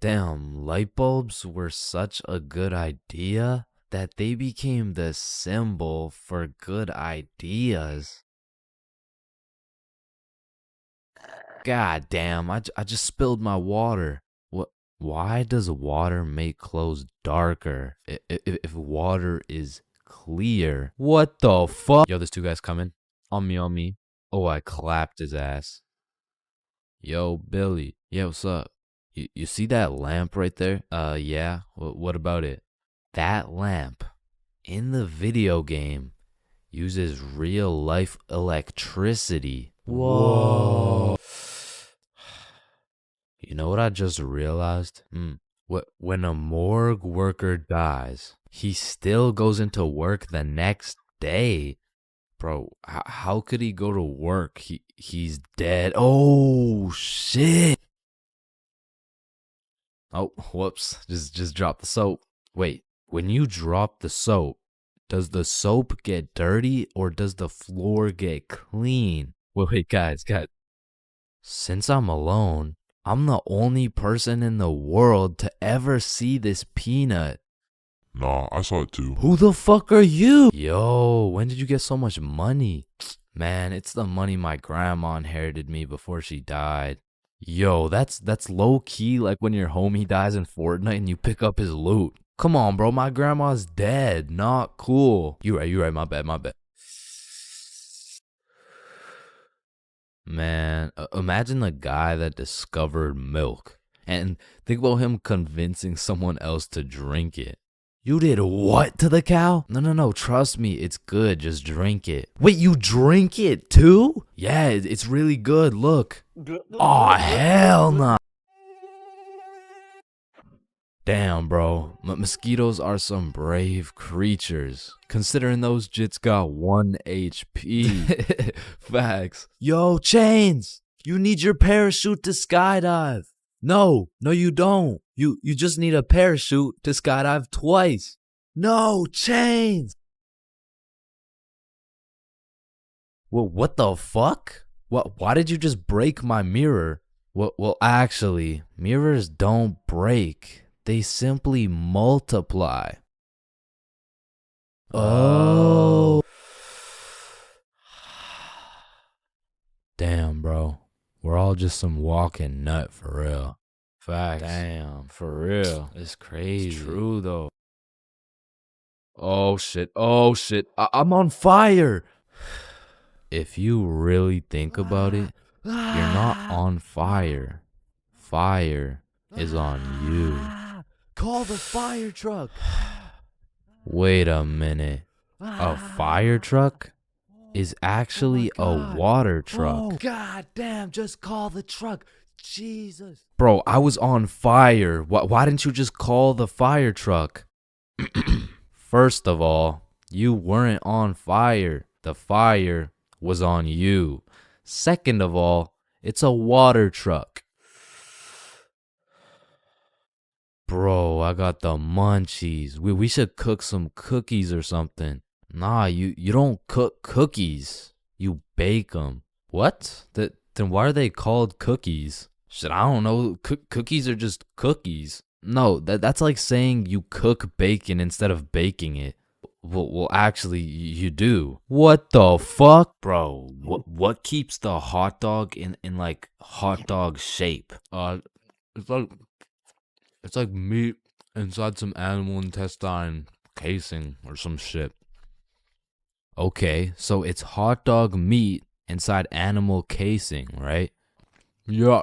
Damn, light bulbs were such a good idea that they became the symbol for good ideas. God damn, I just spilled my water. What? Why does water make clothes darker if water is clear? What the fuck? Yo, there's two guys coming. On me, on me. Oh, I clapped his ass. Yo, Billy. Yeah, what's up? You see that lamp right there? Yeah. What about it? That lamp in the video game uses real life electricity. Whoa. You know what I just realized? When a morgue worker dies, he still goes into work the next day. Bro, how could he go to work? He's dead. Oh shit. Oh, whoops. Just drop the soap. Wait, when you drop the soap, does the soap get dirty or does the floor get clean? Wait, guys. Since I'm alone, I'm the only person in the world to ever see this peanut. Nah, I saw it too. Who the fuck are you? Yo, when did you get so much money? Man, it's the money my grandma inherited me before she died. Yo, that's low key like when your homie dies in Fortnite and you pick up his loot. Come on, bro, my grandma's dead. Not cool. You right, my bad. Man, imagine the guy that discovered milk and think about him convincing someone else to drink it. You did what to the cow? No, trust me, it's good, just drink it. Wait, you drink it too? Yeah, it's really good, look. Aw, hell nah. Damn, bro, mosquitoes are some brave creatures, considering those jits got 1 HP. Facts. Yo, Chains, you need your parachute to skydive. No, you don't. You just need a parachute to skydive twice. No, Chains. Well, what the fuck? Why did you just break my mirror? Well, actually, mirrors don't break. They simply multiply. Oh. Damn, bro. We're all just some walking nut for real. Facts. Damn, for real. It's crazy. It's true, though. Oh, shit. I'm on fire. If you really think about it, you're not on fire. Fire is on you. Call the fire truck. Wait a minute. A fire truck is actually a water truck. Oh, god damn, just call the truck. Jesus. Bro, I was on fire. Why didn't you just call the fire truck? First of all, you weren't on fire. The fire was on you. Second of all, it's a water truck. Bro, I got the munchies. We should cook some cookies or something. Nah, you don't cook cookies. You bake them. What? Then why are they called cookies? Shit, I don't know. Cookies are just cookies. No, that's like saying you cook bacon instead of baking it. Well, actually, you do. What the fuck? Bro, what keeps the hot dog in like hot dog shape? It's like meat inside some animal intestine casing or some shit. Okay, so it's hot dog meat inside animal casing, right? Yeah.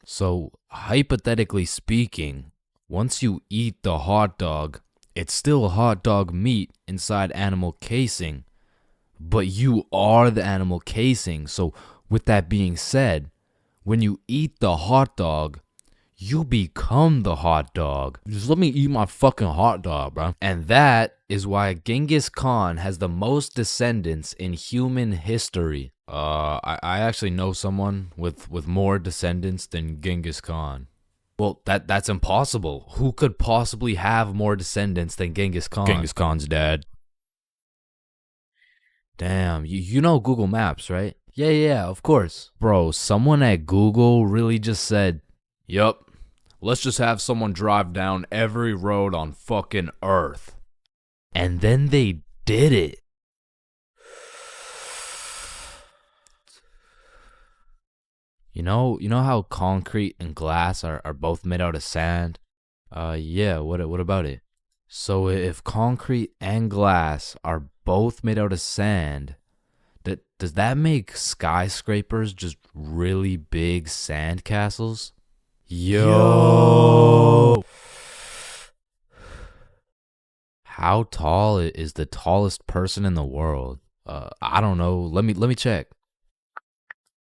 So, hypothetically speaking, once you eat the hot dog, it's still hot dog meat inside animal casing, but you are the animal casing. So, with that being said, when you eat the hot dog, you become the hot dog. Just let me eat my fucking hot dog, bro. And that is why Genghis Khan has the most descendants in human history. I actually know someone with more descendants than Genghis Khan. Well, that's impossible. Who could possibly have more descendants than Genghis Khan? Genghis Khan's dad. Damn, you know Google Maps, right? Yeah, of course. Bro, someone at Google really just said, yup, let's just have someone drive down every road on fucking Earth. And then they did it. You know how concrete and glass are both made out of sand? Yeah, what about it? So if concrete and glass are both made out of sand, does that make skyscrapers just really big sand castles? Yo! How tall is the tallest person in the world? I don't know. Let me check.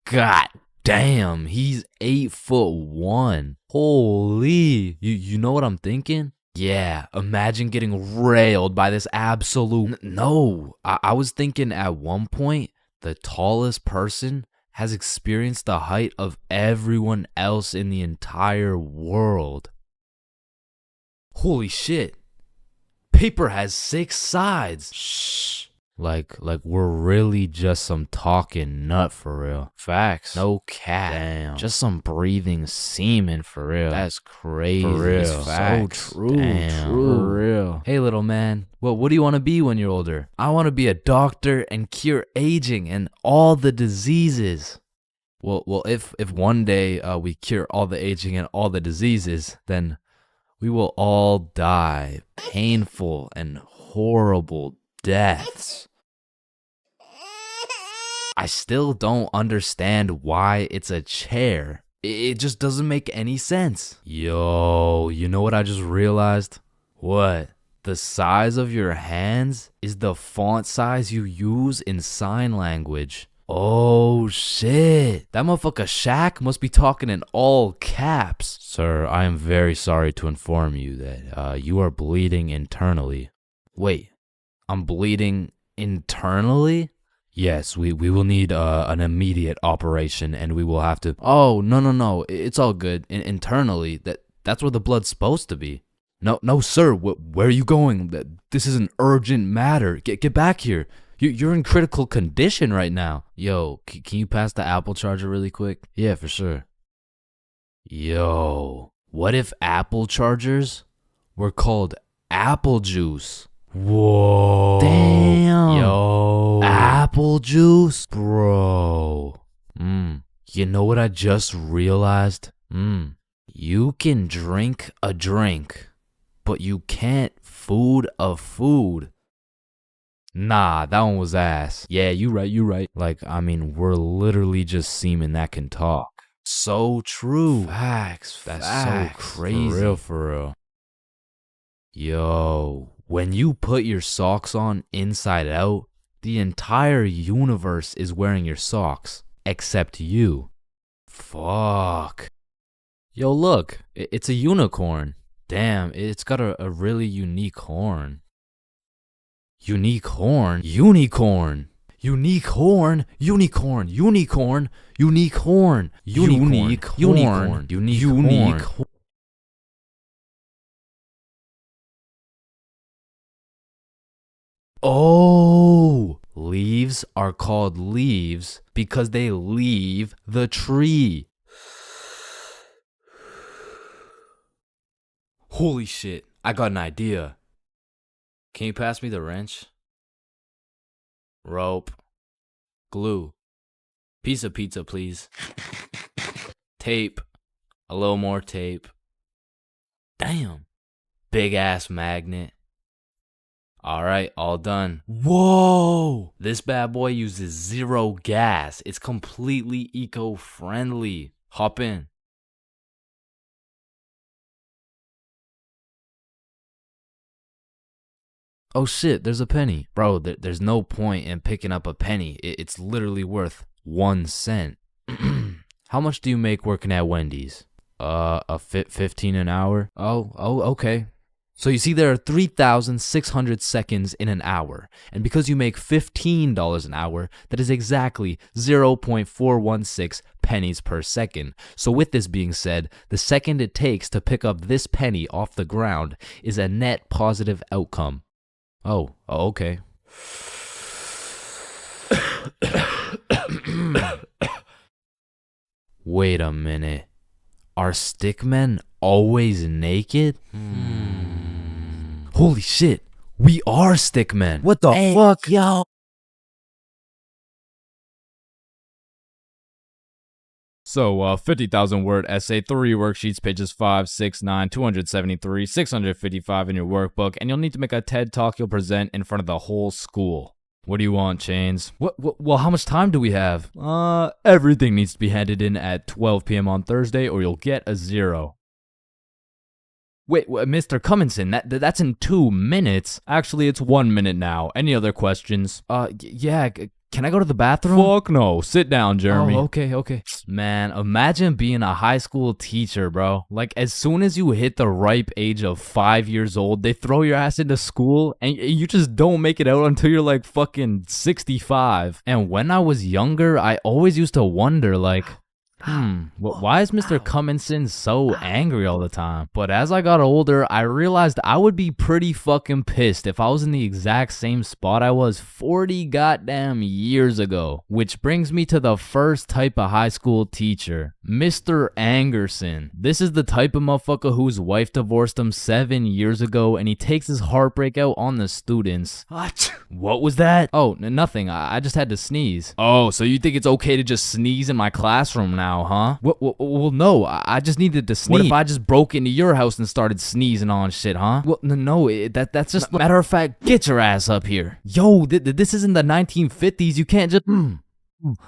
God damn, he's 8'1". Holy, you know what I'm thinking? Yeah, imagine getting railed by this absolute. No, I was thinking at one point the tallest person has experienced the height of everyone else in the entire world. Holy shit. Paper has 6 sides. Shh. Like we're really just some talking nut for real. Facts. No cap. Damn. Just some breathing semen for real. That's crazy. For real. Facts. So true. Damn. True. For real. Hey little man, what do you want to be when you're older? I want to be a doctor and cure aging and all the diseases. Well, if one day we cure all the aging and all the diseases, then we will all die painful and horrible deaths. I still don't understand why it's a chair. It just doesn't make any sense. Yo, you know what I just realized? What? The size of your hands is the font size you use in sign language. Oh shit. That motherfucker Shaq must be talking in all caps. Sir, I am very sorry to inform you that you are bleeding internally. Wait, I'm bleeding internally? Yes, we will need an immediate operation and we will have to. Oh, no. It's all good. Internally, that's where the blood's supposed to be. No, sir. Where are you going? This is an urgent matter. Get back here. You're in critical condition right now. Yo, can you pass the Apple charger really quick? Yeah, for sure. Yo, what if Apple chargers were called apple juice? Whoa. Damn. Yo. Apple juice? Bro. You know what I just realized? You can drink a drink, but you can't food a food. Nah, that one was ass. Yeah, you right. Like, I mean, we're literally just semen that can talk. So true. Facts. That's so crazy. For real. Yo, when you put your socks on inside out, the entire universe is wearing your socks, except you. Fuck. Yo, look, it's a unicorn. Damn, it's got a really unique horn. Unique horn? Unicorn. Unique horn. Unicorn. Unicorn. Unique horn. Unique horn. Unique horn. Oh, leaves are called leaves because they leave the tree. Holy shit, I got an idea. Can you pass me the wrench? Rope. Glue. Piece of pizza, please. Tape. A little more tape. Damn. Big ass magnet. Alright, all done. Whoa! This bad boy uses 0 gas. It's completely eco-friendly. Hop in. Oh shit, there's a penny. Bro, there's no point in picking up a penny. It's literally worth 1 cent. How much do you make working at Wendy's? 15 an hour? Oh, okay. So you see there are 3,600 seconds in an hour. And because you make $15 an hour, that is exactly 0.416 pennies per second. So with this being said, the second it takes to pick up this penny off the ground is a net positive outcome. Oh, okay. Wait a minute. Are stickmen always naked? Holy shit, we are stickmen. What the fuck? Yo. So, 50,000 word essay, 3 worksheets, pages 5, 6, 9, 273, 655 in your workbook, and you'll need to make a TED talk you'll present in front of the whole school. What do you want, Chains? Well, how much time do we have? Everything needs to be handed in at 12 p.m. on Thursday or you'll get a 0. Wait, Mr. Cummingson, that's in 2 minutes. Actually, it's 1 minute now. Any other questions? Yeah, can I go to the bathroom? Fuck no. Sit down, Jeremy. Oh, okay. Man, imagine being a high school teacher, bro. Like, as soon as you hit the ripe age of 5 years old, they throw your ass into school and you just don't make it out until you're like fucking 65. And when I was younger, I always used to wonder, like, why is Mr. Cummingson so angry all the time? But as I got older, I realized I would be pretty fucking pissed if I was in the exact same spot I was 40 goddamn years ago. Which brings me to the first type of high school teacher, Mr. Angerson. This is the type of motherfucker whose wife divorced him 7 years ago and he takes his heartbreak out on the students. What was that? Oh, nothing. I just had to sneeze. Oh, so you think it's okay to just sneeze in my classroom now, huh? Well, no, I just needed to sneeze. What if I just broke into your house and started sneezing on shit, huh? Well, no, that's just... Matter of fact, get your ass up here. Yo, this isn't the 1950s. You can't just...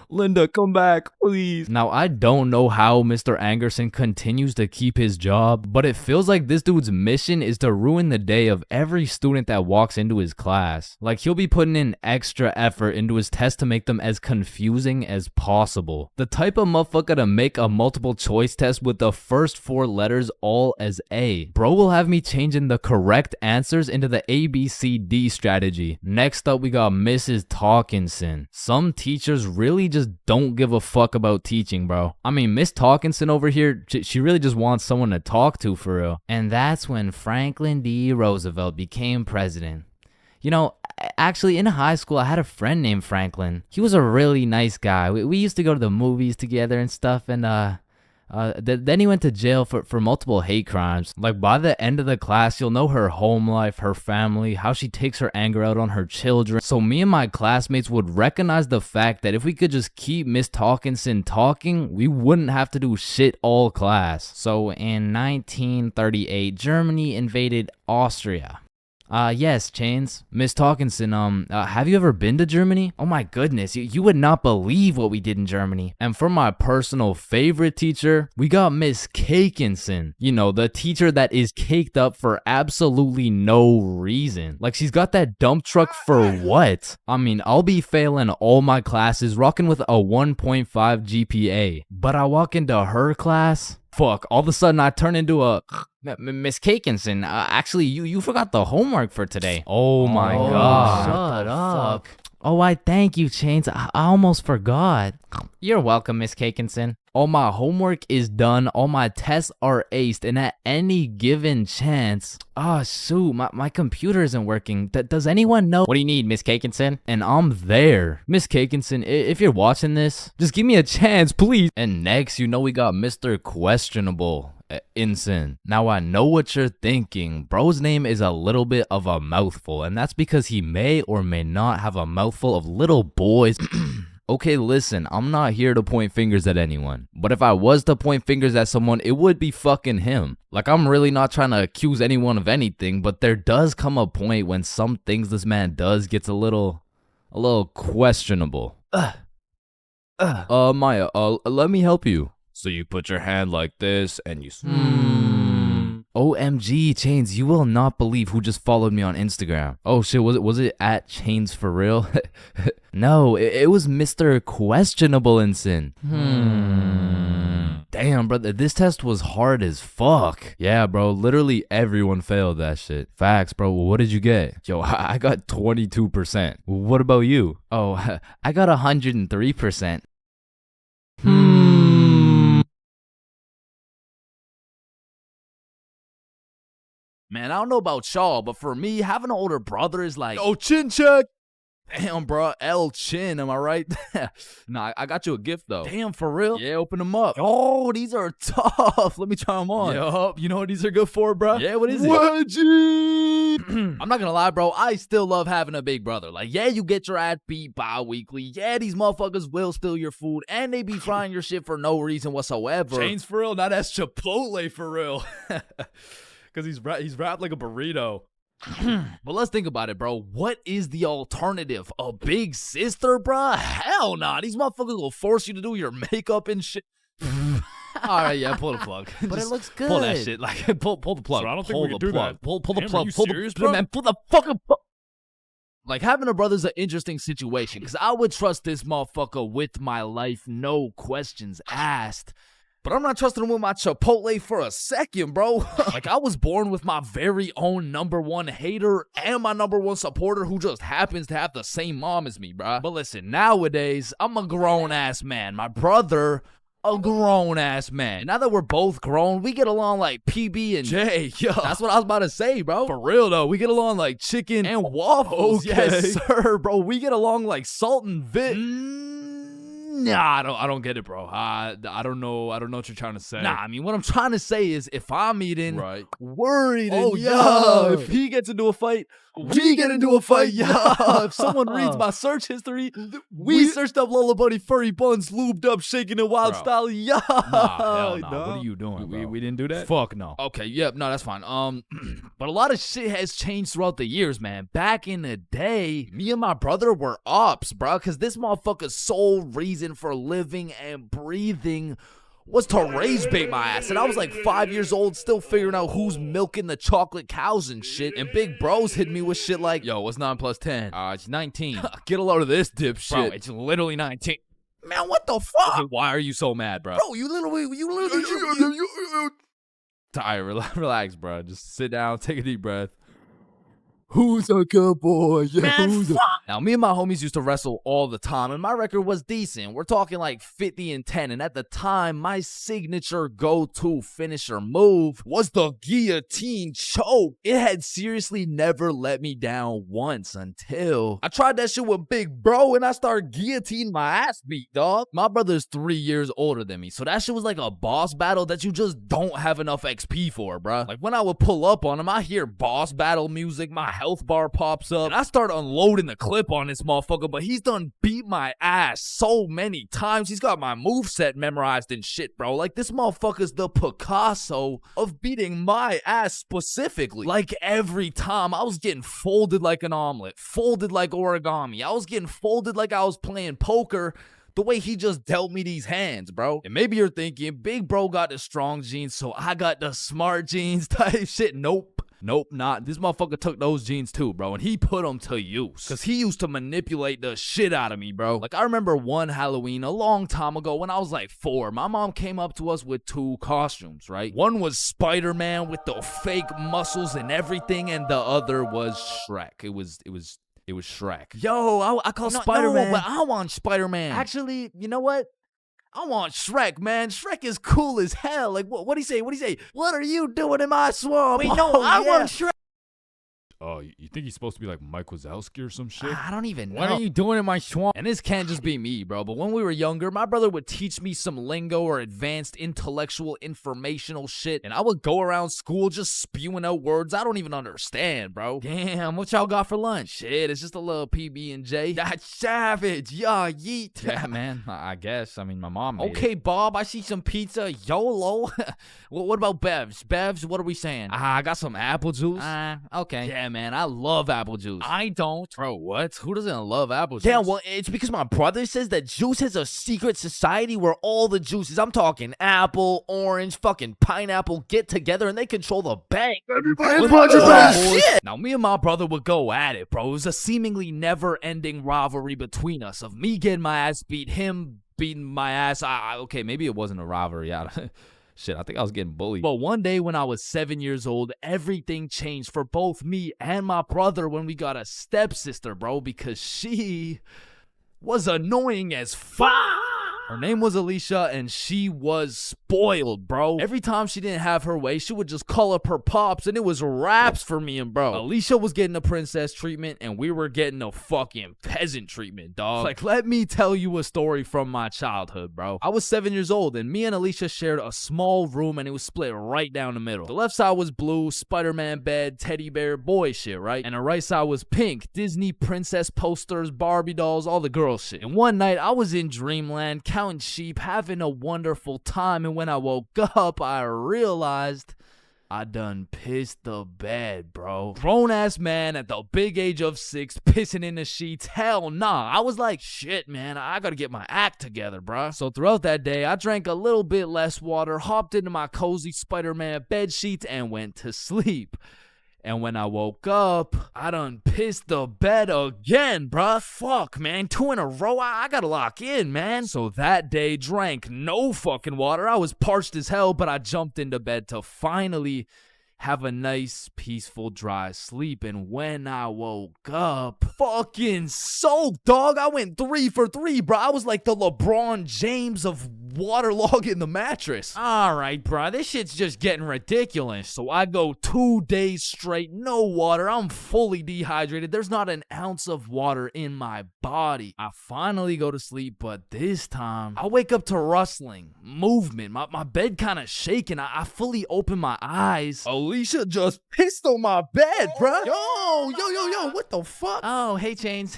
Linda, come back, please. Now, I don't know how Mr. Angerson continues to keep his job, but it feels like this dude's mission is to ruin the day of every student that walks into his class. Like, he'll be putting in extra effort into his tests to make them as confusing as possible. The type of motherfucker to make a multiple choice test with the first 4 letters all as A. Bro will have me changing the correct answers into the ABCD strategy. Next up, we got Mrs. Talkinson. Some teachers really just don't give a fuck about teaching, bro. I mean, Miss Talkinson over here, she really just wants someone to talk to for real. And that's when Franklin D. Roosevelt became president. You know, actually in high school, I had a friend named Franklin. He was a really nice guy. We used to go to the movies together and stuff, and then he went to jail for multiple hate crimes. Like, by the end of the class, you'll know her home life, her family, how she takes her anger out on her children. So me and my classmates would recognize the fact that if we could just keep Miss Talkinson talking, we wouldn't have to do shit all class. So in 1938, Germany invaded Austria. Yes, Chains. Miss Talkinson, have you ever been to Germany? Oh my goodness, you would not believe what we did in Germany. And for my personal favorite teacher, we got Miss Cakinson. You know, the teacher that is caked up for absolutely no reason. Like, she's got that dump truck for what? I mean, I'll be failing all my classes, rocking with a 1.5 GPA. But I walk into her class, fuck, all of a sudden I turn into a... Miss Cakinson, actually, you forgot the homework for today. Oh my god. Shut up. Oh, I thank you, Chains. I almost forgot. You're welcome, Miss Cakinson. All my homework is done, all my tests are aced, and at any given chance... shoot, my computer isn't working. Does anyone know... What do you need, Miss Cakinson? And I'm there. Miss Cakinson, if you're watching this, just give me a chance, please. And next, you know we got Mr. Questionable. Ensign. Now I know what you're thinking. Bro's name is a little bit of a mouthful, and that's because he may or may not have a mouthful of little boys. Okay, listen, I'm not here to point fingers at anyone, but if I was to point fingers at someone, it would be fucking him. Like, I'm really not trying to accuse anyone of anything, but there does come a point when some things this man does gets a little questionable. Maya, let me help you. So you put your hand like this and you... OMG, Chains, you will not believe who just followed me on Instagram. Oh shit, was it at ChainsFR? No, it was Mr. Questionable Ensign. Damn, brother, this test was hard as fuck. Yeah, bro, literally everyone failed that shit. Facts, bro. What did you get? Yo, I got 22%. What about you? Oh, I got 103%. Man, I don't know about y'all, but for me, having an older brother is like... Oh, chin check! Damn, bro. El Chin, am I right? Nah, I got you a gift, though. Damn, for real? Yeah, open them up. Oh, these are tough. Let me try them on. Yup. You know what these are good for, bro? Yeah, what is it? Wedgie! I'm not gonna lie, bro. I still love having a big brother. Like, yeah, you get your ass beat bi-weekly. Yeah, these motherfuckers will steal your food. And they be frying your shit for no reason whatsoever. ChainsFR, now that's Chipotle for real. Because he's wrapped like a burrito. But let's think about it, bro. What is the alternative? A big sister, bro? Hell nah. These motherfuckers will force you to do your makeup and shit. Alright, yeah, pull the plug. But it looks good. Pull that shit. Like, pull the plug. So I don't think pull we can the do plug. that. Pull the Damn, plug. are you Pull serious, the bro? man. Pull the fucking plug. Like, having a brother's an interesting situation, because I would trust this motherfucker with my life, no questions asked. But I'm not trusting him with my Chipotle for a second, bro. Like, I was born with my very own #1 hater and my #1 supporter who just happens to have the same mom as me, bro. But listen, nowadays, I'm a grown-ass man. My brother, a grown-ass man. Now that we're both grown, we get along like PB and J. Yo, that's what I was about to say, bro. For real, though. We get along like chicken and waffles. Okay. Yes, sir, bro. We get along like salt and vit. Nah, I don't get it, bro. I don't know what you're trying to say. Nah, I mean, what I'm trying to say is if I'm eating worried and if he gets into a fight, we get into a fight, if someone reads my search history, we searched up Lola Bunny furry buns, lubed up, shaking it wild style, Nah, hell nah. What are you doing, bro? We didn't do that? Fuck no. Okay, yep, no, that's fine. But a lot of shit has changed throughout the years, man. Back in the day, me and my brother were ops, bro, because this motherfucker's sole reason for living and breathing was to rage bait my ass. And I was like 5 years old, still figuring out who's milking the chocolate cows and shit. And big bros hit me with shit like, yo, what's 9 plus 10? It's 19. Get a load of this dipshit. Bro, it's literally 19. Man, what the fuck? Okay, why are you so mad, bro? Bro, you literally. Alright, relax, bro. Just sit down, take a deep breath. Who's a good boy? Yeah, man, fuck. Now, me and my homies used to wrestle all the time, and my record was decent. We're talking like 50-10, and at the time, my signature go-to finisher move was the guillotine choke. It had seriously never let me down once until I tried that shit with Big Bro, and I started guillotining my ass beat, dog. My brother's 3 years older than me, so that shit was like a boss battle that you just don't have enough XP for, bruh. Like, when I would pull up on him, I hear boss battle music, my health bar pops up, and I start unloading the clip on this motherfucker, but he's done beat my ass so many times. He's got my moveset memorized and shit, bro. Like, this motherfucker's the Picasso of beating my ass specifically. Like, every time, I was getting folded like an omelet, folded like origami. I was getting folded like I was playing poker, the way he just dealt me these hands, bro. And maybe you're thinking, Big Bro got the strong genes, so I got the smart genes type shit. Nope, not. This motherfucker took those genes too, bro, and he put them to use. Because he used to manipulate the shit out of me, bro. Like, I remember one Halloween a long time ago when I was like 4. My mom came up to us with 2 costumes, right? One was Spider-Man with the fake muscles and everything, and the other was Shrek. It was Shrek. Yo, I call Spider-Man. No, but I want Spider-Man. Actually, you know what? I want Shrek, man. Shrek is cool as hell. Like, what'd he say? What are you doing in my swamp? Wait, no, I want Shrek. Oh, you think he's supposed to be like Mike Wazowski or some shit? I don't even know. What are you doing in my swamp? And this can't just be me, bro. But when we were younger, my brother would teach me some lingo or advanced intellectual informational shit. And I would go around school just spewing out words I don't even understand, bro. Damn, what y'all got for lunch? Shit, it's just a little PB&J. That's savage. Yeah, yeet. Yeah, man, I guess. I mean, my mom made Okay, it. Bob, I see some pizza. YOLO. What about Bevs? Bevs, what are we saying? I got some apple juice. Okay. Yeah, man, I love apple juice. I don't. Bro, what? Who doesn't love apple juice? Yeah, well, it's because my brother says that juice has a secret society where all the juices, I'm talking apple, orange, fucking pineapple, get together and they control the bank. Shit. Now, me and my brother would go at it, bro. It was a seemingly never-ending rivalry between us of me getting my ass beat, him beating my ass. Okay, maybe it wasn't a rivalry. Shit, I think I was getting bullied. But one day when I was 7 years old, everything changed for both me and my brother when we got a stepsister, bro, because she was annoying as fuck. Her name was Alicia, and she was spoiled, bro. Every time she didn't have her way, she would just call up her pops, and it was raps for me and bro. Alicia was getting a princess treatment, and we were getting a fucking peasant treatment, dog. Like, let me tell you a story from my childhood, bro. I was 7 years old, and me and Alicia shared a small room, and it was split right down the middle. The left side was blue, Spider-Man bed, teddy bear, boy shit, right? And the right side was pink, Disney princess posters, Barbie dolls, all the girl shit. And one night, I was in dreamland, counting sheep, having a wonderful time, and when I woke up, I realized I done pissed the bed, bro. Grown-ass man at the big age of 6, pissing in the sheets. Hell nah. I was like, shit, man, I gotta get my act together, bro. So throughout that day, I drank a little bit less water, hopped into my cozy Spider-Man bed sheets, and went to sleep. And when I woke up, I done pissed the bed again, bruh. Fuck, man. 2 in a row. I gotta lock in, man. So that day, drank no fucking water. I was parched as hell, but I jumped into bed to finally have a nice, peaceful, dry sleep. And when I woke up, fucking soaked, dog. I went 3 for 3, bro. I was like the LeBron James of waterlogging the mattress. All right, bro. This shit's just getting ridiculous. So I go 2 days straight, no water. I'm fully dehydrated. There's not an ounce of water in my body. I finally go to sleep, but this time I wake up to rustling, movement. My bed kind of shaking. I fully open my eyes. Alicia just pissed on my bed, bruh. Yo, what the fuck? Oh, hey, Chains.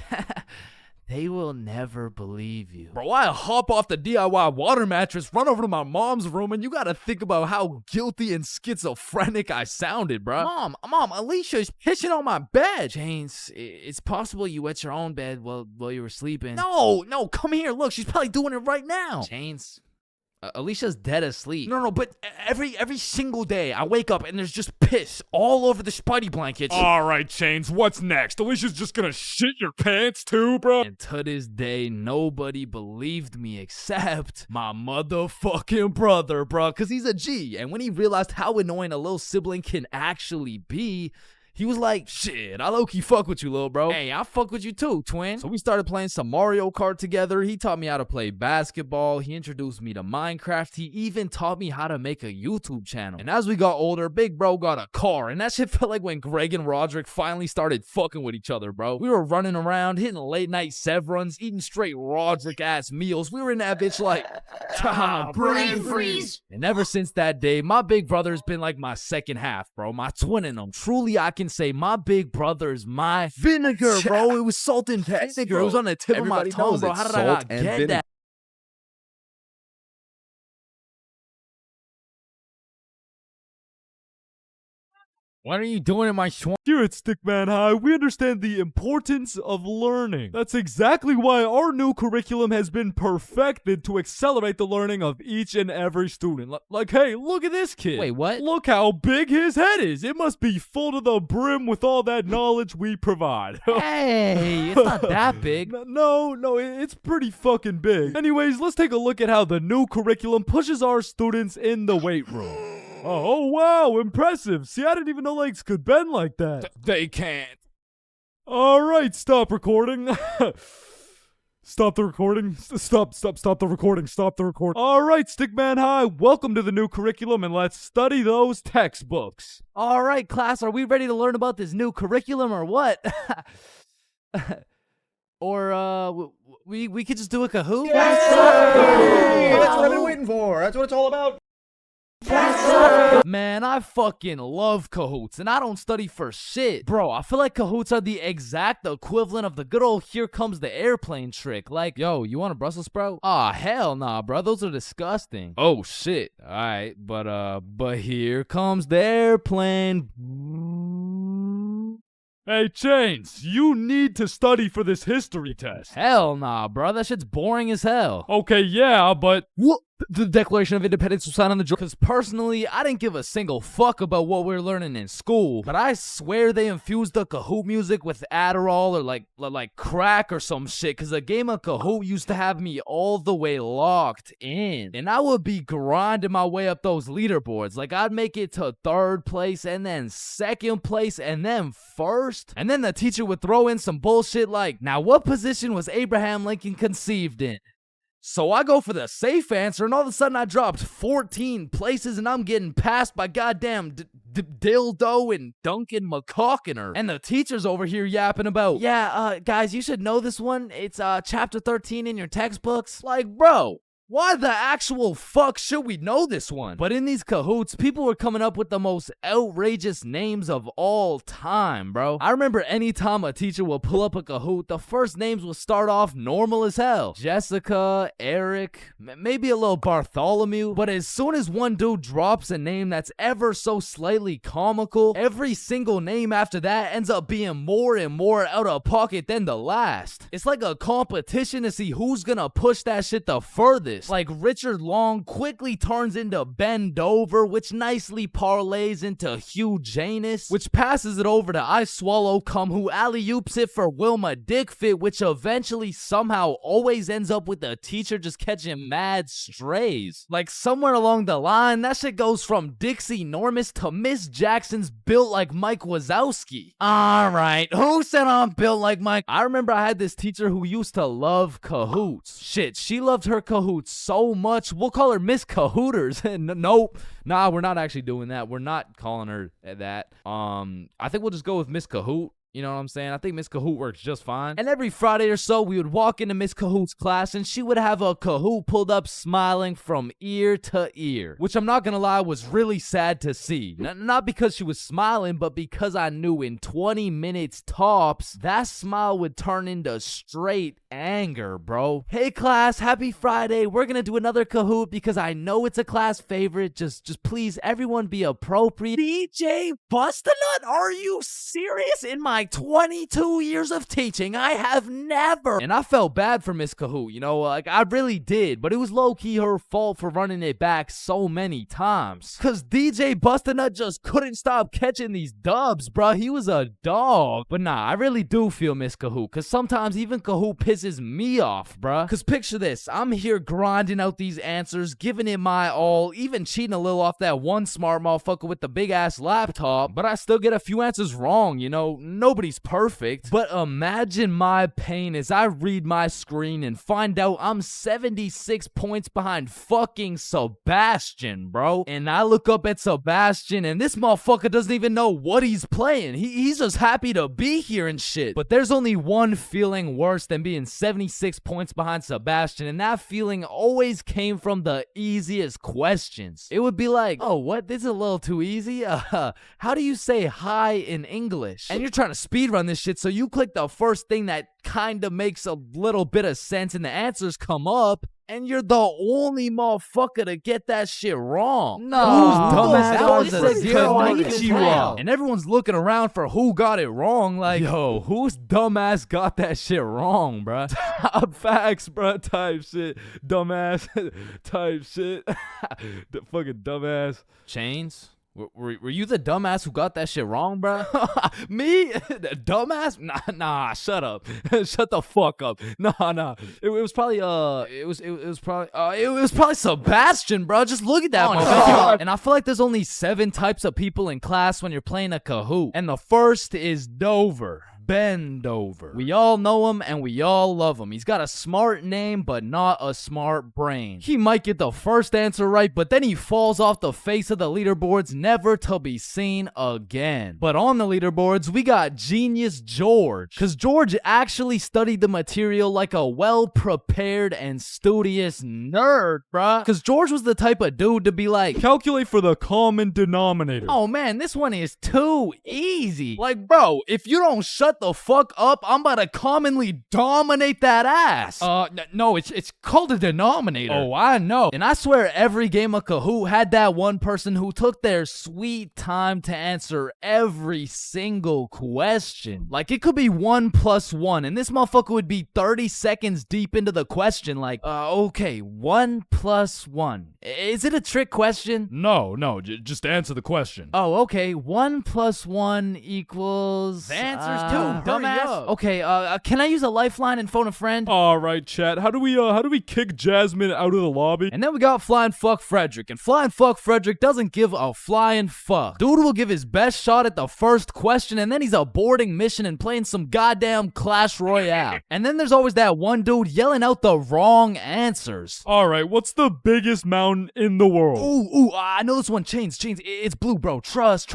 They will never believe you. Bro, I hop off the DIY water mattress, run over to my mom's room, and you gotta think about how guilty and schizophrenic I sounded, bro. Mom, Alicia's pissing on my bed. Chains, it's possible you wet your own bed while you were sleeping. No, come here. Look, she's probably doing it right now. Chains. Alicia's dead asleep. No, but every single day I wake up and there's just piss all over the Spidey blankets. All right, Chains, what's next? Alicia's just gonna shit your pants too, bro? And to this day, nobody believed me except my motherfucking brother, bro, because he's a G. And when he realized how annoying a little sibling can actually be, he was like, shit, I low-key fuck with you, little bro. Hey, I fuck with you too, twin. So we started playing some Mario Kart together. He taught me how to play basketball. He introduced me to Minecraft. He even taught me how to make a YouTube channel. And as we got older, big bro got a car. And that shit felt like when Greg and Roderick finally started fucking with each other, bro. We were running around, hitting late night Severons, eating straight Roderick-ass meals. We were in that bitch like, brain freeze. And ever since that day, my big brother's been like my second half, bro. My twin in him. Truly, I can say my big brother's my vinegar, bro. It was salt and vinegar. It was on the tip of my tongue, bro. How did I not get that? What are you doing in my swamp? Here at Stickman High, we understand the importance of learning. That's exactly why our new curriculum has been perfected to accelerate the learning of each and every student. Like, hey, look at this kid. Wait, what? Look how big his head is. It must be full to the brim with all that knowledge we provide. Hey, it's not that big. No, it's pretty fucking big. Anyways, let's take a look at how the new curriculum pushes our students in the weight room. Oh, wow, impressive. See, I didn't even know legs could bend like that. They can't. All right, stop recording. Stop the recording. Stop the recording. Stop the recording. All right, Stickman High, welcome to the new curriculum, and let's study those textbooks. All right, class, are we ready to learn about this new curriculum or what? Or, we could just do a Kahoot? Yes, sir! That's what I've been waiting for. That's what it's all about. Man, I fucking love Kahoots, and I don't study for shit. Bro, I feel like Kahoots are the exact equivalent of the good old here comes the airplane trick. Like, yo, you want a Brussels sprout? Aw, hell nah, bro. Those are disgusting. Oh, shit. Alright, but here comes the airplane. Hey, Chains, you need to study for this history test. Hell nah, bro. That shit's boring as hell. Okay, yeah, but... What? The Declaration of Independence was signed on the... Because personally, I didn't give a single fuck about what we're learning in school. But I swear they infused the Kahoot music with Adderall or like crack or some shit. Because a game of Kahoot used to have me all the way locked in. And I would be grinding my way up those leaderboards. Like, I'd make it to 3rd place and then 2nd place and then 1st. And then the teacher would throw in some bullshit like, now what position was Abraham Lincoln conceived in? So I go for the safe answer, and all of a sudden I dropped 14 places, and I'm getting passed by goddamn Dildo and Duncan McCawkiner. And the teacher's over here yapping about, yeah, guys, you should know this one. It's chapter 13 in your textbooks. Like, bro, why the actual fuck should we know this one? But in these Kahoots, people were coming up with the most outrageous names of all time, bro. I remember anytime a teacher would pull up a Kahoot, the first names would start off normal as hell. Jessica, Eric, maybe a little Bartholomew. But as soon as one dude drops a name that's ever so slightly comical, every single name after that ends up being more and more out of pocket than the last. It's like a competition to see who's gonna push that shit the furthest. Like Richard Long quickly turns into Ben Dover, which nicely parlays into Hugh Janus, which passes it over to I Swallow Cum, who alley-oops it for Wilma Dickfit, which eventually somehow always ends up with the teacher just catching mad strays. Like somewhere along the line, that shit goes from Dixie Normus to Miss Jackson's built like Mike Wazowski. Alright, who said I'm built like Mike? I remember I had this teacher who used to love Kahoots. Shit, she loved her Kahoots so much, we'll call her Miss Cahooters. Nope. Nah, we're not actually doing that. We're not calling her that. I think we'll just go with Miss Kahoot. You know what I'm saying? I think Miss Kahoot works just fine. And every Friday or so, we would walk into Miss Kahoot's class, and she would have a Kahoot pulled up smiling from ear to ear, which I'm not gonna lie was really sad to see. Not because she was smiling, but because I knew in 20 minutes tops, that smile would turn into straight anger, bro. Hey class, happy Friday. We're gonna do another Kahoot because I know it's a class favorite. Just please, everyone be appropriate. DJ Bustanut, are you serious? In my 22 years of teaching, I have never. And I felt bad for Miss Kahoot, you know, like I really did, but it was low-key her fault for running it back so many times. Cause DJ Bustanut just couldn't stop catching these dubs, bruh. He was a dog. But nah, I really do feel Miss Kahoot, cause sometimes even Kahoot pisses me off, bruh. Cause picture this, I'm here grinding out these answers, giving it my all, even cheating a little off that one smart motherfucker with the big ass laptop, but I still get a few answers wrong, you know. Nobody's perfect, but imagine my pain as I read my screen and find out I'm 76 points behind fucking Sebastian, bro. And I look up at Sebastian and this motherfucker doesn't even know what he's playing. He's just happy to be here and shit. But there's only one feeling worse than being 76 points behind Sebastian, and that feeling always came from the easiest questions. It would be like, oh, what? This is a little too easy? How do you say hi in English? And you're trying to speedrun this shit, so you click the first thing that kind of makes a little bit of sense and the answers come up, and you're the only motherfucker to get that shit wrong. No, dumbass, that was a zero. And everyone's looking around for who got it wrong. Like, yo, whose dumbass got that shit wrong, bruh? Top facts, bruh, type shit. Dumbass, type shit. The fucking dumbass. Chains? Were you the dumbass who got that shit wrong, bro? Me? Dumbass? Nah, shut up. Shut the fuck up. Nah. It was probably it was probably Sebastian, bro. Just look at that motherfucker. And I feel like there's only 7 types of people in class when you're playing a Kahoot. And the first is Dover. Ben Dover. We all know him and we all love him. He's got a smart name, but not a smart brain. He might get the first answer right, but then he falls off the face of the leaderboards, never to be seen again. But on the leaderboards, we got Genius George, because George actually studied the material like a well-prepared and studious nerd, bruh. Because George was the type of dude to be like, Calculate for the common denominator. oh man, this one is too easy. Like, bro, if you don't shut the fuck up, I'm about to commonly dominate that ass. No, it's called a denominator. Oh, I know. And I swear every game of Kahoot had that one person who took their sweet time to answer every single question. Like, it could be 1 + 1, and this motherfucker would be 30 seconds deep into the question, like, okay, 1 + 1. Is it a trick question? No, just answer the question. Oh, okay, 1 + 1 equals... The answer's 2. Hurry dumbass. up. Okay, can I use a lifeline and phone a friend? All right, chat. How do we kick Jasmine out of the lobby? And then we got Flying Fuck Frederick. And Flying Fuck Frederick doesn't give a flying fuck. Dude will give his best shot at the first question, and then he's aborting mission and playing some goddamn Clash Royale. And then there's always that one dude yelling out the wrong answers. All right, what's the biggest mountain in the world? Ooh, I know this one. Chains. It's blue, bro. Trust.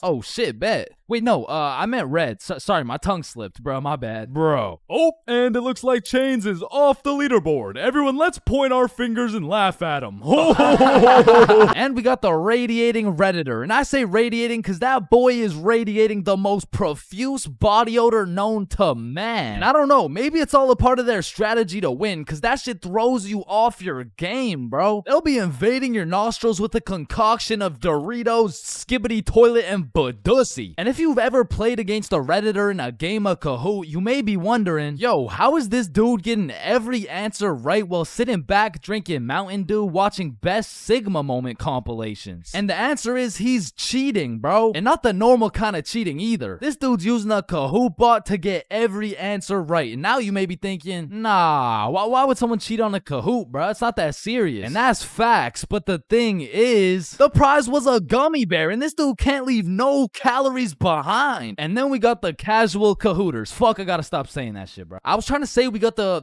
Oh, shit, bet. Wait, no, I meant red. Sorry, my tongue slipped, bro. My bad. Bro. Oh, and it looks like Chains is off the leaderboard. Everyone, let's point our fingers and laugh at him. And we got the radiating Redditor. And I say radiating because that boy is radiating the most profuse body odor known to man. And I don't know, maybe it's all a part of their strategy to win because that shit throws you off your game, bro. They'll be invading your nostrils with a concoction of Doritos, Skibbity Toilet, and Badussy. And if you've ever played against a Redditor in a game of Kahoot, you may be wondering, yo, how is this dude getting every answer right while sitting back drinking Mountain Dew watching Best Sigma Moment compilations? And the answer is he's cheating, bro. And not the normal kind of cheating either. This dude's using a Kahoot bot to get every answer right. And now you may be thinking, nah, why would someone cheat on a Kahoot, bro? It's not that serious. And that's facts, but the thing is, the prize was a gummy bear, and this dude can't leave no calories behind. And then we got the casual Kahooters. Fuck, I gotta stop saying that shit, bro. I was trying to say we got the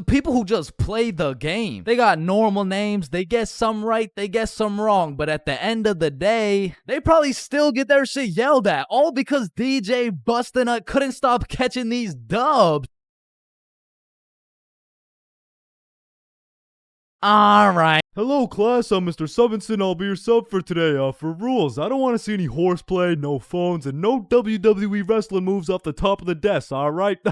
people who just play the game. They got normal names. They guess some right, they guess some wrong. But at the end of the day, they probably still get their shit yelled at. All because DJ Bustinut couldn't stop catching these dubs. Alright. Hello, class. I'm Mr. Subinson. I'll be your sub for today. For rules, I don't want to see any horseplay, no phones, and no WWE wrestling moves off the top of the desk, alright? Yo,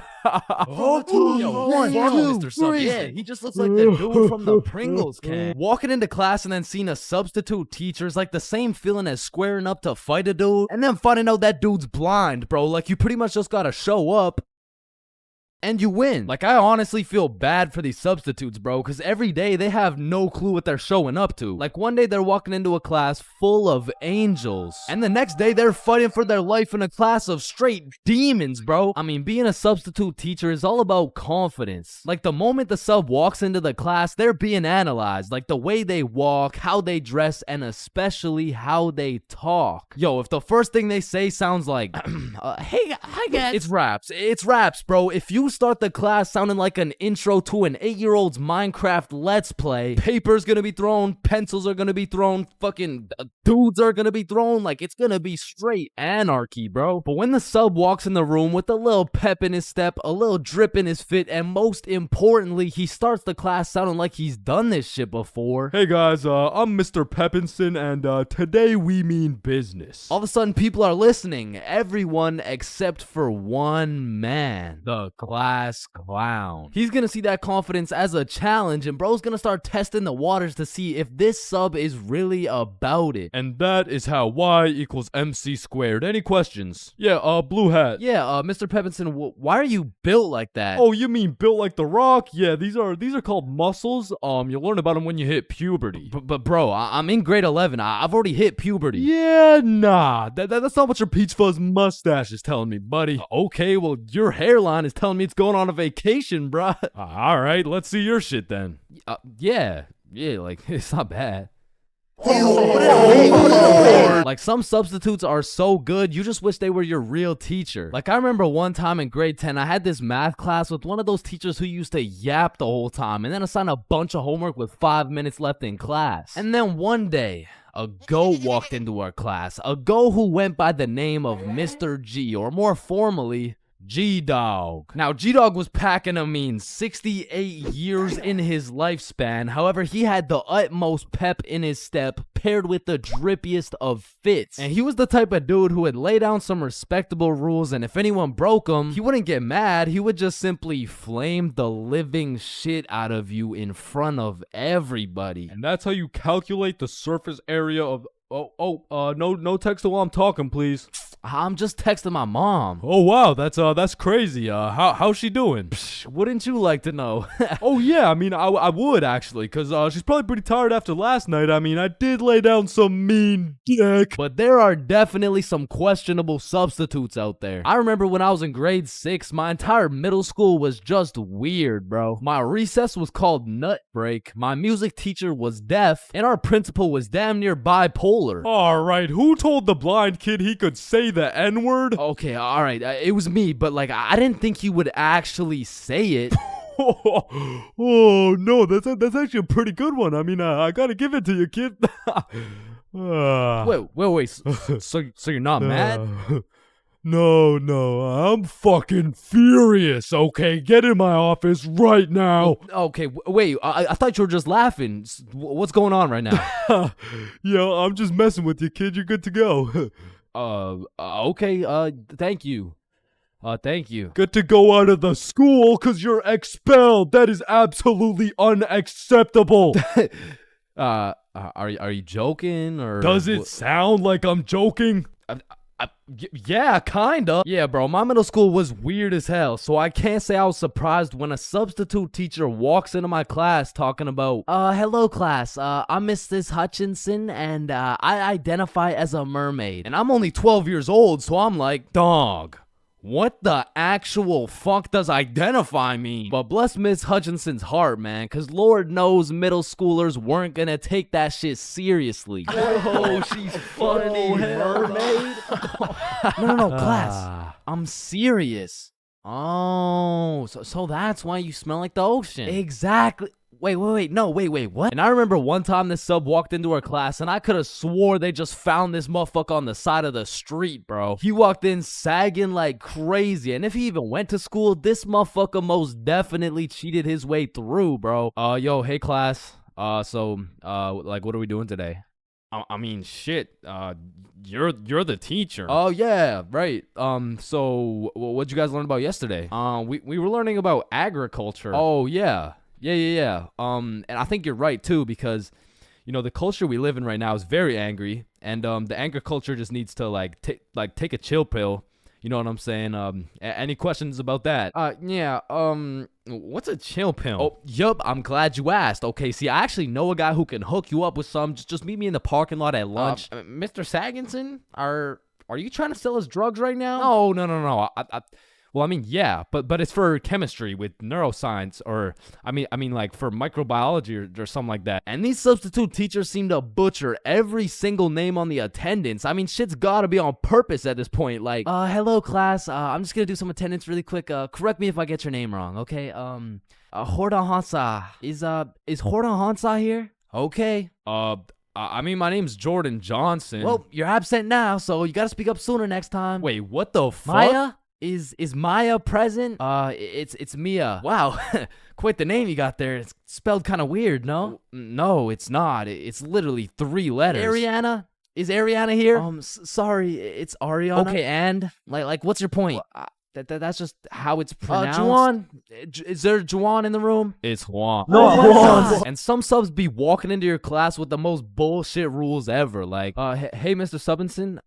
one, two, Mr. Sub. Yeah, he just looks like the dude from the Pringles can. Walking into class and then seeing a substitute teacher is like the same feeling as squaring up to fight a dude and then finding out that dude's blind, bro. Like, you pretty much just gotta show up and you win. Like, I honestly feel bad for these substitutes, bro, because every day they have no clue what they're showing up to. Like, one day they're walking into a class full of angels, and the next day they're fighting for their life in a class of straight demons, bro. I mean, being a substitute teacher is all about confidence. Like, the moment the sub walks into the class, they're being analyzed. Like, the way they walk, how they dress, and especially how they talk. Yo, if the first thing they say sounds like, hey, hi guys. It's raps, bro. If you start the class sounding like an intro to an 8-year-old's Minecraft Let's Play, paper's gonna be thrown, pencils are gonna be thrown, fucking dudes are gonna be thrown, like, it's gonna be straight anarchy, bro. But when the sub walks in the room with a little pep in his step, a little drip in his fit, and most importantly, he starts the class sounding like he's done this shit before. Hey guys, I'm Mr. Peppinson, and today we mean business. All of a sudden, people are listening. Everyone except for one man, the class clown. He's gonna see that confidence as a challenge, and bro's gonna start testing the waters to see if this sub is really about it. And that is how Y equals MC squared. Any questions? Yeah, blue hat. Yeah, Mr. Peppinson, why are you built like that? Oh, you mean built like The Rock? Yeah, these are called muscles. You'll learn about them when you hit puberty. But bro, I'm in grade 11. I've already hit puberty. Yeah, nah. That's not what your peach fuzz mustache is telling me, buddy. Okay, well, your hairline is telling me it's going on a vacation, bruh. All right, let's see your shit then. Yeah, like, it's not bad. Like, some substitutes are so good, you just wish they were your real teacher. Like, I remember one time in grade 10, I had this math class with one of those teachers who used to yap the whole time and then assign a bunch of homework with 5 minutes left in class. And then one day, a goat walked into our class, a goat who went by the name of Mr. G, or more formally, G-Dog. Now, G-Dog was packing a mean 68 years in his lifespan. However, he had the utmost pep in his step, paired with the drippiest of fits. And he was the type of dude who would lay down some respectable rules, and if anyone broke them, he wouldn't get mad. He would just simply flame the living shit out of you in front of everybody. And that's how you calculate the surface area of No text while I'm talking, please. I'm just texting my mom. Oh wow, that's crazy. How's she doing? Wouldn't you like to know? Oh yeah, I mean I would actually, cause she's probably pretty tired after last night. I mean I did lay down some mean dick. But there are definitely some questionable substitutes out there. I remember when I was in grade 6, my entire middle school was just weird, bro. My recess was called Nut Break, my music teacher was deaf, and our principal was damn near bipolar. All right, who told the blind kid he could say the N-word? Okay, all right, it was me, but like I didn't think he would actually say it. Oh no, that's actually a pretty good one. I mean, I gotta give it to you, kid. Wait. So you're not mad? No, I'm fucking furious. Okay, get in my office right now. Okay, wait. I thought you were just laughing. What's going on right now? Yo, I'm just messing with you, kid. You're good to go. Okay. Thank you. Thank you. Good to go out of the school because you're expelled. That is absolutely unacceptable. Are you joking or Does it sound like I'm joking? Yeah, kinda. Yeah, bro, my middle school was weird as hell, so I can't say I was surprised when a substitute teacher walks into my class talking about, hello class, I'm Mrs. Hutchinson, and I identify as a mermaid. And I'm only 12 years old, so I'm like, dog, what the actual fuck does identify mean? But bless Miss Hutchinson's heart, man, because Lord knows middle schoolers weren't gonna take that shit seriously. Oh, she's funny, mermaid. No, class. I'm serious. Oh, so that's why you smell like the ocean. Exactly. Wait, what? And I remember one time this sub walked into our class and I could have swore they just found this motherfucker on the side of the street, bro. He walked in sagging like crazy, and if he even went to school, this motherfucker most definitely cheated his way through, bro. Yo, hey class. Like, what are we doing today? I mean, shit. You're the teacher. Oh yeah, right. So what'd you guys learn about yesterday? We were learning about agriculture. Oh yeah. Yeah. And I think you're right too, because the culture we live in right now is very angry, and the anger culture just needs to take a chill pill. You know what I'm saying? Any questions about that? Yeah. What's a chill pill? Oh, yup. I'm glad you asked. Okay, see, I actually know a guy who can hook you up with some. Just meet me in the parking lot at lunch. Mr. Saginson, are you trying to sell us drugs right now? No. Well, I mean, yeah, but it's for chemistry with neuroscience, or I mean, like for microbiology or something like that. And these substitute teachers seem to butcher every single name on the attendance. I mean, shit's gotta be on purpose at this point. Like, hello class. I'm just gonna do some attendance really quick. Correct me if I get your name wrong, okay? Horda Hansa. Is Horda Hansa here? Okay. I mean, my name's Jordan Johnson. Well, you're absent now, so you gotta speak up sooner next time. Wait, what the fuck? Maya? Is Maya present? It's Mia. Wow, quite the name you got there. It's spelled kind of weird, no? No, it's not. It's literally 3 letters. Ariana? Is Ariana here? Sorry, it's Ariana. Okay, and like, what's your point? That's just how it's pronounced. Juwan? Is there Juwan in the room? It's Juan. No, Juwan. And some subs be walking into your class with the most bullshit rules ever. Like, hey, Mr. Subinson,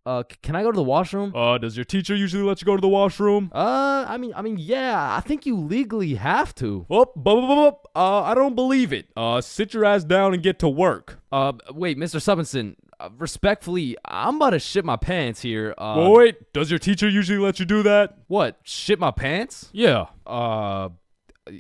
can I go to the washroom? Does your teacher usually let you go to the washroom? I mean, yeah. I think you legally have to. I don't believe it. Sit your ass down and get to work. Wait, Mr. Subinson. Respectfully, I'm about to shit my pants here. Wait, does your teacher usually let you do that? What? Shit my pants? Yeah.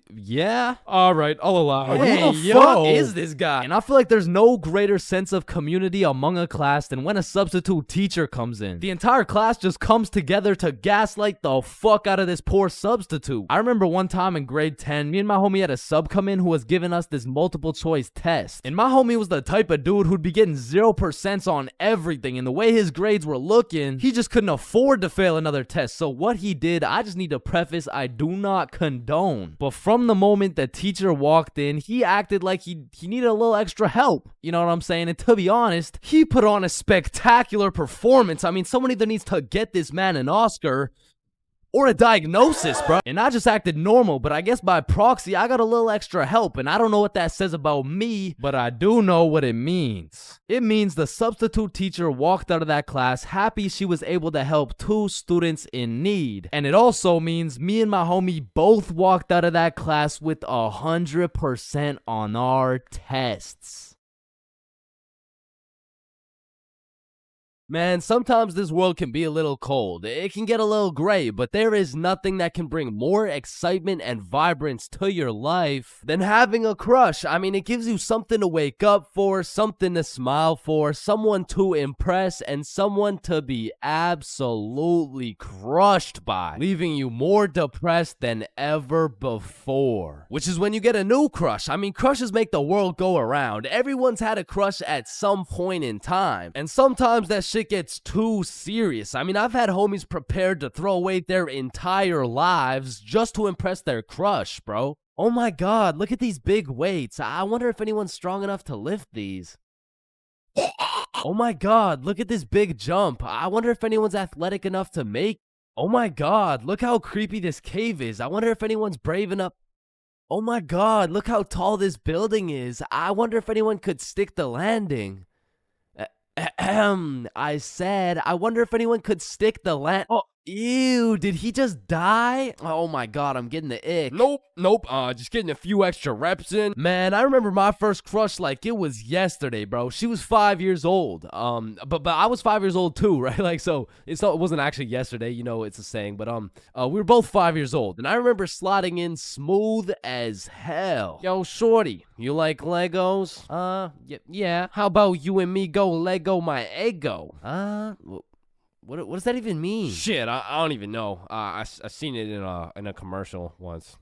Yeah? Alright, I'll allow it. Hey, who the fuck is this guy? And I feel like there's no greater sense of community among a class than when a substitute teacher comes in. The entire class just comes together to gaslight the fuck out of this poor substitute. I remember one time in grade 10, me and my homie had a sub come in who was giving us this multiple choice test. And my homie was the type of dude who'd be getting 0% on everything, and the way his grades were looking, he just couldn't afford to fail another test. So what he did, I just need to preface, I do not condone. But from the moment the teacher walked in, he acted like he needed a little extra help. You know what I'm saying? And to be honest, he put on a spectacular performance. I mean, someone either needs to get this man an Oscar or a diagnosis, bro. And I just acted normal, but I guess by proxy, I got a little extra help, and I don't know what that says about me, but I do know what it means. It means the substitute teacher walked out of that class happy she was able to help 2 students in need. And it also means me and my homie both walked out of that class with 100% on our tests. Man, sometimes this world can be a little cold. It can get a little gray, but there is nothing that can bring more excitement and vibrance to your life than having a crush. I mean, it gives you something to wake up for, something to smile for, someone to impress, and someone to be absolutely crushed by, leaving you more depressed than ever before. Which is when you get a new crush. I mean, crushes make the world go around. Everyone's had a crush at some point in time, and sometimes that shit gets too serious. I mean, I've had homies prepared to throw away their entire lives just to impress their crush, bro. Oh my god, look at these big weights. I wonder if anyone's strong enough to lift these. Oh my god, look at this big jump. I wonder if anyone's athletic enough to make. Oh my god, look how creepy this cave is. I wonder if anyone's brave enough. Oh my god, look how tall this building is. I wonder if anyone could stick the landing. I said, I wonder if anyone could stick the Oh, ew, did he just die? Oh my god, I'm getting the ick. Nope, just getting a few extra reps in. Man, I remember my first crush like it was yesterday, bro. She was 5 years old. But I was 5 years old too, right? Like, so it wasn't actually yesterday, you know, it's a saying, but we were both 5 years old, and I remember sliding in smooth as hell. Yo, shorty, you like Legos? Yeah. How about you and me go Lego my ego? What does that even mean? Shit, I don't even know. I seen it in a commercial once.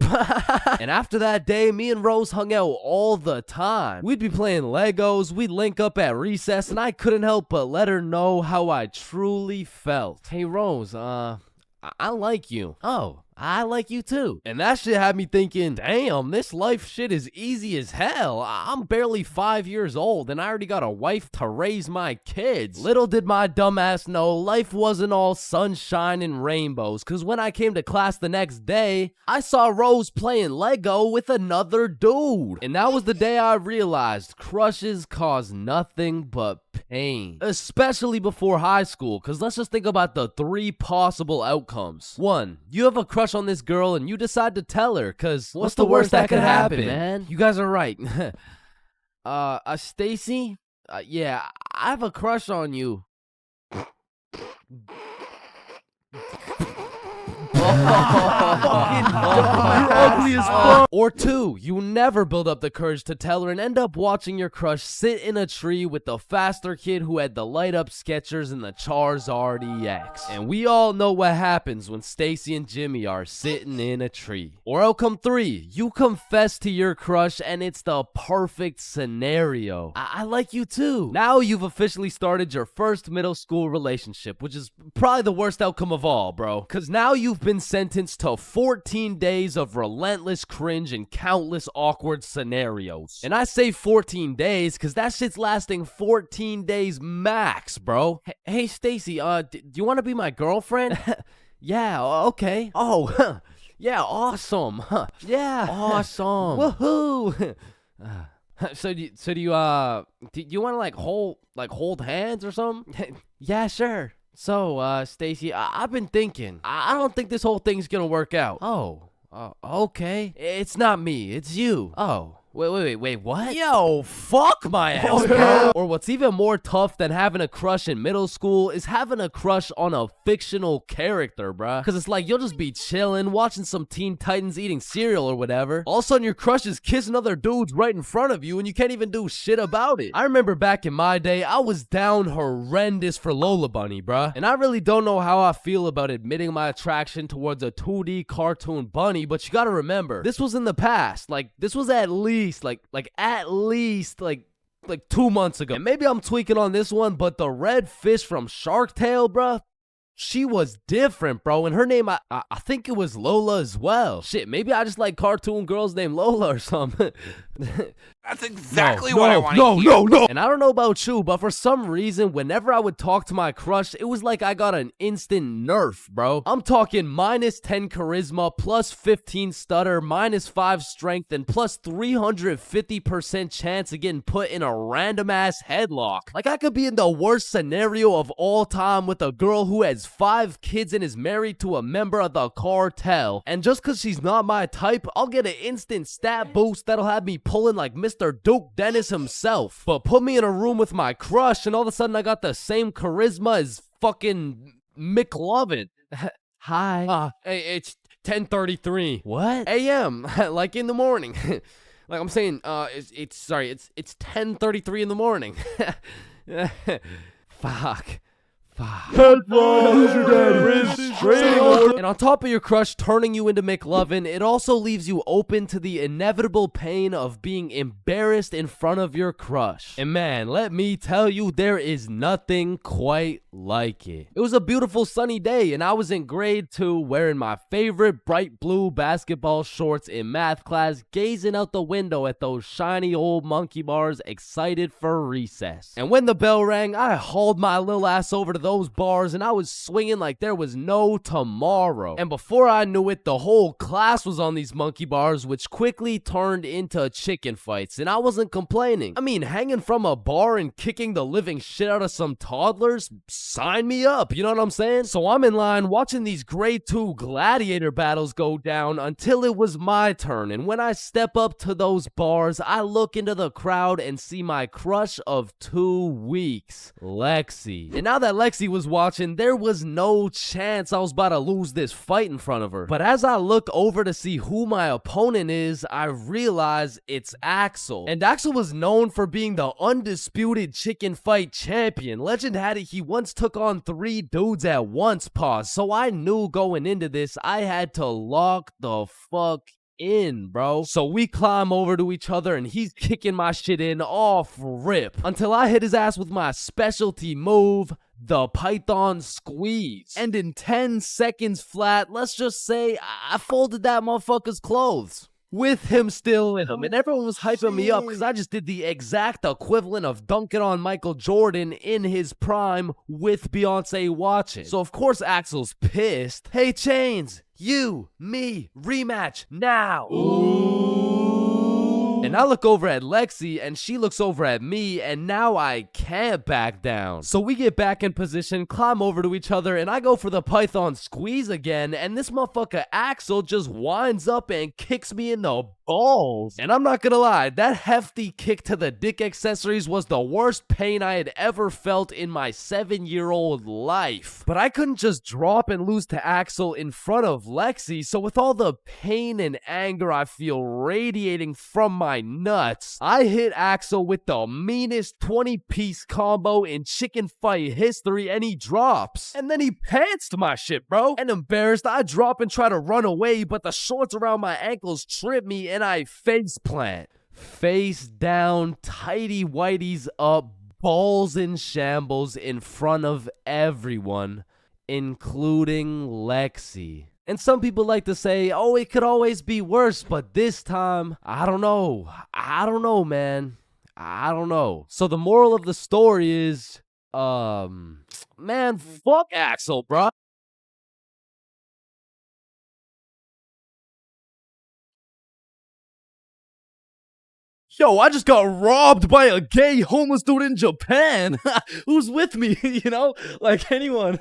And after that day, me and Rose hung out all the time. We'd be playing Legos, we'd link up at recess, and I couldn't help but let her know how I truly felt. Hey Rose, I like you. Oh, I like you too. And that shit had me thinking, damn, this life shit is easy as hell. I'm barely 5 years old and I already got a wife to raise my kids. Little did my dumbass know life wasn't all sunshine and rainbows, cause when I came to class the next day, I saw Rose playing Lego with another dude. And that was the day I realized crushes cause nothing but pain. Especially before high school, cause let's just think about the 3 possible outcomes. 1, you have a crush on this girl and you decide to tell her, cause what's the worst that could happen, man? You guys are right. Stacy? Yeah, I have a crush on you. You're ugly as fuck. Or 2, you never build up the courage to tell her and end up watching your crush sit in a tree with the faster kid who had the light up Skechers and the Charizard EX. And we all know what happens when Stacy and Jimmy are sitting in a tree. Or outcome 3, you confess to your crush and it's the perfect scenario. I like you too. Now you've officially started your first middle school relationship, which is probably the worst outcome of all, bro. Cause now you've been sentenced to 14 days of relentless cringe and countless awkward scenarios. And I say 14 days because that shit's lasting 14 days max, bro. Hey, Stacy, do you want to be my girlfriend? Yeah, okay. Oh, yeah, awesome. Yeah, awesome. Woohoo. So do you want to like hold hands or something? Yeah, sure. So, Stacy, I've been thinking. I don't think this whole thing's gonna work out. Oh, okay. It's not me. It's you. Oh. Wait, what? Yo, fuck my ass, bro. Or what's even more tough than having a crush in middle school is having a crush on a fictional character, bruh. Cause it's like you'll just be chilling, watching some Teen Titans, eating cereal or whatever. All of a sudden your crush is kissing other dudes right in front of you and you can't even do shit about it. I remember back in my day, I was down horrendous for Lola Bunny, bruh. And I really don't know how I feel about admitting my attraction towards a 2D cartoon bunny, but you gotta remember, this was in the past. Like, this was at least 2 months ago. And maybe I'm tweaking on this one, but the red fish from Shark Tale, bruh, she was different, bro. And her name, I think it was Lola as well. Shit, maybe I just like cartoon girls named Lola or something. That's exactly what I want to hear. No. And I don't know about you, but for some reason, whenever I would talk to my crush, it was like I got an instant nerf, bro. I'm talking minus 10 charisma, plus 15 stutter, minus 5 strength, and plus 350% chance of getting put in a random ass headlock. Like I could be in the worst scenario of all time with a girl who has 5 kids and is married to a member of the cartel. And just cause she's not my type, I'll get an instant stat boost that'll have me pulling like Mr. Duke Dennis himself. But put me in a room with my crush and all of a sudden I got the same charisma as fucking McLovin. Hi. Hey, it's 10:33. What? AM. Like in the morning. Like I'm saying, it's 10:33 in the morning. Fuck. And on top of your crush turning you into McLovin, it also leaves you open to the inevitable pain of being embarrassed in front of your crush. And man, let me tell you, there is nothing quite like it. It was a beautiful sunny day and I was in grade 2 wearing my favorite bright blue basketball shorts in math class, gazing out the window at those shiny old monkey bars, excited for recess. And when the bell rang, I hauled my little ass over to those bars and I was swinging like there was no tomorrow. And before I knew it, the whole class was on these monkey bars, which quickly turned into chicken fights, and I wasn't complaining. I mean, hanging from a bar and kicking the living shit out of some toddlers, sign me up, you know what I'm saying? So I'm in line watching these grade 2 gladiator battles go down until it was my turn. And when I step up to those bars, I look into the crowd and see my crush of 2 weeks, Lexi. And now that Lexi was watching, there was no chance I was about to lose this fight in front of her. But as I look over to see who my opponent is, I realize it's Axel. And Axel was known for being the undisputed chicken fight champion. Legend had it he once took on 3 dudes at once, pause. So I knew going into this, I had to lock the fuck in, bro. So we climb over to each other and he's kicking my shit in off rip until I hit his ass with my specialty move, the Python Squeeze. And in 10 seconds flat, let's just say I folded that motherfucker's clothes with him still in him. And everyone was hyping me up because I just did the exact equivalent of dunking on Michael Jordan in his prime with Beyonce watching. So of course Axel's pissed. Hey Chains, you, me, rematch now. And I look over at Lexi and she looks over at me and now I can't back down. So we get back in position, climb over to each other, and I go for the Python Squeeze again, and this motherfucker Axel just winds up and kicks me in the balls. And I'm not gonna lie, that hefty kick to the dick accessories was the worst pain I had ever felt in my 7-year-old life. But I couldn't just drop and lose to Axel in front of Lexi, so with all the pain and anger I feel radiating from my nuts, I hit Axel with the meanest 20-piece combo in chicken fight history, and he drops. And then he pantsed my shit, bro. And embarrassed, I drop and try to run away, but the shorts around my ankles trip me and I face plant. Face down, tighty whities up, balls in shambles in front of everyone, including Lexi. And some people like to say, oh, it could always be worse, but this time, I don't know, man. I don't know. So the moral of the story is, man, fuck Axel, bro. Yo, I just got robbed by a gay homeless dude in Japan. Who's with me? You know, like anyone.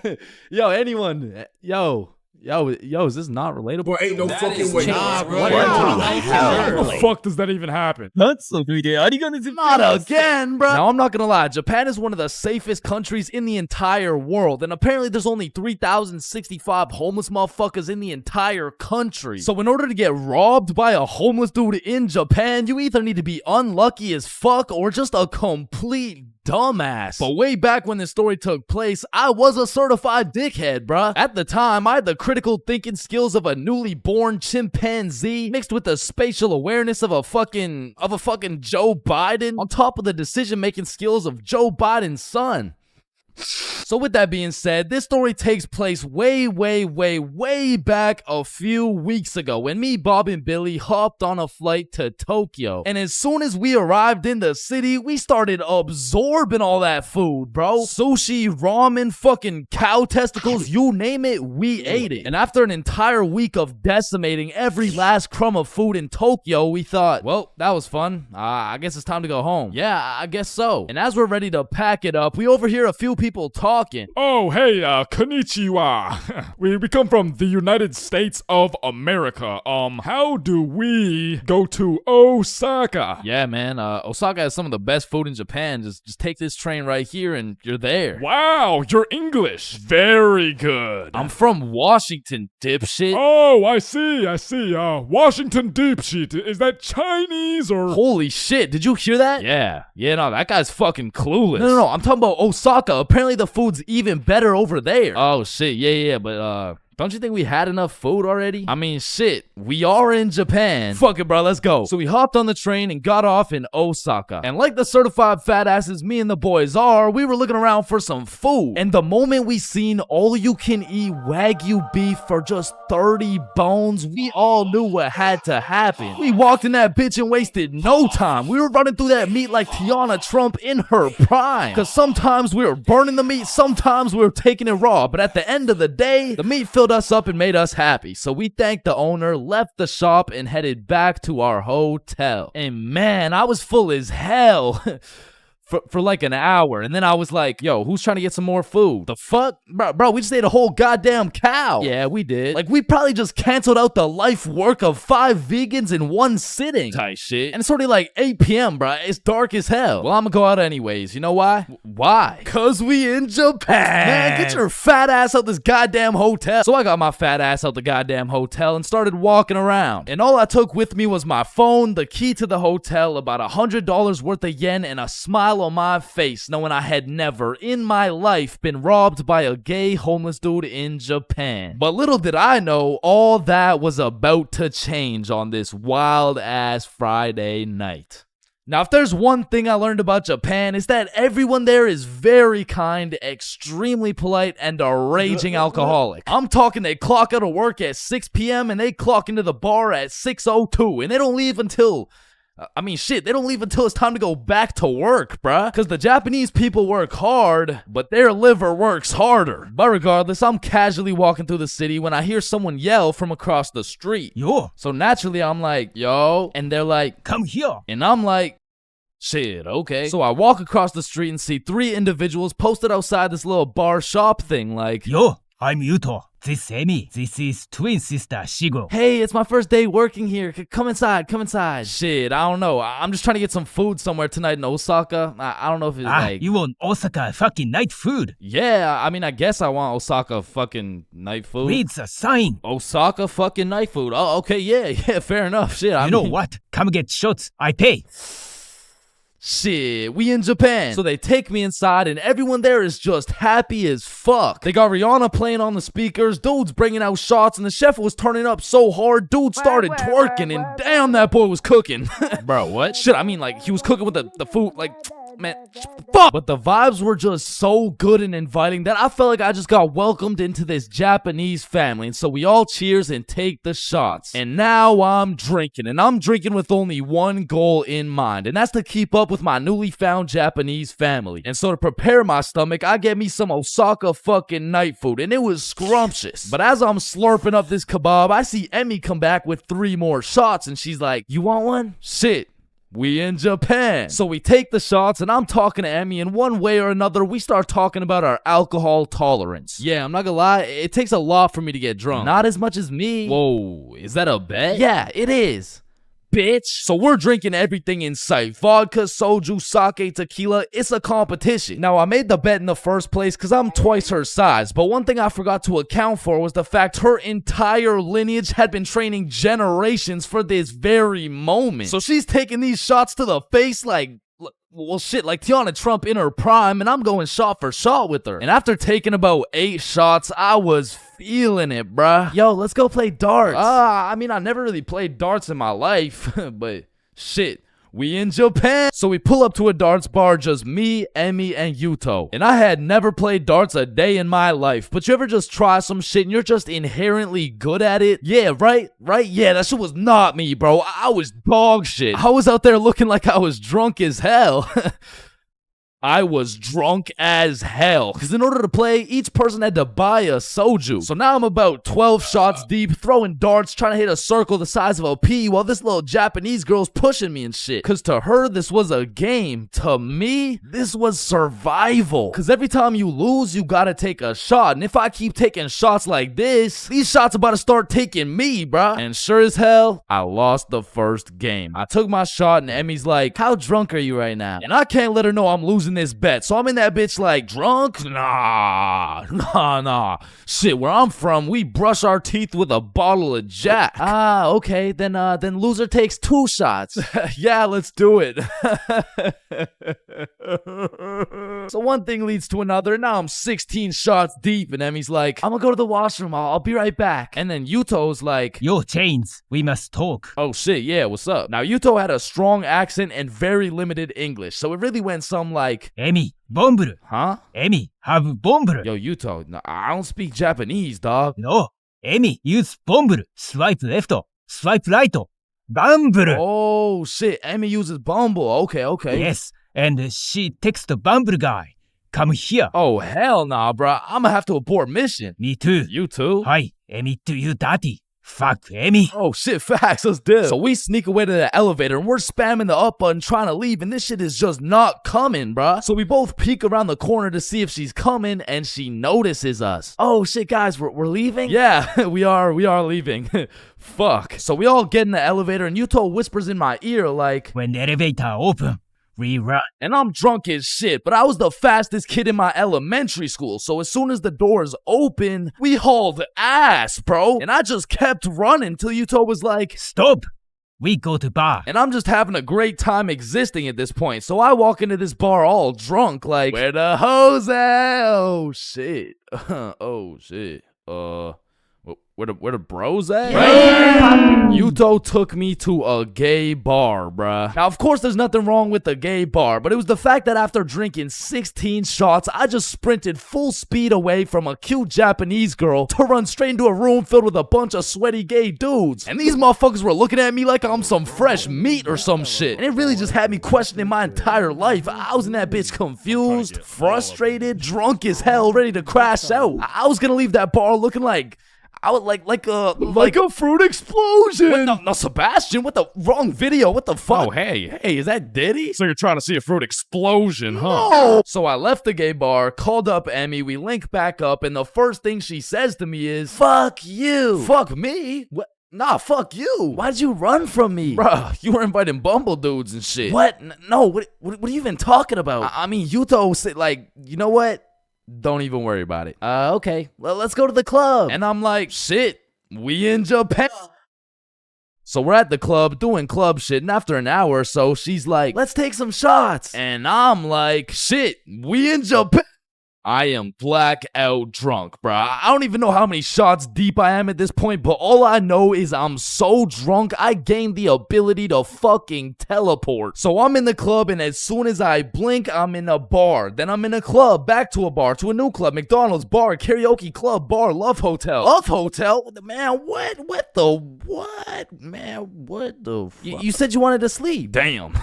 Yo, is this not relatable? Bro, ain't no fucking way. Nah, bro. How the fuck does that even happen? Not again, bro. Now, I'm not gonna lie. Japan is one of the safest countries in the entire world. And apparently there's only 3,065 homeless motherfuckers in the entire country. So in order to get robbed by a homeless dude in Japan, you either need to be unlucky as fuck or just a complete dumbass. But way back when this story took place, I was a certified dickhead, bruh. At the time, I had the critical thinking skills of a newly born chimpanzee mixed with the spatial awareness of a fucking Joe Biden on top of the decision-making skills of Joe Biden's son. So with that being said, this story takes place way back a few weeks ago when me, Bob, and Billy hopped on a flight to Tokyo. And as soon as we arrived in the city, we started absorbing all that food, bro. Sushi, ramen, fucking cow testicles, you name it, we ate it. And after an entire week of decimating every last crumb of food in Tokyo, we thought, well, that was fun. I guess it's time to go home. Yeah, I guess so. And as we're ready to pack it up, we overhear a few people talking. Oh, hey, konnichiwa. we come from the United States of America. How do we go to Osaka? Yeah, man, Osaka has some of the best food in Japan. Just take this train right here and you're there. Wow, you're English. Very good. I'm from Washington, dipshit. Oh, I see. Washington deep sheet. Is that Chinese or? Holy shit, did you hear that? Yeah, no, that guy's fucking clueless. No, I'm talking about Osaka. Apparently the food's even better over there. Oh shit, yeah, but don't you think we had enough food already? I mean, shit, we are in Japan. Fuck it, bro, let's go. So we hopped on the train and got off in Osaka. And like the certified fat asses me and the boys are, we were looking around for some food. And the moment we seen all-you-can-eat Wagyu beef for just 30 bones, we all knew what had to happen. We walked in that bitch and wasted no time. We were running through that meat like Tiana Trump in her prime. Cause sometimes we were burning the meat, sometimes we were taking it raw. But at the end of the day, the meat filled us up and made us happy. So we thanked the owner, left the shop, and headed back to our hotel. And man, I was full as hell. For like an hour, and then I was like, yo, who's trying to get some more food? The fuck? Bro, we just ate a whole goddamn cow. Yeah, we did. Like, we probably just canceled out the life work of 5 vegans in one sitting. Type shit. And it's already like 8 p.m., bro. It's dark as hell. Well, I'm gonna go out anyways. You know why? Why? Cause we in Japan. Man, get your fat ass out this goddamn hotel. So I got my fat ass out the goddamn hotel and started walking around. And all I took with me was my phone, the key to the hotel, about $100 worth of yen, and a smile on my face, knowing I had never in my life been robbed by a gay homeless dude in Japan. But little did I know, all that was about to change on this wild ass Friday night. Now, if there's one thing I learned about Japan, is that everyone there is very kind, extremely polite, and a raging alcoholic. I'm talking they clock out of work at 6 p.m. and they clock into the bar at 6:02, and they don't leave until... they don't leave until it's time to go back to work, bruh. Because the Japanese people work hard, but their liver works harder. But regardless, I'm casually walking through the city when I hear someone yell from across the street. Yo. So naturally, I'm like, yo. And they're like, come here. And I'm like, shit, okay. So I walk across the street and see 3 individuals posted outside this little bar shop thing like, yo, I'm Yuto. This is Amy. This is twin sister Shigo. Hey, it's my first day working here. Come inside, come inside. Shit, I don't know. I'm just trying to get some food somewhere tonight in Osaka. I don't know if it's like... You want Osaka fucking night food? Yeah, I mean, I guess I want Osaka fucking night food. Read the sign. Osaka fucking night food. Oh, okay, yeah, fair enough. Shit, I mean... know what? Come get shots. I pay. Shit, we in Japan. So they take me inside and everyone there is just happy as fuck. They got Rihanna playing on the speakers, dudes bringing out shots, and the chef was turning up so hard, dude started twerking, and damn, that boy was cooking. Bro, what? Shit, I mean, like, he was cooking with the food, like... Man, fuck. But the vibes were just so good and inviting that I felt like I just got welcomed into this Japanese family. And so we all cheers and take the shots. And now I'm drinking. And I'm drinking with only one goal in mind. And that's to keep up with my newly found Japanese family. And so to prepare my stomach, I get me some Osaka fucking night food. And it was scrumptious. But as I'm slurping up this kebab, I see Emmy come back with 3 more shots. And she's like, you want one? Shit. We in Japan. So we take the shots and I'm talking to Emmy, and one way or another we start talking about our alcohol tolerance. Yeah, I'm not gonna lie, it takes a lot for me to get drunk. Not as much as me. Whoa, is that a bet? Yeah, it is. Bitch. So we're drinking everything in sight. Vodka, soju, sake, tequila. It's a competition. Now, I made the bet in the first place because I'm twice her size. But one thing I forgot to account for was the fact her entire lineage had been training generations for this very moment. So she's taking these shots to the face like... Well, shit, like Tiana Trump in her prime, and I'm going shot for shot with her. And after taking about 8 shots, I was feeling it, bruh. Yo, let's go play darts. I mean, I never really played darts in my life, but shit, We in Japan. So we pull up to a darts bar, just me, Emmy, and Yuto. And I had never played darts a day in my life. But you ever just try some shit and you're just inherently good at it? Yeah, right? Yeah, that shit was not me, bro. I was dog shit. I was out there looking like I was drunk as hell. I was drunk as hell. Because in order to play, each person had to buy a soju. So now I'm about 12 shots deep, throwing darts, trying to hit a circle the size of a pea while this little Japanese girl's pushing me and shit. Because to her, this was a game. To me, this was survival. Because every time you lose, you gotta take a shot. And if I keep taking shots like this, these shots about to start taking me, bruh. And sure as hell, I lost the first game. I took my shot and Emmy's like, how drunk are you right now? And I can't let her know I'm losing this bet. So I'm in that bitch like, drunk? Nah. Shit, where I'm from, we brush our teeth with a bottle of Jack. Ah, okay. Then loser takes 2 shots. Yeah, let's do it. So one thing leads to another. Now I'm 16 shots deep and Emmy's like, I'm gonna go to the washroom. I'll be right back. And then Yuto's like, Yo, Chains, we must talk. oh shit, yeah, what's up? Now Yuto had a strong accent and very limited English. So it really went some like, Emi, bomburu. huh? Emi, have bomburu. Yo, Yuto, no, I don't speak Japanese, dog. No, Emi, use bomburu. Swipe left, swipe right. Bamburu. Oh shit, Emmy uses Bumble. Okay. Yes, and she texts the Bumble guy. Come here. Oh hell nah, bruh. I'ma have to abort mission. Me too. You too? Hi, Emi to you daddy. Fuck, Emi. Oh shit, facts, let's do it. So we sneak away to the elevator and we're spamming the up button trying to leave and this shit is just not coming, bruh. So we both peek around the corner to see if she's coming and she notices us. Oh shit, guys, we're leaving? Yeah, we are leaving. Fuck. So we all get in the elevator and Yuto whispers in my ear like, When the elevator open, we run. and I'm drunk as shit, but I was the fastest kid in my elementary school, so as soon as the doors open, we hauled ass, bro. And I just kept running till Yuto was like, Stop. We go to bar. and I'm just having a great time existing at this point, so I walk into this bar all drunk, like, where the hoes at? Oh shit. Oh shit. Where the bros at? Yuto took me to a gay bar, bruh. Now, of course, there's nothing wrong with the gay bar, but it was the fact that after drinking 16 shots, I just sprinted full speed away from a cute Japanese girl to run straight into a room filled with a bunch of sweaty gay dudes. And these motherfuckers were looking at me like I'm some fresh meat or some shit. And it really just had me questioning my entire life. I was in that bitch confused, frustrated, drunk as hell, ready to crash out. I was gonna leave that bar looking like I would like a fruit explosion. No, Sebastian, what the wrong video? What the fuck? Oh, hey. Is that Diddy? So you're trying to see a fruit explosion, huh? No. So I left the gay bar, called up Emmy, we link back up, and the first thing she says to me is, fuck you. Fuck me? What? Nah, fuck you. Why'd you run from me? Bruh, you were inviting Bumble dudes and shit. What? No, what are you even talking about? I mean, Yuto said, like, you know what? Don't even worry about it. Okay. Well, let's go to the club. And I'm like, shit, we in Japan. So we're at the club doing club shit, and after an hour or so, she's like, let's take some shots. And I'm like, shit, we in Japan. I am blackout drunk, bruh. I don't even know how many shots deep I am at this point, but all I know is I'm so drunk, I gained the ability to fucking teleport. So I'm in the club, and as soon as I blink, I'm in a bar. Then I'm in a club, back to a bar, to a new club, McDonald's, bar, karaoke club, bar, love hotel. Love hotel? Man, what? Man, what the fuck? You said you wanted to sleep. Damn.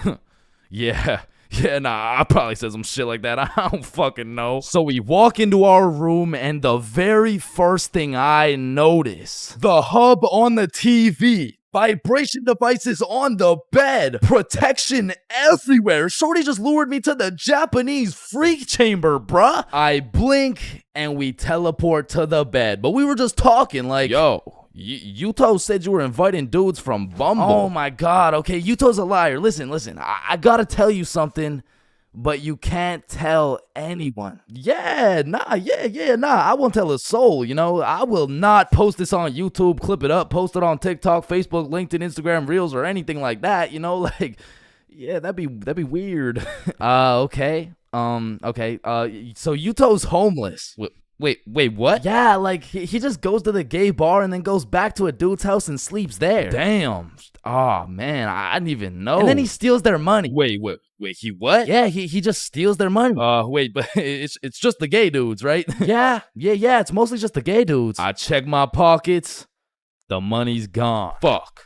Yeah, nah, I probably said some shit like that. I don't fucking know. So we walk into our room, and the very first thing I notice, the hub on the TV, vibration devices on the bed, protection everywhere. Shorty just lured me to the Japanese freak chamber, bruh. I blink, and we teleport to the bed. But we were just talking like, yo, Yuto said you were inviting dudes from Bumble. Oh my god, okay, Yuto's a liar. Listen, I gotta tell you something, but you can't tell anyone. Nah, I won't tell a soul, you know? I will not post this on YouTube, clip it up, post it on TikTok, Facebook, LinkedIn, Instagram, Reels, or anything like that, you know? Like, yeah, that'd be weird. Okay. So Yuto's homeless. Wait, what? Yeah, like he just goes to the gay bar and then goes back to a dude's house and sleeps there. Damn. Oh, man, I didn't even know. And then he steals their money. Wait, he what? Yeah, he just steals their money. Wait, but it's just the gay dudes, right? Yeah, it's mostly just the gay dudes. I check my pockets. The money's gone. Fuck.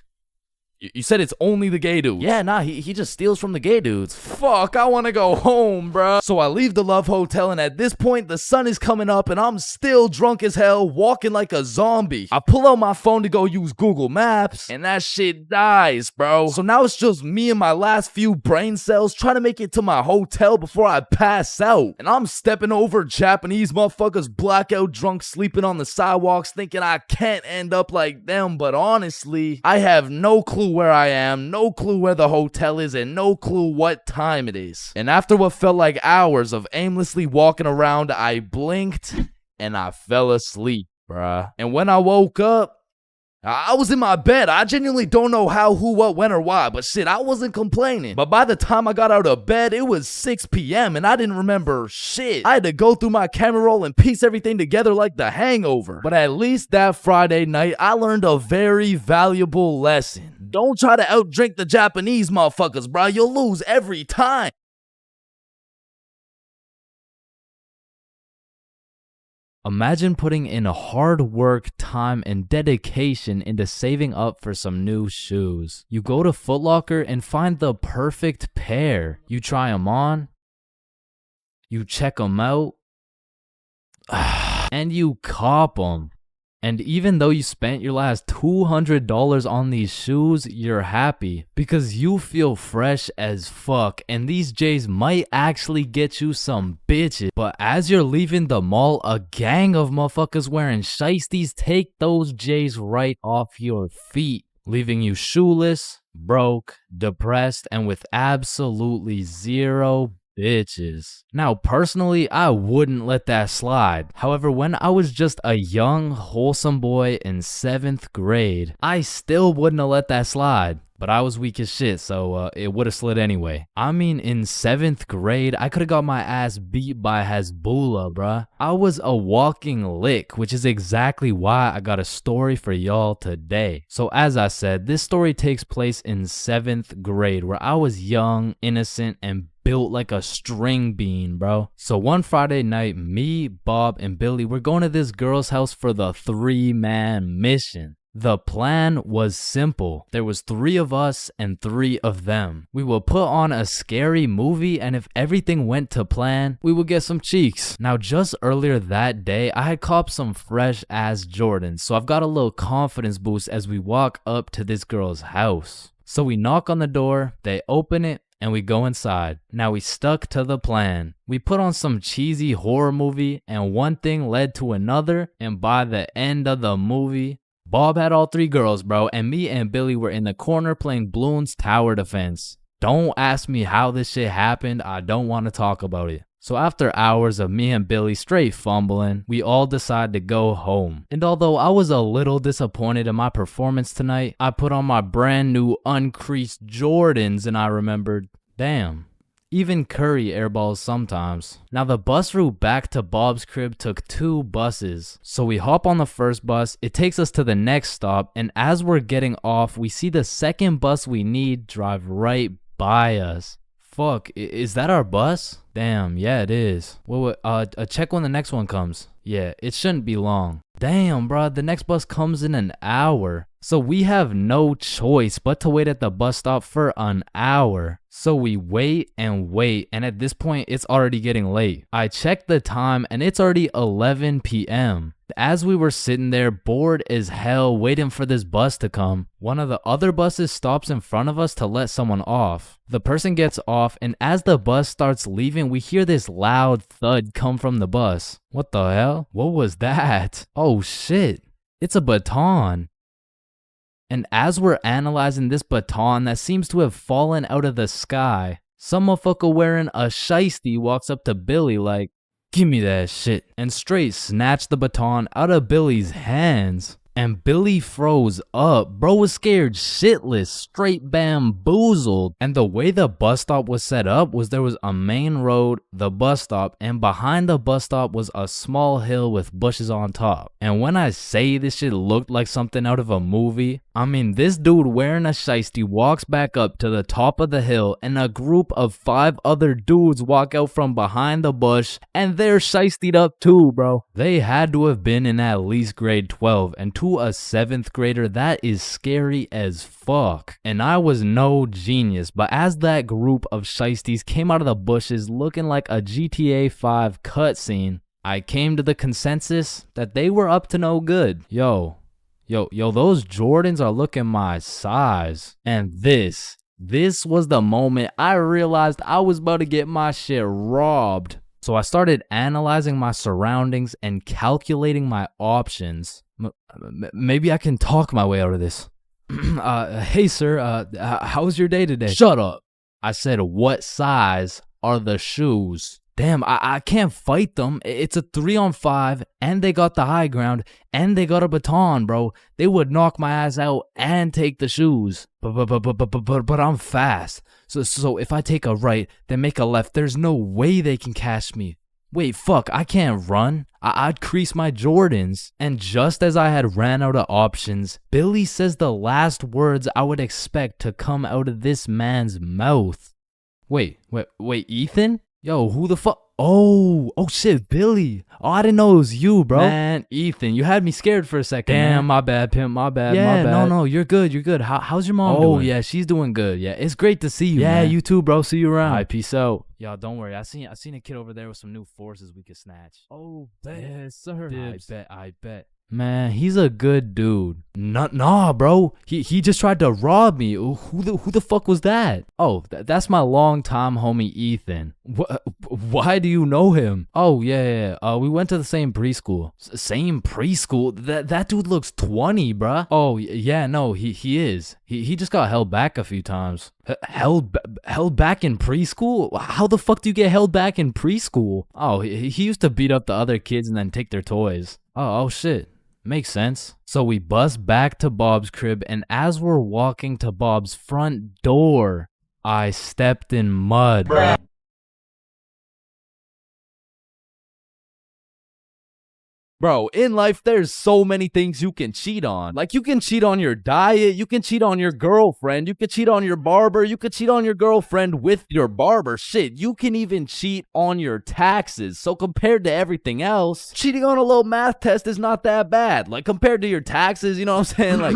You said it's only the gay dudes. Yeah, nah, he just steals from the gay dudes. Fuck, I want to go home, bruh. So I leave the Love Hotel, and at this point, the sun is coming up, and I'm still drunk as hell, walking like a zombie. I pull out my phone to go use Google Maps, and that shit dies, bro. So now it's just me and my last few brain cells trying to make it to my hotel before I pass out. And I'm stepping over Japanese motherfuckers blackout drunk sleeping on the sidewalks, thinking I can't end up like them, but honestly, I have no clue where I am, no clue where the hotel is, and no clue what time it is. And after what felt like hours of aimlessly walking around, I blinked and I fell asleep, bruh. And when I woke up, I was in my bed. I genuinely don't know how, who, what, when, or why, but shit, I wasn't complaining. But by the time I got out of bed, it was 6 p.m. and I didn't remember shit. I had to go through my camera roll and piece everything together like The Hangover. But at least that Friday night, I learned a very valuable lesson. Don't try to outdrink the Japanese motherfuckers, bro. You'll lose every time. Imagine putting in hard work, time, and dedication into saving up for some new shoes. You go to Foot Locker and find the perfect pair. You try them on, you check them out, and you cop them. And even though you spent your last $200 on these shoes, you're happy because you feel fresh as fuck, and these J's might actually get you some bitches. But as you're leaving the mall, a gang of motherfuckers wearing shiesties take those J's right off your feet, leaving you shoeless, broke, depressed, and with absolutely zero bitches. Now, personally, I wouldn't let that slide. However, when I was just a young, wholesome boy in 7th grade, I still wouldn't have let that slide. But I was weak as shit, so it would have slid anyway. I mean, in 7th grade, I could have got my ass beat by Hasbulla, bruh. I was a walking lick, which is exactly why I got a story for y'all today. So as I said, this story takes place in 7th grade, where I was young, innocent, and built like a string bean, bro. So one Friday night, me, Bob, and Billy were going to this girl's house for the 3-man mission. The plan was simple. There was 3 of us and 3 of them. We would put on a scary movie, and if everything went to plan, we would get some cheeks. Now, just earlier that day, I had copped some fresh ass Jordans, so I've got a little confidence boost as we walk up to this girl's house. So we knock on the door, they open it, and we go inside. Now we stuck to the plan. We put on some cheesy horror movie, and one thing led to another, and by the end of the movie, Bob had all 3 girls, bro, and me and Billy were in the corner playing Bloons Tower Defense. Don't ask me how this shit happened, I don't want to talk about it. So after hours of me and Billy straight fumbling, we all decided to go home. And although I was a little disappointed in my performance tonight, I put on my brand new uncreased Jordans and I remembered, damn, even Curry airballs sometimes. Now the bus route back to Bob's crib took 2 buses. So we hop on the first bus, it takes us to the next stop, and as we're getting off, we see the second bus we need drive right by us. Fuck, is that our bus? Damn, yeah, it is. Wait, check when the next one comes. Yeah, it shouldn't be long. Damn, bro, the next bus comes in an hour. So we have no choice but to wait at the bus stop for an hour. So we wait, and at this point, it's already getting late. I checked the time, and it's already 11 p.m. As we were sitting there, bored as hell, waiting for this bus to come, one of the other buses stops in front of us to let someone off. The person gets off, and as the bus starts leaving, we hear this loud thud come from the bus. What the hell? What was that? Oh shit, it's a baton. And as we're analyzing this baton that seems to have fallen out of the sky, some motherfucker wearing a shiesty walks up to Billy like, "Give me that shit," and straight snatched the baton out of Billy's hands. And Billy froze up. Bro was scared shitless, straight bamboozled. And the way the bus stop was set up was there was a main road, the bus stop, and behind the bus stop was a small hill with bushes on top. And when I say this shit looked like something out of a movie, I mean this dude wearing a shiesty walks back up to the top of the hill and a group of 5 other dudes walk out from behind the bush and they're shiestied up too, bro. They had to have been in at least grade 12, and to a 7th grader that is scary as fuck. And I was no genius, but as that group of shiesties came out of the bushes looking like a GTA 5 cutscene, I came to the consensus that they were up to no good. Yo, those Jordans are looking my size. And this was the moment I realized I was about to get my shit robbed. So I started analyzing my surroundings and calculating my options. Maybe I can talk my way out of this. Hey sir, how was your day today? Shut up. I said, what size are the shoes? Damn, I can't fight them. It's a 3-on-5, and they got the high ground, and they got a baton, bro. They would knock my ass out and take the shoes. But I'm fast. So if I take a right, then make a left, there's no way they can catch me. Wait, fuck, I can't run. I'd crease my Jordans. And just as I had ran out of options, Billy says the last words I would expect to come out of this man's mouth. Wait, Ethan? Yo, who the fuck? Oh shit, Billy. Oh, I didn't know it was you, bro. Man, Ethan, you had me scared for a second. Damn, man. My bad, pimp, my bad, my bad. No, you're good. How's your mom doing? Oh, yeah, she's doing good. Yeah, it's great to see you, man. You too, bro. See you around. All right, peace out. Y'all, don't worry. I seen a kid over there with some new forces we could snatch. Oh, bet. Yes, sir. I bet. Man, he's a good dude. Nah, bro. He just tried to rob me. Who the fuck was that? Oh, that's my longtime homie Ethan. Why do you know him? Oh, yeah. We went to the same preschool. Same preschool? That dude looks 20, bruh. Oh, yeah, no, he is. He just got held back a few times. Held back in preschool? How the fuck do you get held back in preschool? Oh, he used to beat up the other kids and then take their toys. Oh shit. Makes sense. So we bust back to Bob's crib, and as we're walking to Bob's front door, I stepped in mud. Bro, in life, there's so many things you can cheat on. Like, you can cheat on your diet, you can cheat on your girlfriend, you can cheat on your barber, you can cheat on your girlfriend with your barber. Shit, you can even cheat on your taxes. So compared to everything else, cheating on a little math test is not that bad. Like, compared to your taxes, you know what I'm saying? Like,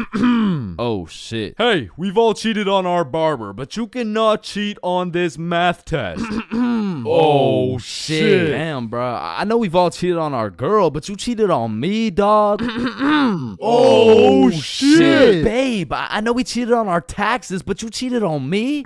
oh shit. Hey, we've all cheated on our barber, but you cannot cheat on this math test. Oh shit. Damn, bro. I know we've all cheated on our girl, but you cheated on me, dog. Oh shit. Babe, I know we cheated on our taxes, but you cheated on me?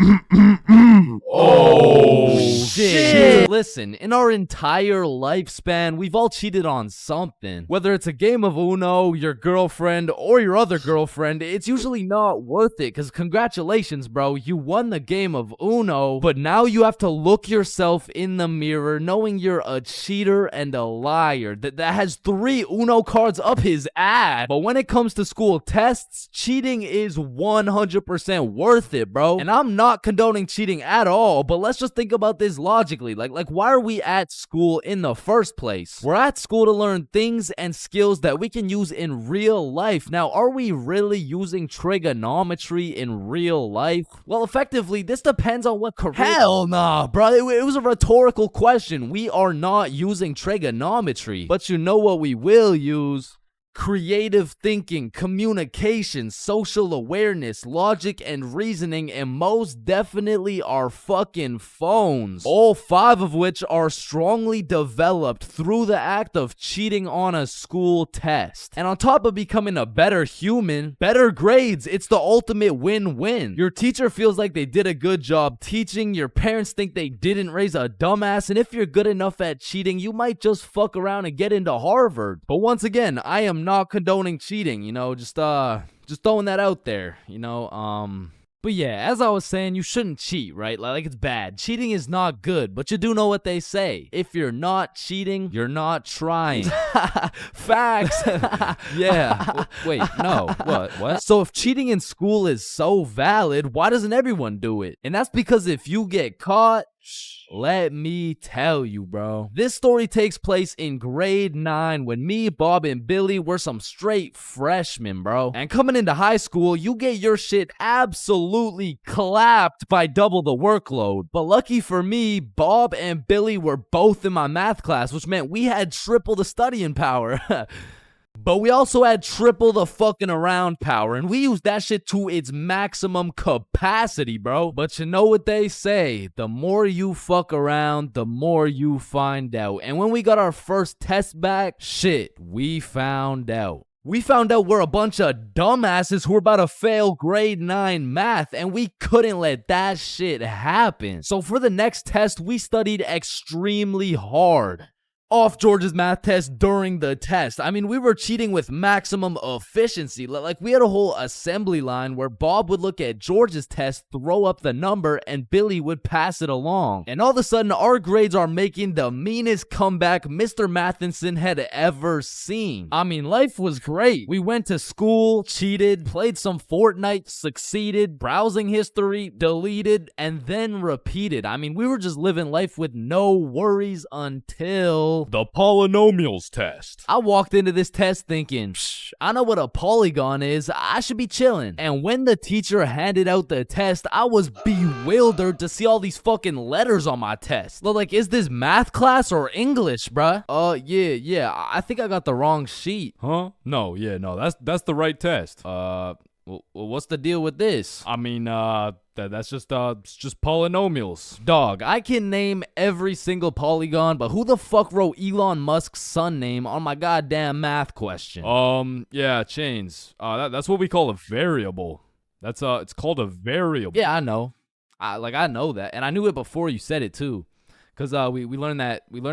Oh shit. Listen, in our entire lifespan, we've all cheated on something. Whether it's a game of Uno, your girlfriend, or your other girlfriend, it's usually not worth it, because congratulations, bro, you won the game of Uno, but now you have to look yourself in the mirror knowing you're a cheater and a liar that has 3 Uno cards up his ass. But when it comes to school tests, cheating is 100% worth it, bro. And I'm not condoning cheating at all, but let's just think about this logically. Like why are we at school in the first place? We're at school to learn things and skills that we can use in real life. Now, are we really using trigonometry in real life? Well, effectively, this depends on what career. Hell nah, bro. It was a rhetorical question. We are not using trigonometry. But you know what we will use? Creative thinking, communication, social awareness, logic, and reasoning, and most definitely our fucking phones. All 5 of which are strongly developed through the act of cheating on a school test. And on top of becoming a better human, better grades, it's the ultimate win-win. Your teacher feels like they did a good job teaching, your parents think they didn't raise a dumbass, and if you're good enough at cheating, you might just fuck around and get into Harvard. But once again, I am not condoning cheating, you know, just throwing that out there, you know. But yeah, as I was saying, you shouldn't cheat, right? Like it's bad. Cheating is not good, but you do know what they say. If you're not cheating, you're not trying. Facts. Yeah. Wait, no. What? So if cheating in school is so valid, why doesn't everyone do it? And that's because if you get caught, let me tell you, bro. This story takes place in grade 9 when me, Bob, and Billy were some straight freshmen, bro. And coming into high school, you get your shit absolutely clapped by double the workload. But lucky for me, Bob and Billy were both in my math class, which meant we had triple the studying power. But we also had triple the fucking around power, and we used that shit to its maximum capacity, bro. But you know what they say, the more you fuck around, the more you find out. And when we got our first test back, shit, we found out. We found out we're a bunch of dumbasses who were about to fail grade 9 math, and we couldn't let that shit happen. So for the next test, we studied extremely hard. Off George's math test during the test. I mean, we were cheating with maximum efficiency. Like, we had a whole assembly line where Bob would look at George's test, throw up the number, and Billy would pass it along. And all of a sudden, our grades are making the meanest comeback Mr. Matheson had ever seen. I mean, life was great. We went to school, cheated, played some Fortnite, succeeded, browsing history, deleted, and then repeated. I mean, we were just living life with no worries until The polynomials test. I walked into this test thinking, I know what a polygon is, I should be chilling. And when the teacher handed out the test, I was bewildered to see all these fucking letters on my test. Like, is this math class or English, bruh? Yeah, I think I got the wrong sheet. Huh? No, that's the right test. Well, what's the deal with this? I mean, that's just polynomials. Dog, I can name every single polygon, but who the fuck wrote Elon Musk's son name on my goddamn math question? Yeah, Chains. That's what we call a variable. It's called a variable. Yeah, I know. I know that, and I knew it before you said it too, cause we learned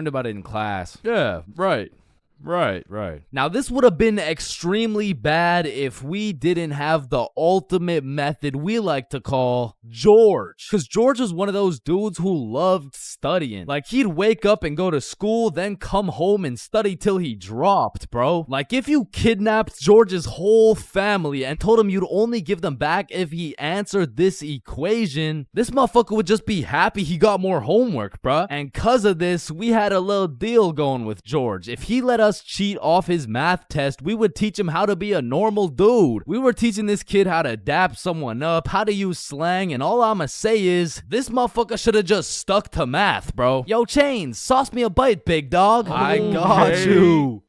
about it in class. Yeah, right. Right. Now, this would have been extremely bad if we didn't have the ultimate method we like to call George. Because George was one of those dudes who loved studying. Like, he'd wake up and go to school, then come home and study till he dropped, bro. Like, if you kidnapped George's whole family and told him you'd only give them back if he answered this equation, this motherfucker would just be happy he got more homework, bro. And cause of this, we had a little deal going with George. If he let us cheat off his math test, we would teach him how to be a normal dude. We were teaching this kid how to dap someone up, how to use slang, and all I'ma say is, this motherfucker should have just stuck to math, bro. Yo, Chains, sauce me a bite, big dog. I got you.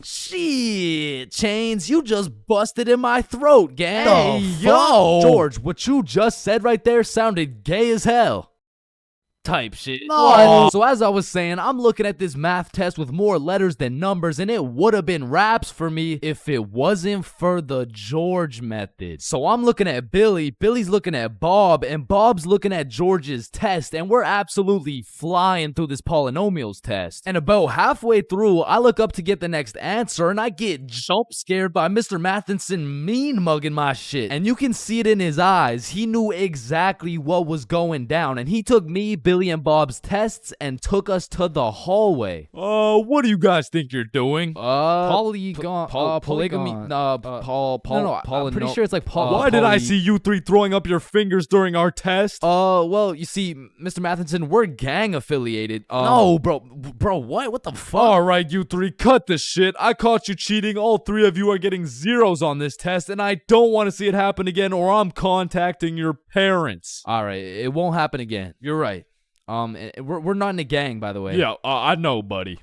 Shit, Chains, you just busted in my throat, gang. Hey, yo. George, what you just said right there sounded gay as hell. Type shit. No. So as I was saying, I'm looking at this math test with more letters than numbers, and it would have been raps for me if it wasn't for the George method. So I'm looking at Billy, Billy's looking at Bob, and Bob's looking at George's test, and we're absolutely flying through this polynomials test. And about halfway through, I look up to get the next answer, and I get jump scared by Mr. Matheson mean mugging my shit. And you can see it in his eyes. He knew exactly what was going down, and he took me, Billy, and Bob's tests and took us to the hallway. What do you guys think you're doing? Polygon, polygamy, I'm pretty sure it's like Why did I see you three throwing up your fingers during our test? Well, you see, Mr. Matheson, we're gang affiliated. No, bro, what the fuck? All right, you three, cut this shit. I caught you cheating. All three of you are getting zeros on this test, and I don't want to see it happen again, or I'm contacting your parents. All right, it won't happen again. You're right. We're not in a gang, by the way. Yeah, I know, buddy.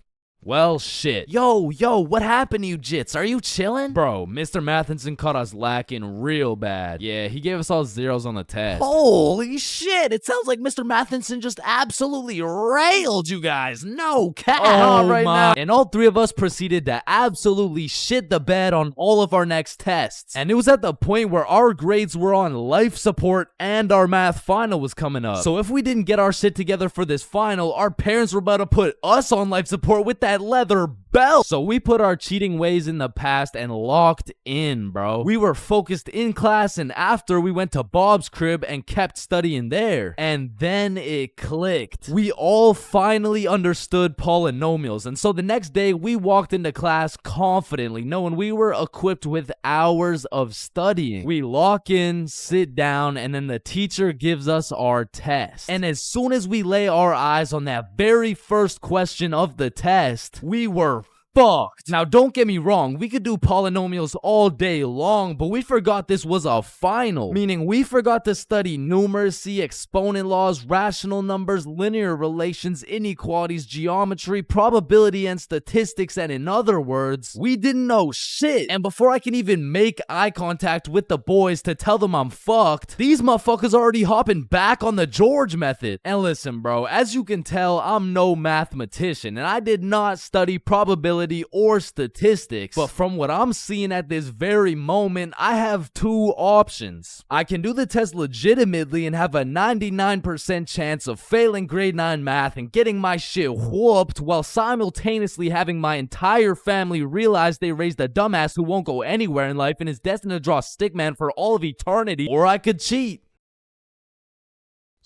Well, shit. Yo, what happened to you, Jits? Are you chilling? Bro, Mr. Matheson caught us lacking real bad. Yeah, he gave us all zeros on the test. Holy shit, it sounds like Mr. Matheson just absolutely railed you guys. No cap. Now. And all three of us proceeded to absolutely shit the bed on all of our next tests. And it was at the point where our grades were on life support and our math final was coming up. So if we didn't get our shit together for this final, our parents were about to put us on life support with that leather belt. So we put our cheating ways in the past and locked in, bro. We were focused in class, and after we went to Bob's crib and kept studying there. And then it clicked. We all finally understood polynomials. And so the next day we walked into class confidently, knowing we were equipped with hours of studying. We lock in, sit down, and then the teacher gives us our test. And as soon as we lay our eyes on that very first question of the test, we were fucked. Now, don't get me wrong, we could do polynomials all day long, but we forgot this was a final. Meaning we forgot to study numeracy, exponent laws, rational numbers, linear relations, inequalities, geometry, probability, and statistics. And in other words, we didn't know shit. And before I can even make eye contact with the boys to tell them I'm fucked, these motherfuckers already hopping back on the George method. And listen, bro, as you can tell, I'm no mathematician, and I did not study probability or statistics, but from what I'm seeing at this very moment, I have two options. I can do the test legitimately and have a 99% chance of failing grade 9 math and getting my shit whooped, while simultaneously having my entire family realize they raised a dumbass who won't go anywhere in life and is destined to draw stickman for all of eternity. Or I could cheat.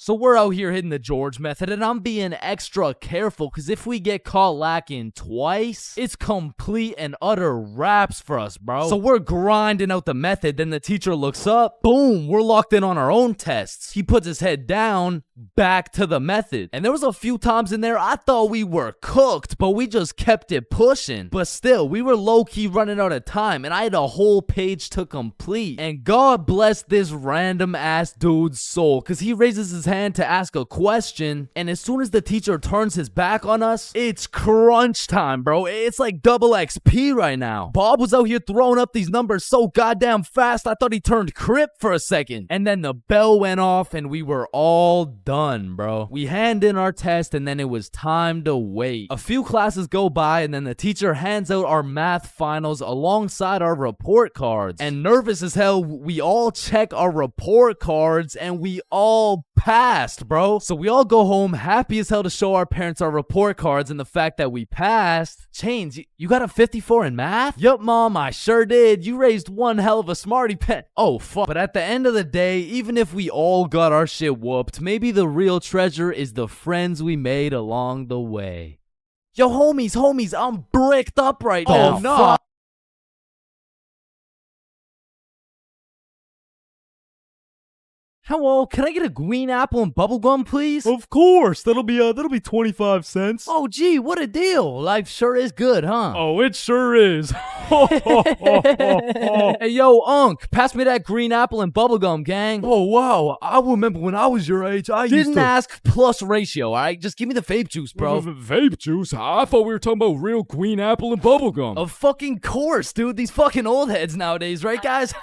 So we're out here hitting the George method, and I'm being extra careful because if we get caught lacking twice, it's complete and utter wraps for us, bro. So we're grinding out the method, then the teacher looks up, boom, we're locked in on our own tests. He puts his head down, back to the method. And there was a few times in there I thought we were cooked, but we just kept it pushing. But still, we were low-key running out of time, and I had a whole page to complete. And God bless this random ass dude's soul, because he raises his hand to ask a question, and as soon as the teacher turns his back on us, it's crunch time, bro. It's like double XP right now. Bob was out here throwing up these numbers so goddamn fast, I thought he turned Crip for a second. And then the bell went off, and we were all done, bro. We hand in our test, and then it was time to wait. A few classes go by, and then the teacher hands out our math finals alongside our report cards. And nervous as hell, we all check our report cards, and we all passed, bro. So we all go home happy as hell to show our parents our report cards and the fact that we passed. Chains, you got a 54 in math? Yup, mom, I sure did. You raised one hell of a smarty pen. Oh, fuck. But at the end of the day, even if we all got our shit whooped, maybe the real treasure is the friends we made along the way. Yo, homies, I'm bricked up right now. Oh, no. Fuck. Hello, can I get a green apple and bubblegum, please? Of course, that'll be 25 cents. Oh, gee, what a deal. Life sure is good, huh? Oh, it sure is. Hey, yo, Unc, pass me that green apple and bubblegum, gang. Oh, wow. I remember when I was your age, I used Didn't to... ask plus ratio, all right? Just give me the vape juice, bro. Vape juice? I thought we were talking about real green apple and bubblegum. Of fucking course, dude. These fucking old heads nowadays, right, guys?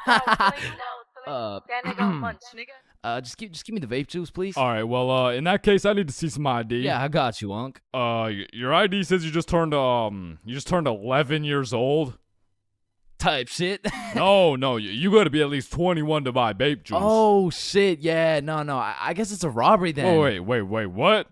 Just give me the vape juice, please. All right, well, in that case, I need to see some ID. Yeah, I got you, Unc. Your ID says you just turned 11 years old. Type shit. No, you gotta be at least 21 to buy vape juice. Oh, shit, yeah, no, I guess it's a robbery then. Oh, wait, what?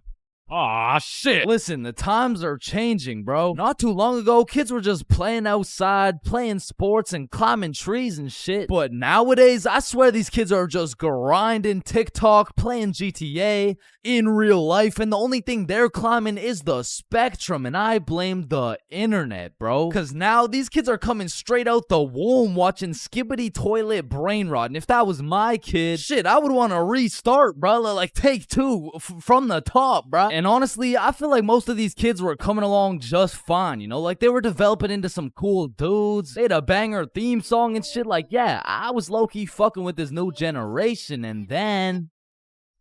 Aw, shit. Listen, the times are changing, bro. Not too long ago, kids were just playing outside, playing sports, and climbing trees and shit. But nowadays, I swear these kids are just grinding TikTok, playing GTA in real life, and the only thing they're climbing is the spectrum, and I blame the internet, bro. Because now these kids are coming straight out the womb watching Skibbity Toilet Brain Rot, and if that was my kid, shit, I would want to restart, bro. Like, take two from the top, bro. And honestly, I feel like most of these kids were coming along just fine, you know? Like, they were developing into some cool dudes. They had a banger theme song and shit. Like, yeah, I was low-key fucking with this new generation. And then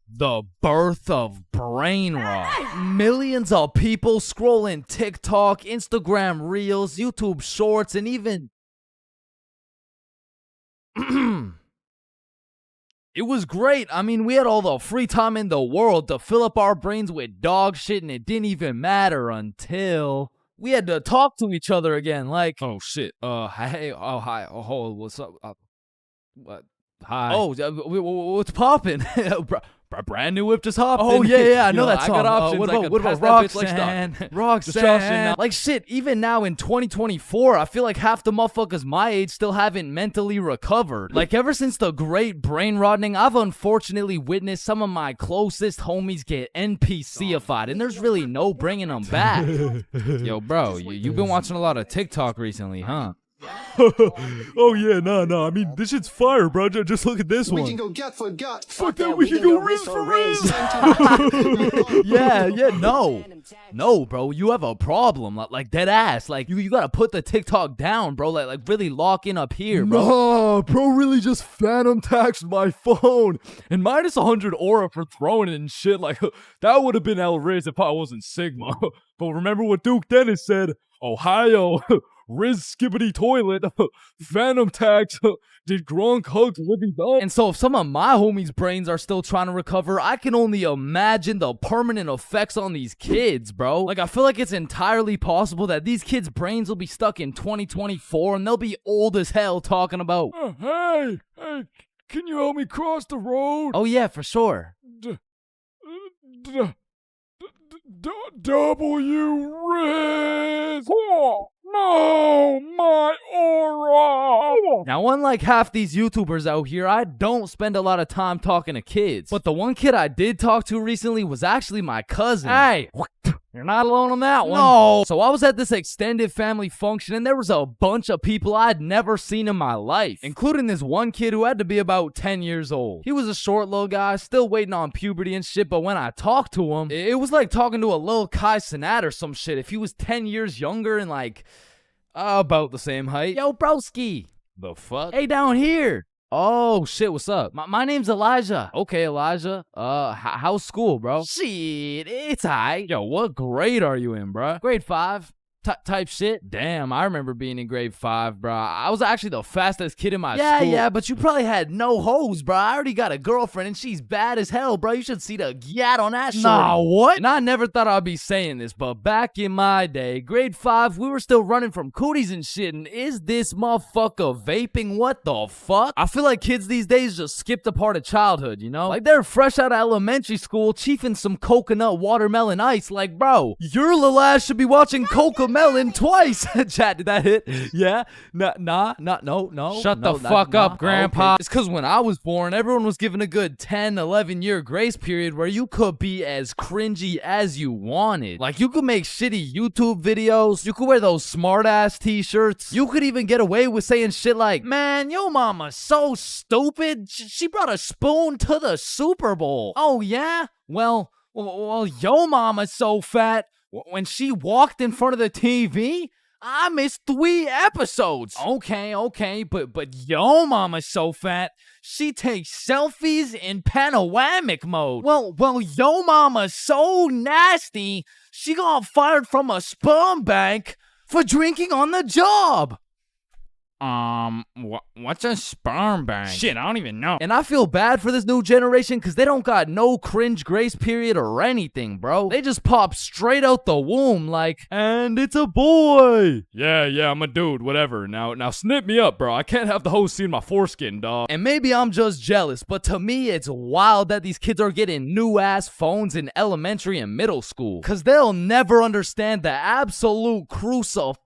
the birth of brain rot. Millions of people scrolling TikTok, Instagram Reels, YouTube Shorts, and even... It was great. I mean, we had all the free time in the world to fill up our brains with dog shit, and it didn't even matter until we had to talk to each other again. Like, Oh, shit. hey, oh, hi, oh, what's up? What? Hi. Oh, what's poppin'? A brand new whip just hopped. Oh in. yeah, I know Yo, that I song. got options. What I about, could what about pass that bitch like Roxanne? stock. Roxanne. Like shit, even now in 2024, I feel like half the motherfuckers my age still haven't mentally recovered. Like ever since the great brain rotting, I've unfortunately witnessed some of my closest homies get NPC-ified, and there's really no bringing them back. Yo, bro, you've been watching a lot of TikTok recently, huh? Oh yeah, nah. I mean, this shit's fire, bro. Just look at this one. We can go gut for gut. Fuck that, we can go wrist for wrist. Yeah, no, bro, you have a problem, like dead ass. Like you gotta put the TikTok down, bro. Like really lock in up here, bro. Nah, bro really just phantom taxed my phone. And minus 100 aura for throwing it and shit. Like, that would have been outrageous if I wasn't Sigma. But remember what Duke Dennis said? Ohio, Riz Skibbity Toilet, Phantom Tax, did Gronk hugs Libby Dub? And so if some of my homies' brains are still trying to recover, I can only imagine the permanent effects on these kids, bro. Like, I feel like it's entirely possible that these kids' brains will be stuck in 2024 and they'll be old as hell talking about, Hey, can you help me cross the road? oh yeah, for sure. W Riz! Oh, no, my aura! Now, unlike half these YouTubers out here, I don't spend a lot of time talking to kids. But the one kid I did talk to recently was actually my cousin. Hey, you're not alone on that one. No. So I was at this extended family function, and there was a bunch of people I'd never seen in my life, including this one kid who had to be about 10 years old. He was a short little guy, still waiting on puberty and shit, but when I talked to him, it was like talking to a little Kai Cenat or some shit. If he was 10 years younger and like, about the same height. Yo, broski. The fuck? Hey, down here. Oh, shit, what's up? My name's Elijah. Okay, Elijah. How's school, bro? Shit, it's alright. Yo, what grade are you in, bro? Grade 5. Type shit. Damn, I remember being in grade 5, bro. I was actually the fastest kid in my school. Yeah, but you probably had no hoes, bro. I already got a girlfriend and she's bad as hell, bro. You should see the gyat on that shit. Nah, what? And I never thought I'd be saying this, but back in my day, grade 5, we were still running from cooties and shit, and is this motherfucker vaping? What the fuck? I feel like kids these days just skipped a part of childhood, you know? Like they're fresh out of elementary school, chiefing some coconut watermelon ice. Like, bro, your little ass should be watching Cocomelon twice. Chat, did that hit? Yeah? No. Shut the fuck up, Grandpa. Okay. It's because when I was born, everyone was given a good 10, 11-year grace period where you could be as cringy as you wanted. Like, you could make shitty YouTube videos. You could wear those smart-ass t-shirts. You could even get away with saying shit like, man, yo mama's so stupid. She brought a spoon to the Super Bowl. Oh, yeah? Well, yo mama's so fat. When she walked in front of the TV, I missed 3 episodes. Okay, but yo mama's so fat, she takes selfies in panoramic mode. Well, yo mama's so nasty, she got fired from a sperm bank for drinking on the job. What's a sperm bank? Shit, I don't even know. And I feel bad for this new generation because they don't got no cringe grace period or anything, bro. They just pop straight out the womb like, and it's a boy. Yeah, I'm a dude, whatever. Now snip me up, bro. I can't have the host seeing my foreskin, dog. And maybe I'm just jealous, but to me, it's wild that these kids are getting new-ass phones in elementary and middle school. Because they'll never understand the absolute crucifixion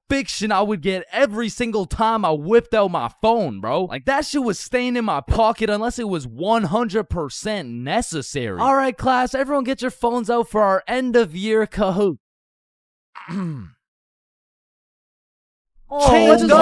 I would get every single time I whipped out my phone, bro. Like, that shit was staying in my pocket unless it was 100% necessary. All right, class, everyone get your phones out for our end-of-year Kahoot. Oh, let's go.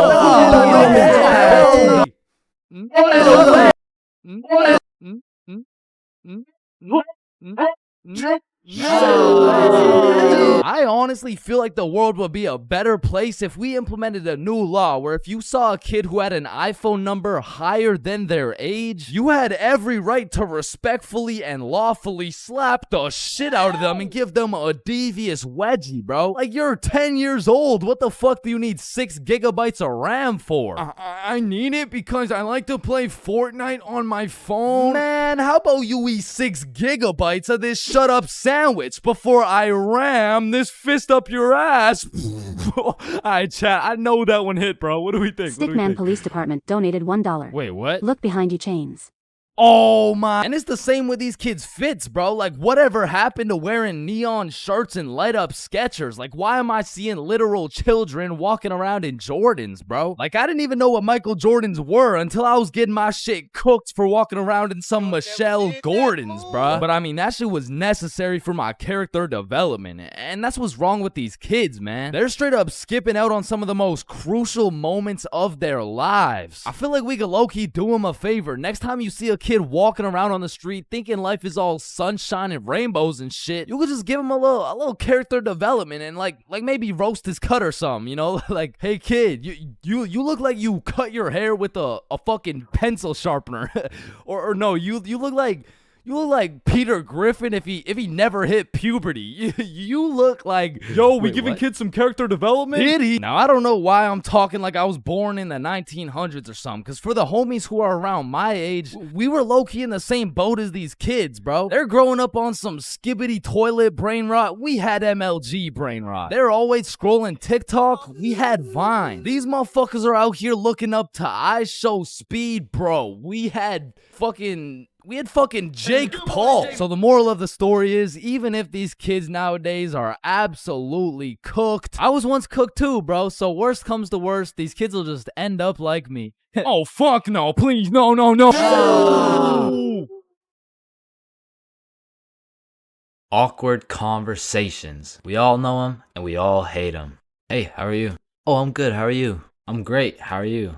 I honestly feel like the world would be a better place if we implemented a new law where if you saw a kid who had an iPhone number higher than their age, you had every right to respectfully and lawfully slap the shit out of them and give them a devious wedgie, bro. Like, you're 10 years old. What the fuck do you need 6 gigabytes of RAM for? I need it because I like to play Fortnite on my phone. Man, how about you eat 6 gigabytes of this shut up sandwich before I ram this fist up your ass? Alright, chat, I know that one hit, bro. What do we think? Stickman Police Department donated $1. Wait, what? Look behind you, Chains. Oh my. And it's the same with these kids' fits, bro. Like, whatever happened to wearing neon shirts and light up Skechers? Like, why am I seeing literal children walking around in Jordans, bro? Like, I didn't even know what Michael Jordans were until I was getting my shit cooked for walking around in some Michelle Gordons, bro. But I mean, that shit was necessary for my character development. And that's what's wrong with these kids, man. They're straight up skipping out on some of the most crucial moments of their lives. I feel like we could low-key do them a favor. Next time you see a kid walking around on the street thinking life is all sunshine and rainbows and shit, you could just give him a little character development and like maybe roast his cut or something, you know? Like, hey kid, you look like you cut your hair with a fucking pencil sharpener. or no, you look like Peter Griffin if he never hit puberty. You look like... Yo, we giving kids some character development? Did he? Now, I don't know why I'm talking like I was born in the 1900s or something, because for the homies who are around my age, we were low-key in the same boat as these kids, bro. They're growing up on some skibbity toilet brain rot. We had MLG brain rot. They're always scrolling TikTok. We had Vine. These motherfuckers are out here looking up to I Show Speed, bro. We had fucking Jake Paul. So the moral of the story is, even if these kids nowadays are absolutely cooked, I was once cooked too, bro. So worst comes to worst, these kids will just end up like me. Oh, fuck no, please, no. Awkward conversations. We all know them and we all hate them. Hey, how are you? Oh, I'm good. How are you? I'm great. How are you?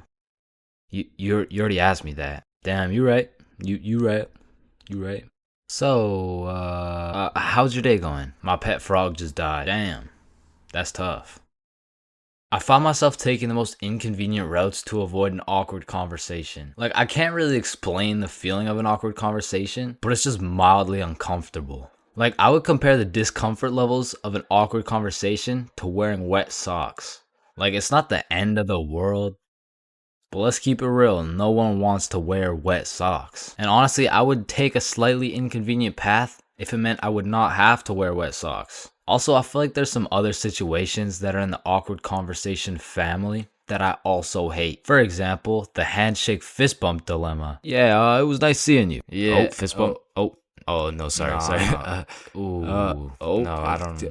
You already asked me that. Damn, you right. You right. So, how's your day going? My pet frog just died. Damn, that's tough. I found myself taking the most inconvenient routes to avoid an awkward conversation. Like, I can't really explain the feeling of an awkward conversation, but it's just mildly uncomfortable. Like, I would compare the discomfort levels of an awkward conversation to wearing wet socks. Like, it's not the end of the world, but let's keep it real, no one wants to wear wet socks. And honestly, I would take a slightly inconvenient path if it meant I would not have to wear wet socks. Also, I feel like there's some other situations that are in the awkward conversation family that I also hate. For example, the handshake fist bump dilemma. Yeah, it was nice seeing you. Yeah. Oh, fist bump. Oh, no, sorry. No, I don't.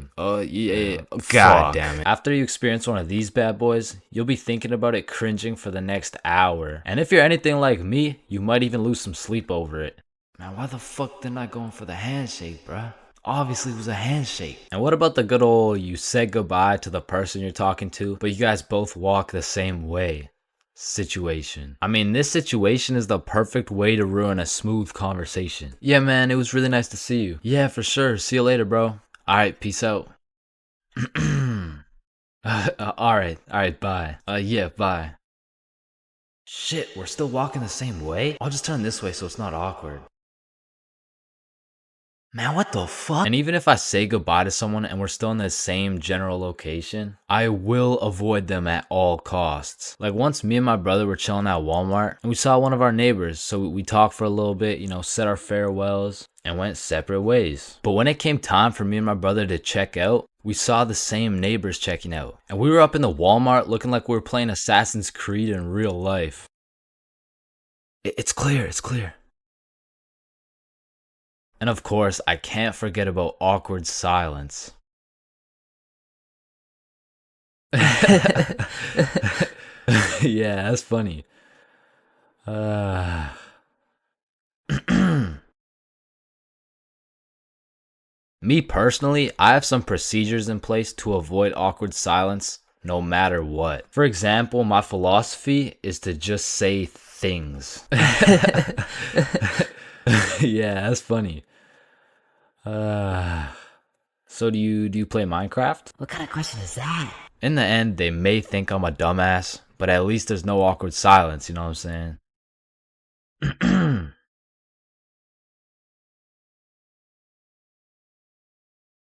Yeah. God damn it. After you experience one of these bad boys, you'll be thinking about it cringing for the next hour. And if you're anything like me, you might even lose some sleep over it. Man, why the fuck they're not going for the handshake, bruh? Obviously it was a handshake. And what about the good old you said goodbye to the person you're talking to, but you guys both walk the same way situation? I mean, this situation is the perfect way to ruin a smooth conversation. Yeah, man, it was really nice to see you. Yeah, for sure. See you later, bro. Alright, peace out. Alright, bye. Yeah, bye. Shit, we're still walking the same way? I'll just turn this way so it's not awkward. Man, what the fuck? And even if I say goodbye to someone and we're still in the same general location, I will avoid them at all costs. Like once me and my brother were chilling at Walmart and we saw one of our neighbors, so we talked for a little bit, you know, said our farewells and went separate ways. But when it came time for me and my brother to check out, we saw the same neighbors checking out. And we were up in the Walmart looking like we were playing Assassin's Creed in real life. It's clear. And of course, I can't forget about awkward silence. Yeah, that's funny. Me personally, I have some procedures in place to avoid awkward silence no matter what. For example, my philosophy is to just say things. Yeah, that's funny. So do you play Minecraft? What kind of question is that? In the end, they may think I'm a dumbass, but at least there's no awkward silence, you know what I'm saying?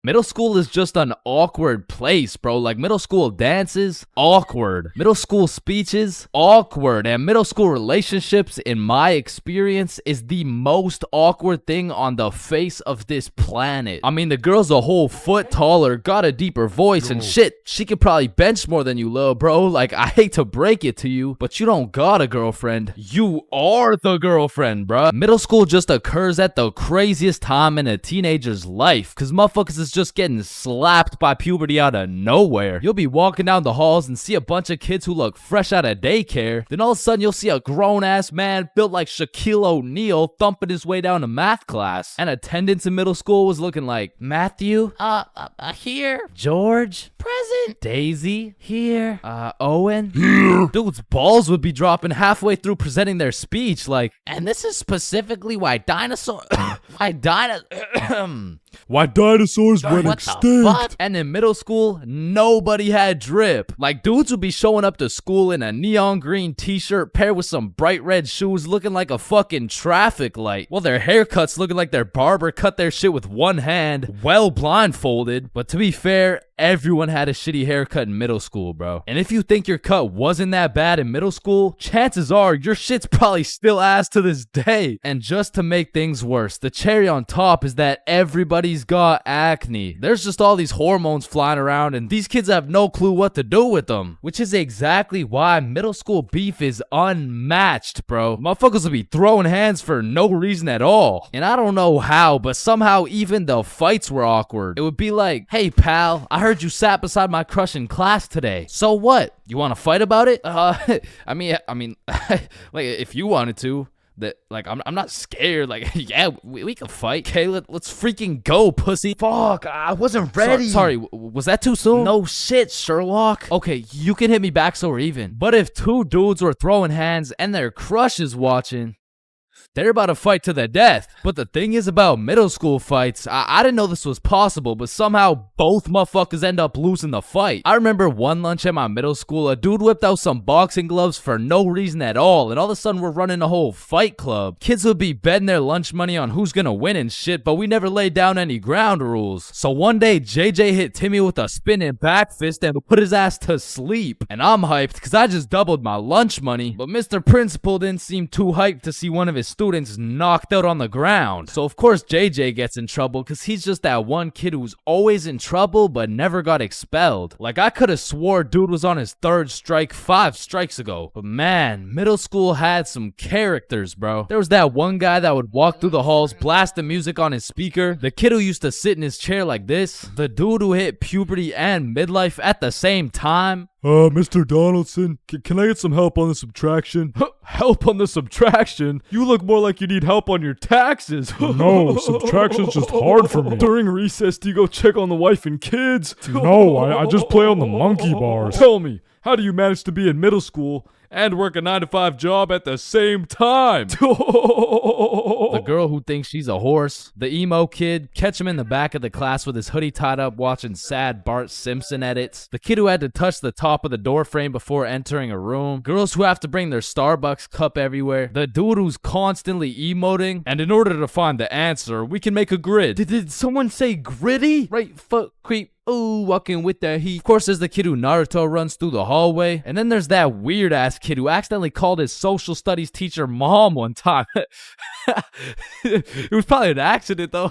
Middle school is just an awkward place, bro. Like, middle school dances, awkward. Middle school speeches, awkward. And middle school relationships, in my experience, is the most awkward thing on the face of this planet. I mean, the girl's a whole foot taller, got a deeper voice, and shit, she could probably bench more than you, lil' bro. Like, I hate to break it to you, but you don't got a girlfriend. You are the girlfriend, bruh. Middle school just occurs at the craziest time in a teenager's life, because motherfuckers is just getting slapped by puberty out of nowhere. You'll be walking down the halls and see a bunch of kids who look fresh out of daycare. Then all of a sudden you'll see a grown-ass man built like Shaquille O'Neal thumping his way down to math class. And attendance in middle school was looking like, Matthew? Here. George? Present. Daisy? Here. Owen? Here. Dude's balls would be dropping halfway through presenting their speech, like, and this is specifically why dinosaurs went extinct. And in middle school, nobody had drip. Like, dudes would be showing up to school in a neon green t-shirt paired with some bright red shoes looking like a fucking traffic light. Well, their haircuts looking like their barber cut their shit with one hand, well blindfolded. But to be fair, everyone had a shitty haircut in middle school, bro. And if you think your cut wasn't that bad in middle school, chances are your shit's probably still ass to this day. And just to make things worse, the cherry on top is that everybody's got acne. There's just all these hormones flying around and these kids have no clue what to do with them. Which is exactly why middle school beef is unmatched, bro. Motherfuckers will be throwing hands for no reason at all. And I don't know how, but somehow even the fights were awkward. It would be like, hey pal, I heard you sat beside my crush in class today. So what? You want to fight about it? I mean, like, if you wanted to. That, like, I'm not scared. Like, yeah, we can fight. Okay, let's freaking go, pussy. Fuck, I wasn't ready. Sorry, was that too soon? No shit, Sherlock. Okay, you can hit me back so we're even. But if two dudes were throwing hands and their crush is watching, they're about to fight to the death. But the thing is about middle school fights, I didn't know this was possible, but somehow both motherfuckers end up losing the fight. I remember one lunch at my middle school, a dude whipped out some boxing gloves for no reason at all, and all of a sudden we're running a whole fight club. Kids would be betting their lunch money on who's gonna win and shit, but we never laid down any ground rules. So one day, JJ hit Timmy with a spinning back fist and put his ass to sleep. And I'm hyped, cause I just doubled my lunch money, but Mr. Principal didn't seem too hyped to see one of his students knocked out on the ground. So of course JJ gets in trouble because he's just that one kid who's always in trouble but never got expelled. Like, I could have swore dude was on his third strike 5 strikes ago. But man, middle school had some characters, bro. There was that one guy that would walk through the halls blasting music on his speaker. The kid who used to sit in his chair like this. The dude who hit puberty and midlife at the same time. Mr. Donaldson, can I get some help on the subtraction? Help on the subtraction? You look more like you need help on your taxes. No, subtraction's just hard for me. During recess, do you go check on the wife and kids? No, I just play on the monkey bars. Tell me, how do you manage to be in middle school and work a 9-to-5 job at the same time? The girl who thinks she's a horse. The emo kid. Catch him in the back of the class with his hoodie tied up watching sad Bart Simpson edits. The kid who had to touch the top of the door frame before entering a room. Girls who have to bring their Starbucks cup everywhere. The dude who's constantly emoting. And in order to find the answer, we can make a grid. Did someone say gritty? Right foot creep. Ooh, walking with the heat. Of course, there's the kid who Naruto runs through the hallway. And then there's that weird-ass kid who accidentally called his social studies teacher mom one time. It was probably an accident, though.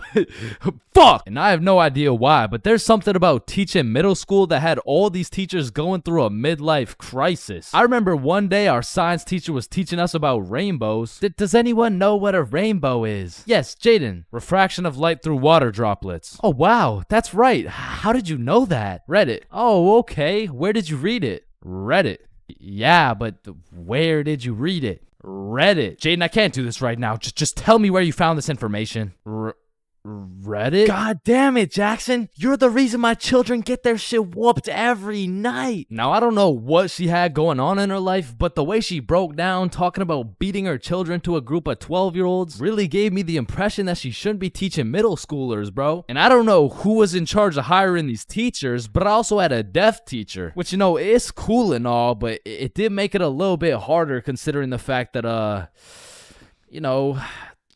Fuck! And I have no idea why, but there's something about teaching middle school that had all these teachers going through a midlife crisis. I remember one day our science teacher was teaching us about rainbows. Does anyone know what a rainbow is? Yes, Jaden. Refraction of light through water droplets. Oh, wow. That's right. How did you know that? Reddit. Oh, okay. Where did you read it? Reddit. Yeah, but where did you read it? Reddit. Jaden, I can't do this right now. Just tell me where you found this information. Reddit? God damn it, Jackson. You're the reason my children get their shit whooped every night. Now, I don't know what she had going on in her life, but the way she broke down talking about beating her children to a group of 12-year-olds really gave me the impression that she shouldn't be teaching middle schoolers, bro. And I don't know who was in charge of hiring these teachers, but I also had a deaf teacher, which, you know, is cool and all, but it did make it a little bit harder considering the fact that, you know,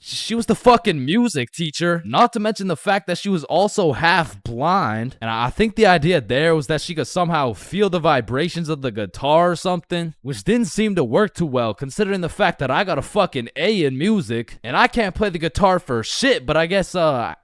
She was the fucking music teacher. Not to mention the fact that she was also half blind. And I think the idea there was that she could somehow feel the vibrations of the guitar or something, which didn't seem to work too well considering the fact that I got a fucking A in music and I can't play the guitar for shit, but I guess I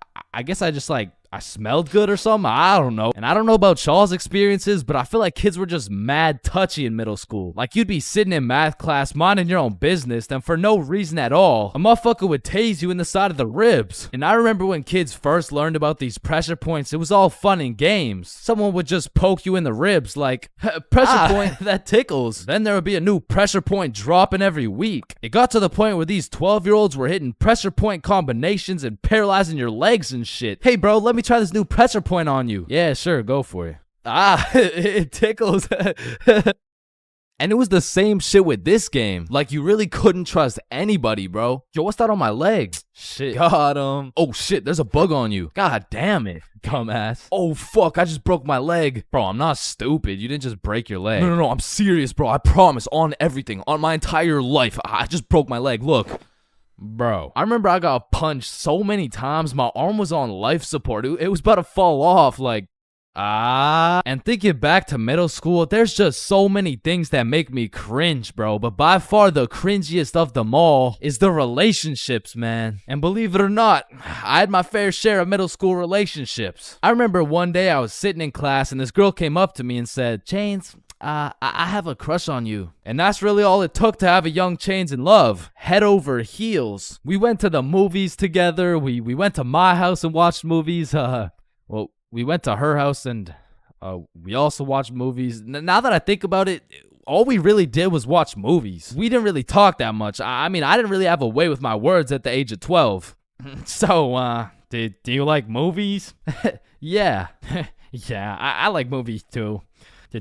just like I smelled good or something. I don't know. And I don't know about y'all's experiences, but I feel like kids were just mad touchy in middle school. Like you'd be sitting in math class minding your own business, and for no reason at all, a motherfucker would tase you in the side of the ribs. And I remember when kids first learned about these pressure points, it was all fun and games. Someone would just poke you in the ribs like, pressure point, that tickles. Then there would be a new pressure point dropping every week. It got to the point where these 12-year-olds were hitting pressure point combinations and paralyzing your legs and shit. Hey bro, let me try this new pressure point on you. Yeah, sure, go for it. It tickles. And it was the same shit with this game. Like, you really couldn't trust anybody, bro. Yo, what's that on my legs? Shit. Got him. Oh, shit, there's a bug on you. God damn it, dumbass. Oh, fuck, I just broke my leg. Bro, I'm not stupid. You didn't just break your leg. No, I'm serious, bro. I promise, on everything, on my entire life. I just broke my leg, look. Bro, I remember I got punched so many times, my arm was on life support. It was about to fall off, like, And thinking back to middle school, there's just so many things that make me cringe, bro. But by far the cringiest of them all is the relationships, man. And believe it or not, I had my fair share of middle school relationships. I remember one day I was sitting in class and this girl came up to me and said, Chains, I have a crush on you. And that's really all it took to have a young Chains in love. Head over heels. We went to the movies together. We went to my house and watched movies. We went to her house and we also watched movies. Now that I think about it, all we really did was watch movies. We didn't really talk that much. I mean, I didn't really have a way with my words at the age of 12. So, do you like movies? Yeah. Yeah, I like movies too.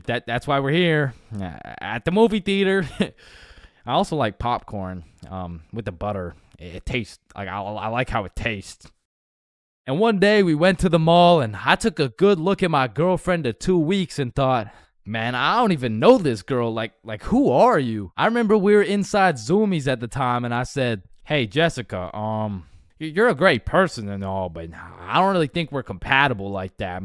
That's why we're here at the movie theater. I also like popcorn with the butter. It tastes like I like how it tastes. And one day we went to the mall and I took a good look at my girlfriend of 2 weeks and thought, man, I don't even know this girl. Like who are you? I remember we were inside Zoomies at the time and I said, hey Jessica, you're a great person and all, but I don't really think we're compatible like that.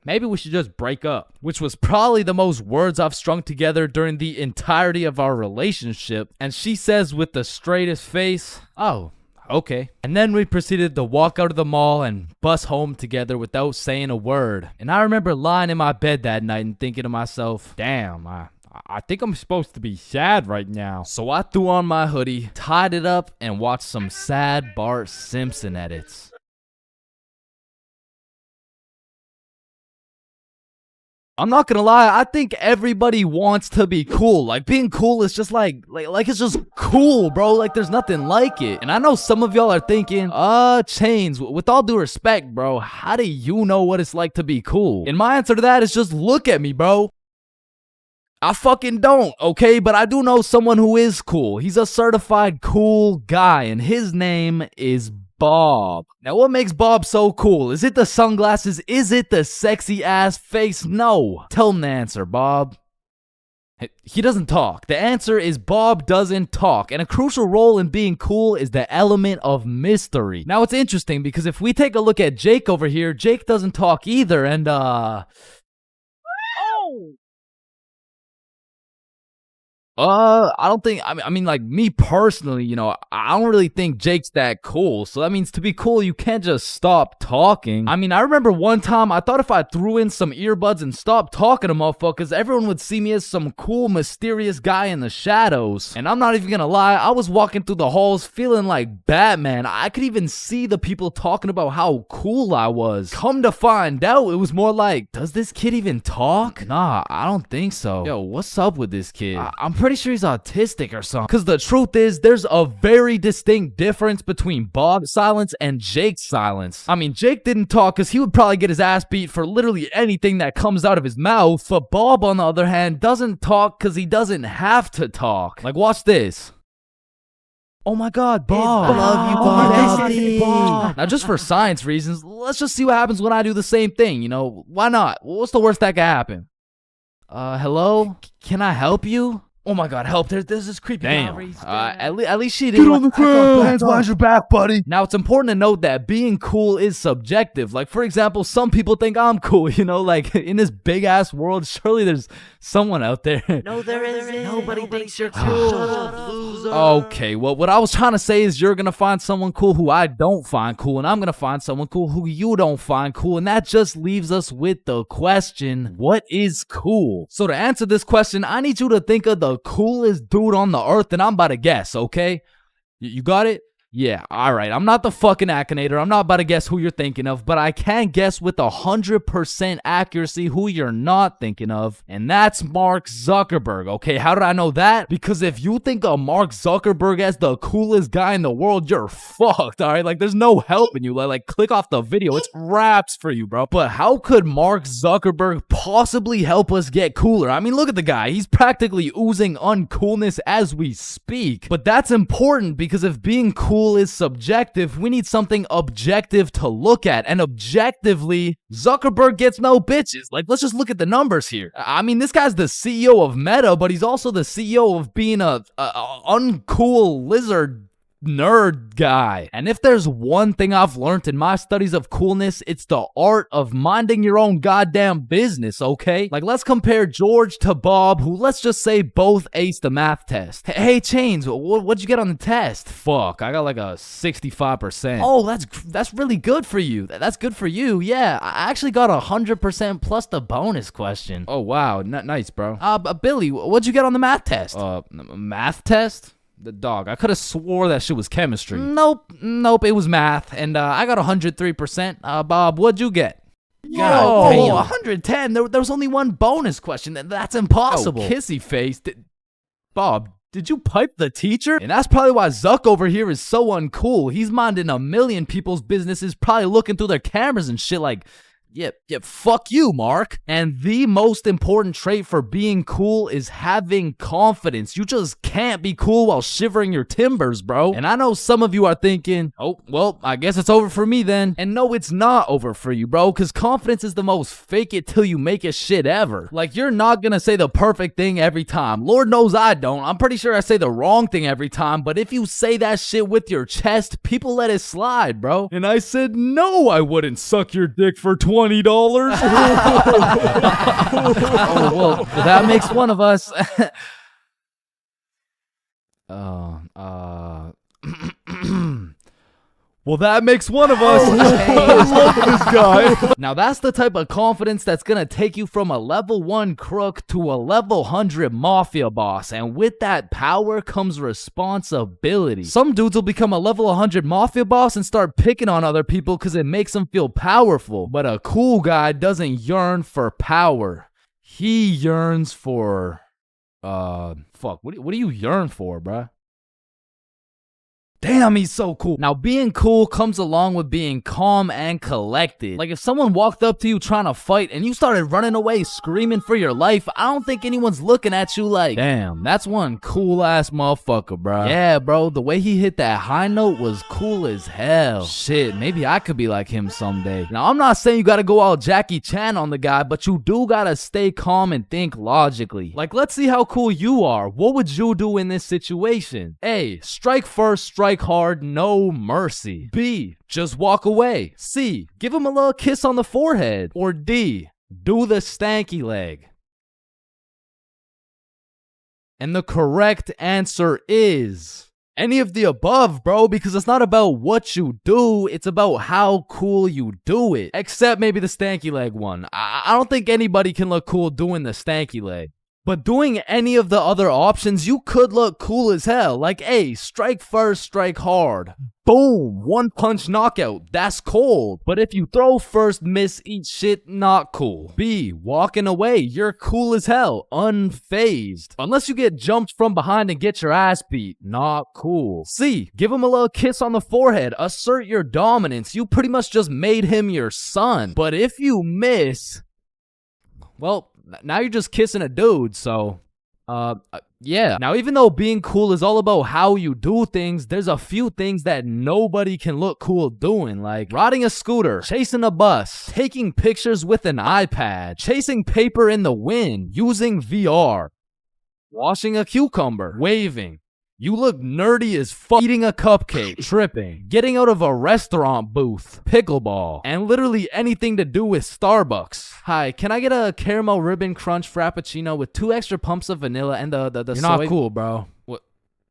Maybe we should just break up, which was probably the most words I've strung together during the entirety of our relationship. And she says with the straightest face, oh, okay. And then we proceeded to walk out of the mall and bus home together without saying a word. And I remember lying in my bed that night and thinking to myself, damn, I think I'm supposed to be sad right now. So I threw on my hoodie, tied it up, and watched some sad Bart Simpson edits. I'm not gonna lie, I think everybody wants to be cool. Like, being cool is just like it's just cool, bro. Like, there's nothing like it. And I know some of y'all are thinking, Chains, with all due respect, bro, how do you know what it's like to be cool? And my answer to that is just look at me, bro. I fucking don't, okay? But I do know someone who is cool. He's a certified cool guy, and his name is Bob. Now, what makes Bob so cool? Is it the sunglasses? Is it the sexy ass face? No. Tell him the answer, Bob. He doesn't talk. The answer is Bob doesn't talk. And a crucial role in being cool is the element of mystery. Now, it's interesting because if we take a look at Jake over here, Jake doesn't talk either. And, I don't think, I mean, like, me personally, you know, I don't really think Jake's that cool. So that means to be cool, you can't just stop talking. I mean, I remember one time I thought if I threw in some earbuds and stopped talking to motherfuckers, everyone would see me as some cool, mysterious guy in the shadows. And I'm not even gonna lie, I was walking through the halls feeling like Batman. I could even see the people talking about how cool I was. Come to find out, it was more like, does this kid even talk? Nah, I don't think so. Yo, what's up with this kid? I'm pretty sure he's autistic or something. Because the truth is, there's a very distinct difference between Bob's silence and Jake's silence. I mean, Jake didn't talk because he would probably get his ass beat for literally anything that comes out of his mouth. But Bob, on the other hand, doesn't talk because he doesn't have to talk. Like, watch this. Oh my god, Bob. I love you, Bob. Now, just for science reasons, let's just see what happens when I do the same thing, you know? Why not? What's the worst that could happen? Hello? Can I help you? Oh my God, help. There's this creepy Damn. guy. At least she didn't. Get on the ground. Hands behind your back, buddy. Now, it's important to note that being cool is subjective. Like, for example, some people think I'm cool, you know? Like, in this big-ass world, surely there's someone out there. No, there isn't. Nobody thinks you're cool. Shut up, loser. Okay, well, what I was trying to say is you're gonna find someone cool who I don't find cool, and I'm gonna find someone cool who you don't find cool, and that just leaves us with the question, what is cool? So to answer this question, I need you to think of the coolest dude on the earth, and I'm about to guess, okay? You got it? Yeah, alright. I'm not the fucking Akinator. I'm not about to guess who you're thinking of, but I can guess with 100% accuracy who you're not thinking of, and that's Mark Zuckerberg, okay? How did I know that? Because if you think of Mark Zuckerberg as the coolest guy in the world, you're fucked, alright? Like, there's no helping you. Like, click off the video. It's wraps for you, bro. But how could Mark Zuckerberg possibly help us get cooler? I mean, look at the guy. He's practically oozing uncoolness as we speak. But that's important because if being cool is subjective, we need something objective to look at, and objectively, Zuckerberg gets no bitches. Like, let's just look at the numbers here. I mean, this guy's the CEO of Meta, but he's also the CEO of being a uncool lizard nerd guy. And if there's one thing I've learned in my studies of coolness, it's the art of minding your own goddamn business, okay? Like, let's compare George to Bob, who, let's just say, both aced the math test. Hey, Chains, what'd you get on the test? Fuck, I got like a 65%. Oh, that's really good for you. That's good for you. Yeah, I actually got 100% plus the bonus question. Oh, wow, nice, bro. Billy, what'd you get on the math test? Math test? The dog. I could have swore that shit was chemistry. Nope, it was math, and I got 103%. Bob, what'd you get? God damn. 110. There was only one bonus question. That's impossible. Oh, kissy face. Bob, did you pipe the teacher? And that's probably why Zuck over here is so uncool. He's minding a million people's businesses, probably looking through their cameras and shit like, yeah, fuck you, Mark. And the most important trait for being cool is having confidence. You just can't be cool while shivering your timbers, bro. And I know some of you are thinking, oh, well, I guess it's over for me then. And no, it's not over for you, bro, because confidence is the most fake it till you make it shit ever. Like, you're not gonna say the perfect thing every time. Lord knows I don't. I'm pretty sure I say the wrong thing every time, but if you say that shit with your chest, people let it slide, bro. And I said, no, I wouldn't suck your dick for $20. Oh, well, that makes one of us. Well, that makes one of us. I love this guy. Now, that's the type of confidence that's gonna take you from a level 1 crook to a level 100 mafia boss. And with that power comes responsibility. Some dudes will become a level 100 mafia boss and start picking on other people because it makes them feel powerful. But a cool guy doesn't yearn for power. He yearns for... fuck, what do you yearn for, bruh? Damn, he's so cool. Now, being cool comes along with being calm and collected. Like, if someone walked up to you trying to fight and you started running away screaming for your life, I don't think anyone's looking at you like, damn, that's one cool-ass motherfucker, bro. Yeah, bro, the way he hit that high note was cool as hell. Shit, maybe I could be like him someday. Now, I'm not saying you gotta go all Jackie Chan on the guy, but you do gotta stay calm and think logically. Like, let's see how cool you are. What would you do in this situation? A, strike first, strike hard, no mercy. B, just walk away. C, give him a little kiss on the forehead. Or D, do the stanky leg. And the correct answer is any of the above, bro, because it's not about what you do, it's about how cool you do it. Except maybe the stanky leg one. I don't think anybody can look cool doing the stanky leg. But doing any of the other options, you could look cool as hell. Like, A, strike first, strike hard. Boom, one punch knockout. That's cold. But if you throw first, miss, eat shit, not cool. B, walking away. You're cool as hell. Unfazed. Unless you get jumped from behind and get your ass beat. Not cool. C, give him a little kiss on the forehead. Assert your dominance. You pretty much just made him your son. But if you miss, well, now you're just kissing a dude, so, yeah. Now, even though being cool is all about how you do things, there's a few things that nobody can look cool doing, like riding a scooter, chasing a bus, taking pictures with an iPad, chasing paper in the wind, using VR. washing a cucumber, waving. You look nerdy as fuck, eating a cupcake, tripping, getting out of a restaurant booth, pickleball, and literally anything to do with Starbucks. Hi, can I get a caramel ribbon crunch frappuccino with 2 extra pumps of vanilla and the You're soy? not cool, bro.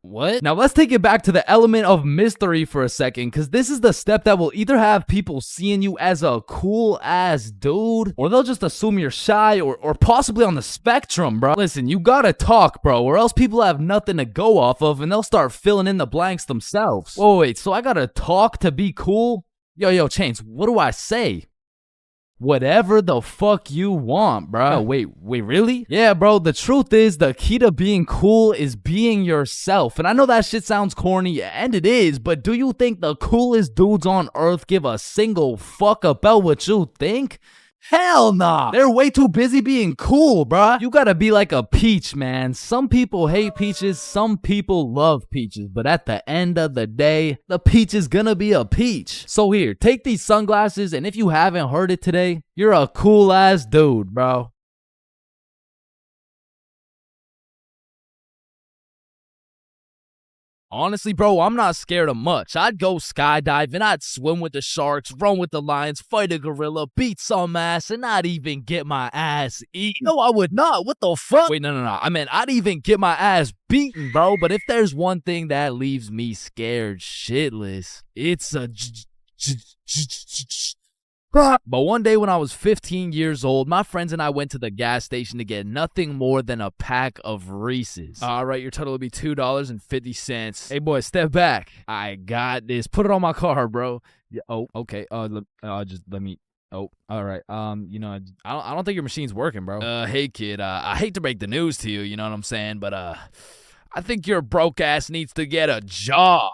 What? Now let's take it back to the element of mystery for a second, because this is the step that will either have people seeing you as a cool ass dude, or they'll just assume you're shy or possibly on the spectrum, bro. Listen, you gotta talk, bro, or else people have nothing to go off of and they'll start filling in the blanks themselves. Whoa, wait, so I gotta talk to be cool? Yo, Chains, what do I say? Whatever the fuck you want, bro. Oh, wait, really? Yeah, bro, the truth is the key to being cool is being yourself. And I know that shit sounds corny, and it is, but do you think the coolest dudes on earth give a single fuck about what you think? Hell nah. They're way too busy being cool, bruh. You gotta be like a peach, man. Some people hate peaches, some people love peaches. But at the end of the day, the peach is gonna be a peach. So here, take these sunglasses, and if you haven't heard it today, you're a cool ass dude, bro. Honestly, bro, I'm not scared of much. I'd go skydiving, I'd swim with the sharks, run with the lions, fight a gorilla, beat some ass, and not even get my ass eaten. No, I would not. What the fuck? Wait, no. I mean, I'd even get my ass beaten, bro. But if there's one thing that leaves me scared shitless, it's a But one day when I was 15 years old, my friends and I went to the gas station to get nothing more than a pack of Reese's. All right, your total will be $2.50. Hey, boy, step back. I got this. Put it on my car, bro. Yeah, oh, okay. Just let me. Oh, all right. I don't think your machine's working, bro. Hey, kid. I hate to break the news to you. You know what I'm saying? But I think your broke ass needs to get a job.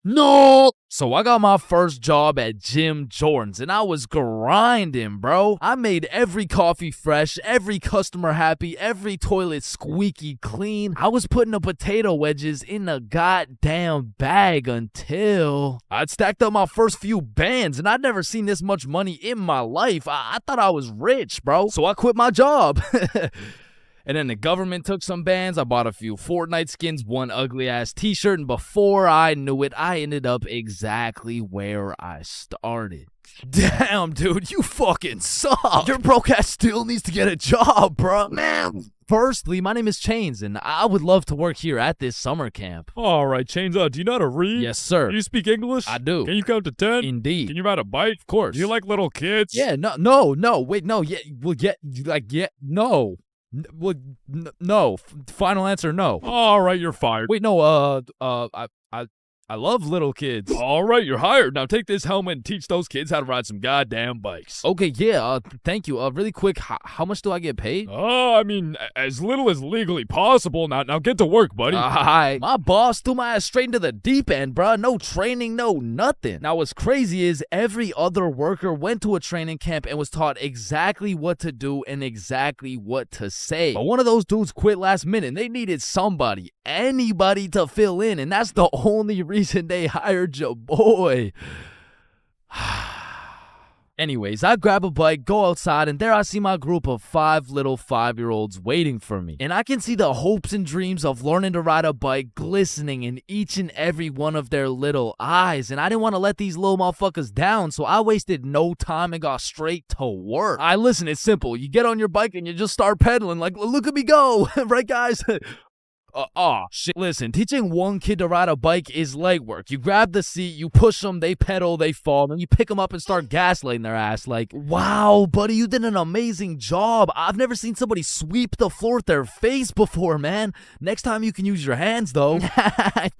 No! So I got my first job at Jim Jordan's, and I was grinding, bro. I made every coffee fresh, every customer happy, every toilet squeaky clean. I was putting the potato wedges in a goddamn bag until I'd stacked up my first few bands, and I'd never seen this much money in my life. I thought I was rich, bro. So I quit my job. And then the government took some bands. I bought a few Fortnite skins, one ugly ass t-shirt, and before I knew it, I ended up exactly where I started. Damn, dude, you fucking suck. Your broke ass still needs to get a job, bro. Man. Firstly, my name is Chains, and I would love to work here at this summer camp. All right, Chains, do you know how to read? Yes, sir. Do you speak English? I do. Can you count to 10? Indeed. Can you ride a bike? Of course. Do you like little kids? Yeah, no, wait, no, yeah, well, yeah, no. No. Final answer, no. All right, you're fired. Wait, no, I love little kids. All right, you're hired. Now take this helmet and teach those kids how to ride some goddamn bikes. Okay, yeah, thank you. Really quick, how much do I get paid? I mean, as little as legally possible. Now get to work, buddy. Hi. My boss threw my ass straight into the deep end, bruh. No training, no nothing. Now, what's crazy is every other worker went to a training camp and was taught exactly what to do and exactly what to say. But one of those dudes quit last minute, and they needed somebody, anybody to fill in, and that's the only reason they hired your boy. Anyways, I grab a bike, go outside, and there I see my group of 5 little 5-year-olds waiting for me. And I can see the hopes and dreams of learning to ride a bike glistening in each and every one of their little eyes. And I didn't want to let these little motherfuckers down, so I wasted no time and got straight to work. Listen, it's simple. You get on your bike and you just start pedaling like, look at me go, right, guys? Shit. Listen, teaching one kid to ride a bike is legwork. You grab the seat, you push them, they pedal, they fall, and you pick them up and start gaslighting their ass like, wow, buddy, you did an amazing job. I've never seen somebody sweep the floor with their face before, man. Next time you can use your hands, though.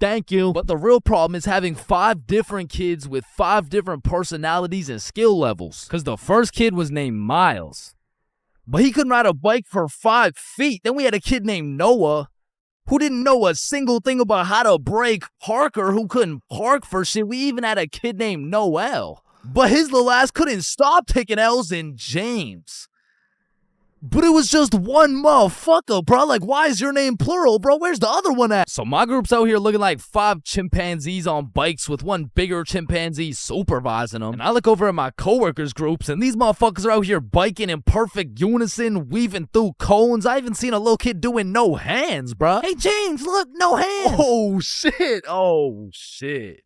Thank you. But the real problem is having 5 different kids with 5 different personalities and skill levels. Because the first kid was named Miles, but he couldn't ride a bike for 5 feet. Then we had a kid named Noah, who didn't know a single thing about how to brake. Parker, who couldn't park for shit. We even had a kid named Noel, but his little ass couldn't stop taking L's. And James, But it was just one motherfucker, bro. Like, why is your name plural, bro? Where's the other one at? So my group's out here looking like 5 chimpanzees on bikes with one bigger chimpanzee supervising them. And I look over at my coworkers' groups, and these motherfuckers are out here biking in perfect unison, weaving through cones. I even seen a little kid doing no hands, bro. Hey, James, look, no hands. Oh, shit. Oh, shit.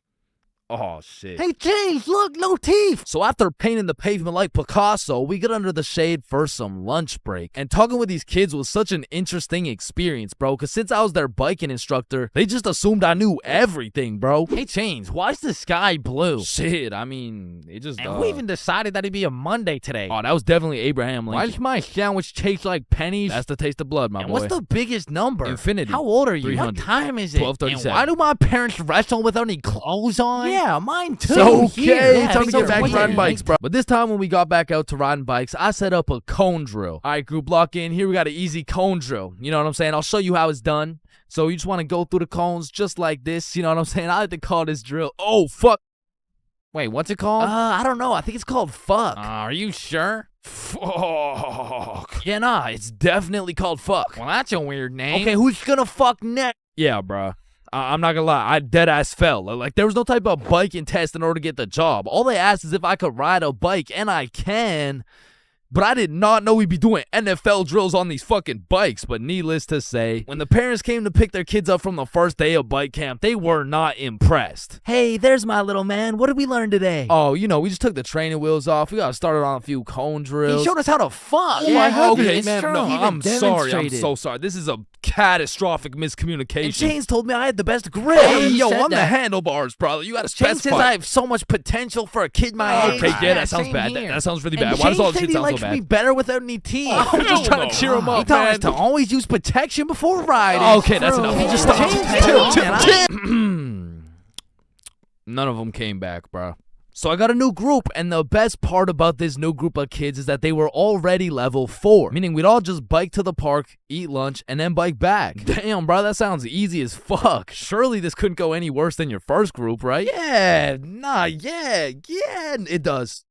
Oh, shit. Hey, James, look, no teeth. So after painting the pavement like Picasso, we get under the shade for some lunch break. And talking with these kids was such an interesting experience, bro, because since I was their biking instructor, they just assumed I knew everything, bro. Hey, James, why's the sky blue? Shit, I mean, it just... And who even decided that it'd be a Monday today? Oh, that was definitely Abraham Lincoln. Why does my sandwich taste like pennies? That's the taste of blood, my boy. What's the biggest number? Infinity. How old are you? 300. What time is it? 12:37. And why do my parents wrestle without any clothes on? Yeah, mine too. So, okay, time to get back to riding bikes, bro. But this time when we got back out to riding bikes, I set up a cone drill. All right, group, lock in. Here we got an easy cone drill. You know what I'm saying? I'll show you how it's done. So you just want to go through the cones just like this. You know what I'm saying? I like to call this drill. Oh, fuck. Wait, what's it called? I don't know. I think it's called fuck. Are you sure? Fuck. Yeah, nah, it's definitely called fuck. Well, that's a weird name. Okay, who's gonna fuck next? Yeah, bruh. I'm not gonna lie, I deadass fell. Like, there was no type of biking test in order to get the job. All they asked is if I could ride a bike, and I can. But I did not know we'd be doing NFL drills on these fucking bikes. But needless to say, when the parents came to pick their kids up from the first day of bike camp, they were not impressed. Hey, there's my little man. What did we learn today? Oh, you know, we just took the training wheels off. We got started on a few cone drills. He showed us how to fuck. Yeah, okay, man. No, I'm sorry. I'm so sorry. This is a catastrophic miscommunication. And Chains told me I had the best grip. Hey, yo, I'm the handlebars, brother. You gotta specify. Chains says I have so much potential for a kid my age. Okay, yeah, that sounds bad. That sounds really bad. Why does all this shit sound so bad? Me better without any teeth. I'm just trying to cheer him up, man. He taught us to always use protection before riding. Okay, that's enough. He just stopped. None of them came back, bro. So I got a new group, and the best part about this new group of kids is that they were already level 4, meaning we'd all just bike to the park, eat lunch, and then bike back. Damn, bro, that sounds easy as fuck. Surely this couldn't go any worse than your first group, right? Yeah, it does.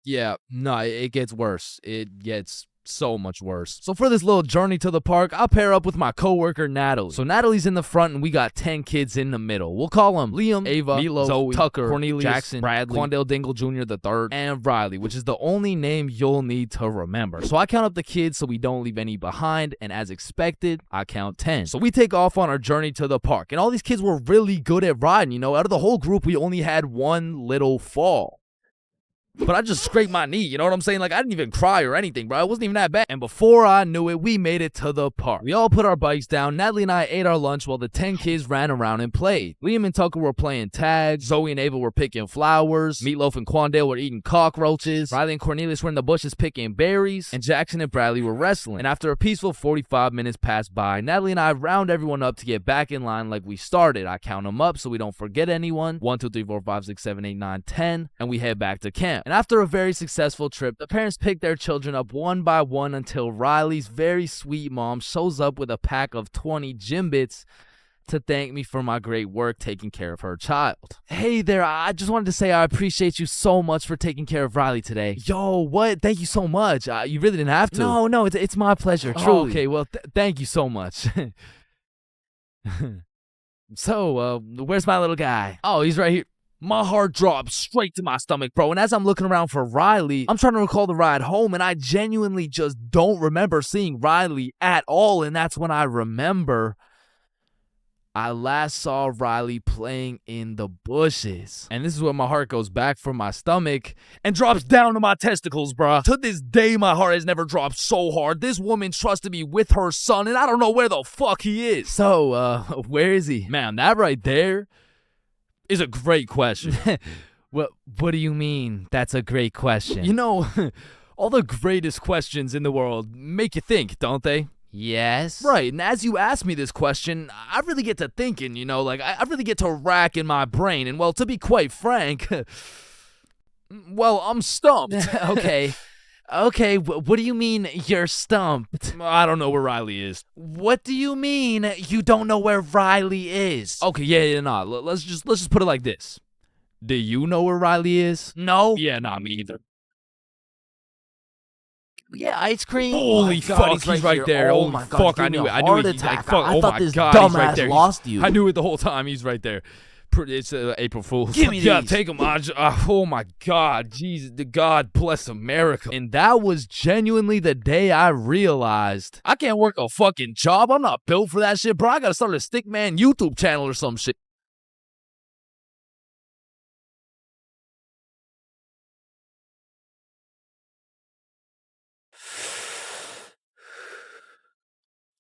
Yeah, no, it gets worse. It gets so much worse. So for this little journey to the park, I'll pair up with my coworker Natalie. So Natalie's in the front and we got 10 kids in the middle. We'll call them Liam, Ava, Milo, Zoe, Tucker, Cornelius, Jackson, Bradley, Quandale Dingle Jr. the third, and Riley, which is the only name you'll need to remember. So I count up the kids so we don't leave any behind, and as expected, I count 10. So we take off on our journey to the park, and all these kids were really good at riding. You know, out of the whole group, we only had one little fall. But I just scraped my knee, you know what I'm saying? Like, I didn't even cry or anything, bro. It wasn't even that bad. And before I knew it, we made it to the park. We all put our bikes down. Natalie and I ate our lunch while the 10 kids ran around and played. Liam and Tucker were playing tag. Zoe and Ava were picking flowers. Meatloaf and Quandale were eating cockroaches. Riley and Cornelius were in the bushes picking berries. And Jackson and Bradley were wrestling. And after a peaceful 45 minutes passed by, Natalie and I round everyone up to get back in line like we started. I count them up so we don't forget anyone. 1, 2, 3, 4, 5, 6, 7, 8, 9, 10. And we head back to camp. And after a very successful trip, the parents pick their children up one by one until Riley's very sweet mom shows up with a pack of 20 gym bits to thank me for my great work taking care of her child. Hey there, I just wanted to say I appreciate you so much for taking care of Riley today. Yo, what? Thank you so much. You really didn't have to. No, it's my pleasure, truly. Oh, okay, well, thank you so much. So, where's my little guy? Oh, he's right here. My heart dropped straight to my stomach, bro. And as I'm looking around for Riley, I'm trying to recall the ride home, and I genuinely just don't remember seeing Riley at all. And that's when I remember I last saw Riley playing in the bushes. And this is when my heart goes back from my stomach and drops down to my testicles, bro. To this day, my heart has never dropped so hard. This woman trusted me with her son, and I don't know where the fuck he is. So, where is he? Man, that right there is a great question. What do you mean that's a great question? You know, all the greatest questions in the world make you think, don't they? Yes. Right, and as you ask me this question, I really get to thinking, you know, like, I really get to rack in my brain, and, well, to be quite frank, well, I'm stumped. Okay, what do you mean you're stumped? I don't know where Riley is. What do you mean you don't know where Riley is? Okay, nah. Let's just put it like this. Do you know where Riley is? No. Yeah, nah, me either. Yeah, ice cream. Holy fuck, he's right there. Oh Holy my god, fuck, he I gave me knew a it. I knew heart it. He's like, attack. fuck, I oh thought my this god, he's right dumbass there. lost you. I knew it the whole time. He's right there. It's April Fool's. Give me Yeah, these. take him, Aj. Oh my god, Jesus, God bless America. And that was genuinely the day I realized I can't work a fucking job. I'm not built for that shit, bro. I gotta start a Stickman YouTube channel or some shit.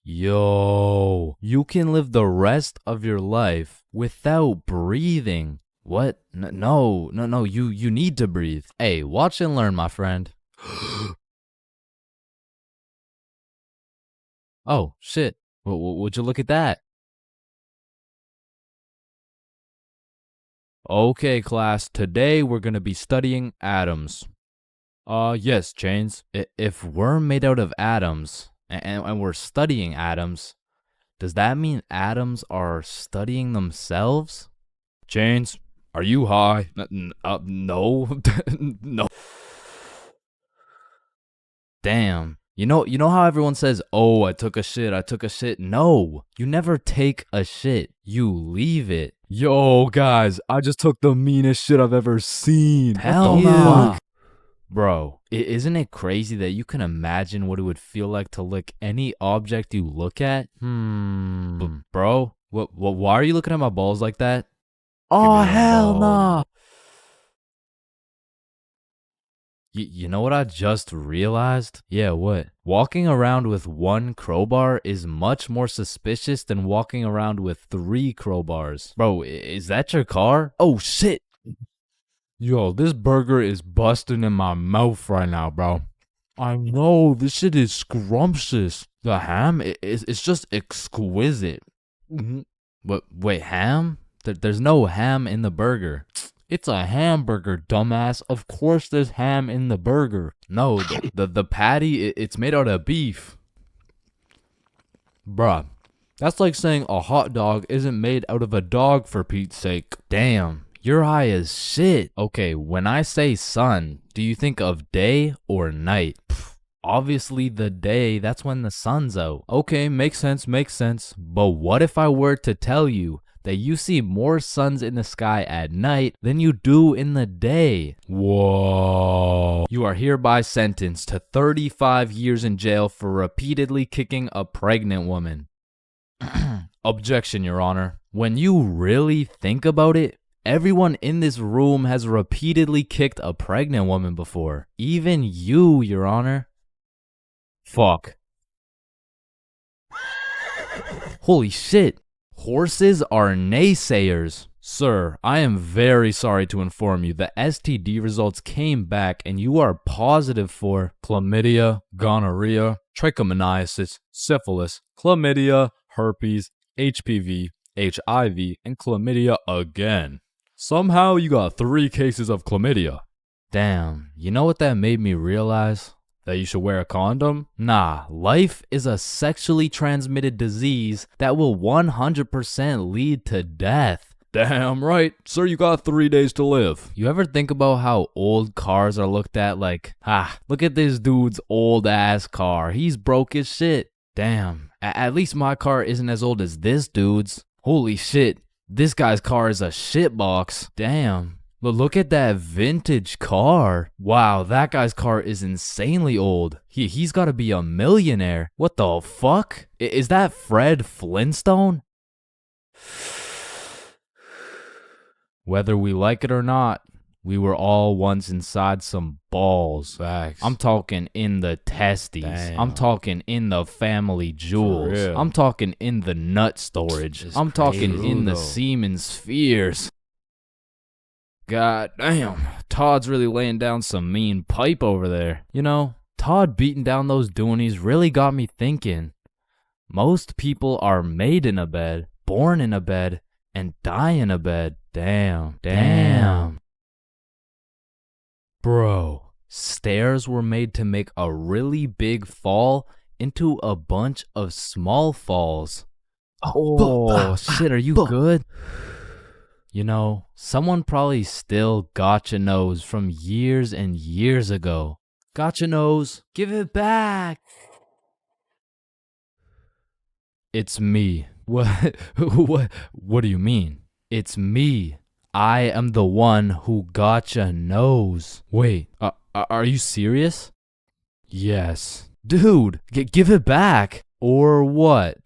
Yo, you can live the rest of your life without breathing. What? No, you need to breathe. Hey, watch and learn, my friend. Oh, shit. Would you look at that? Okay, class, today we're gonna be studying atoms. Yes, Chains. If we're made out of atoms, and we're studying atoms, does that mean atoms are studying themselves? Chains, are you high? No. No. Damn. You know how everyone says, "Oh, I took a shit." No, you never take a shit. You leave it. Yo, guys, I just took the meanest shit I've ever seen. Hell What the no. fuck? Bro, isn't it crazy that you can imagine what it would feel like to lick any object you look at? Bro, why are you looking at my balls like that? Oh, Give me hell the no. ball. You know what I just realized? Yeah, what? Walking around with one crowbar is much more suspicious than walking around with 3 crowbars. Bro, is that your car? Oh, shit. Yo, this burger is busting in my mouth right now, bro. I know, this shit is scrumptious. The ham is just exquisite. But wait, ham? There's no ham in the burger. It's a hamburger, dumbass. Of course there's ham in the burger. No, the patty, it's made out of beef. Bruh, that's like saying a hot dog isn't made out of a dog, for Pete's sake. Damn, you're high as shit. Okay, when I say sun, do you think of day or night? Obviously the day, that's when the sun's out. Okay, makes sense. But what if I were to tell you that you see more suns in the sky at night than you do in the day? Whoa. You are hereby sentenced to 35 years in jail for repeatedly kicking a pregnant woman. Objection, Your Honor. When you really think about it, everyone in this room has repeatedly kicked a pregnant woman before. Even you, Your Honor. Fuck. Holy shit. Horses are naysayers. Sir, I am very sorry to inform you the STD results came back and you are positive for chlamydia, gonorrhea, trichomoniasis, syphilis, chlamydia, herpes, HPV, HIV, and chlamydia again. Somehow you got 3 cases of chlamydia. Damn, you know what that made me realize? That you should wear a condom? Nah, life is a sexually transmitted disease that will 100% lead to death. Damn right. Sir, you got 3 days to live. You ever think about how old cars are looked at like, look at this dude's old ass car. He's broke as shit. Damn, at least my car isn't as old as this dude's. Holy shit, this guy's car is a shitbox. Damn. Look at that vintage car. Wow, that guy's car is insanely old. He's got to be a millionaire. What the fuck? Is that Fred Flintstone? Whether we like it or not, we were all once inside some balls. Facts. I'm talking in the testes. Damn. I'm talking in the family jewels. For real. I'm talking in the nut storage. I'm talking crazy, in the though. semen spheres. God damn, Todd's really laying down some mean pipe over there. You know, Todd beating down those doonies really got me thinking. Most people are made in a bed, born in a bed, and die in a bed. Damn. Bro, stairs were made to make a really big fall into a bunch of small falls. Oh, shit, are you good? You know, someone probably still got your nose from years and years ago. Gotcha nose. Give it back. It's me. What? What do you mean? It's me. I am the one who gotcha nose. Wait, are you serious? Yes. Dude, give it back. Or what?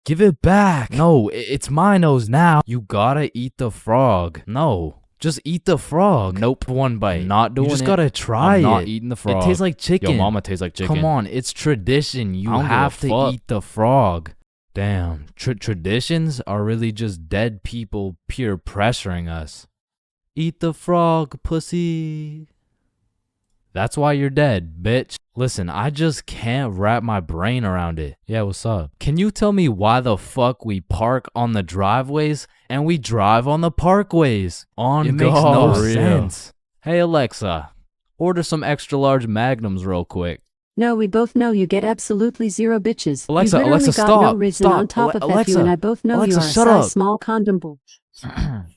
Give it back. No, it's my nose now. You gotta eat the frog. No. Just eat the frog. Nope. One bite. Not doing it. You just gotta try it. I'm not eating the frog. It tastes like chicken. Yo, mama tastes like chicken. Come on, it's tradition. You have to eat the frog. Damn. Traditions are really just dead people peer pressuring us. Eat the frog, pussy. That's why you're dead, bitch. Listen, I just can't wrap my brain around it. Yeah, what's up? Can you tell me why the fuck we park on the driveways and we drive on the parkways? It makes no sense. Hey, Alexa, order some extra large magnums real quick. No, we both know you get absolutely zero bitches. Alexa, you literally Alexa, got stop. No reason Stop. on top of Alexa, that, you and I both know Alexa, you are a shut size up. small condom bull.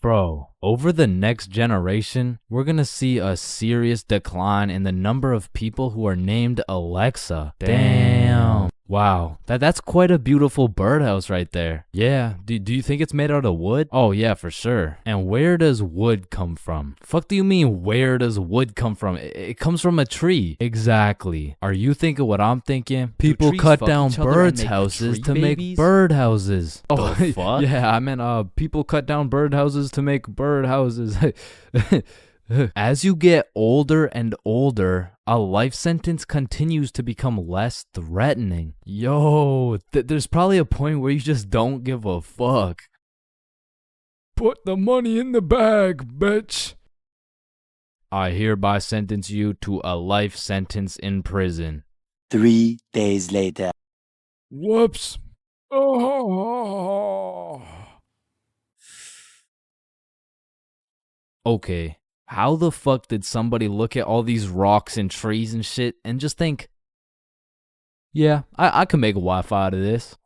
Bro, over the next generation, we're gonna see a serious decline in the number of people who are named Alexa. Damn. Wow, that's quite a beautiful birdhouse right there. Yeah, do you think it's made out of wood? Oh yeah, for sure. And where does wood come from? Fuck do you mean where does wood come from? It comes from a tree. Exactly. Are you thinking what I'm thinking? People cut down birds' houses to make bird houses. Oh, fuck? Yeah, I meant people cut down bird houses to make bird houses. As you get older and older, a life sentence continues to become less threatening. Yo, there's probably a point where you just don't give a fuck. Put the money in the bag, bitch. I hereby sentence you to a life sentence in prison. 3 days later. Whoops. Oh. Okay. How the fuck did somebody look at all these rocks and trees and shit and just think, yeah, I can make a Wi-Fi out of this?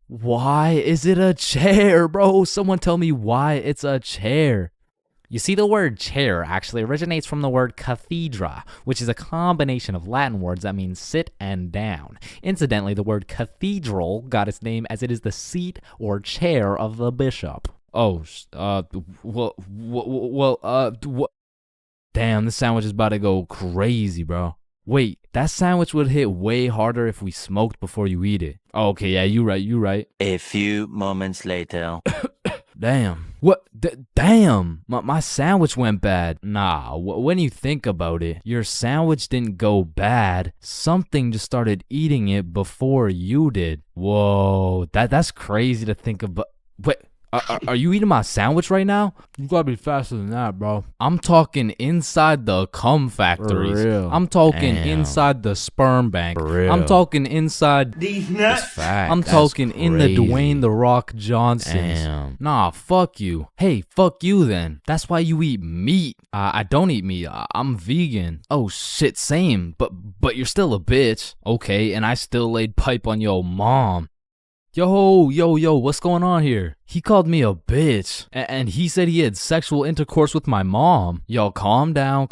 Why is it a chair, bro? Someone tell me why it's a chair. You see, the word chair actually originates from the word cathedra, which is a combination of Latin words that mean sit and down. Incidentally, the word cathedral got its name as it is the seat or chair of the bishop. Oh, damn, this sandwich is about to go crazy, bro. Wait, that sandwich would hit way harder if we smoked before you eat it. Oh, okay, yeah, you right. A few moments later. Damn. What? Damn. My sandwich went bad. Nah, when you think about it, your sandwich didn't go bad. Something just started eating it before you did. Whoa, that's crazy to think about. Wait. Are you eating my sandwich right now? You gotta be faster than that, bro. I'm talking inside the cum factories. For real. I'm talking inside the sperm bank. For real. I'm talking inside these nuts. I'm talking in the Dwayne The Rock Johnsons. Damn. Nah, fuck you. Hey, fuck you then. That's why you eat meat. I don't eat meat. I'm vegan. Oh shit, same. But you're still a bitch. Okay, and I still laid pipe on your mom. Yo, what's going on here? He called me a bitch, and he said he had sexual intercourse with my mom. Yo, calm down.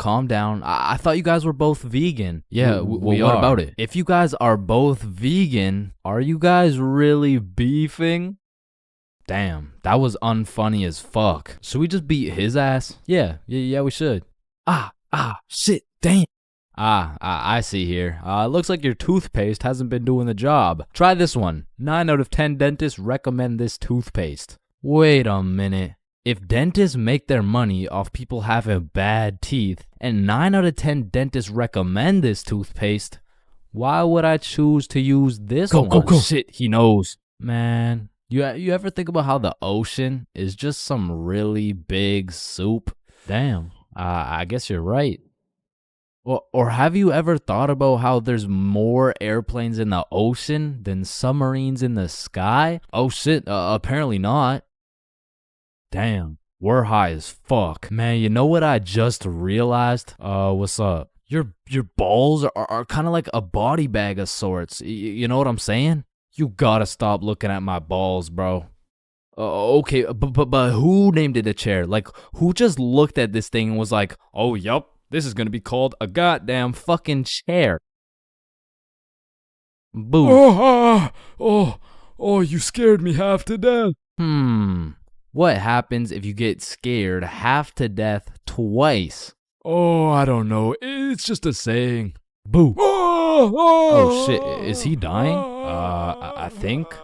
I thought you guys were both vegan. Yeah, we are. What about it? If you guys are both vegan, are you guys really beefing? Damn, that was unfunny as fuck. Should we just beat his ass? Yeah, we should. Shit, damn. I see here. Looks like your toothpaste hasn't been doing the job. Try this one. 9 out of 10 dentists recommend this toothpaste. Wait a minute. If dentists make their money off people having bad teeth, and 9 out of 10 dentists recommend this toothpaste, why would I choose to use this one? Go. Shit, he knows. Man, you ever think about how the ocean is just some really big soup? Damn, I guess you're right. Or have you ever thought about how there's more airplanes in the ocean than submarines in the sky? Oh shit, apparently not. Damn, we're high as fuck. Man, you know what I just realized? What's up? Your balls are kind of like a body bag of sorts. You know what I'm saying? You gotta stop looking at my balls, bro. Okay, but who named it a chair? Like, who just looked at this thing and was like, oh, yup, this is gonna be called a goddamn fucking chair? Boo. Oh, you scared me half to death. What happens if you get scared half to death twice? Oh, I don't know. It's just a saying. Boo. Oh shit, is he dying? I think.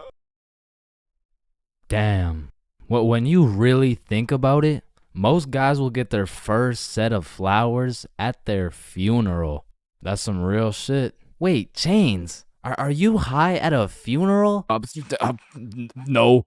Damn. When you really think about it, most guys will get their first set of flowers at their funeral. That's some real shit. Wait, Chains, are you high at a funeral? No.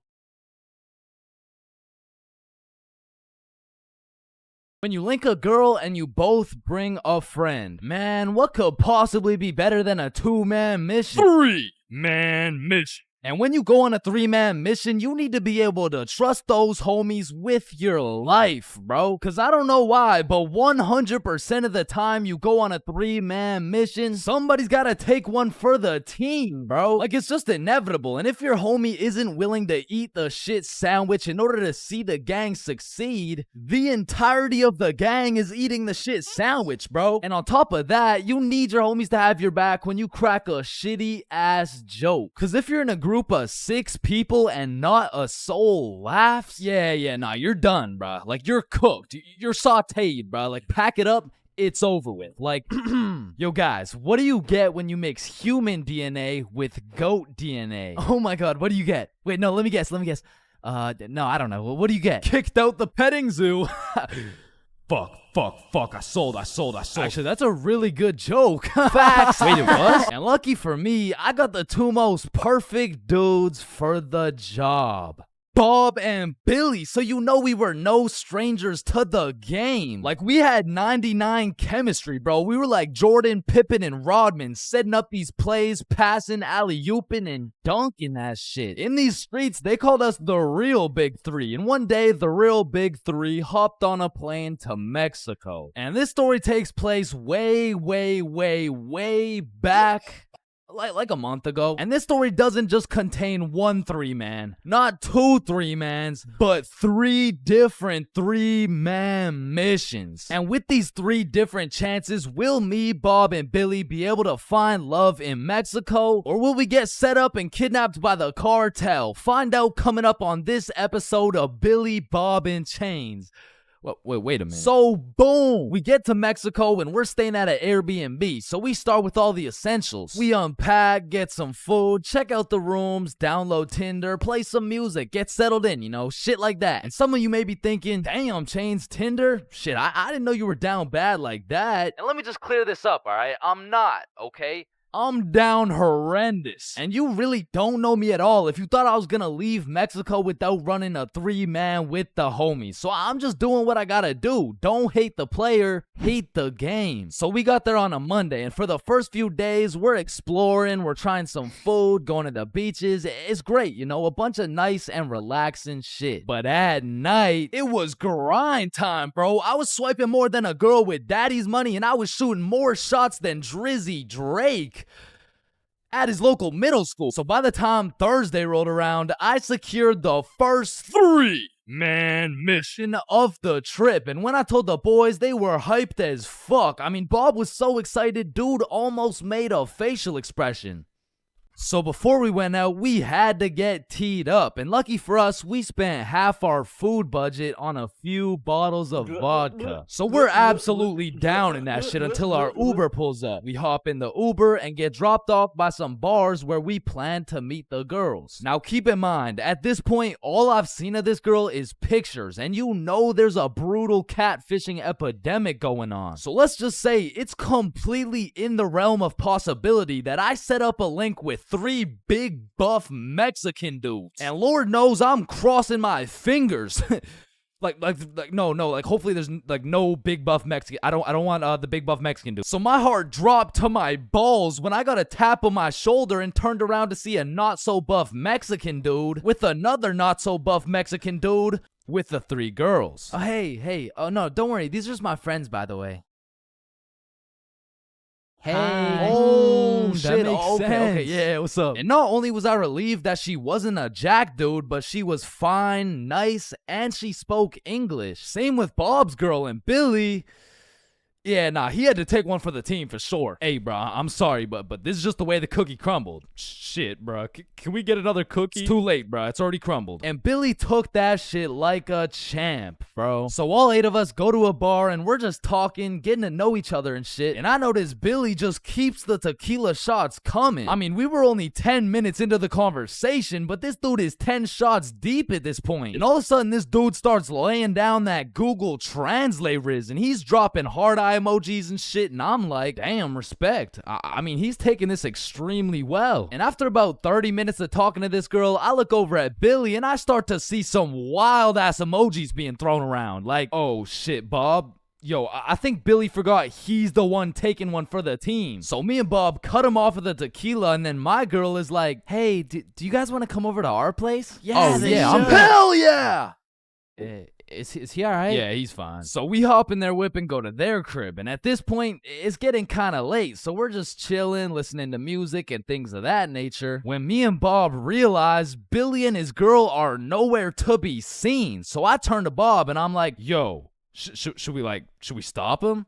When you link a girl and you both bring a friend, man, what could possibly be better than a 2-man mission? 3-man mission. And when you go on a 3-man mission, you need to be able to trust those homies with your life, bro. Cause I don't know why, but 100% of the time you go on a 3-man mission, somebody's gotta take one for the team, bro. Like, it's just inevitable. And if your homie isn't willing to eat the shit sandwich in order to see the gang succeed, the entirety of the gang is eating the shit sandwich, bro. And on top of that, you need your homies to have your back when you crack a shitty ass joke. Cause if you're in a group of 6 people and not a soul laughs, nah, you're done, bro. Like, you're cooked. You're sauteed, bro. Like, pack it up. It's over with. Like, yo, guys, what do you get when you mix human DNA with goat DNA? Oh my god, what do you get? Wait, no, let me guess. No, I don't know. What do you get? Kicked out the petting zoo. Fuck. I sold. Actually, that's a really good joke. Facts. Wait, it was? And lucky for me, I got the 2 most perfect dudes for the job. Bob and Billy, so you know we were no strangers to the game. Like, we had 99 chemistry, bro. We were like Jordan, Pippen, and Rodman, setting up these plays, passing, alley-ooping, and dunking that shit. In these streets, they called us the real Big Three. And one day, the real Big Three hopped on a plane to Mexico. And this story takes place way back. Like a month ago. And this story doesn't just contain one 3-man, not 2 3-mans, but 3 different 3-man missions. And with these 3 different chances, will me, Bob, and Billy be able to find love in Mexico? Or will we get set up and kidnapped by the cartel? Find out coming up on this episode of Billy, Bob, and Chains. Wait a minute. So, boom, we get to Mexico and we're staying at an Airbnb. So we start with all the essentials. We unpack, get some food, check out the rooms, download Tinder, play some music, get settled in, shit like that. And some of you may be thinking, damn, Chains, Tinder? Shit, I didn't know you were down bad like that. And let me just clear this up, all right? I'm not, okay? I'm down horrendous. And you really don't know me at all if you thought I was gonna leave Mexico without running a 3-man with the homies. So I'm just doing what I gotta do. Don't hate the player, hate the game. So we got there on a Monday, and for the first few days, we're exploring, we're trying some food, going to the beaches. It's great, a bunch of nice and relaxing shit. But at night, it was grind time, bro. I was swiping more than a girl with daddy's money, and I was shooting more shots than Drizzy Drake at his local middle school. So by the time Thursday rolled around, I secured the first 3-man mission of the trip. And when I told the boys, they were hyped as fuck. I mean, Bob was so excited, dude almost made a facial expression. So before we went out, we had to get teed up. And lucky for us, we spent half our food budget on a few bottles of vodka. So we're absolutely down in that shit until our Uber pulls up. We hop in the Uber and get dropped off by some bars where we plan to meet the girls. Now keep in mind, at this point, all I've seen of this girl is pictures. And there's a brutal catfishing epidemic going on. So let's just say it's completely in the realm of possibility that I set up a link with 3 big buff Mexican dudes. And Lord knows I'm crossing my fingers. Hopefully there's no big buff Mexican. I don't want the big buff Mexican dude. So my heart dropped to my balls when I got a tap on my shoulder and turned around to see a not so buff Mexican dude with another not so buff Mexican dude with the 3 girls. Hey. Oh no, don't worry. These are just my friends, by the way. Hey. Oh, that shit. makes Okay, sense. yeah, what's up? And not only was I relieved that she wasn't a jack dude, but she was fine, nice, and she spoke English. Same with Bob's girl and Billy. Yeah, nah, he had to take one for the team for sure. Hey, bro, I'm sorry, but this is just the way the cookie crumbled. Shit, bro. Can we get another cookie? It's too late, bro. It's already crumbled. And Billy took that shit like a champ, bro. So all 8 of us go to a bar and we're just talking, getting to know each other and shit. And I notice Billy just keeps the tequila shots coming. I mean, we were only 10 minutes into the conversation, but this dude is 10 shots deep at this point. And all of a sudden, this dude starts laying down that Google Translate riz, and he's dropping hard eye emojis and shit, and I'm like, damn, respect. I mean, he's taking this extremely well. And after about 30 minutes of talking to this girl, I look over at Billy and I start to see some wild ass emojis being thrown around. Like, oh shit, Bob. Yo, I think Billy forgot he's the one taking one for the team. So me and Bob cut him off of the tequila, and then my girl is like, hey, do you guys want to come over to our place? Yeah, Hell yeah! Is he alright? Yeah, he's fine. So we hop in their whip and go to their crib. And at this point, it's getting kind of late. So we're just chilling, listening to music and things of that nature. When me and Bob realize Billy and his girl are nowhere to be seen. So I turn to Bob and I'm like, yo, should we stop him?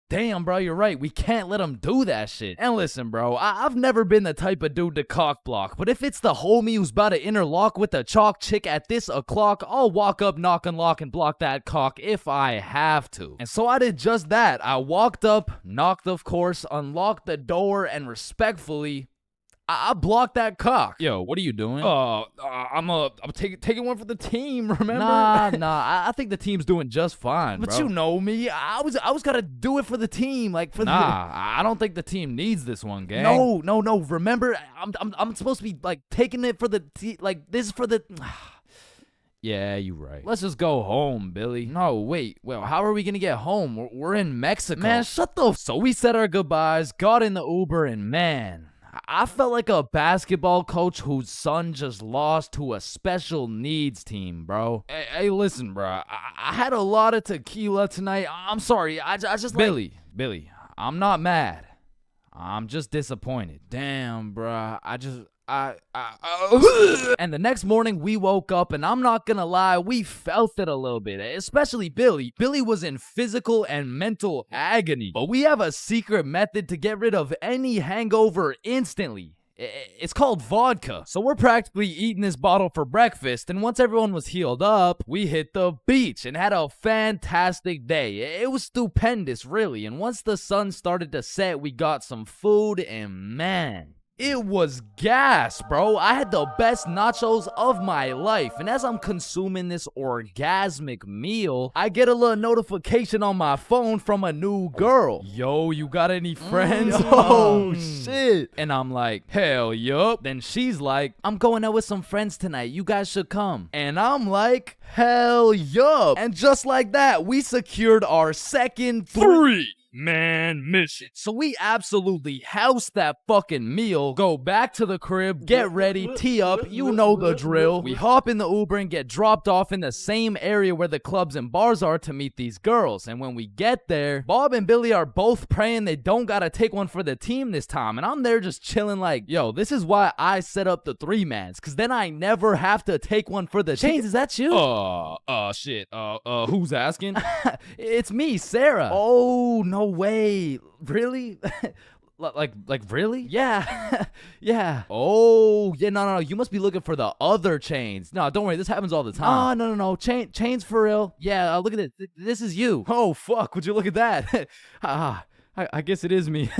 Damn, bro, you're right. We can't let him do that shit. And listen, bro, I've never been the type of dude to cock block, but if it's the homie who's about to interlock with the chalk chick at this o'clock, I'll walk up, knock and lock, and block that cock if I have to. And so I did just that. I walked up, knocked, of course, unlocked the door, and respectfully, I blocked that cock. Yo, what are you doing? I'm taking one for the team, remember? Nah. I think the team's doing just fine, But bro. you know me. I was gonna do it for the team, like for I don't think the team needs this one, gang. No. Remember, I'm supposed to be like taking it for the like this is for the. Yeah, you right. Let's just go home, Billy. No, wait. Well, how are we gonna get home? We're in Mexico. Man, shut the. So we said our goodbyes, got in the Uber, and man, I felt like a basketball coach whose son just lost to a special needs team, bro. Hey, listen, bro. I had a lot of tequila tonight. I'm sorry. I just Billy, I'm not mad. I'm just disappointed. Damn, bro. And the next morning we woke up, and I'm not gonna lie, we felt it a little bit, especially Billy. Billy was in physical and mental agony, but we have a secret method to get rid of any hangover instantly. It's called vodka. So we're practically eating this bottle for breakfast, and once everyone was healed up, we hit the beach and had a fantastic day. It was stupendous, really, and once the sun started to set, we got some food, and man, it was gas, bro. I had the best nachos of my life. And as I'm consuming this orgasmic meal, I get a little notification on my phone from a new girl. Yo, you got any friends? Oh, shit. And I'm like, hell yup. Then she's like, I'm going out with some friends tonight. You guys should come. And I'm like, hell yup. And just like that, we secured our second 3-man mission. So we absolutely house that fucking meal, go back to the crib, get ready, tee up, you know the drill. We hop in the Uber and get dropped off in the same area where the clubs and bars are to meet these girls. And when we get there, Bob and Billy are both praying they don't gotta take one for the team this time. And I'm there just chilling like, yo, this is why I set up the 3-mans, cause then I never have to take one for the Chains, is that you? Shit. Who's asking? It's me, Sarah. Oh, no way. Really? like really? Yeah. Yeah. Oh, yeah, no. You must be looking for the other Chains. No, don't worry. This happens all the time. Oh, no. Chains for real. Yeah, look at this. This is you. Oh, fuck. Would you look at that? I guess it is me.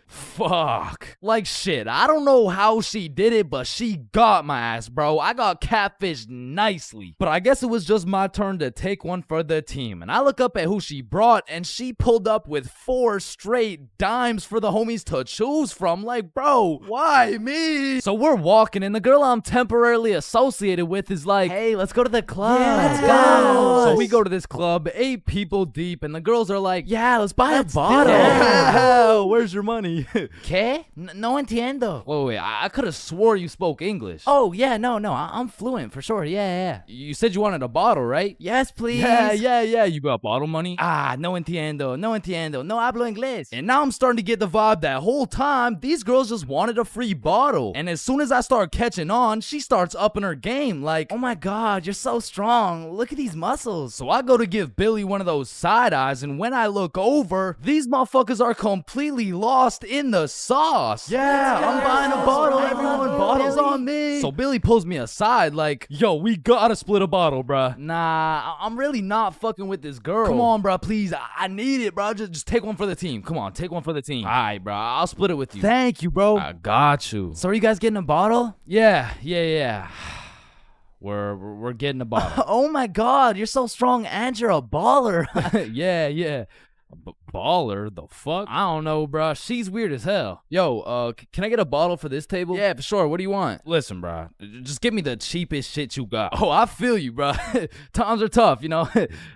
Fuck. Like shit. I don't know how she did it, but she got my ass, bro. I got catfished nicely. But I guess it was just my turn to take one for the team. And I look up at who she brought, and she pulled up with 4 straight dimes for the homies to choose from. Like, bro, why me? So we're walking, and the girl I'm temporarily associated with is like, hey, let's go to the club. Yeah, let's go. So we go to this club, 8 people deep, and the girls are like, yeah, let's buy a bottle. Yeah. Where's your money? me. ¿Qué? No entiendo. Wait, I could have swore you spoke English. Oh, yeah, no, I'm fluent for sure. Yeah. You said you wanted a bottle, right? Yes, please. Yeah. You got bottle money? Ah, no entiendo. No hablo inglés. And now I'm starting to get the vibe that whole time these girls just wanted a free bottle. And as soon as I start catching on, she starts upping her game like, oh my god, you're so strong. Look at these muscles. So I go to give Billy one of those side eyes, and when I look over, these motherfuckers are completely lost in the sauce. Yeah, I'm buying a bottle. Everyone, bottles on me. So Billy pulls me aside like, yo, we gotta split a bottle, bruh. Nah, I'm really not fucking with this girl. Come on, bro, please. I need it, bro. Just take one for the team. Come on, take one for the team. All right, bro. I'll split it with you. Thank you, bro. I got you. So are you guys getting a bottle? Yeah. We're getting a bottle. Oh my god, you're so strong and you're a baller. Yeah. Baller? The fuck? I don't know, bro. She's weird as hell. Yo, can I get a bottle for this table? Yeah, for sure. What do you want? Listen, bro. Just give me the cheapest shit you got. Oh, I feel you, bro. Times are tough, you know.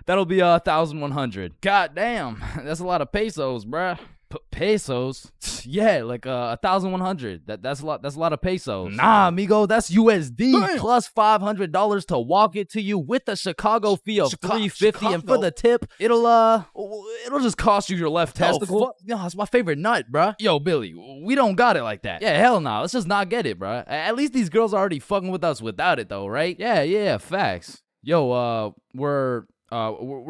That'll be 1,100. God damn, that's a lot of pesos, bro. Pesos? Yeah, like 1,100. That's a lot. That's a lot of pesos. Nah, amigo, that's USD plus $500 to walk it to you with the Chicago fee of $350, and for the tip, it'll just cost you your left testicle. No, it's my favorite nut, bruh. Yo, Billy, we don't got it like that. Yeah, hell no. Let's just not get it, bruh. At least these girls are already fucking with us without it, though, right? Yeah, facts. Yo, we're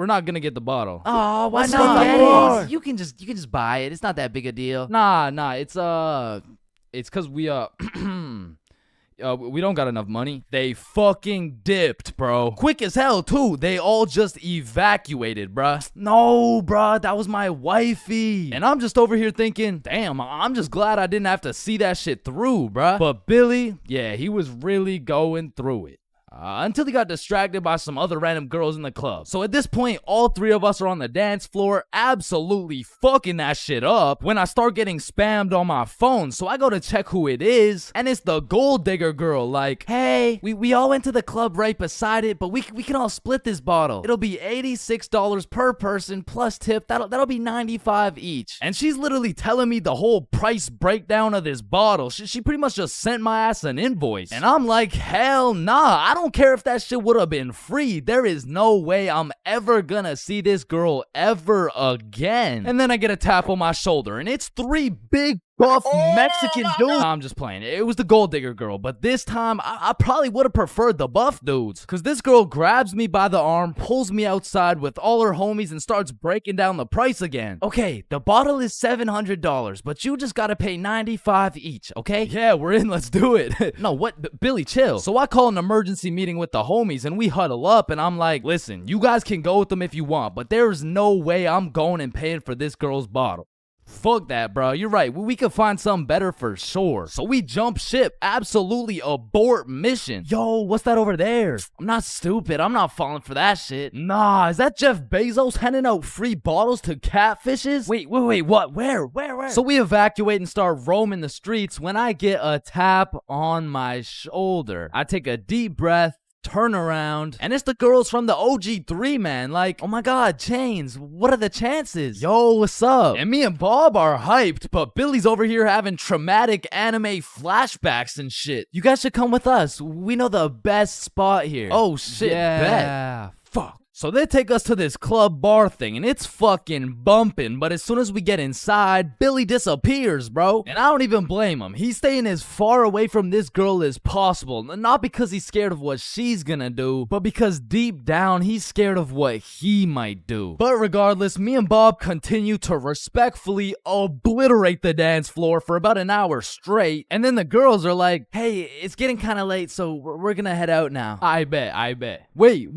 not gonna get the bottle. Oh, why not get it? You can just buy it. It's not that big a deal. Nah, it's cause we we don't got enough money. They fucking dipped, bro. Quick as hell too. They all just evacuated, bruh. No, bruh, that was my wifey. And I'm just over here thinking, damn, I'm just glad I didn't have to see that shit through, bruh. But Billy, yeah, he was really going through it. Until he got distracted by some other random girls in the club. So at this point, all three of us are on the dance floor, absolutely fucking that shit up, when I start getting spammed on my phone. So I go to check who it is, and it's the gold digger girl. Like, hey, we all went to the club right beside it, but we can all split this bottle. It'll be $86 per person plus tip. That'll be $95 each. And she's literally telling me the whole price breakdown of this bottle. She pretty much just sent my ass an invoice. And I'm like, hell nah, I don't care if that shit would have been free. There is no way I'm ever gonna see this girl ever again. And then I get a tap on my shoulder, and it's three big buff Mexican dudes. I'm just playing. It was the gold digger girl, but this time I probably would have preferred the buff dudes, because this girl grabs me by the arm, pulls me outside with all her homies, and starts breaking down the price again. Okay, the bottle is $700, but you just gotta pay $95 each, okay? Yeah, we're in. Let's do it. No, what? Billy, chill. So I call an emergency meeting with the homies, and we huddle up, and I'm like, listen, you guys can go with them if you want, but there's no way I'm going and paying for this girl's bottle. Fuck that, bro. You're right. We could find something better for sure. So we jump ship. Absolutely abort mission. Yo, what's that over there? I'm not stupid. I'm not falling for that shit. Nah, is that Jeff Bezos handing out free bottles to catfishes? Wait, what? Where? So we evacuate and start roaming the streets when I get a tap on my shoulder. I take a deep breath, turn around, and it's the girls from the OG3, man. Like, oh my god, Chains, what are the chances? Yo, what's up? And me and Bob are hyped, but Billy's over here having traumatic anime flashbacks and shit. You guys should come with us. We know the best spot here. Oh shit, bet. Fuck. So they take us to this club bar thing, and it's fucking bumping, but as soon as we get inside, Billy disappears, bro. And I don't even blame him. He's staying as far away from this girl as possible, not because he's scared of what she's gonna do, but because deep down, he's scared of what he might do. But regardless, me and Bob continue to respectfully obliterate the dance floor for about an hour straight, and then the girls are like, hey, it's getting kind of late, so we're gonna head out now. I bet. Wait.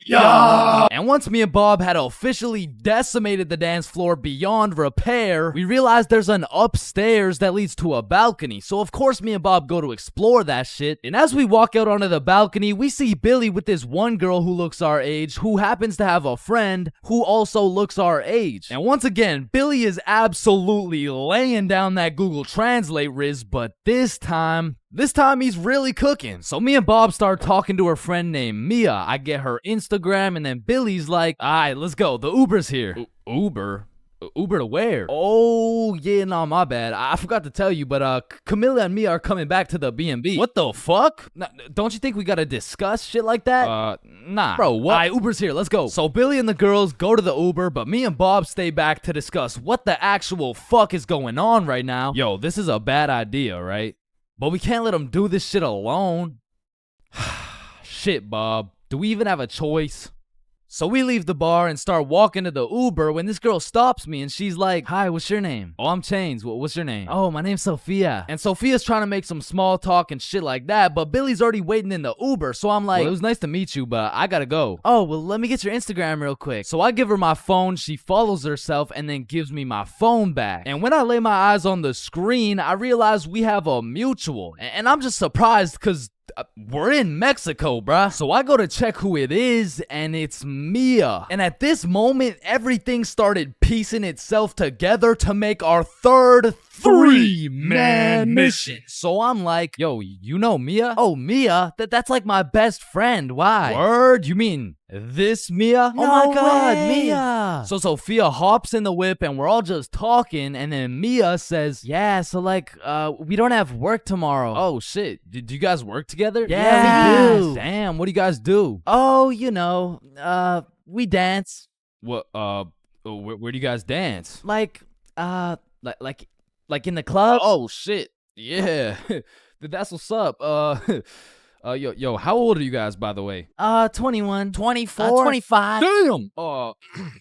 Yeah! And once me and Bob had officially decimated the dance floor beyond repair, we realized there's an upstairs that leads to a balcony. So of course me and Bob go to explore that shit. And as we walk out onto the balcony, we see Billy with this one girl who looks our age, who happens to have a friend who also looks our age. And once again, Billy is absolutely laying down that Google Translate riz, but this time he's really cooking. So me and Bob start talking to her friend named Mia. I get her Instagram, and then Billy's like, alright, let's go. The Uber's here. Uber? Uber to where? Oh, yeah, no, my bad. I forgot to tell you, but Camilla and me are coming back to the B&B. What the fuck? Don't you think we gotta discuss shit like that? Nah. Bro, what? Alright, Uber's here, let's go. So Billy and the girls go to the Uber, but me and Bob stay back to discuss what the actual fuck is going on right now. Yo, this is a bad idea, right? But we can't let them do this shit alone. Shit, Bob. Do we even have a choice? So we leave the bar and start walking to the Uber when this girl stops me and she's like, "Hi, what's your name?" "Oh, I'm Chains. What's your name?" "Oh, my name's Sophia." And Sophia's trying to make some small talk and shit like that, but Billy's already waiting in the Uber, so I'm like, "Well, it was nice to meet you, but I gotta go." "Oh, well, let me get your Instagram real quick." So I give her my phone, she follows herself, and then gives me my phone back. And when I lay my eyes on the screen, I realize we have a mutual. And I'm just surprised because we're in Mexico, bruh. So I go to check who it is, and it's Mia. And at this moment, everything started piecing itself together to make our third three-man mission. So I'm like, "Yo, you know Mia?" "Oh, Mia? That's like my best friend. Why?" "Word? You mean this Mia?" "Oh my god, Mia." So Sophia hops in the whip and we're all just talking, and then Mia says, "Yeah, so like, we don't have work tomorrow." "Oh shit, do you guys work together?" "Yeah, we do." "Damn, what do you guys do?" "Oh, you know, we dance." "What, where do you guys dance?" Like in the club." "Oh shit, yeah." That's what's up. Yo, how old are you guys, by the way? 21. 24. 25. Damn!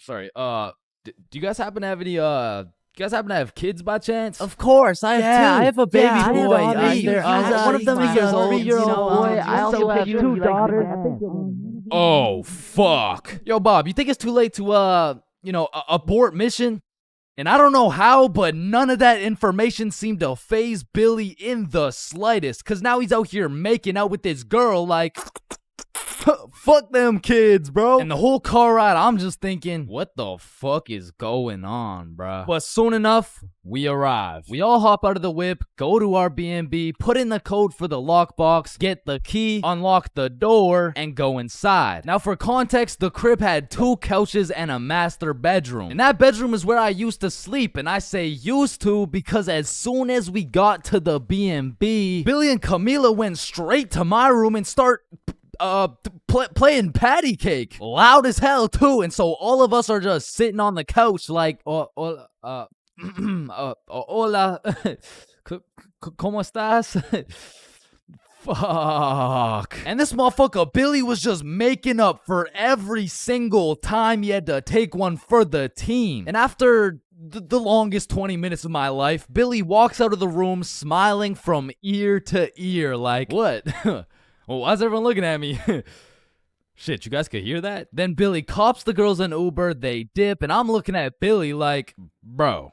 Sorry, do you guys happen to have any, kids by chance? "Of course, I have two. I have a baby boy. One of them is 3-year-old boy. I also have 2 daughters." Oh, fuck. Yo, Bob, you think it's too late to, abort mission? And I don't know how, but none of that information seemed to faze Billy in the slightest. Cause now he's out here making out with this girl like, fuck them kids, bro. And the whole car ride, I'm just thinking, what the fuck is going on, bruh? But soon enough, we arrive. We all hop out of the whip, go to our B&B, put in the code for the lockbox, get the key, unlock the door, and go inside. Now for context, the crib had 2 couches and a master bedroom. And that bedroom is where I used to sleep, and I say used to because as soon as we got to the B&B, Billy and Camila went straight to my room and start playing patty cake loud as hell too, and so all of us are just sitting on the couch like hola ¿Cómo estás? Fuck. And this motherfucker Billy was just making up for every single time he had to take one for the team. And after the longest 20 minutes of my life, Billy walks out of the room smiling from ear to ear like, what? Well, why's everyone looking at me? Shit, you guys could hear that? Then Billy cops the girls an Uber, they dip, and I'm looking at Billy like, bro,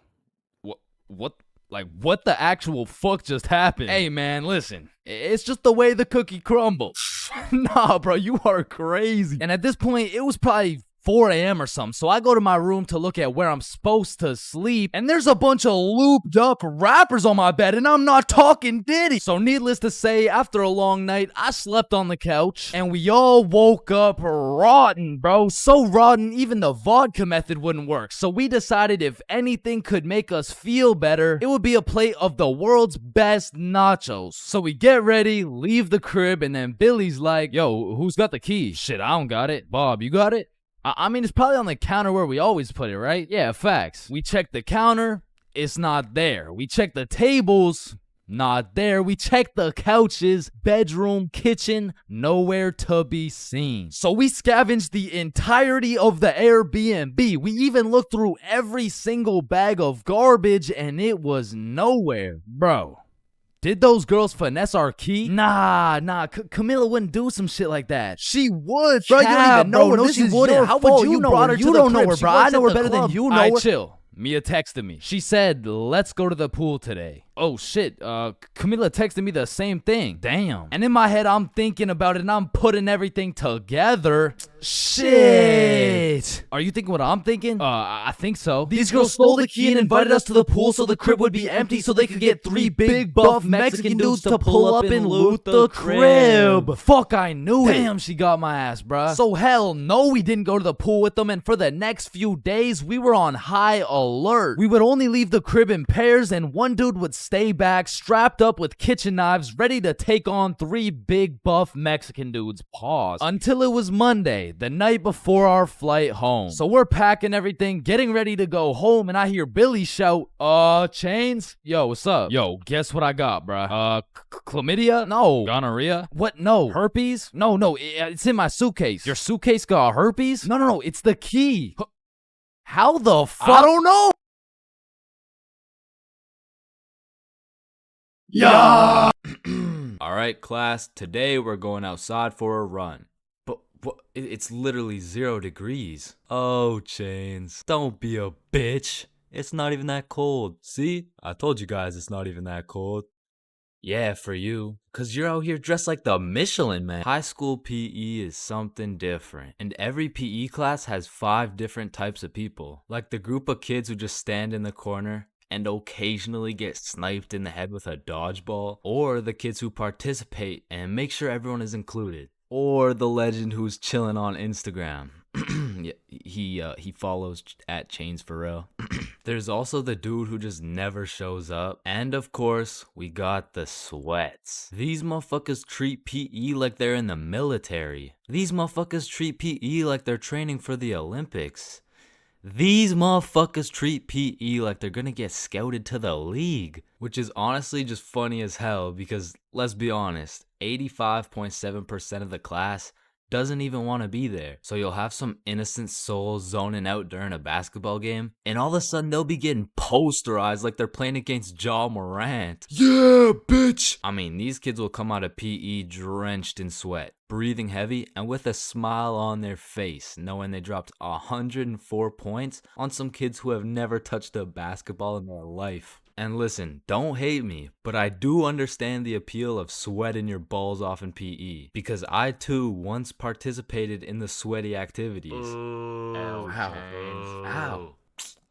what the actual fuck just happened? Hey man, listen, it's just the way the cookie crumbles. Nah, bro, you are crazy. And at this point, it was probably 4 a.m. or something, so I go to my room to look at where I'm supposed to sleep, and there's a bunch of looped up rappers on my bed, and I'm not talking Diddy. So needless to say, after a long night, I slept on the couch, and we all woke up rotten, bro. So rotten, even the vodka method wouldn't work. So we decided if anything could make us feel better, it would be a plate of the world's best nachos. So we get ready, leave the crib, and then Billy's like, yo, who's got the key? Shit, I don't got it. Bob, you got it? I mean, it's probably on the counter where we always put it, right? Yeah, facts. We check the counter, it's not there. We check the tables, not there. We check the couches, bedroom, kitchen, nowhere to be seen. So we scavenged the entirety of the Airbnb. We even looked through every single bag of garbage and it was nowhere. Bro, did those girls finesse our key? Nah, Camilla wouldn't do some shit like that. She would, bro. You don't even know her. No, she wouldn't. How would you brought her to the crib? You don't know her, bro. I know her better than you know her. Alright, chill. Mia texted me. She said, let's go to the pool today. Oh shit, Camila texted me the same thing. Damn. And in my head, I'm thinking about it and I'm putting everything together. Shit! Are you thinking what I'm thinking? I think so. These girls stole the key and invited us to the pool so the crib would be empty so they could get 3 big buff Mexican dudes to pull up and loot the crib. Fuck, I knew it. Damn, she got my ass, bruh. So hell no, we didn't go to the pool with them, and for the next few days, we were on high alert. We would only leave the crib in pairs, and one dude would stay back, strapped up with kitchen knives, ready to take on 3 big buff Mexican dudes. Pause. Until it was Monday, the night before our flight home. So we're packing everything, getting ready to go home, and I hear Billy shout, Chains? Yo, what's up? Yo, guess what I got, bruh? Chlamydia? No. Gonorrhea? What? No. Herpes? No, it's in my suitcase. Your suitcase got herpes? No, it's the key. How the fuck? I don't know. Yeah. All right, class. Today we're going outside for a run. But it's literally 0 degrees. Oh, Chains, don't be a bitch. It's not even that cold. See? I told you guys it's not even that cold. Yeah, for you. Cause you're out here dressed like the Michelin Man. High school PE is something different. And every PE class has 5 different types of people. Like the group of kids who just stand in the corner and occasionally get sniped in the head with a dodgeball. Or the kids who participate and make sure everyone is included. Or the legend who's chilling on Instagram. Yeah, he follows at ChainsFR. There's also the dude who just never shows up. And of course, we got the sweats. These motherfuckers treat PE like they're in the military. These motherfuckers treat PE like they're training for the Olympics. These motherfuckers treat PE like they're gonna get scouted to the league. Which is honestly just funny as hell because, let's be honest, 85.7% of the class doesn't even want to be there. So you'll have some innocent soul zoning out during a basketball game, and all of a sudden they'll be getting posterized like they're playing against Ja Morant. Yeah, bitch! I mean, these kids will come out of PE drenched in sweat, breathing heavy, and with a smile on their face, knowing they dropped 104 points on some kids who have never touched a basketball in their life. And listen, don't hate me, but I do understand the appeal of sweating your balls off in PE, because I too once participated in the sweaty activities. Ow.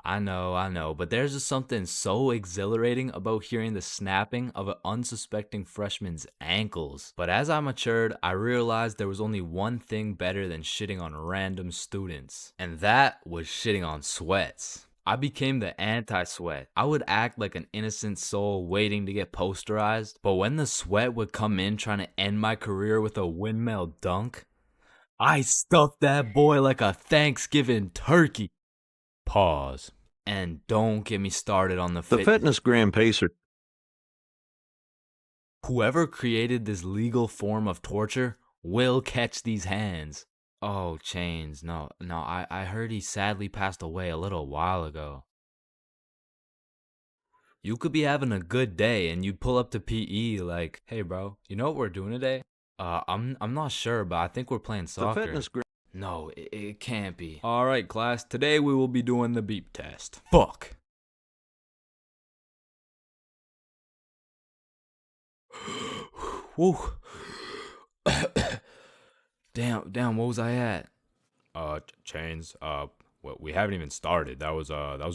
I know, but there's just something so exhilarating about hearing the snapping of an unsuspecting freshman's ankles. But as I matured, I realized there was only one thing better than shitting on random students, and that was shitting on sweats. I became the anti-sweat. I would act like an innocent soul waiting to get posterized, but when the sweat would come in trying to end my career with a windmill dunk, I stuffed that boy like a Thanksgiving turkey. Pause. And don't get me started on the fitness gram pacer. Whoever created this legal form of torture will catch these hands. Oh, Chains, no, I heard he sadly passed away a little while ago. You could be having a good day and you'd pull up to PE like, hey bro, you know what we're doing today? I'm not sure, but I think we're playing soccer. No, it can't be. Alright class, today we will be doing the beep test. Fuck. Woo. Damn, what was I at? Chains, we haven't even started. That was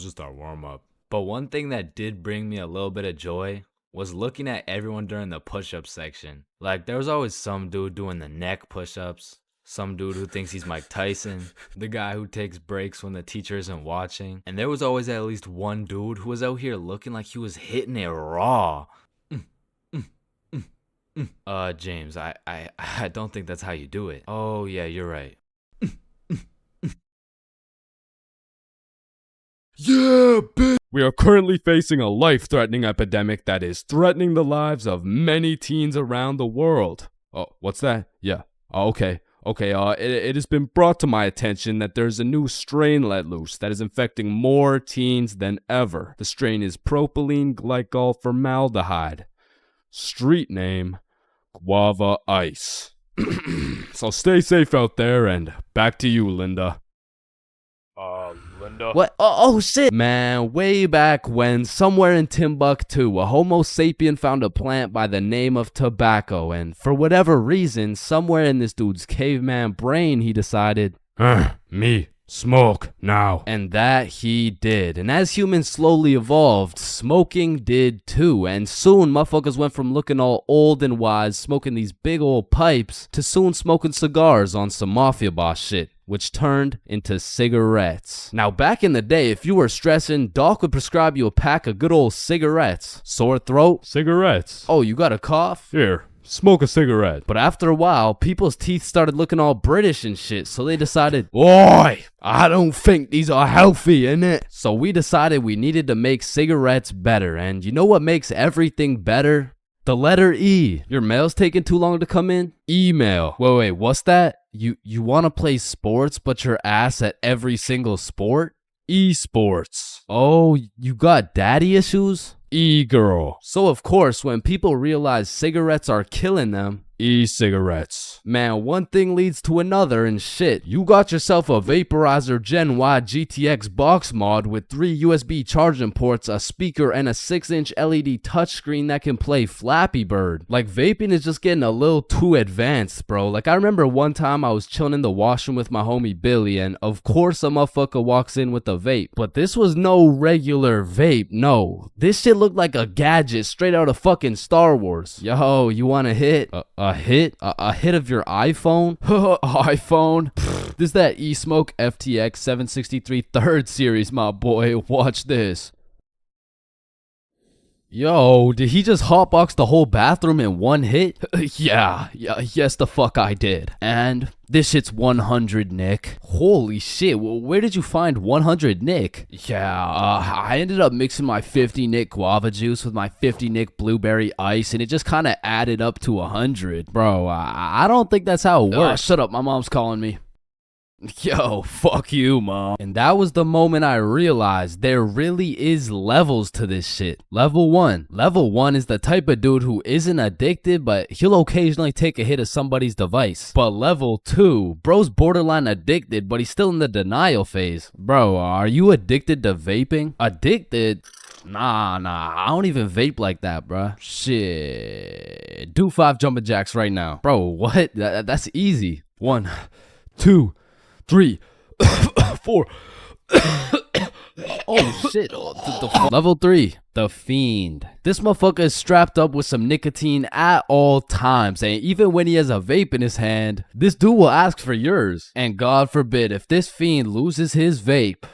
just our warm-up. But one thing that did bring me a little bit of joy was looking at everyone during the push-up section. Like, there was always some dude doing the neck push-ups, some dude who thinks he's Mike Tyson, the guy who takes breaks when the teacher isn't watching, and there was always at least one dude who was out here looking like he was hitting it raw. James, I don't think that's how you do it. Oh, yeah, you're right. Yeah, bitch! We are currently facing a life-threatening epidemic that is threatening the lives of many teens around the world. Oh, what's that? Yeah. Oh, okay. It has been brought to my attention that there's a new strain let loose that is infecting more teens than ever. The strain is propylene glycol formaldehyde. Street name, Guava Ice. So stay safe out there, and back to you, Linda. Linda? no. What? Oh, shit. Man, way back when, somewhere in Timbuktu, a Homo sapien found a plant by the name of tobacco. And for whatever reason, somewhere in this dude's caveman brain, he decided, Me. Smoke now. and that he did. And as humans slowly evolved, smoking did too. And soon motherfuckers went from looking all old and wise, smoking these big old pipes, to soon smoking cigars on some mafia boss shit, which turned into cigarettes. Now back in the day, if you were stressing, Doc would prescribe you a pack of good old cigarettes. Sore throat? Cigarettes. Oh, you got a cough? Here, smoke a cigarette. But after a while, people's teeth started looking all British and shit, so they decided, Oi! I don't think these are healthy, innit? so we decided we needed to make cigarettes better. And you know what makes everything better? The letter E. Your mail's taking too long to come in? Email. Wait, what's that? You want to play sports, but you're ass at every single sport? Esports. Oh, you got daddy issues? E-girl. So of course, when people realize cigarettes are killing them, E-cigarettes. man, one thing leads to another and shit. You got yourself a vaporizer Gen Y GTX box mod with 3 USB charging ports, a speaker, and a 6-inch LED touchscreen that can play Flappy Bird. Like, vaping is just getting a little too advanced, bro. Like, I remember one time I was chilling in the washroom with my homie Billy, and of course a motherfucker walks in with a vape. But this was no regular vape, no. This shit looked like a gadget straight out of fucking Star Wars. Yo, you want a hit? A hit? A hit of your iPhone? iPhone? This is that eSmoke FTX 763 3rd series, my boy. Watch this. Yo, did he just hotbox the whole bathroom in one hit? Yes the fuck I did. And this shit's 100 Nick. Holy shit, where did you find 100 Nick? I ended up mixing my 50 Nick guava juice with my 50 Nick blueberry ice, and it just kind of added up to 100. Bro, I don't think that's how it works. Shut up, my mom's calling me. Yo, fuck you, mom. And that was the moment I realized there really is levels to this shit. Level 1. Level 1 is the type of dude who isn't addicted, but he'll occasionally take a hit of somebody's device. But level 2, bro's borderline addicted, but he's still in the denial phase. Bro, are you addicted to vaping? Addicted? Nah, I don't even vape like that, bruh. Shit. Do 5 jumping jacks right now. Bro, what? That's easy. 1, 2, 3, 4. Oh shit. Level 3. The Fiend. This motherfucker is strapped up with some nicotine at all times, and even when he has a vape in his hand, this dude will ask for yours. And God forbid, if this fiend loses his vape,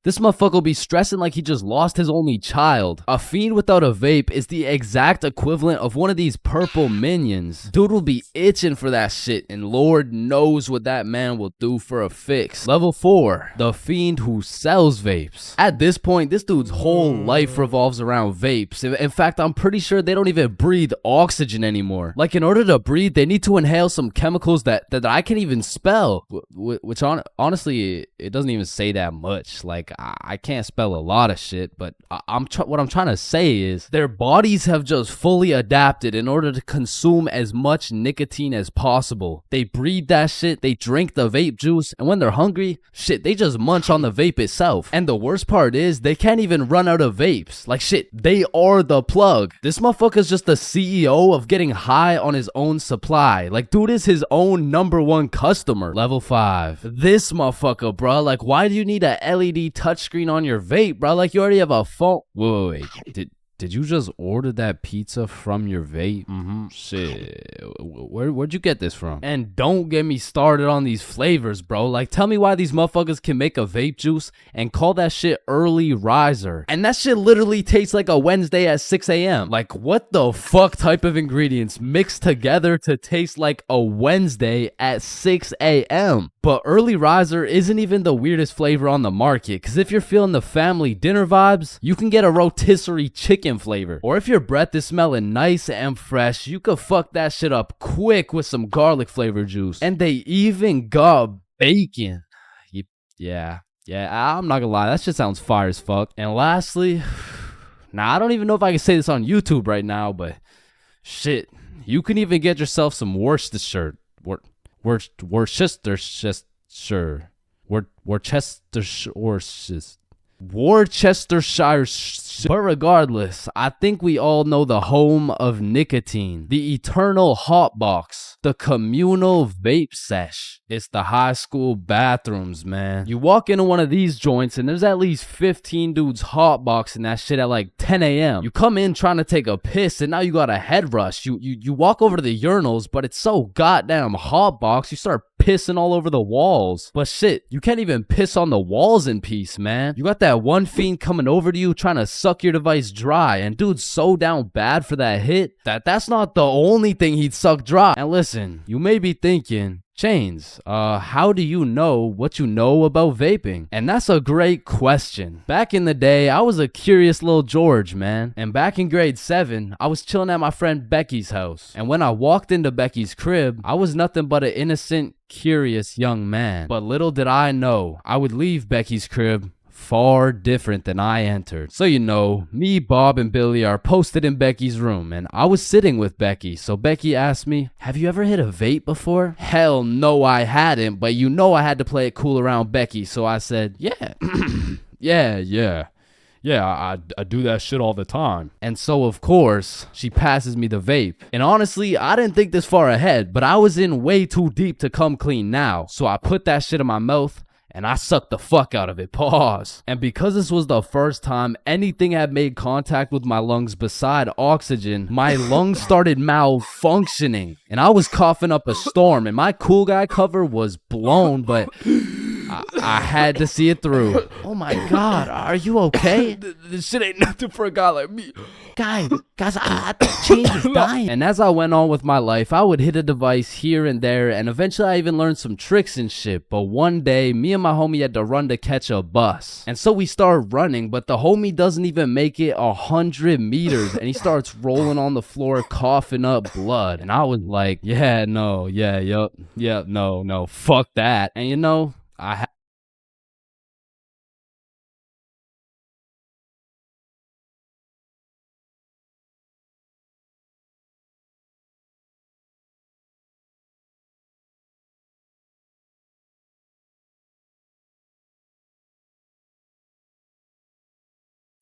this motherfucker will be stressing like he just lost his only child. A fiend without a vape is the exact equivalent of one of these purple minions. Dude will be itching for that shit, and Lord knows what that man will do for a fix. Level 4, the fiend who sells vapes. At this point, this dude's whole life revolves around vapes. In fact, I'm pretty sure they don't even breathe oxygen anymore. Like, in order to breathe, they need to inhale some chemicals that I can't even spell. Which honestly, it doesn't even say that much. Like, I can't spell a lot of shit, but what I'm trying to say is their bodies have just fully adapted in order to consume as much nicotine as possible. They breathe that shit, they drink the vape juice, and when they're hungry, shit, they just munch on the vape itself. And the worst part is they can't even run out of vapes. Like shit, they are the plug. This motherfucker's just the CEO of getting high on his own supply. Like, dude is his own #1 customer. Level 5. This motherfucker, bro. Like, why do you need a LED touchscreen on your vape, bro? Like, you already have a phone. Wait. Did you just order that pizza from your vape? Shit. Where'd you get this from? And don't get me started on these flavors, bro. Like, tell me why these motherfuckers can make a vape juice and call that shit early riser. And that shit literally tastes like a Wednesday at 6 a.m. Like, what the fuck type of ingredients mixed together to taste like a Wednesday at 6 a.m.? But early riser isn't even the weirdest flavor on the market, because if you're feeling the family dinner vibes, you can get a rotisserie chicken flavor. Or if your breath is smelling nice and fresh, you could fuck that shit up quick with some garlic flavor juice. And they even got bacon. Yeah, I'm not gonna lie, that shit sounds fire as fuck. And lastly, now I don't even know if I can say this on YouTube right now, but shit, you can even get yourself some Worcestershire. Worcestershire. Worcestershire. But regardless, I think we all know the home of nicotine, the eternal hot box, the communal vape sesh. It's the high school bathrooms, man. You walk into one of these joints and there's at least 15 dudes hotboxing that shit at like 10 a.m. You come in trying to take a piss and now you got a head rush. You walk over to the urinals, but it's so goddamn hotbox, you start pissing all over the walls. But shit, you can't even piss on the walls in peace, man. You got that one fiend coming over to you trying to suck your device dry, and dude's so down bad for that hit that's not the only thing he'd suck dry. And listen, you may be thinking, Chains, how do you know what you know about vaping? And that's a great question. Back in the day, I was a curious little George, man. And back in grade 7, I was chilling at my friend Becky's house. And when I walked into Becky's crib, I was nothing but an innocent, curious young man. But little did I know, I would leave Becky's crib far different than I entered. So you know, me, Bob, and Billy are posted in Becky's room, and I was sitting with Becky. So Becky asked me, have you ever hit a vape before? Hell no, I hadn't, but you know I had to play it cool around Becky, so I said, yeah. Yeah, I do that shit all the time. And so, of course, she passes me the vape. And honestly, I didn't think this far ahead, but I was in way too deep to come clean now. So I put that shit in my mouth, and I sucked the fuck out of it. Pause. And because this was the first time anything had made contact with my lungs beside oxygen, my lungs started malfunctioning. And I was coughing up a storm, and my cool guy cover was blown, but I had to see it through. Oh my God, are you okay? This shit ain't nothing for a guy like me. Guys, I think Chains is dying. And as I went on with my life, I would hit a device here and there, and eventually I even learned some tricks and shit. But one day, me and my homie had to run to catch a bus. And so we start running, but the homie doesn't even make it 100 meters, and he starts rolling on the floor, coughing up blood. And I was like, no, fuck that. And you know, I had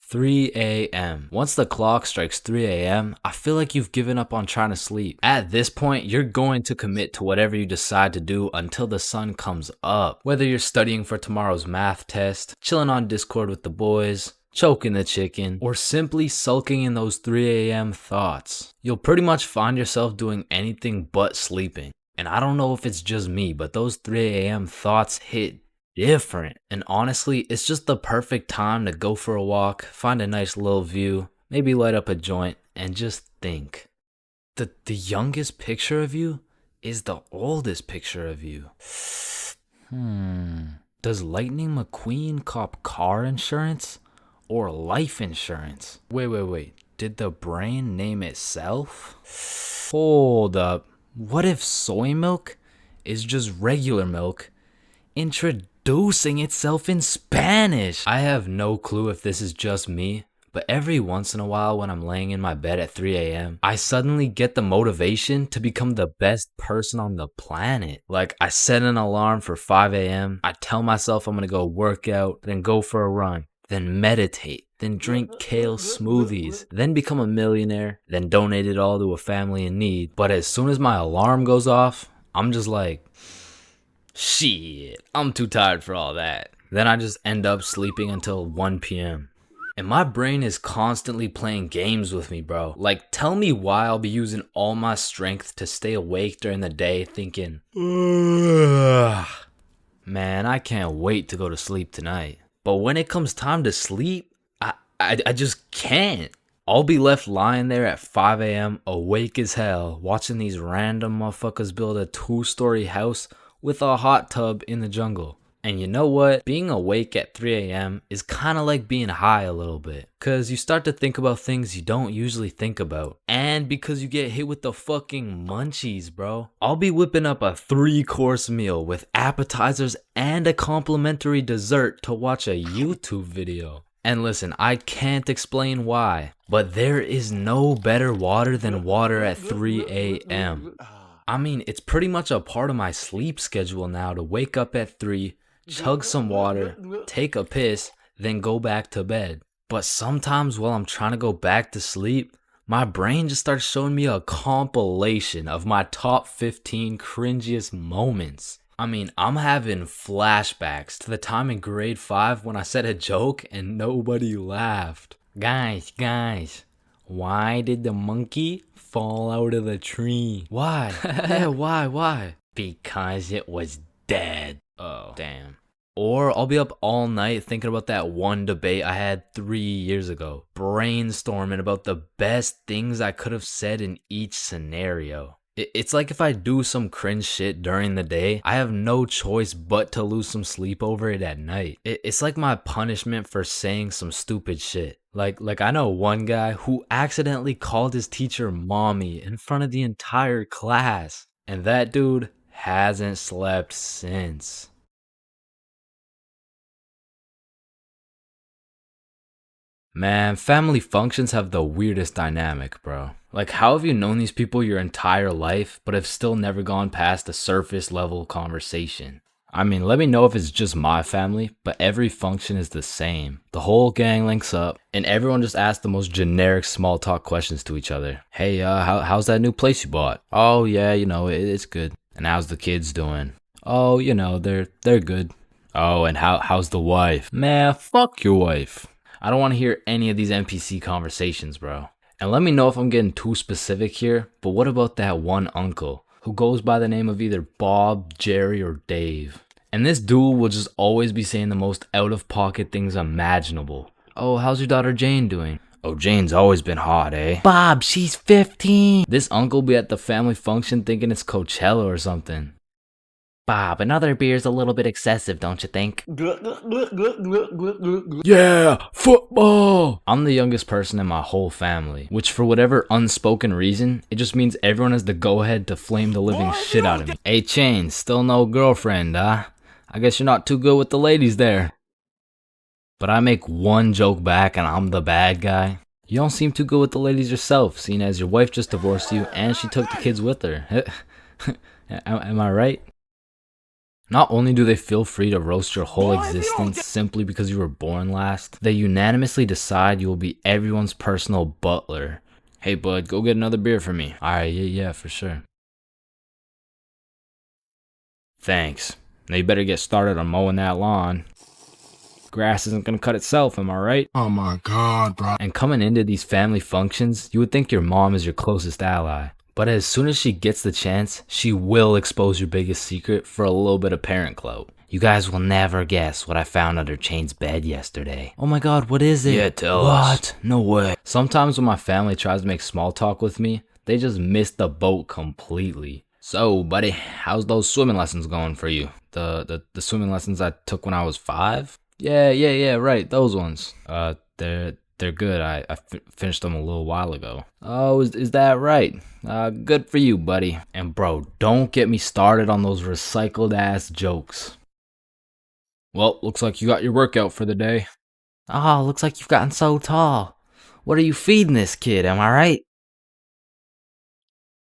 3 a.m. Once the clock strikes 3 a.m., I feel like you've given up on trying to sleep. At this point, you're going to commit to whatever you decide to do until the sun comes up. Whether you're studying for tomorrow's math test, chilling on Discord with the boys, choking the chicken, or simply sulking in those 3 a.m. thoughts. You'll pretty much find yourself doing anything but sleeping. And I don't know if it's just me, but those 3 a.m. thoughts hit different. And honestly, it's just the perfect time to go for a walk, find a nice little view, maybe light up a joint, and just think. The youngest picture of you is the oldest picture of you. Does Lightning McQueen cop car insurance or life insurance? Wait. Did the brain name itself? Hold up. What if soy milk is just regular milk introducing itself in Spanish? I have no clue if this is just me, but every once in a while when I'm laying in my bed at 3 a.m., I suddenly get the motivation to become the best person on the planet. Like, I set an alarm for 5 a.m., I tell myself I'm gonna go work out, then go for a run, then meditate, then drink kale smoothies, then become a millionaire, then donate it all to a family in need. But as soon as my alarm goes off, I'm just like, shit, I'm too tired for all that. Then I just end up sleeping until 1 p.m. And my brain is constantly playing games with me, bro. Like, tell me why I'll be using all my strength to stay awake during the day thinking, ugh, man, I can't wait to go to sleep tonight. But when it comes time to sleep, I just can't. I'll be left lying there at 5 a.m. awake as hell, watching these random motherfuckers build a 2-story house with a hot tub in the jungle. And you know what? Being awake at 3 a.m. is kind of like being high a little bit. Because you start to think about things you don't usually think about. And because you get hit with the fucking munchies, bro. I'll be whipping up a 3-course meal with appetizers and a complimentary dessert to watch a YouTube video. And listen, I can't explain why, but there is no better water than water at 3 a.m. I mean, it's pretty much a part of my sleep schedule now to wake up at 3, chug some water, take a piss, then go back to bed. But sometimes while I'm trying to go back to sleep, my brain just starts showing me a compilation of my top 15 cringiest moments. I mean, I'm having flashbacks to the time in grade 5 when I said a joke and nobody laughed. Guys, why did the monkey fall out of the tree? Why? Yeah, why? Because it was dead. Oh, damn. Or I'll be up all night thinking about that one debate I had 3 years ago, brainstorming about the best things I could have said in each scenario. It's like if I do some cringe shit during the day, I have no choice but to lose some sleep over it at night. It's like my punishment for saying some stupid shit. Like I know one guy who accidentally called his teacher mommy in front of the entire class, and that dude hasn't slept since. Man, family functions have the weirdest dynamic, bro. Like, how have you known these people your entire life, but have still never gone past a surface level conversation? I mean, let me know if it's just my family, but every function is the same. The whole gang links up, and everyone just asks the most generic small talk questions to each other. Hey, how's that new place you bought? Oh, yeah, it's good. And how's the kids doing? Oh, they're good. Oh, and how's the wife? Man, fuck your wife. I don't want to hear any of these NPC conversations, bro. And let me know if I'm getting too specific here, but what about that one uncle who goes by the name of either Bob, Jerry, or Dave? And this dude will just always be saying the most out-of-pocket things imaginable. Oh, how's your daughter Jane doing? Oh, Jane's always been hot, eh? Bob, she's 15. This uncle be at the family function thinking it's Coachella or something. Bob, another beer's a little bit excessive, don't you think? Yeah, football! I'm the youngest person in my whole family, which for whatever unspoken reason, it just means everyone has the go-ahead to flame the living shit out of me. Hey, Chains, still no girlfriend, huh? I guess you're not too good with the ladies there. But I make one joke back and I'm the bad guy. You don't seem too good with the ladies yourself, seeing as your wife just divorced you and she took the kids with her. Am I right? Not only do they feel free to roast your whole existence simply because you were born last, they unanimously decide you will be everyone's personal butler. Hey bud, go get another beer for me. Alright, yeah, for sure. Thanks. Now you better get started on mowing that lawn. Grass isn't gonna cut itself, am I right? Oh my god, bro. And coming into these family functions, you would think your mom is your closest ally. But as soon as she gets the chance, she will expose your biggest secret for a little bit of parent clout. You guys will never guess what I found under Chain's bed yesterday. Oh my god, what is it? Yeah, tell us. What? No way. Sometimes when my family tries to make small talk with me, they just miss the boat completely. So, buddy, how's those swimming lessons going for you? The swimming lessons I took when I was 5? Yeah, right, those ones. They're good. I finished them a little while ago. Oh, is that right? Good for you, buddy. And bro, don't get me started on those recycled ass jokes. Well, looks like you got your workout for the day. Oh, looks like you've gotten so tall. What are you feeding this kid, am I right?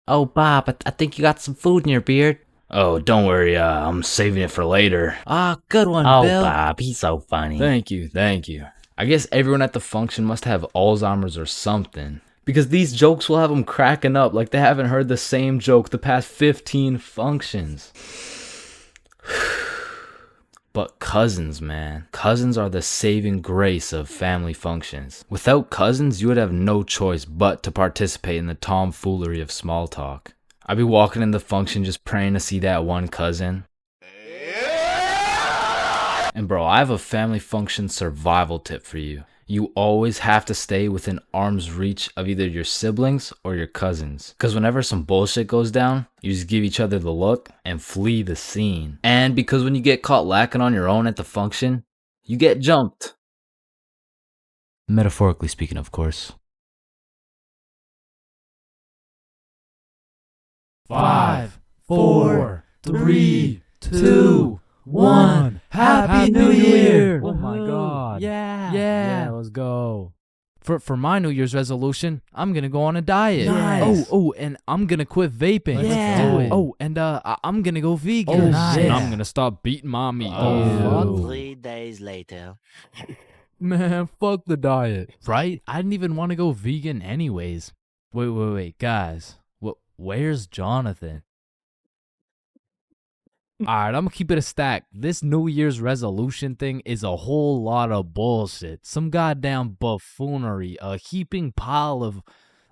Oh, Bob, I think you got some food in your beard. Oh, don't worry, I'm saving it for later. Ah, good one, Bill. Oh, Bob, he's so funny. Thank you. I guess everyone at the function must have Alzheimer's or something, because these jokes will have them cracking up like they haven't heard the same joke the past 15 functions. But cousins, man. Cousins are the saving grace of family functions. Without cousins, you would have no choice but to participate in the tomfoolery of small talk. I'd be walking in the function just praying to see that one cousin. And bro, I have a family function survival tip for you. You always have to stay within arm's reach of either your siblings or your cousins. Because whenever some bullshit goes down, you just give each other the look and flee the scene. And because when you get caught lacking on your own at the function, you get jumped. Metaphorically speaking, of course. 5, 4, 3, 2, 1. Happy New Year! Oh my god. Yeah, let's go. For my New Year's resolution, I'm gonna go on a diet. Nice. Oh, and I'm gonna quit vaping. Let's do it. Oh, and I'm gonna go vegan. Oh, nice. And I'm gonna stop beating my meat. Oh, 3 days later. Man, fuck the diet. Right? I didn't even want to go vegan anyways. Wait, guys. Where's Jonathan? Alright, I'm gonna keep it a stack. This New Year's resolution thing is a whole lot of bullshit. Some goddamn buffoonery. A heaping pile of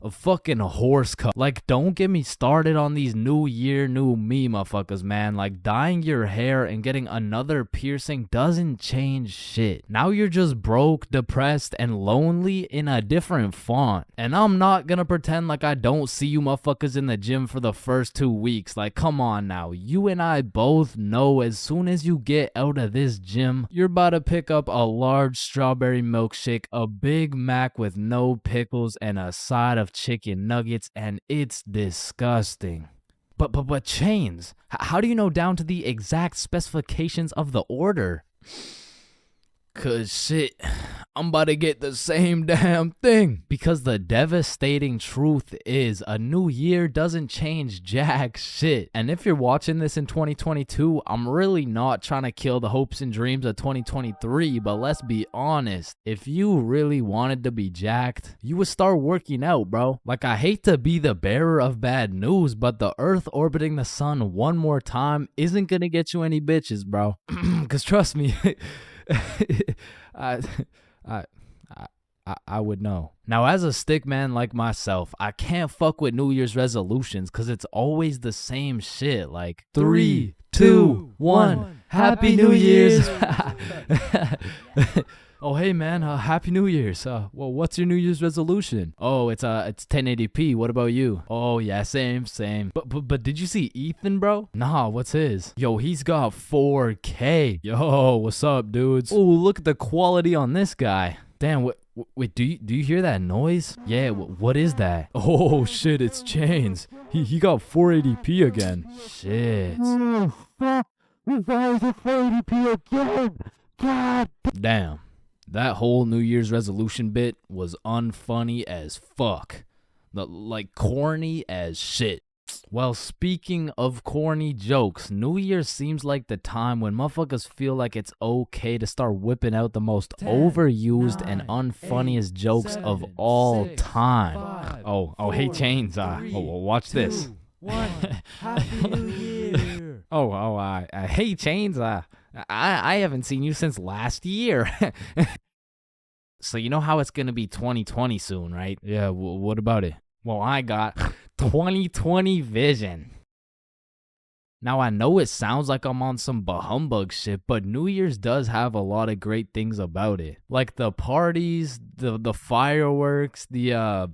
fucking horse cup. Like, don't get me started on these new year, new me motherfuckers, man. Like, dyeing your hair and getting another piercing doesn't change shit. Now you're just broke, depressed, and lonely in a different font. And I'm not gonna pretend like I don't see you motherfuckers in the gym for the first 2 weeks. Like, come on now. You and I both know as soon as you get out of this gym, you're about to pick up a large strawberry milkshake, a Big Mac with no pickles, and a side of chicken nuggets, and it's disgusting. But Chains, how do you know down to the exact specifications of the order? Cause shit, I'm about to get the same damn thing. Because the devastating truth is a new year doesn't change jack shit. And if you're watching this in 2022, I'm really not trying to kill the hopes and dreams of 2023, but let's be honest. If you really wanted to be jacked, you would start working out, bro. Like, I hate to be the bearer of bad news, but the Earth orbiting the sun one more time isn't gonna get you any bitches, bro. Cause trust me, I would know. Now, as a stick man like myself, I can't fuck with New Year's resolutions because it's always the same shit. Like 3, 2, 1, Happy New Year's. Oh, hey man, Happy New Year's. Well, what's your New Year's resolution? Oh, it's 1080p. What about you? Oh yeah, same. But did you see Ethan, bro? Nah, what's his? Yo, he's got 4K. Yo, what's up, dudes? Oh, look at the quality on this guy. Damn, wait, do you hear that noise? Yeah, what is that? Oh shit, it's Chains. He got 480p again. Shit. Oh, fuck. We got 480p again. God. Damn. That whole New Year's resolution bit was unfunny as fuck. Like corny as shit. Well, speaking of corny jokes, New Year's seems like the time when motherfuckers feel like it's okay to start whipping out the most overused and unfunniest jokes of all time. Oh, hey Chains, watch this. 1, Happy New Year. Hey Chains, I haven't seen you since last year. So you know how it's gonna be 2020 soon, right? Yeah, what about it? Well, I got 2020 vision. Now, I know it sounds like I'm on some humbug shit, but New Year's does have a lot of great things about it. Like the parties, the fireworks, the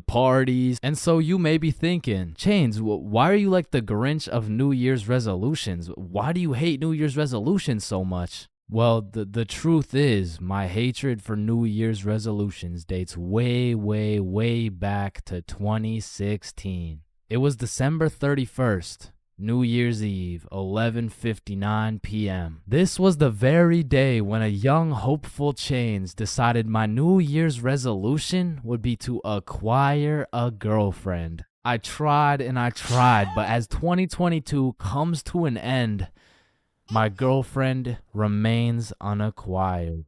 parties. And so you may be thinking, Chains, why are you like the Grinch of New Year's resolutions? Why do you hate New Year's resolutions so much? Well, the truth is, my hatred for New Year's resolutions dates way, way, way back to 2016. It was December 31st, New Year's Eve, 11:59 p.m. This was the very day when a young, hopeful Chains decided my New Year's resolution would be to acquire a girlfriend. I tried, but as 2022 comes to an end, my girlfriend remains unacquired.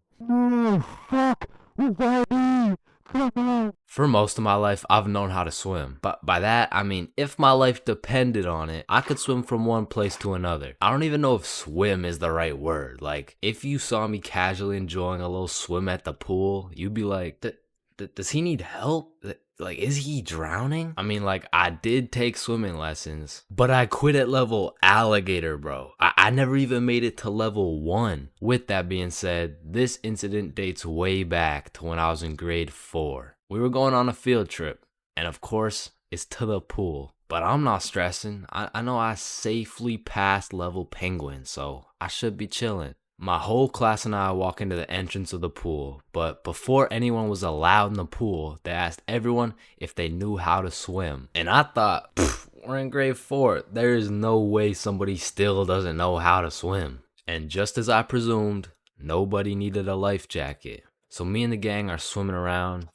For most of my life, I've known how to swim. But by that, I mean, if my life depended on it, I could swim from one place to another. I don't even know if swim is the right word. Like, if you saw me casually enjoying a little swim at the pool, you'd be like, does he need help? Like, is he drowning? I mean, like, I did take swimming lessons, but I quit at level alligator, bro. I never even made it to level 1. With that being said, this incident dates way back to when I was in grade 4. We were going on a field trip, and of course, it's to the pool. But I'm not stressing. I know I safely passed level penguin, so I should be chilling. My whole class and I walk into the entrance of the pool, but before anyone was allowed in the pool, they asked everyone if they knew how to swim. And I thought, we're in grade 4. There is no way somebody still doesn't know how to swim. And just as I presumed, nobody needed a life jacket. So me and the gang are swimming around,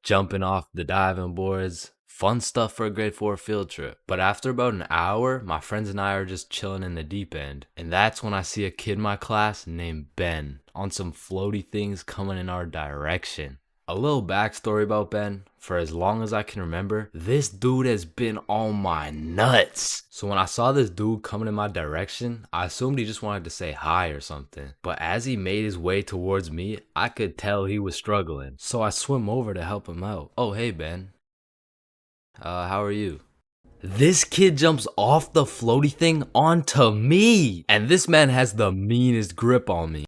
jumping off the diving boards. Fun stuff for a grade 4 field trip. But after about an hour, my friends and I are just chilling in the deep end. And that's when I see a kid in my class named Ben on some floaty things coming in our direction. A little backstory about Ben. For as long as I can remember, this dude has been on my nuts. So when I saw this dude coming in my direction, I assumed he just wanted to say hi or something. But as he made his way towards me, I could tell he was struggling. So I swim over to help him out. Oh, hey, Ben. How are you? This kid jumps off the floaty thing onto me. And this man has the meanest grip on me.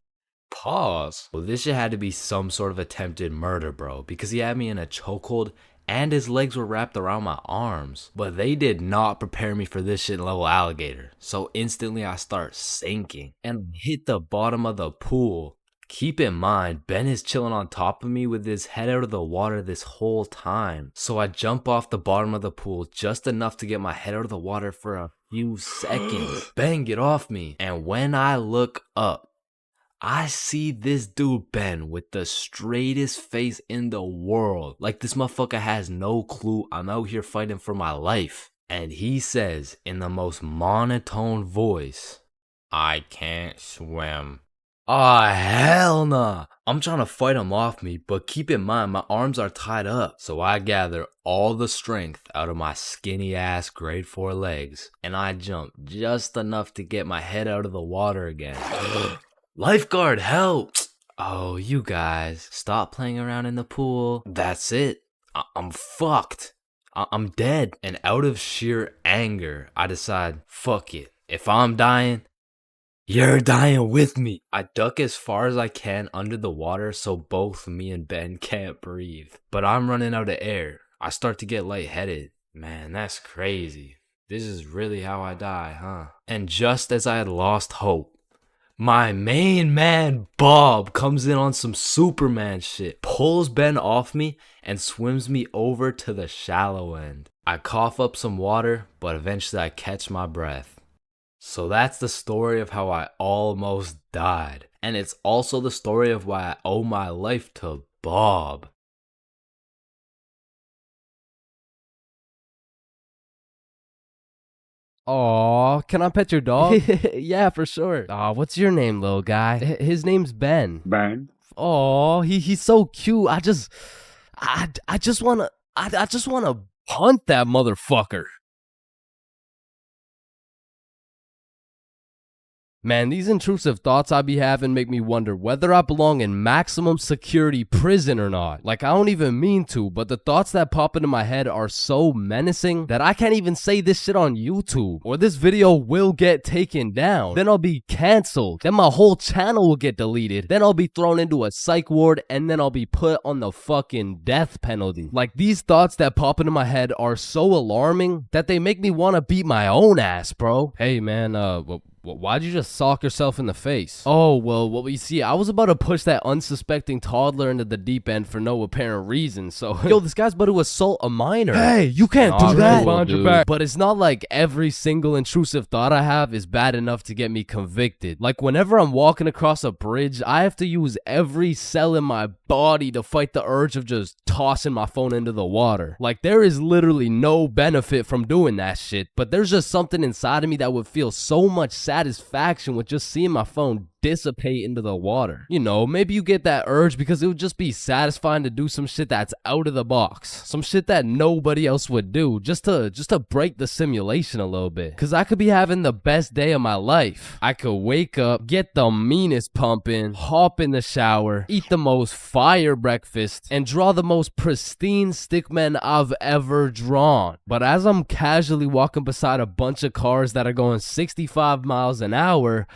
Pause. Well, this shit had to be some sort of attempted murder, bro. Because he had me in a chokehold and his legs were wrapped around my arms. But they did not prepare me for this shit level alligator. So instantly I start sinking and hit the bottom of the pool. Keep in mind, Ben is chilling on top of me with his head out of the water this whole time. So I jump off the bottom of the pool just enough to get my head out of the water for a few seconds. Ben, get off me. And when I look up, I see this dude Ben with the straightest face in the world. Like this motherfucker has no clue I'm out here fighting for my life. And he says in the most monotone voice, "I can't swim." Ah, hell nah. I'm trying to fight him off me, but keep in mind my arms are tied up. So I gather all the strength out of my skinny ass grade 4 legs. And I jump just enough to get my head out of the water again. Lifeguard, help! Oh, you guys, stop playing around in the pool. That's it. I'm fucked. I'm dead. And out of sheer anger, I decide, fuck it. If I'm dying, you're dying with me. I duck as far as I can under the water so both me and Ben can't breathe. But I'm running out of air. I start to get lightheaded. Man, that's crazy. This is really how I die, huh? And just as I had lost hope, my main man, Bob, comes in on some Superman shit, pulls Ben off me, and swims me over to the shallow end. I cough up some water, but eventually I catch my breath. So that's the story of how I almost died. And it's also the story of why I owe my life to Bob. Aw, can I pet your dog? Yeah, for sure. Aw, what's your name, little guy? His name's Ben. Ben? Aw, he's so cute. I just wanna punt that motherfucker. Man, these intrusive thoughts I be having make me wonder whether I belong in maximum security prison or not. Like, I don't even mean to, but the thoughts that pop into my head are so menacing that I can't even say this shit on YouTube, or this video will get taken down. Then I'll be canceled. Then my whole channel will get deleted. Then I'll be thrown into a psych ward, and then I'll be put on the fucking death penalty. Like, these thoughts that pop into my head are so alarming that they make me want to beat my own ass, bro. Hey, man, why'd you just sock yourself in the face? Oh, well, you see, I was about to push that unsuspecting toddler into the deep end for no apparent reason, so... Yo, this guy's about to assault a minor. Hey, you can't do that! Cool, but it's not like every single intrusive thought I have is bad enough to get me convicted. Like, whenever I'm walking across a bridge, I have to use every cell in my body to fight the urge of just tossing my phone into the water. Like, there is literally no benefit from doing that shit, but there's just something inside of me that would feel so much satisfaction with just seeing my phone dissipate into the water. You know, maybe you get that urge because it would just be satisfying to do some shit that's out of the box. Some shit that nobody else would do just to break the simulation a little bit. Cause I could be having the best day of my life. I could wake up, get the meanest pump in, hop in the shower, eat the most fire breakfast, and draw the most pristine stickman I've ever drawn. But as I'm casually walking beside a bunch of cars that are going 65 miles an hour,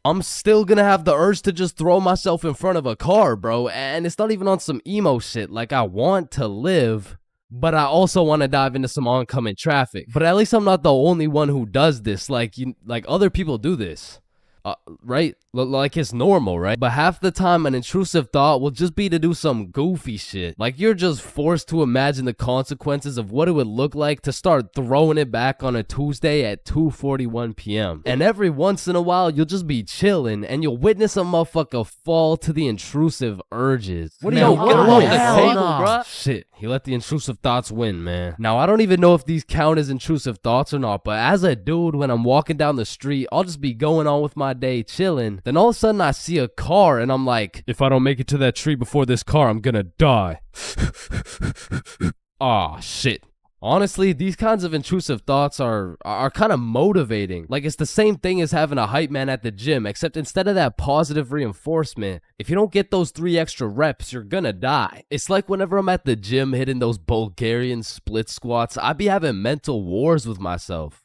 I'm still gonna have the urge to just throw myself in front of a car, bro. And it's not even on some emo shit. Like, I want to live, but I also want to dive into some oncoming traffic. But at least I'm not the only one who does this. Like other people do this. right? Like it's normal, right? But half the time an intrusive thought will just be to do some goofy shit. Like you're just forced to imagine the consequences of what it would look like to start throwing it back on a Tuesday at 2:41 p.m. And every once in a while you'll just be chilling and you'll witness a motherfucker fall to the intrusive urges. What are you get along the table, nah. bruh? Shit, he let the intrusive thoughts win, man. Now I don't even know if these count as intrusive thoughts or not, but as a dude, when I'm walking down the street, I'll just be going on with my day chilling. Then all of a sudden I see a car and I'm like, If I don't make it to that tree before this car, I'm gonna die. aw, shit. Honestly, these kinds of intrusive thoughts are kind of motivating. Like it's the same thing as having a hype man at the gym, except instead of that positive reinforcement, if you don't get those 3 extra reps, you're gonna die. It's like whenever I'm at the gym hitting those Bulgarian split squats, I be having mental wars with myself.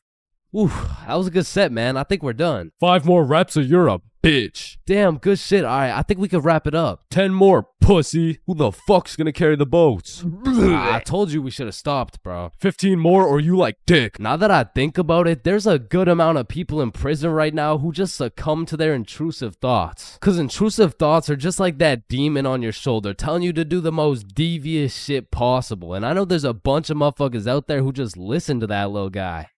Ooh, that was a good set, man. I think we're done. 5 more reps or you're a bitch. Damn, good shit. All right, I think we could wrap it up. 10 more, pussy. Who the fuck's gonna carry the boats? I told you we should have stopped, bro. 15 more or you like dick. Now that I think about it, there's a good amount of people in prison right now who just succumb to their intrusive thoughts. Cause intrusive thoughts are just like that demon on your shoulder telling you to do the most devious shit possible. And I know there's a bunch of motherfuckers out there who just listen to that little guy.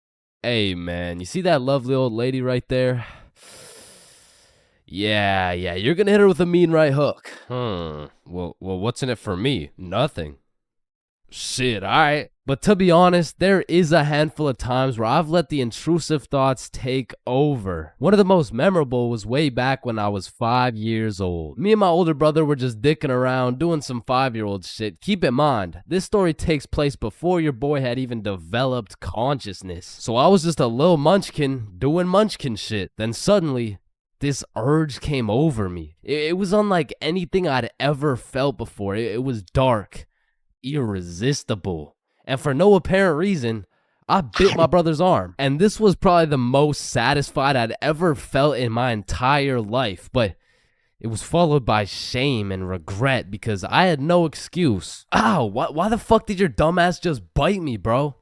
Hey man, you see that lovely old lady right there? Yeah, you're gonna hit her with a mean right hook. Well, what's in it for me? Nothing. Shit, alright. But to be honest, there is a handful of times where I've let the intrusive thoughts take over. One of the most memorable was way back when I was 5 years old. Me and my older brother were just dicking around, doing some 5-year-old shit. Keep in mind, this story takes place before your boy had even developed consciousness. So I was just a little munchkin doing munchkin shit. Then suddenly, this urge came over me. It was unlike anything I'd ever felt before. It was dark, irresistible. And for no apparent reason, I bit my brother's arm. And this was probably the most satisfied I'd ever felt in my entire life. But it was followed by shame and regret because I had no excuse. Ow, why the fuck did your dumbass just bite me, bro?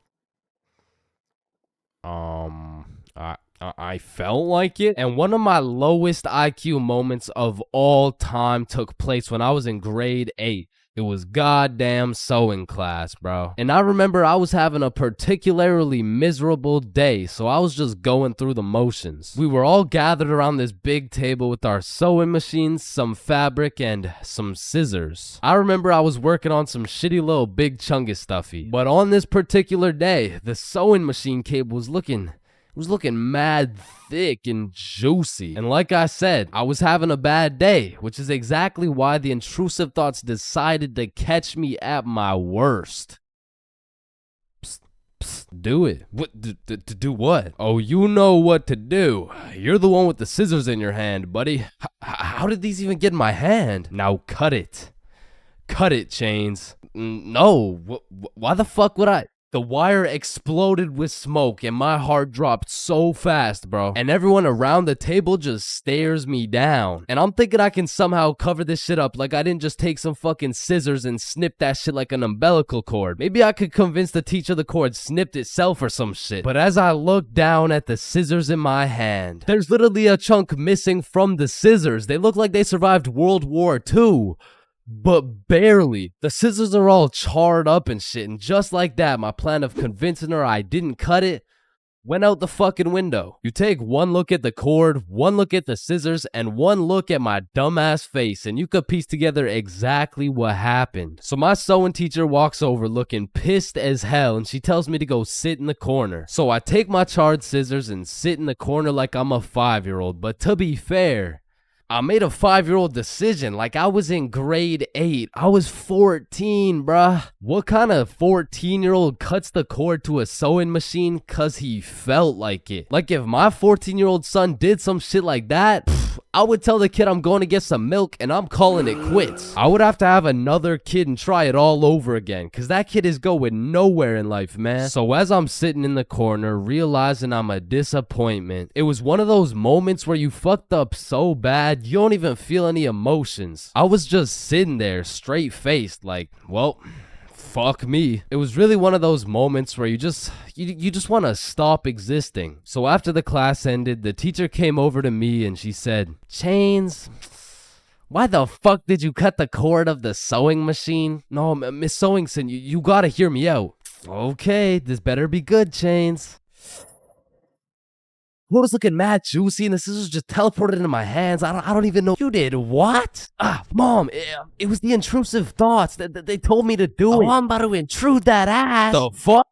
I felt like it. And one of my lowest IQ moments of all time took place when I was in grade 8. It was goddamn sewing class, bro. And I remember I was having a particularly miserable day, so I was just going through the motions. We were all gathered around this big table with our sewing machines, some fabric, and some scissors. I remember I was working on some shitty little big chungus stuffy. But on this particular day, the sewing machine cable was looking mad thick and juicy. And like I said, I was having a bad day, which is exactly why the intrusive thoughts decided to catch me at my worst. Psst, psst, do it. What? To do what? Oh, you know what to do. You're the one with the scissors in your hand, buddy. How did these even get in my hand? Now cut it. Cut it, Chains. No. Why the fuck would I? The wire exploded with smoke and my heart dropped so fast, bro. And everyone around the table just stares me down. And I'm thinking I can somehow cover this shit up like I didn't just take some fucking scissors and snip that shit like an umbilical cord. Maybe I could convince the teacher the cord snipped itself or some shit. But as I look down at the scissors in my hand, there's literally a chunk missing from the scissors. They look like they survived World War II. But barely. The scissors are all charred up and shit, and just like that, my plan of convincing her I didn't cut it went out the fucking window. You take one look at the cord, one look at the scissors, and one look at my dumbass face, and you could piece together exactly what happened. So my sewing teacher walks over looking pissed as hell, and she tells me to go sit in the corner. So I take my charred scissors and sit in the corner like I'm a 5-year-old, but to be fair, I made a 5-year-old decision like I was in grade 8. I was 14, bruh. What kind of 14-year-old cuts the cord to a sewing machine cause he felt like it? Like if my 14-year-old son did some shit like that, I would tell the kid I'm going to get some milk and I'm calling it quits. I would have to have another kid and try it all over again cause that kid is going nowhere in life, man. So as I'm sitting in the corner realizing I'm a disappointment, it was one of those moments where you fucked up so bad you don't even feel any emotions. I was just sitting there straight faced like, well, fuck me. It was really one of those moments where you just want to stop existing. So after the class ended, the teacher came over to me and she said, Chains, why the fuck did you cut the cord of the sewing machine? No, Miss Sewingson, you gotta hear me out. Okay, this better be good, Chains. What was looking mad juicy and the scissors just teleported into my hands. I don't even know. You did what? Mom, it was the intrusive thoughts that they told me to do it. Oh, I'm about to intrude that ass. The fuck?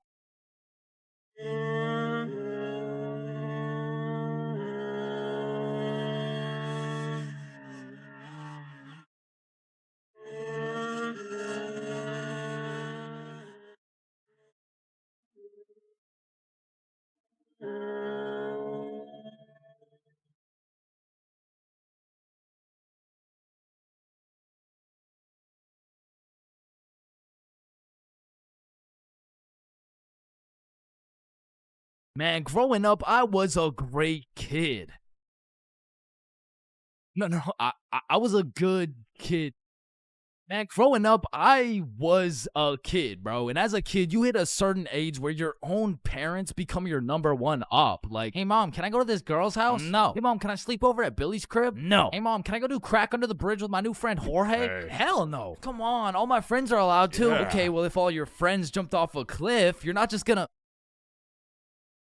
Man, growing up, I was a great kid. No, I was a good kid. Man, growing up, I was a kid, bro. And as a kid, you hit a certain age where your own parents become your number one up. Like, hey, mom, can I go to this girl's house? No. Hey, mom, can I sleep over at Billy's crib? No. Hey, mom, can I go do crack under the bridge with my new friend Jorge? Hey. Hell no. Come on, all my friends are allowed to. Yeah. Okay, well, if all your friends jumped off a cliff, you're not just gonna...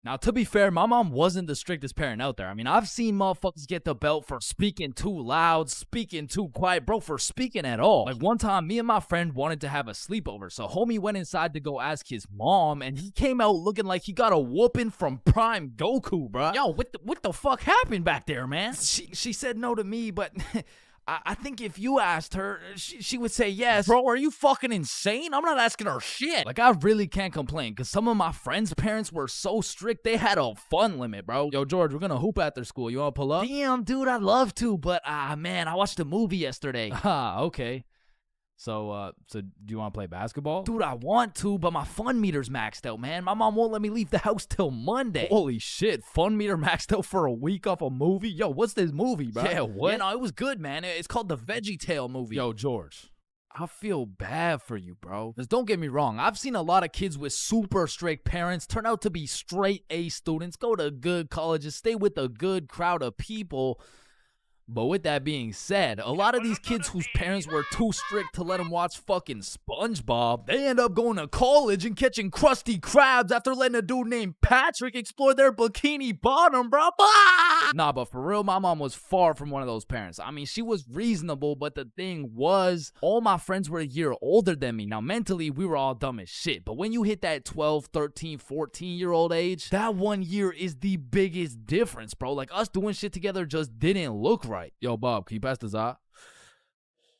Now, to be fair, my mom wasn't the strictest parent out there. I mean, I've seen motherfuckers get the belt for speaking too loud, speaking too quiet, bro, for speaking at all. Like, one time, me and my friend wanted to have a sleepover, so homie went inside to go ask his mom, and he came out looking like he got a whooping from Prime Goku, bro. Yo, what the fuck happened back there, man? She said no to me, but... I think if you asked her, she would say yes. Bro, are you fucking insane? I'm not asking her shit. Like, I really can't complain, because some of my friends' parents were so strict, they had a fun limit, bro. Yo, George, we're gonna hoop after school. You wanna pull up? Damn, dude, I'd love to, but, man, I watched a movie yesterday. Okay. So do you want to play basketball? Dude, I want to, but my fun meter's maxed out, man. My mom won't let me leave the house till Monday. Holy shit, fun meter maxed out for a week off a movie? Yo, what's this movie, bro? Yeah, what? Yeah, no, it was good, man. It's called the Veggie Tale movie. Yo, George, I feel bad for you, bro. Because don't get me wrong, I've seen a lot of kids with super strict parents turn out to be straight A students, go to good colleges, stay with a good crowd of people. But with that being said, a lot of these kids whose parents were too strict to let them watch fucking SpongeBob, they end up going to college and catching Krusty Krabs after letting a dude named Patrick explore their bikini bottom, bro. Nah, but for real, my mom was far from one of those parents. I mean, she was reasonable, but the thing was, all my friends were a year older than me. Now, mentally, we were all dumb as shit. But when you hit that 12, 13, 14-year-old age, that 1 year is the biggest difference, bro. Like, us doing shit together just didn't look right. Yo, Bob, can you pass the za?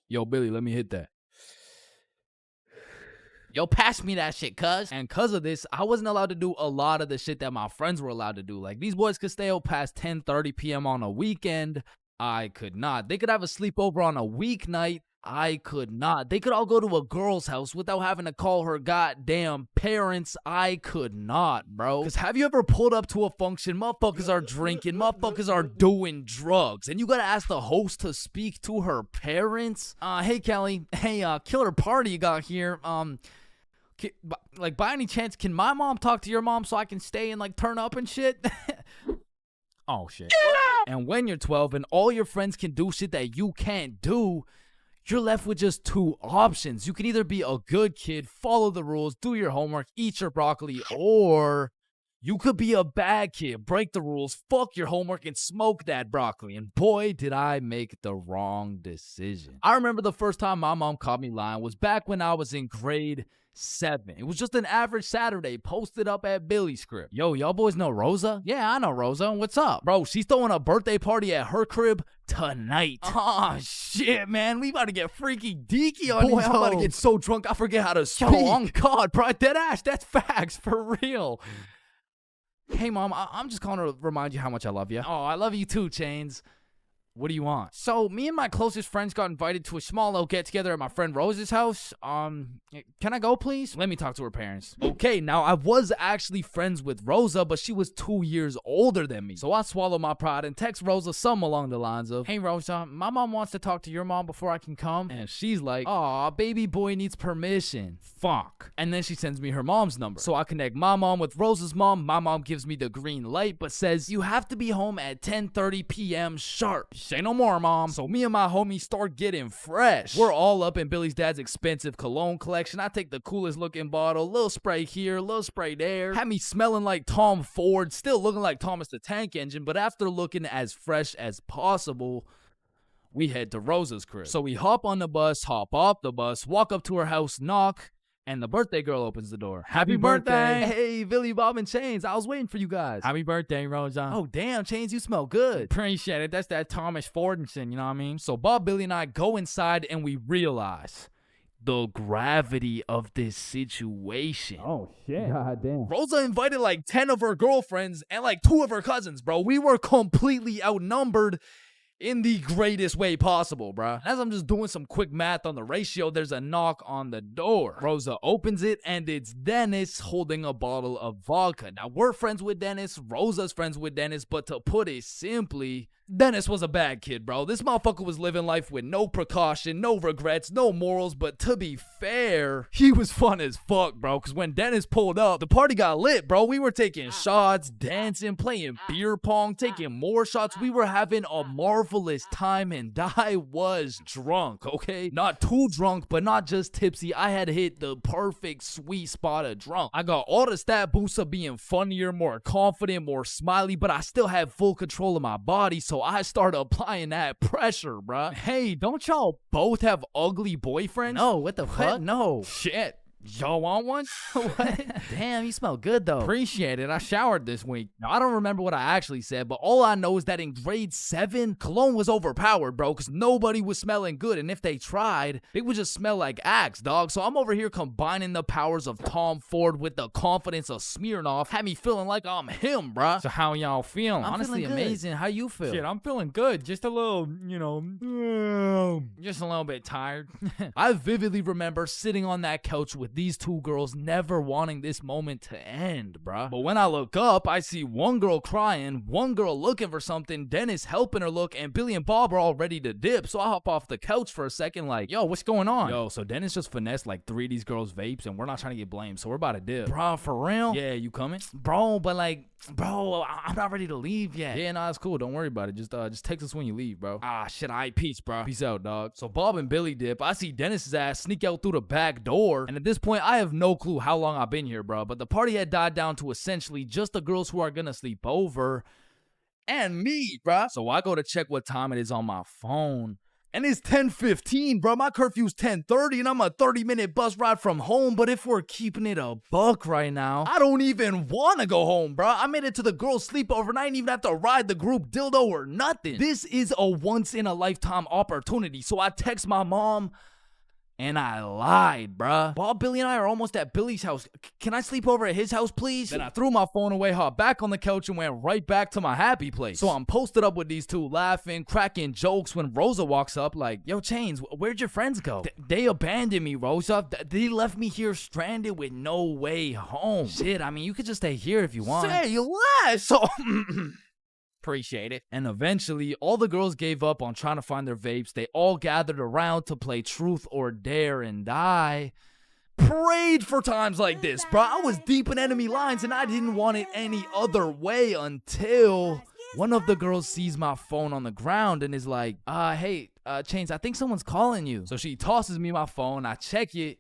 Yo, Billy, let me hit that. Yo, pass me that shit, cuz. And cuz of this, I wasn't allowed to do a lot of the shit that my friends were allowed to do. Like, these boys could stay out past 10:30 p.m. on a weekend. I could not. They could have a sleepover on a weeknight. I could not. They could all go to a girl's house without having to call her goddamn parents. I could not, bro. Because have you ever pulled up to a function, motherfuckers are drinking, motherfuckers are doing drugs, and you gotta ask the host to speak to her parents? Hey, Kelly. Hey, killer party you got here. Like, by any chance, can my mom talk to your mom so I can stay and, like, turn up and shit? Oh, shit. And when you're 12 and all your friends can do shit that you can't do, you're left with just two options. You can either be a good kid, follow the rules, do your homework, eat your broccoli, or you could be a bad kid, break the rules, fuck your homework, and smoke that broccoli. And boy, did I make the wrong decision. I remember the first time my mom caught me lying was back when I was in grade 7. It was just an average Saturday posted up at Billy's crib. Yo, y'all boys know Rosa? Yeah, I know Rosa. What's up? Bro, she's throwing a birthday party at her crib tonight. Oh, shit, man. We about to get freaky deaky on these. I'm about to get so drunk I forget how to speak. Yo, on God, bro. Dead ass. That's facts. For real. Hey, Mom, I'm just calling to remind you how much I love you. Oh, I love you too, Chains. What do you want? So, me and my closest friends got invited to a small little get-together at my friend Rose's house. Can I go, please? Let me talk to her parents. Okay, now I was actually friends with Rosa, but she was 2 years older than me. So I swallowed my pride and text Rosa something along the lines of, "Hey, Rosa, my mom wants to talk to your mom before I can come." And she's like, "Aw, baby boy needs permission." Fuck. And then she sends me her mom's number. So I connect my mom with Rosa's mom. My mom gives me the green light, but says, "You have to be home at 10:30 p.m. sharp." Say no more, mom. So me and my homies start getting fresh. We're all up in Billy's dad's expensive cologne collection. I take the coolest looking bottle, little spray here, little spray there. Had me smelling like Tom Ford, still looking like Thomas the Tank Engine, but after looking as fresh as possible, we head to Rosa's crib. So we hop on the bus, hop off the bus, walk up to her house, knock, and the birthday girl opens the door. "Happy birthday!" "Hey, Billy, Bob, and Chains. I was waiting for you guys." "Happy birthday, Rosa." "Oh, damn, Chains, you smell good." "Appreciate it. That's that Thomas Fordinson, you know what I mean?" So Bob, Billy, and I go inside, and we realize the gravity of this situation. Oh, shit. God damn. Rosa invited like 10 of her girlfriends and like 2 of her cousins, bro. We were completely outnumbered in the greatest way possible, bruh. As I'm just doing some quick math on the ratio, there's a knock on the door. Rosa opens it, and it's Dennis holding a bottle of vodka. Now, we're friends with Dennis, Rosa's friends with Dennis, but to put it simply, Dennis was a bad kid, bro. This motherfucker was living life with no precaution, no regrets, no morals, but to be fair, he was fun as fuck, bro, because when Dennis pulled up, the party got lit, bro. We were taking shots, dancing, playing beer pong, taking more shots. We were having a marvelous time, and I was drunk, okay? Not too drunk, but not just tipsy. I had hit the perfect sweet spot of drunk. I got all the stat boosts of being funnier, more confident, more smiley, but I still had full control of my body, so I started applying that pressure, bruh. Hey, don't y'all both have ugly boyfriends? No, what the fuck? No. Shit. Y'all want one? What? Damn, you smell good though. Appreciate it. I showered this week. Now, I don't remember what I actually said, but all I know is that in grade 7, cologne was overpowered, bro, because nobody was smelling good. And if they tried, they would just smell like Axe, dog. So I'm over here combining the powers of Tom Ford with the confidence of Smirnoff. Had me feeling like I'm him, bruh. So how y'all feeling? Honestly, feeling amazing. How you feel? Shit, I'm feeling good. Just a little, Just a little bit tired. I vividly remember sitting on that couch with these 2 girls, never wanting this moment to end, bruh. But when I look up, I see one girl crying, one girl looking for something, Dennis helping her look, and Billy and Bob are all ready to dip. So I hop off the couch for a second like, "Yo, what's going on?" Yo, so Dennis just finessed like 3 of these girls' vapes, and we're not trying to get blamed, so we're about to dip. Bro, for real? Yeah, you coming? Bro, but like, bro, I'm not ready to leave yet. Yeah, nah, it's cool. Don't worry about it. Just text us when you leave, bro. Ah, shit, all right, peace, bro. Peace out, dog. So Bob and Billy dip. I see Dennis's ass sneak out through the back door, and at this point, I have no clue how long I've been here, bro. But the party had died down to essentially just the girls who are gonna sleep over and me, bro. So I go to check what time it is on my phone. And it's 10:15, bro. My curfew's 10:30, and I'm a 30-minute bus ride from home. But if we're keeping it a buck right now, I don't even want to go home, bro. I made it to the girls' sleepover, and I didn't even have to ride the group dildo or nothing. This is a once-in-a-lifetime opportunity. So I text my mom, and I lied, bruh. Bob, Billy, and I are almost at Billy's house. Can I sleep over at his house, please? Then I threw my phone away, hopped back on the couch, and went right back to my happy place. So I'm posted up with these 2, laughing, cracking jokes when Rosa walks up like, "Yo, Chains, where'd your friends go?" They abandoned me, Rosa. They left me here stranded with no way home. Shit, I mean, you could just stay here if you want. Say less! So... Appreciate it. And eventually, all the girls gave up on trying to find their vapes. They all gathered around to play Truth or Dare, and I prayed for times like this, bro. I was deep in enemy lines, and I didn't want it any other way until one of the girls sees my phone on the ground and is like, hey, Chains, I think someone's calling you. So she tosses me my phone. I check it.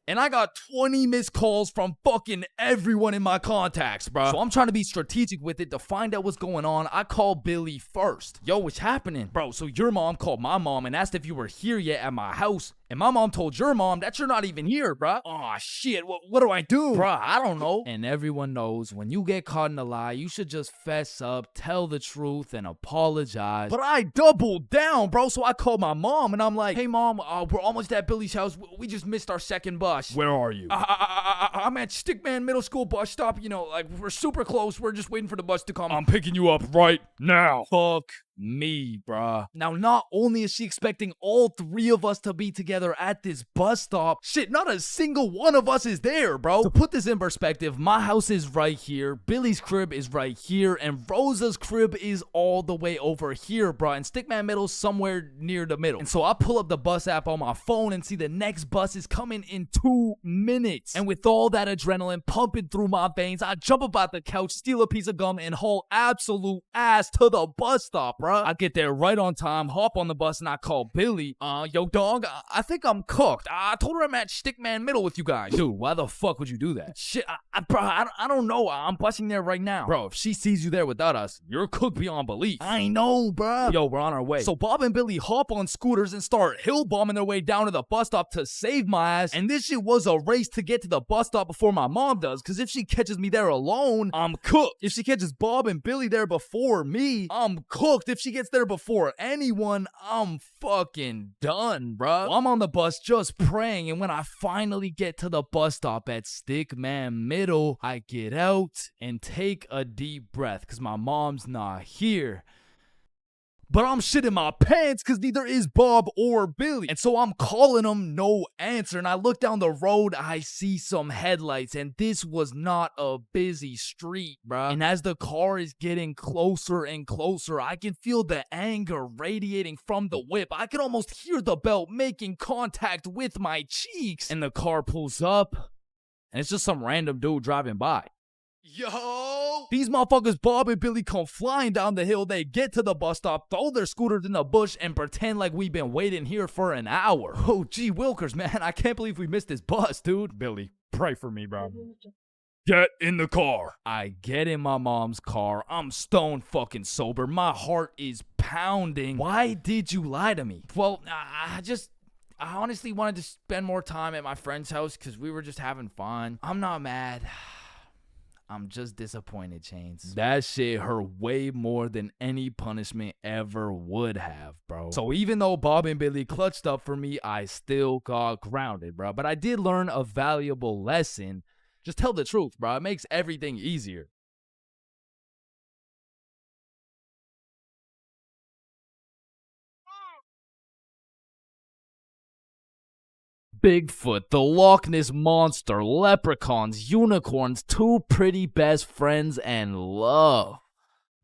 And I got 20 missed calls from fucking everyone in my contacts, bro. So I'm trying to be strategic with it to find out what's going on. I called Billy first. Yo, what's happening? Bro, so your mom called my mom and asked if you were here yet at my house. And my mom told your mom that you're not even here, bro. Oh shit, what do I do? Bro, I don't know. And everyone knows when you get caught in a lie, you should just fess up, tell the truth, and apologize. But I doubled down, bro. So I called my mom and I'm like, "Hey mom, we're almost at Billy's house. We just missed our second bus." Where are you? I'm at Stickman Middle School bus stop. You know, like we're super close. We're just waiting for the bus to come. I'm picking you up right now. Fuck me, bruh. Now, not only is she expecting all three of us to be together at this bus stop, shit, not a single one of us is there, bro. To put this in perspective, my house is right here, Billy's crib is right here, and Rosa's crib is all the way over here, bro. And Stickman Middle's somewhere near the middle. And so I pull up the bus app on my phone and see the next bus is coming in 2 minutes. And with all that adrenaline pumping through my veins, I jump up out the couch, steal a piece of gum, and haul absolute ass to the bus stop, bruh. I get there right on time, hop on the bus, and I call Billy. Yo, dog, I think I'm cooked. I told her I'm at Stickman Middle with you guys. Dude, why the fuck would you do that? Shit, bro, I don't know. I'm busting there right now. Bro, if she sees you there without us, you're cooked beyond belief. I know, bro. Yo, we're on our way. So Bob and Billy hop on scooters and start hill bombing their way down to the bus stop to save my ass. And this shit was a race to get to the bus stop before my mom does, because if she catches me there alone, I'm cooked. If she catches Bob and Billy there before me, I'm cooked. If she gets there before anyone, I'm fucking done, bruh. Well, I'm on the bus just praying, and when I finally get to the bus stop at Stickman Middle, I get out and take a deep breath because my mom's not here. But I'm shitting my pants because neither is Bob or Billy. And so I'm calling them, no answer. And I look down the road, I see some headlights. And this was not a busy street, bruh. And as the car is getting closer and closer, I can feel the anger radiating from the whip. I can almost hear the belt making contact with my cheeks. And the car pulls up, and it's just some random dude driving by. Yo! These motherfuckers, Bob and Billy, come flying down the hill. They get to the bus stop, throw their scooters in the bush, and pretend like we've been waiting here for an hour. Oh, gee wilkers, man. I can't believe we missed this bus, dude. Billy, pray for me, bro. Get in the car. I get in my mom's car. I'm stone fucking sober. My heart is pounding. Why did you lie to me? Well, I honestly wanted to spend more time at my friend's house because we were just having fun. I'm not mad. I'm just disappointed, Chains. That shit hurt way more than any punishment ever would have, bro. So even though Bob and Billy clutched up for me, I still got grounded, bro. But I did learn a valuable lesson. Just tell the truth, bro. It makes everything easier. Bigfoot, the Loch Ness Monster, leprechauns, unicorns, two pretty best friends, and love.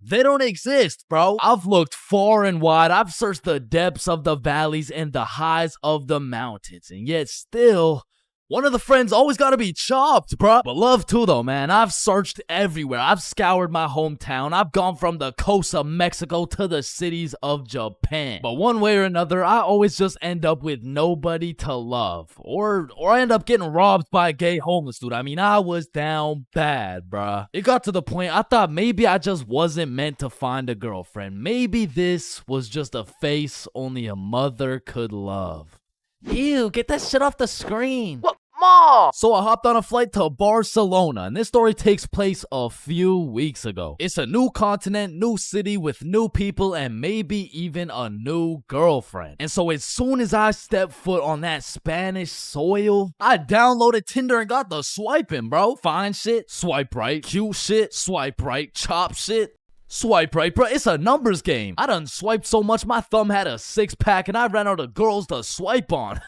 They don't exist, bro. I've looked far and wide. I've searched the depths of the valleys and the highs of the mountains. And yet still, one of the friends always gotta be chopped, bruh. But love too, though, man. I've searched everywhere. I've scoured my hometown. I've gone from the coast of Mexico to the cities of Japan. But one way or another, I always just end up with nobody to love. Or I end up getting robbed by a gay homeless dude. I mean, I was down bad, bruh. It got to the point I thought maybe I just wasn't meant to find a girlfriend. Maybe this was just a face only a mother could love. Ew, get that shit off the screen. What? Mom! So I hopped on a flight to Barcelona, and this story takes place a few weeks ago. It's a new continent, new city with new people, and maybe even a new girlfriend. And so as soon as I stepped foot on that Spanish soil, I downloaded Tinder and got the swiping, bro. Fine shit, swipe right. Cute shit, swipe right. Chop shit, swipe right, bro. It's a numbers game. I done swiped so much my thumb had a 6-pack and I ran out of girls to swipe on.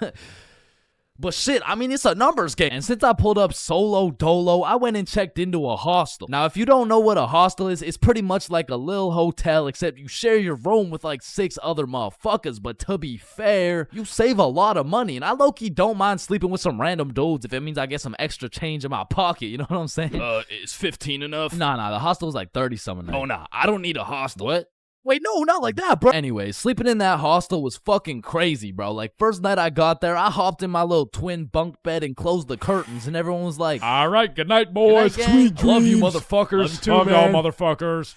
But shit, I mean, it's a numbers game. And since I pulled up solo dolo, I went and checked into a hostel. Now, if you don't know what a hostel is, it's pretty much like a little hotel, except you share your room with like 6 other motherfuckers. But to be fair, you save a lot of money. And I low-key don't mind sleeping with some random dudes if it means I get some extra change in my pocket. You know what I'm saying? Is 15 enough? Nah, the hostel's like 30-something. Oh, nah, I don't need a hostel. What? Wait, no, not like that, bro. Anyway, sleeping in that hostel was fucking crazy, bro. Like, first night I got there, I hopped in my little twin bunk bed and closed the curtains, and everyone was like, all right, good night, boys. Good night, gang. Sweet dreams. Love you, motherfuckers. Love you too, love y'all, motherfuckers.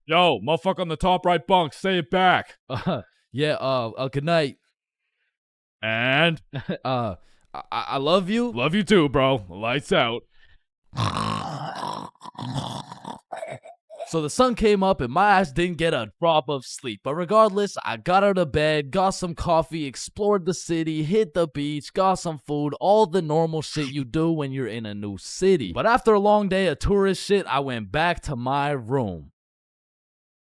Yo, motherfucker on the top right bunk, say it back. Good night. And? I love you. Love you too, bro. Lights out. So the sun came up and my ass didn't get a drop of sleep. But regardless, I got out of bed, got some coffee, explored the city, hit the beach, got some food, all the normal shit you do when you're in a new city. But after a long day of tourist shit, I went back to my room.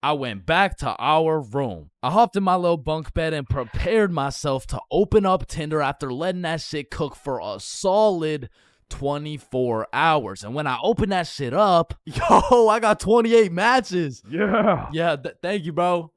I went back to our room. I hopped in my little bunk bed and prepared myself to open up Tinder after letting that shit cook for a solid 24 hours. And when I opened that shit up, yo, I got 28 matches. Yeah. Yeah, thank you, bro.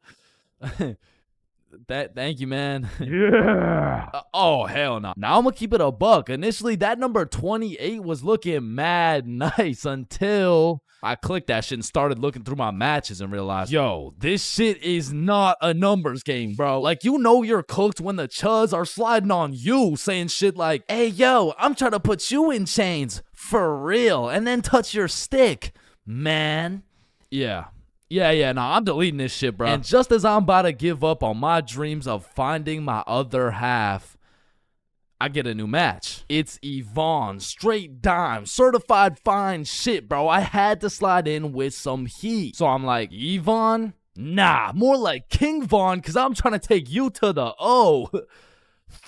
Thank you, man. Yeah. Oh, hell no. Now I'm gonna keep it a buck. Initially, that number 28 was looking mad nice until I clicked that shit and started looking through my matches and realized, yo, this shit is not a numbers game, bro. Like, you know you're cooked when the chuds are sliding on you, saying shit like, hey, yo, I'm trying to put you in chains for real, and then touch your stick, man. Yeah, nah, I'm deleting this shit, bro. And just as I'm about to give up on my dreams of finding my other half, I get a new match. It's Yvonne, straight dime, certified fine shit, bro. I had to slide in with some heat. So I'm like, Yvonne? Nah, more like King Von, because I'm trying to take you to the O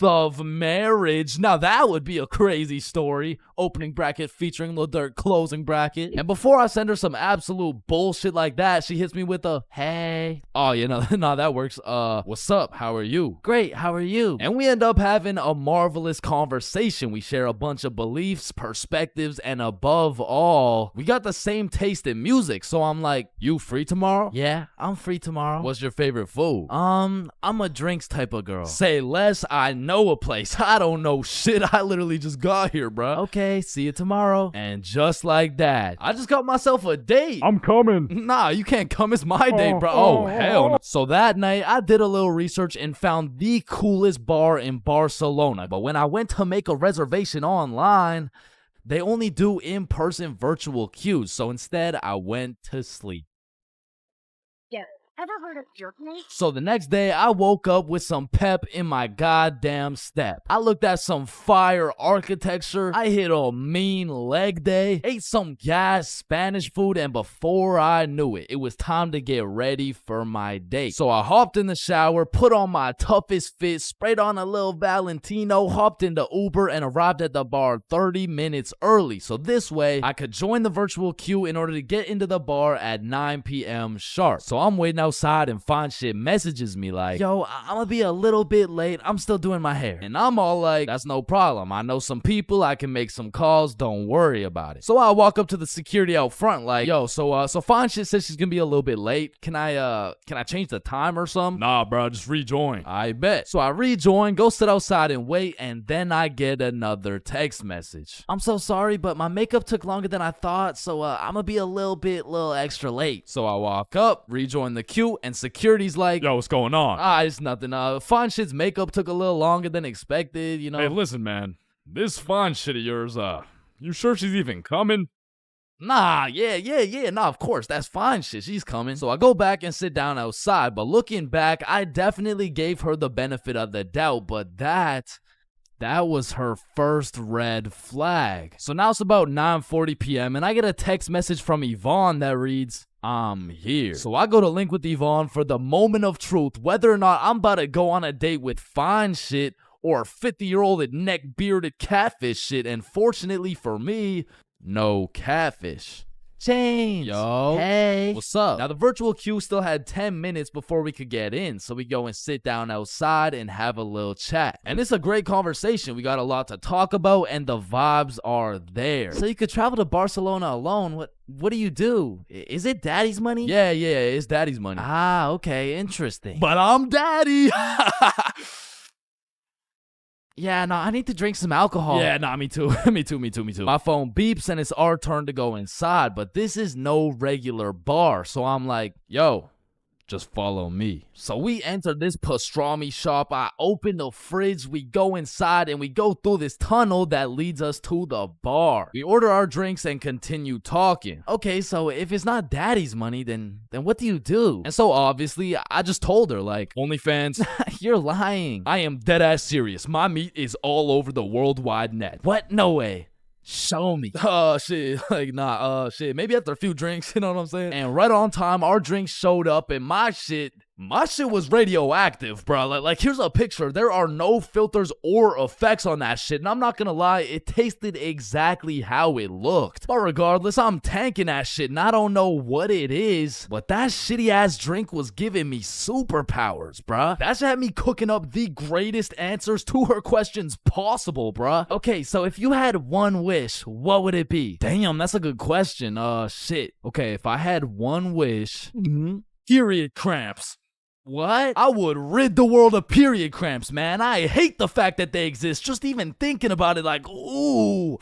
of marriage. Now that would be a crazy story. Opening bracket featuring Lil Durk, closing bracket. And before I send her some absolute bullshit like that, she hits me with a, hey. Oh, you know, nah, that works. What's up? How are you? Great, how are you? And we end up having a marvelous conversation. We share a bunch of beliefs, perspectives, and above all, we got the same taste in music. So I'm like, you free tomorrow? Yeah, I'm free tomorrow. What's your favorite food? I'm a drinks type of girl. Say less, I know a place. I don't know shit. I literally just got here, bro. Okay, see you tomorrow. And just like that, I just got myself a date. I'm coming. Nah, you can't come. It's my date, bro. Oh, hell no. So that night, I did a little research and found the coolest bar in Barcelona. But when I went to make a reservation online, they only do in-person virtual queues. So instead, I went to sleep. Yeah. Ever heard of jerkness? So the next day, I woke up with some pep in my goddamn step. I looked at some fire architecture. I hit a mean leg day, ate some gas Spanish food, and before I knew it, it was time to get ready for my date. So I hopped in the shower, put on my toughest fit, sprayed on a little Valentino, hopped into Uber, and arrived at the bar 30 minutes early. So this way, I could join the virtual queue in order to get into the bar at 9 p.m. sharp. So I'm waiting outside and Fine Shit messages me like, yo, I'm gonna be a little bit late. I'm still doing my hair. And I'm all like, that's no problem. I know some people. I can make some calls. Don't worry about it. So I walk up to the security out front like, yo, so Fine Shit says she's gonna be a little bit late. Can I change the time or something? Nah, bro, just rejoin. I bet. So I rejoin, go sit outside and wait, and then I get another text message. I'm so sorry, but my makeup took longer than I thought, so I'm gonna be a little extra late. So I walk up, rejoin the queue, and security's like, yo, what's going on? It's nothing. Fine Shit's makeup took a little longer than expected, you know. Hey, listen, man. This Fine Shit of yours, you sure she's even coming? Nah, yeah. Nah, of course, that's Fine Shit. She's coming. So I go back and sit down outside, but looking back, I definitely gave her the benefit of the doubt, but that was her first red flag. So now it's about 9:40 p.m. and I get a text message from Yvonne that reads, I'm here. So I go to link with Yvonne for the moment of truth, whether or not I'm about to go on a date with Fine Shit or 50-year-old neck-bearded catfish shit. And fortunately for me, no catfish. Chains. Yo. Hey. What's up? Now, the virtual queue still had 10 minutes before we could get in, so we go and sit down outside and have a little chat. And it's a great conversation. We got a lot to talk about, and the vibes are there. So you could travel to Barcelona alone. What do you do? Is it daddy's money? Yeah, it's daddy's money. Ah, okay, interesting. But I'm daddy. Yeah, no, I need to drink some alcohol. Yeah, nah, me too. me too. My phone beeps and it's our turn to go inside, but this is no regular bar. So I'm like, yo, just follow me. So we enter this pastrami shop. I open the fridge. We go inside and we go through this tunnel that leads us to the bar. We order our drinks and continue talking. Okay, so if it's not daddy's money, then what do you do? And so obviously, I just told her, like, OnlyFans. You're lying. I am dead ass serious. My meat is all over the worldwide net. What? No way. Show me. Oh, shit. Like, nah, shit. Maybe after a few drinks, you know what I'm saying? And right on time, our drinks showed up and my shit My shit was radioactive, bro. Like, here's a picture. There are no filters or effects on that shit. And I'm not gonna lie, it tasted exactly how it looked. But regardless, I'm tanking that shit. And I don't know what it is, but that shitty ass drink was giving me superpowers, bruh. That shit had me cooking up the greatest answers to her questions possible, bruh. Okay, so if you had one wish, what would it be? Damn, that's a good question. Shit. Okay, if I had one wish, period cramps. What? I would rid the world of period cramps, man. I hate the fact that they exist. Just even thinking about it, like, ooh,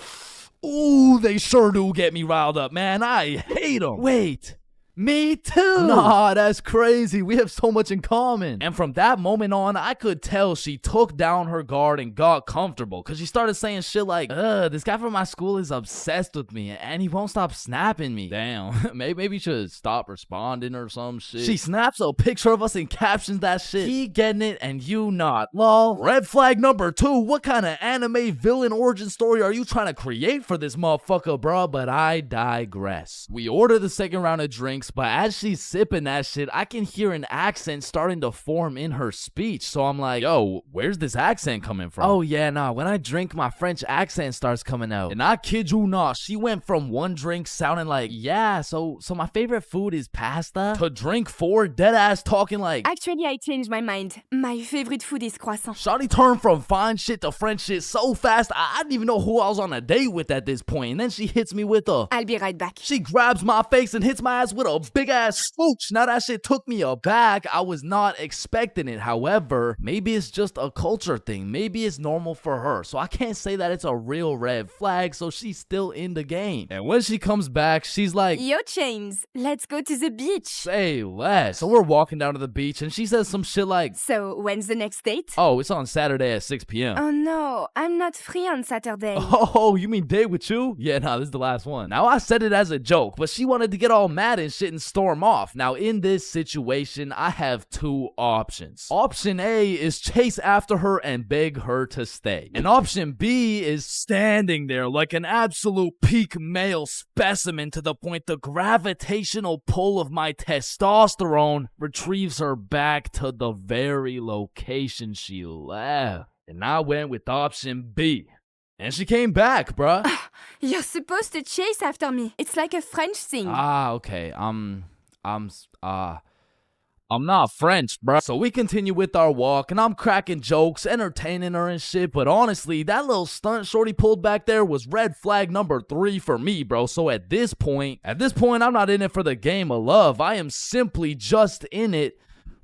they sure do get me riled up, man. I hate them. Wait. Me too. Nah, that's crazy. We have so much in common. And from that moment on, I could tell she took down her guard and got comfortable. Cause she started saying shit like, this guy from my school is obsessed with me and he won't stop snapping me. Damn, maybe you should stop responding or some shit. She snaps a picture of us and captions that shit. He getting it and you not. Lol. Red flag number 2. What kind of anime villain origin story are you trying to create for this motherfucker, bro? But I digress. We order the second round of drinks. But as she's sipping that shit, I can hear an accent starting to form in her speech. So I'm like, yo, where's this accent coming from? Oh yeah, nah, when I drink, my French accent starts coming out. And I kid you not, she went from one drink sounding like, yeah, so my favorite food is pasta, to drink 4 dead ass talking like, actually, I changed my mind. My favorite food is croissant. Shawty turned from fine shit to French shit so fast, I didn't even know who I was on a date with at this point. And then she hits me with a, I'll be right back. She grabs my face and hits my ass with a big ass smooch. Now that shit took me aback. I was not expecting it. However, maybe it's just a culture thing. Maybe it's normal for her. So I can't say that it's a real red flag. So she's still in the game. And when she comes back, she's like, yo, Chains, let's go to the beach. Say less. So we're walking down to the beach and she says some shit like, so when's the next date? Oh, it's on Saturday at 6 p.m. Oh no, I'm not free on Saturday. Oh, you mean date with you? Yeah, nah, this is the last one. Now I said it as a joke, but she wanted to get all mad and shit and storm off. Now in this situation, I have 2 options. Option A is chase after her and beg her to stay. And option B is standing there like an absolute peak male specimen to the point the gravitational pull of my testosterone retrieves her back to the very location she left. And I went with option B. And she came back, bruh. You're supposed to chase after me. It's like a French thing. Ah, okay. I'm not French, bruh. So we continue with our walk, and I'm cracking jokes, entertaining her and shit. But honestly, that little stunt shorty pulled back there was red flag number 3 for me, bro. So at this point, I'm not in it for the game of love. I am simply just in it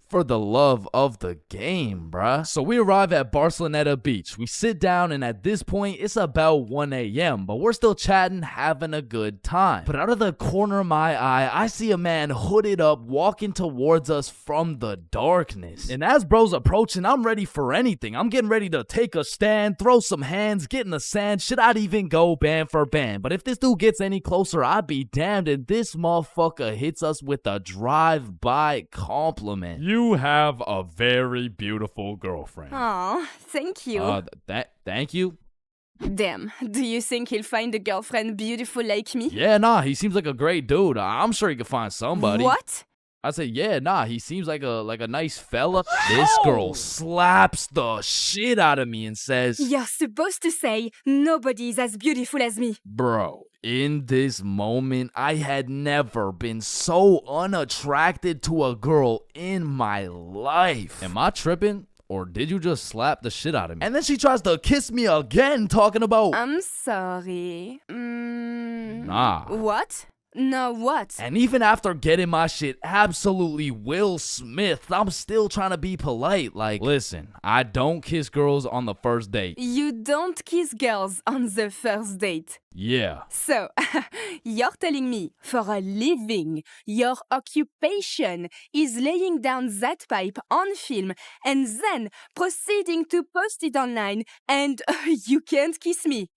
for the love of the game, bruh. So we arrive at Barceloneta Beach. We sit down, and at this point, it's about 1 a.m., but we're still chatting, having a good time. But out of the corner of my eye, I see a man hooded up walking towards us from the darkness. And as bro's approaching, I'm ready for anything. I'm getting ready to take a stand, throw some hands, get in the sand. Should I even go band for band? But if this dude gets any closer, I'd be damned. And this motherfucker hits us with a drive-by compliment. You have a very beautiful girlfriend. Aw, thank you. Thank you? Damn, do you think he'll find a girlfriend beautiful like me? Yeah, nah, he seems like a great dude. I'm sure he could find somebody. What? I said, yeah, nah, he seems like a nice fella. This girl slaps the shit out of me and says, you're supposed to say, nobody's as beautiful as me. Bro, in this moment, I had never been so unattracted to a girl in my life. Am I tripping? Or did you just slap the shit out of me? And then she tries to kiss me again, talking about, I'm sorry. Nah. What? No, what? And even after getting my shit absolutely Will Smith, I'm still trying to be polite. Like, listen, I don't kiss girls on the first date. You don't kiss girls on the first date. Yeah. So, you're telling me, for a living, your occupation is laying down that pipe on film and then proceeding to post it online and you can't kiss me.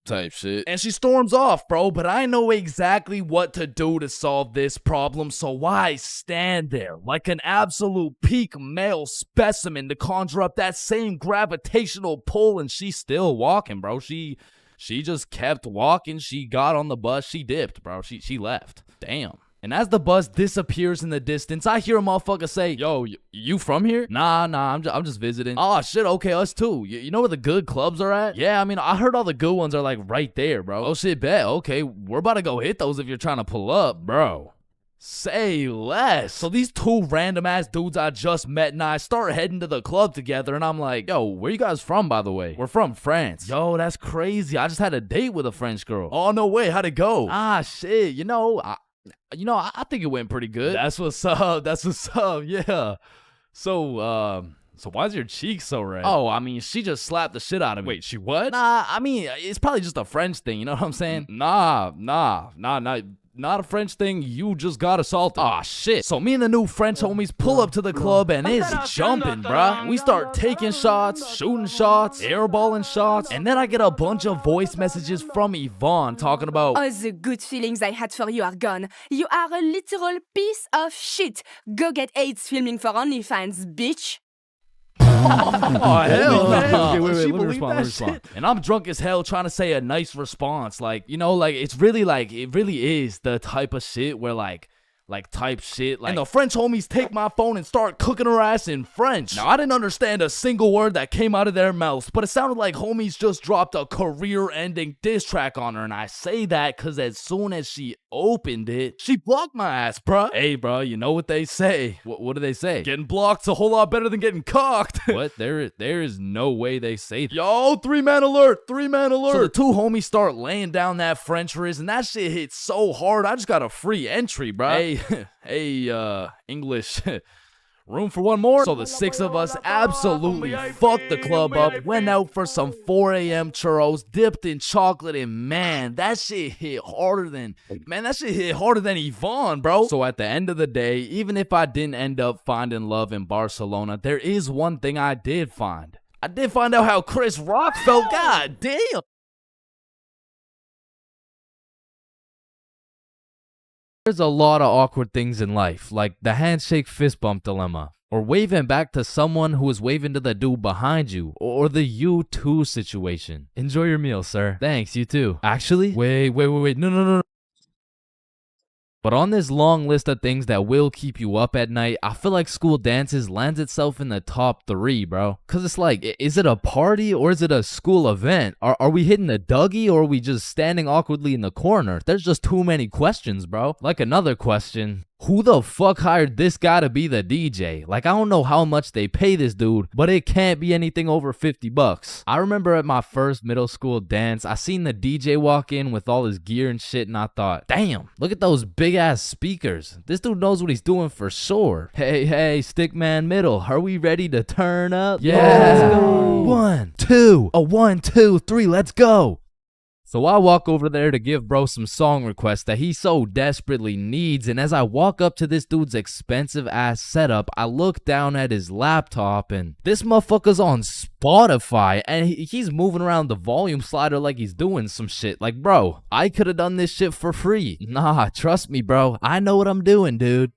Type shit. And she storms off, bro, but I know exactly what to do to solve this problem, so why stand there like an absolute peak male specimen to conjure up that same gravitational pull? And she's still walking, bro. She just kept walking. She got on the bus. She dipped, bro. She left. Damn. And as the bus disappears in the distance, I hear a motherfucker say, yo, you from here? Nah, I'm just visiting. Oh shit, okay, us too. You know where the good clubs are at? Yeah, I mean, I heard all the good ones are like right there, bro. Oh shit, bet. Okay, we're about to go hit those if you're trying to pull up, bro. Say less. So these two random ass dudes I just met and I start heading to the club together, and I'm like, yo, where you guys from, by the way? We're from France. Yo, that's crazy. I just had a date with a French girl. Oh, no way. How'd it go? Ah, shit. I think it went pretty good. That's what's up. Yeah. So why's your cheek so red? Oh, I mean, she just slapped the shit out of me. Wait, she what? Nah, I mean, it's probably just a French thing. You know what I'm saying? Nah. Not a French thing, you just got assaulted. Aw, shit. So me and the new French homies pull up to the club and it's jumping, bruh. We start taking shots, shooting shots, airballing shots, and then I get a bunch of voice messages from Yvonne talking about, all the good feelings I had for you are gone. You are a literal piece of shit. Go get AIDS filming for OnlyFans, bitch. Oh, hell no. Okay, wait, Does she let me believe respond, that shit? And I'm drunk as hell trying to say a nice response. Like, it really is the type of shit where and the French homies take my phone and start cooking her ass in French. Now, I didn't understand a single word that came out of their mouths, but it sounded like homies just dropped a career-ending diss track on her, and I say that because as soon as she opened it, she blocked my ass, bruh. Hey, bruh, you know what they say. What do they say? Getting blocked's a whole lot better than getting cocked. What? There is no way they say that. Yo, 3-man alert! So the two homies start laying down that French riz, and that shit hit so hard, I just got a free entry, bruh. Hey, English, room for one more? So the six of us absolutely fucked the club up, went out for some 4 a.m. churros, dipped in chocolate, and man, that shit hit harder than Yvonne, bro. So at the end of the day, even if I didn't end up finding love in Barcelona, there is one thing I did find. I did find out how Chris Rock felt. God damn. There's a lot of awkward things in life, like the handshake fist bump dilemma, or waving back to someone who is waving to the dude behind you, or the you too situation. Enjoy your meal, sir. Thanks, you too. Actually, wait, no. But on this long list of things that will keep you up at night, I feel like school dances lands itself in the top 3, bro. Cause it's like, is it a party or is it a school event? Are we hitting a Dougie or are we just standing awkwardly in the corner? There's just too many questions, bro. Like another question, who the fuck hired this guy to be the DJ? Like, I don't know how much they pay this dude, but it can't be anything over $50. I remember at my first middle school dance, I seen the DJ walk in with all his gear and shit, and I thought, damn, look at those big ass speakers. This dude knows what he's doing for sure. Hey, Stickman Middle, are we ready to turn up? Yeah, let's go. 1, 2, 1, 2, 3, let's go. So I walk over there to give bro some song requests that he so desperately needs, and as I walk up to this dude's expensive ass setup, I look down at his laptop and this motherfucker's on Spotify and he's moving around the volume slider like he's doing some shit. Like, bro, I could have done this shit for free. Nah, trust me, bro. I know what I'm doing, dude.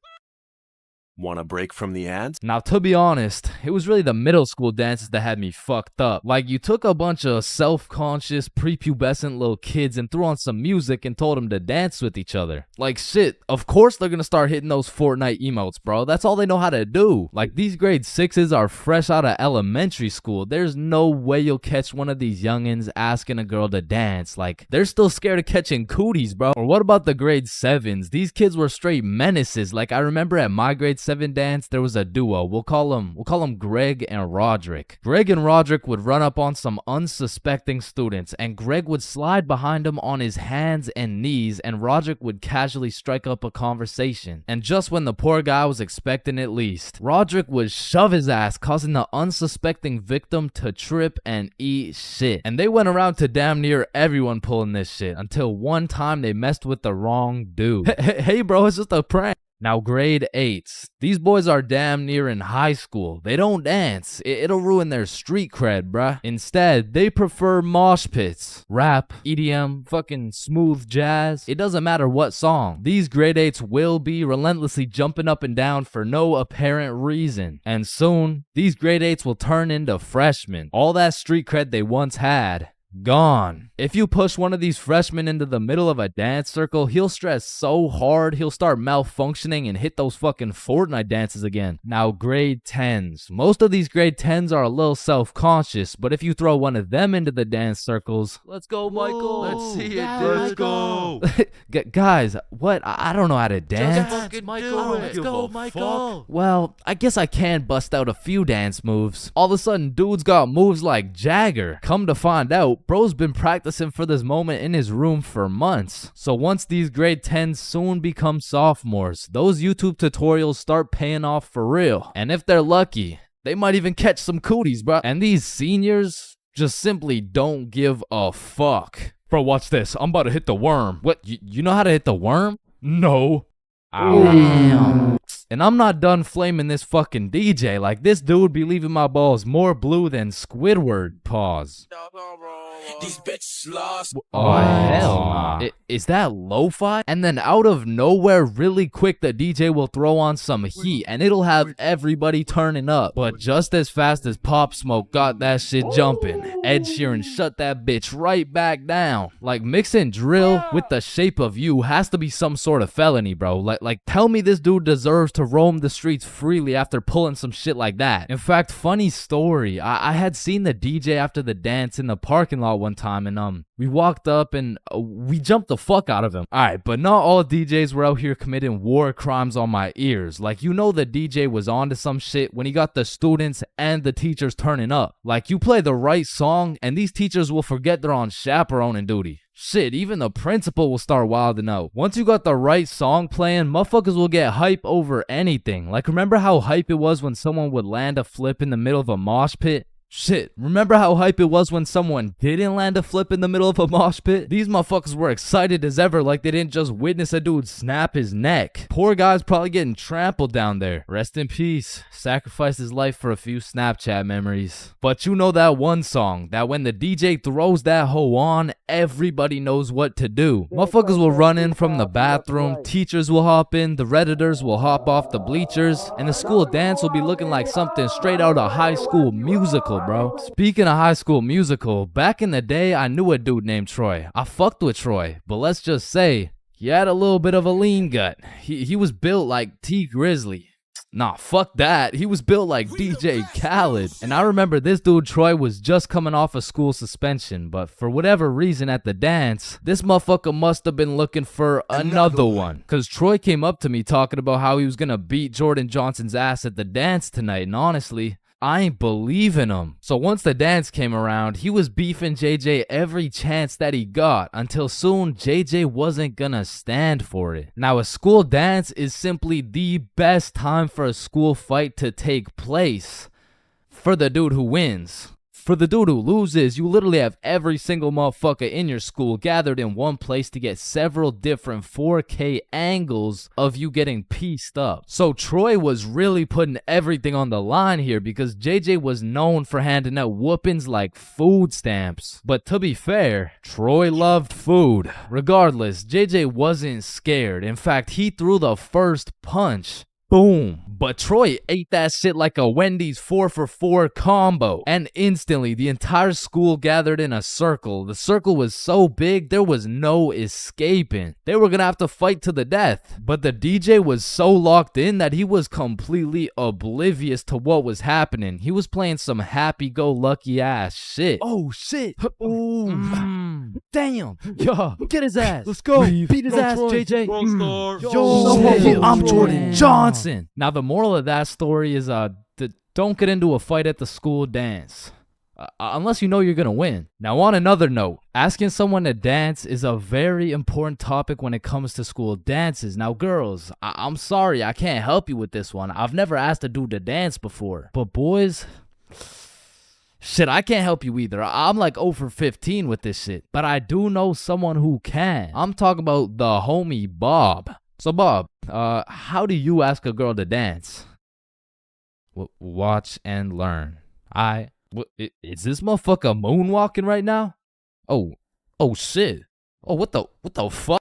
Want a break from the ads? Now, to be honest, it was really the middle school dances that had me fucked up. Like, you took a bunch of self-conscious, prepubescent little kids and threw on some music and told them to dance with each other. Like, shit, of course they're gonna start hitting those Fortnite emotes, bro. That's all they know how to do. Like, these grade 6s are fresh out of elementary school. There's no way you'll catch one of these youngins asking a girl to dance. Like, they're still scared of catching cooties, bro. Or what about the grade 7s? These kids were straight menaces. Like, I remember at my grade 7 dance, there was a duo. We'll call them Greg and Roderick. Greg and Roderick would run up on some unsuspecting students, and Greg would slide behind him on his hands and knees, and Roderick would casually strike up a conversation. And just when the poor guy was expecting it least, Roderick would shove his ass, causing the unsuspecting victim to trip and eat shit. And they went around to damn near everyone pulling this shit, until one time they messed with the wrong dude. Hey bro, it's just a prank. Now, grade 8s. These boys are damn near in high school. They don't dance. It'll ruin their street cred, bruh. Instead, they prefer mosh pits, rap, EDM, fucking smooth jazz. It doesn't matter what song. These grade 8s will be relentlessly jumping up and down for no apparent reason. And soon, these grade 8s will turn into freshmen. All that street cred they once had gone. If you push one of these freshmen into the middle of a dance circle, he'll stress so hard he'll start malfunctioning and hit those fucking Fortnite dances again. Now, grade 10s. Most of these grade 10s are a little self-conscious, but if you throw one of them into the dance circles, let's go, Michael. Let's see it, Yeah, dude. let's go. Guys, what? I don't know how to dance. Fucking Michael. Let's go, Michael. Well, I guess I can bust out a few dance moves. All of a sudden, dude's got moves like Jagger. Come to find out, bro's been practicing for this moment in his room for months. So once these grade 10s soon become sophomores, those YouTube tutorials start paying off for real. And if they're lucky, they might even catch some cooties, bro. And these seniors just simply don't give a fuck. Bro, watch this. I'm about to hit the worm. What? You know how to hit the worm? No. Damn. And I'm not done flaming this fucking DJ. Like, this dude be leaving my balls more blue than Squidward. Pause. These bitches lost. Oh, hell nah. Is that lo-fi? And then out of nowhere, really quick, the DJ will throw on some heat and it'll have everybody turning up. But just as fast as Pop Smoke got that shit jumping, Ed Sheeran shut that bitch right back down. Like, mixing drill with The Shape of You has to be some sort of felony, bro. Like tell me this dude deserves to roam the streets freely after pulling some shit like that. In fact, funny story, I had seen the DJ after the dance in the parking lot one time, and we walked up and we jumped the fuck out of him. Alright, but not all DJs were out here committing war crimes on my ears. Like, you know, the DJ was onto some shit when he got the students and the teachers turning up. Like, you play the right song and these teachers will forget they're on chaperoning duty. Shit, even the principal will start wilding out. Once you got the right song playing, motherfuckers will get hype over anything. Like, remember how hype it was when someone would land a flip in the middle of a mosh pit? Shit, remember how hype it was when someone didn't land a flip in the middle of a mosh pit? These motherfuckers were excited as ever, like they didn't just witness a dude snap his neck. Poor guy's probably getting trampled down there. Rest in peace. Sacrificed his life for a few Snapchat memories. But you know that one song, that when the DJ throws that hoe on, everybody knows what to do. Motherfuckers will run in from the bathroom, teachers will hop in, the Redditors will hop off the bleachers, and the school dance will be looking like something straight out of High School Musical, bro. Speaking of High School Musical, back in the day, I knew a dude named Troy. I fucked with Troy, but let's just say, he had a little bit of a lean gut. He was built like T Grizzly. Nah, fuck that. He was built like DJ Khaled. And I remember this dude, Troy, was just coming off a school suspension, but for whatever reason at the dance, this motherfucker must have been looking for another one. Cause Troy came up to me talking about how he was gonna beat Jordan Johnson's ass at the dance tonight, and honestly, I ain't believing him. So once the dance came around, he was beefing JJ every chance that he got, until soon JJ wasn't gonna stand for it. Now, a school dance is simply the best time for a school fight to take place for the dude who wins. For the dude who loses, you literally have every single motherfucker in your school gathered in one place to get several different 4K angles of you getting pieced up. So Troy was really putting everything on the line here because JJ was known for handing out whoopings like food stamps. But to be fair, Troy loved food. Regardless, JJ wasn't scared. In fact, he threw the first punch. Boom. But Troy ate that shit like a Wendy's 4-for-4 combo. And instantly, the entire school gathered in a circle. The circle was so big, there was no escaping. They were gonna have to fight to the death. But the DJ was so locked in that he was completely oblivious to what was happening. He was playing some happy-go-lucky ass shit. Oh, shit. Ooh. Damn. Yo, get his ass. Let's go. Beat his ass, Troy. JJ. Yo, I'm Jordan Johnson. Now, the moral of that story is don't get into a fight at the school dance. Unless you know you're gonna win. Now, on another note, asking someone to dance is a very important topic when it comes to school dances. Now, girls, I'm sorry, I can't help you with this one. I've never asked a dude to dance before. But boys, shit, I can't help you either. I'm like 0 for 15 with this shit. But I do know someone who can. I'm talking about the homie Bob. So Bob, how do you ask a girl to dance? Watch and learn. Is this motherfucker moonwalking right now? Oh shit. Oh, what the fuck?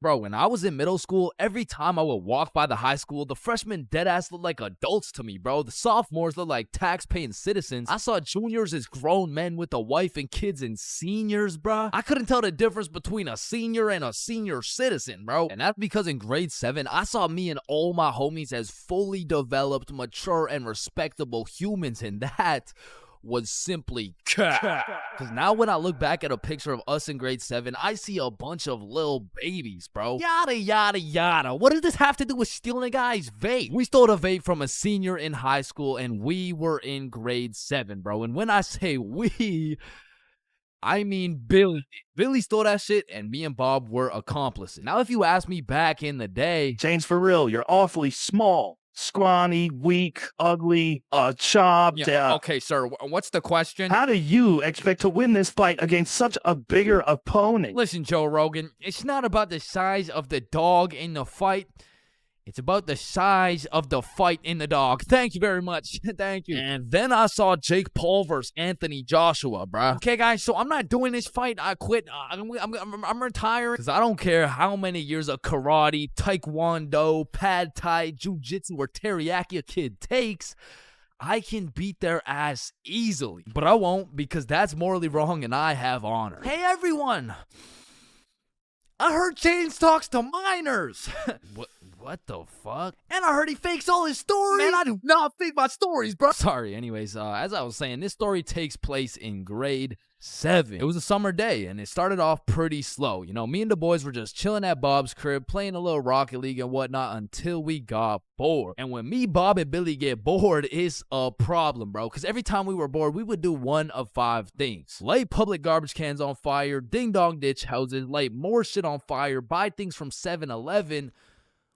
Bro, when I was in middle school, every time I would walk by the high school, the freshmen deadass looked like adults to me, bro. The sophomores looked like tax-paying citizens. I saw juniors as grown men with a wife and kids, and seniors, bro. I couldn't tell the difference between a senior and a senior citizen, bro. And that's because in grade 7, I saw me and all my homies as fully developed, mature, and respectable humans, and that was simply cat. Because now when I look back at a picture of us in grade 7, I see a bunch of little babies, bro. Yada, yada, yada. What does this have to do with stealing a guy's vape? We stole a vape from a senior in high school, and we were in grade 7, bro. And when I say we, I mean Billy. Billy stole that shit, and me and Bob were accomplices. Now, if you ask me back in the day, James, for real, you're awfully small. Scrawny, weak, ugly, chopped. okay, sir, what's the question? How do you expect to win this fight against such a bigger opponent? Listen, Joe Rogan, it's not about the size of the dog in the fight. It's about the size of the fight in the dog. Thank you very much. Thank you. And then I saw Jake Paul versus Anthony Joshua, bruh. Okay, guys, so I'm not doing this fight. I quit. I'm retiring. Because I don't care how many years of karate, taekwondo, pad thai, jujitsu, or teriyaki a kid takes. I can beat their ass easily. But I won't, because that's morally wrong and I have honor. Hey, everyone. I heard Chains talks to minors. What the fuck? And I heard he fakes all his stories. Man, I do not fake my stories, bro. Sorry, anyways, as I was saying, this story takes place in grade 7. It was a summer day, and it started off pretty slow. You know, me and the boys were just chilling at Bob's crib, playing a little Rocket League and whatnot until we got bored. And when me, Bob, and Billy get bored, it's a problem, bro. Because every time we were bored, we would do one of 5 things. Light public garbage cans on fire, ding-dong ditch houses, light more shit on fire, buy things from 7-Eleven,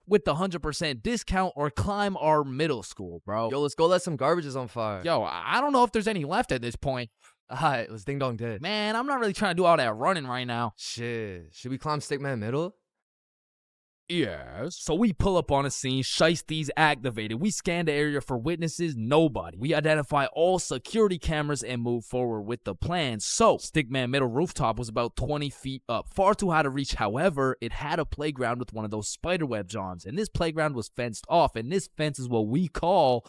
with the 100% discount, or climb our middle school, bro. Yo, let's go let some garbages on fire. Yo, I don't know if there's any left at this point. Alright, let's ding dong ditch. Man, I'm not really trying to do all that running right now. Shit, should we climb Stickman Middle? Yes. So we pull up on a scene, shiesties activated. We scan the area for witnesses, nobody. We identify all security cameras and move forward with the plan. So, Stickman Middle rooftop was about 20 feet up, far too high to reach. However, it had a playground with one of those spiderweb johns, and this playground was fenced off, and this fence is what we call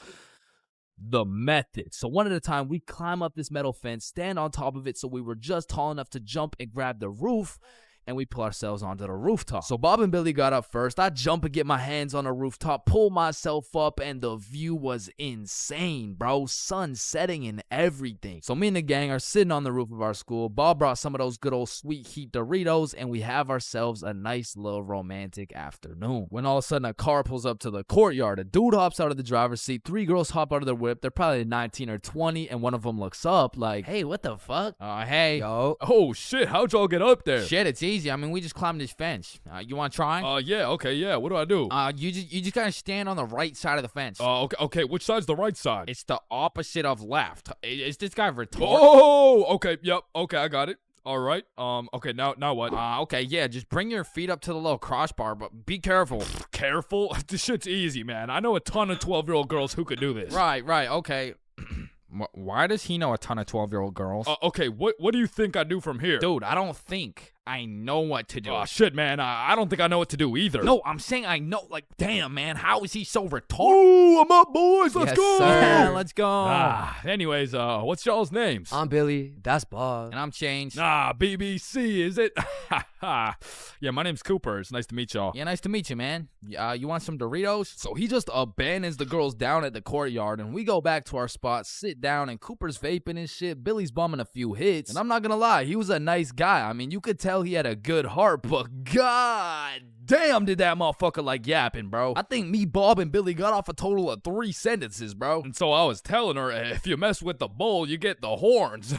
the method. So one at a time, we climb up this metal fence, stand on top of it so we were just tall enough to jump and grab the roof, and we pull ourselves onto the rooftop. So Bob and Billy got up first. I jump and get my hands on the rooftop, pull myself up, and the view was insane, bro. Sun setting and everything. So me and the gang are sitting on the roof of our school. Bob brought some of those good old sweet heat Doritos, and we have ourselves a nice little romantic afternoon. When all of a sudden a car pulls up to the courtyard. A dude hops out of the driver's seat. 3 girls hop out of their whip. They're probably 19 or 20, and one of them looks up like, hey, what the fuck? Hey. Yo. Oh, shit, how'd y'all get up there? Shit, it's easy. I mean, we just climbed this fence. You want to try? Yeah, okay, yeah. What do I do? You just gotta stand on the right side of the fence. Okay. Which side's the right side? It's the opposite of left. Is this guy retarded? Oh, okay, yep, okay, I got it. All right. Okay, now what? Okay, yeah, just bring your feet up to the little crossbar, but be careful. Careful? This shit's easy, man. I know a ton of 12-year-old girls who could do this. Right, okay. Why does he know a ton of 12-year-old girls? Okay, what do you think I do from here? Dude, I don't think I know what to do. Oh, shit, man. I don't think I know what to do either. No, I'm saying I know. Like, damn, man. How is he so retarded? Ooh, I'm up, boys. Let's Yes, go. sir. Yeah, let's go. Anyways, what's y'all's names? I'm Billy. That's Bob. And I'm Chains. BBC, is it? Yeah, my name's Cooper. It's nice to meet y'all. Yeah, nice to meet you, man. You want some Doritos? So he just abandons the girls down at the courtyard, and we go back to our spot, sit down, and Cooper's vaping and shit. Billy's bumming a few hits. And I'm not gonna lie, he was a nice guy. I mean, you could tell he had a good heart, but god damn did that motherfucker like yapping, bro. I think me, Bob, and Billy got off a total of 3 sentences, bro. And so I was telling her, if you mess with the bull, you get the horns.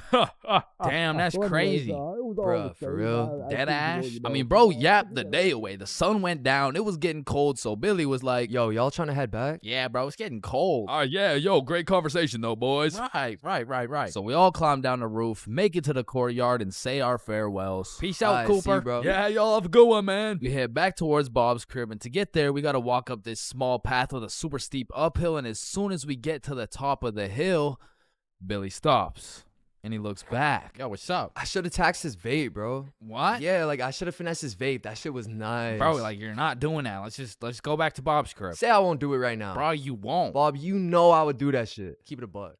Damn, that's crazy. Bruh, for real? Dead ass. I mean, bro yapped the day away. The sun went down. It was getting cold, so Billy was like, Yo, y'all trying to head back? yeah, bro, it's getting cold. Yeah, yo, great conversation though, boys. Right. So we all climb down the roof, make it to the courtyard, and say our farewells. Peace out, Alright, see Cooper. you, bro. Yeah, y'all have a good one, man. We head back towards Bob's crib, and to get there, we gotta walk up this small path with a super steep uphill, and as soon as we get to the top of the hill, Billy stops. And he looks back. Yo, what's up? I should have taxed his vape, bro. What? Yeah, like I should have finessed his vape. That shit was nice. Bro, like you're not doing that. Let's go back to Bob's crib. Say I won't do it right now. Bro, you won't. Bob, you know I would do that shit. Keep it a buck.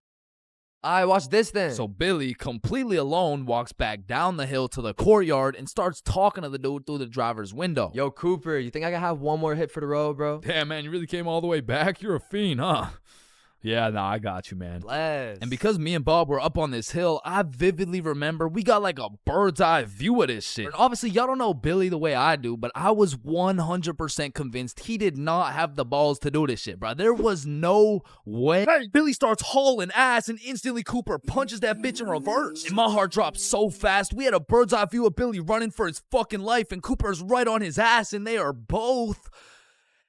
Alright, watch this then. So Billy, completely alone, walks back down the hill to the courtyard and starts talking to the dude through the driver's window. Yo, Cooper, you think I can have one more hit for the road, bro? Damn, man, you really came all the way back? You're a fiend, huh? Yeah, nah, I got you, man. Bless. And because me and Bob were up on this hill, I vividly remember we got like a bird's eye view of this shit. And obviously, y'all don't know Billy the way I do, but I was 100% convinced he did not have the balls to do this shit, bro. There was no way. Hey, Billy starts hauling ass, and instantly Cooper punches that bitch in reverse. And my heart dropped so fast. We had a bird's eye view of Billy running for his fucking life, and Cooper's right on his ass, and they are both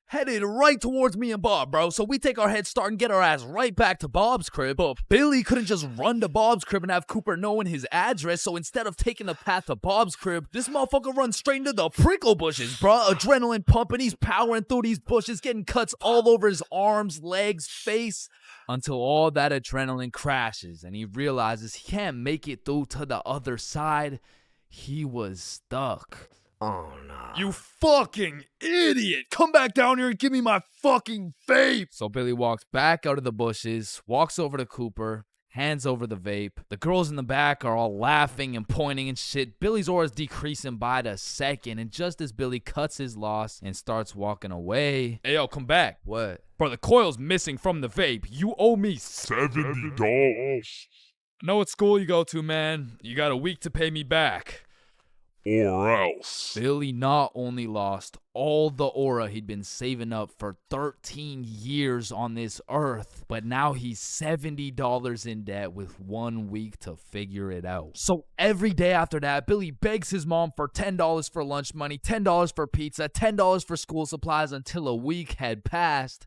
headed right towards me and Bob, bro. So we take our head start and get our ass right back to Bob's crib. But Billy couldn't just run to Bob's crib and have Cooper knowing his address. So instead of taking the path to Bob's crib, this motherfucker runs straight into the prickle bushes, bro. Adrenaline pumping. He's powering through these bushes, getting cuts all over his arms, legs, face, until all that adrenaline crashes and he realizes he can't make it through to the other side. He was stuck. Oh, no. You fucking idiot. Come back down here and give me my fucking vape. So Billy walks back out of the bushes, walks over to Cooper, hands over the vape. The girls in the back are all laughing and pointing and shit. Billy's aura is decreasing by the second, and just as Billy cuts his loss and starts walking away... Hey, yo, come back. What? Bro, the coil's missing from the vape. You owe me $70. I know what school you go to, man. You got a week to pay me back. Or else. Billy not only lost all the aura he'd been saving up for 13 years on this earth, but now he's $70 in debt with 1 week to figure it out. So every day after that, Billy begs his mom for $10 for lunch money, $10 for pizza, $10 for school supplies until a week had passed.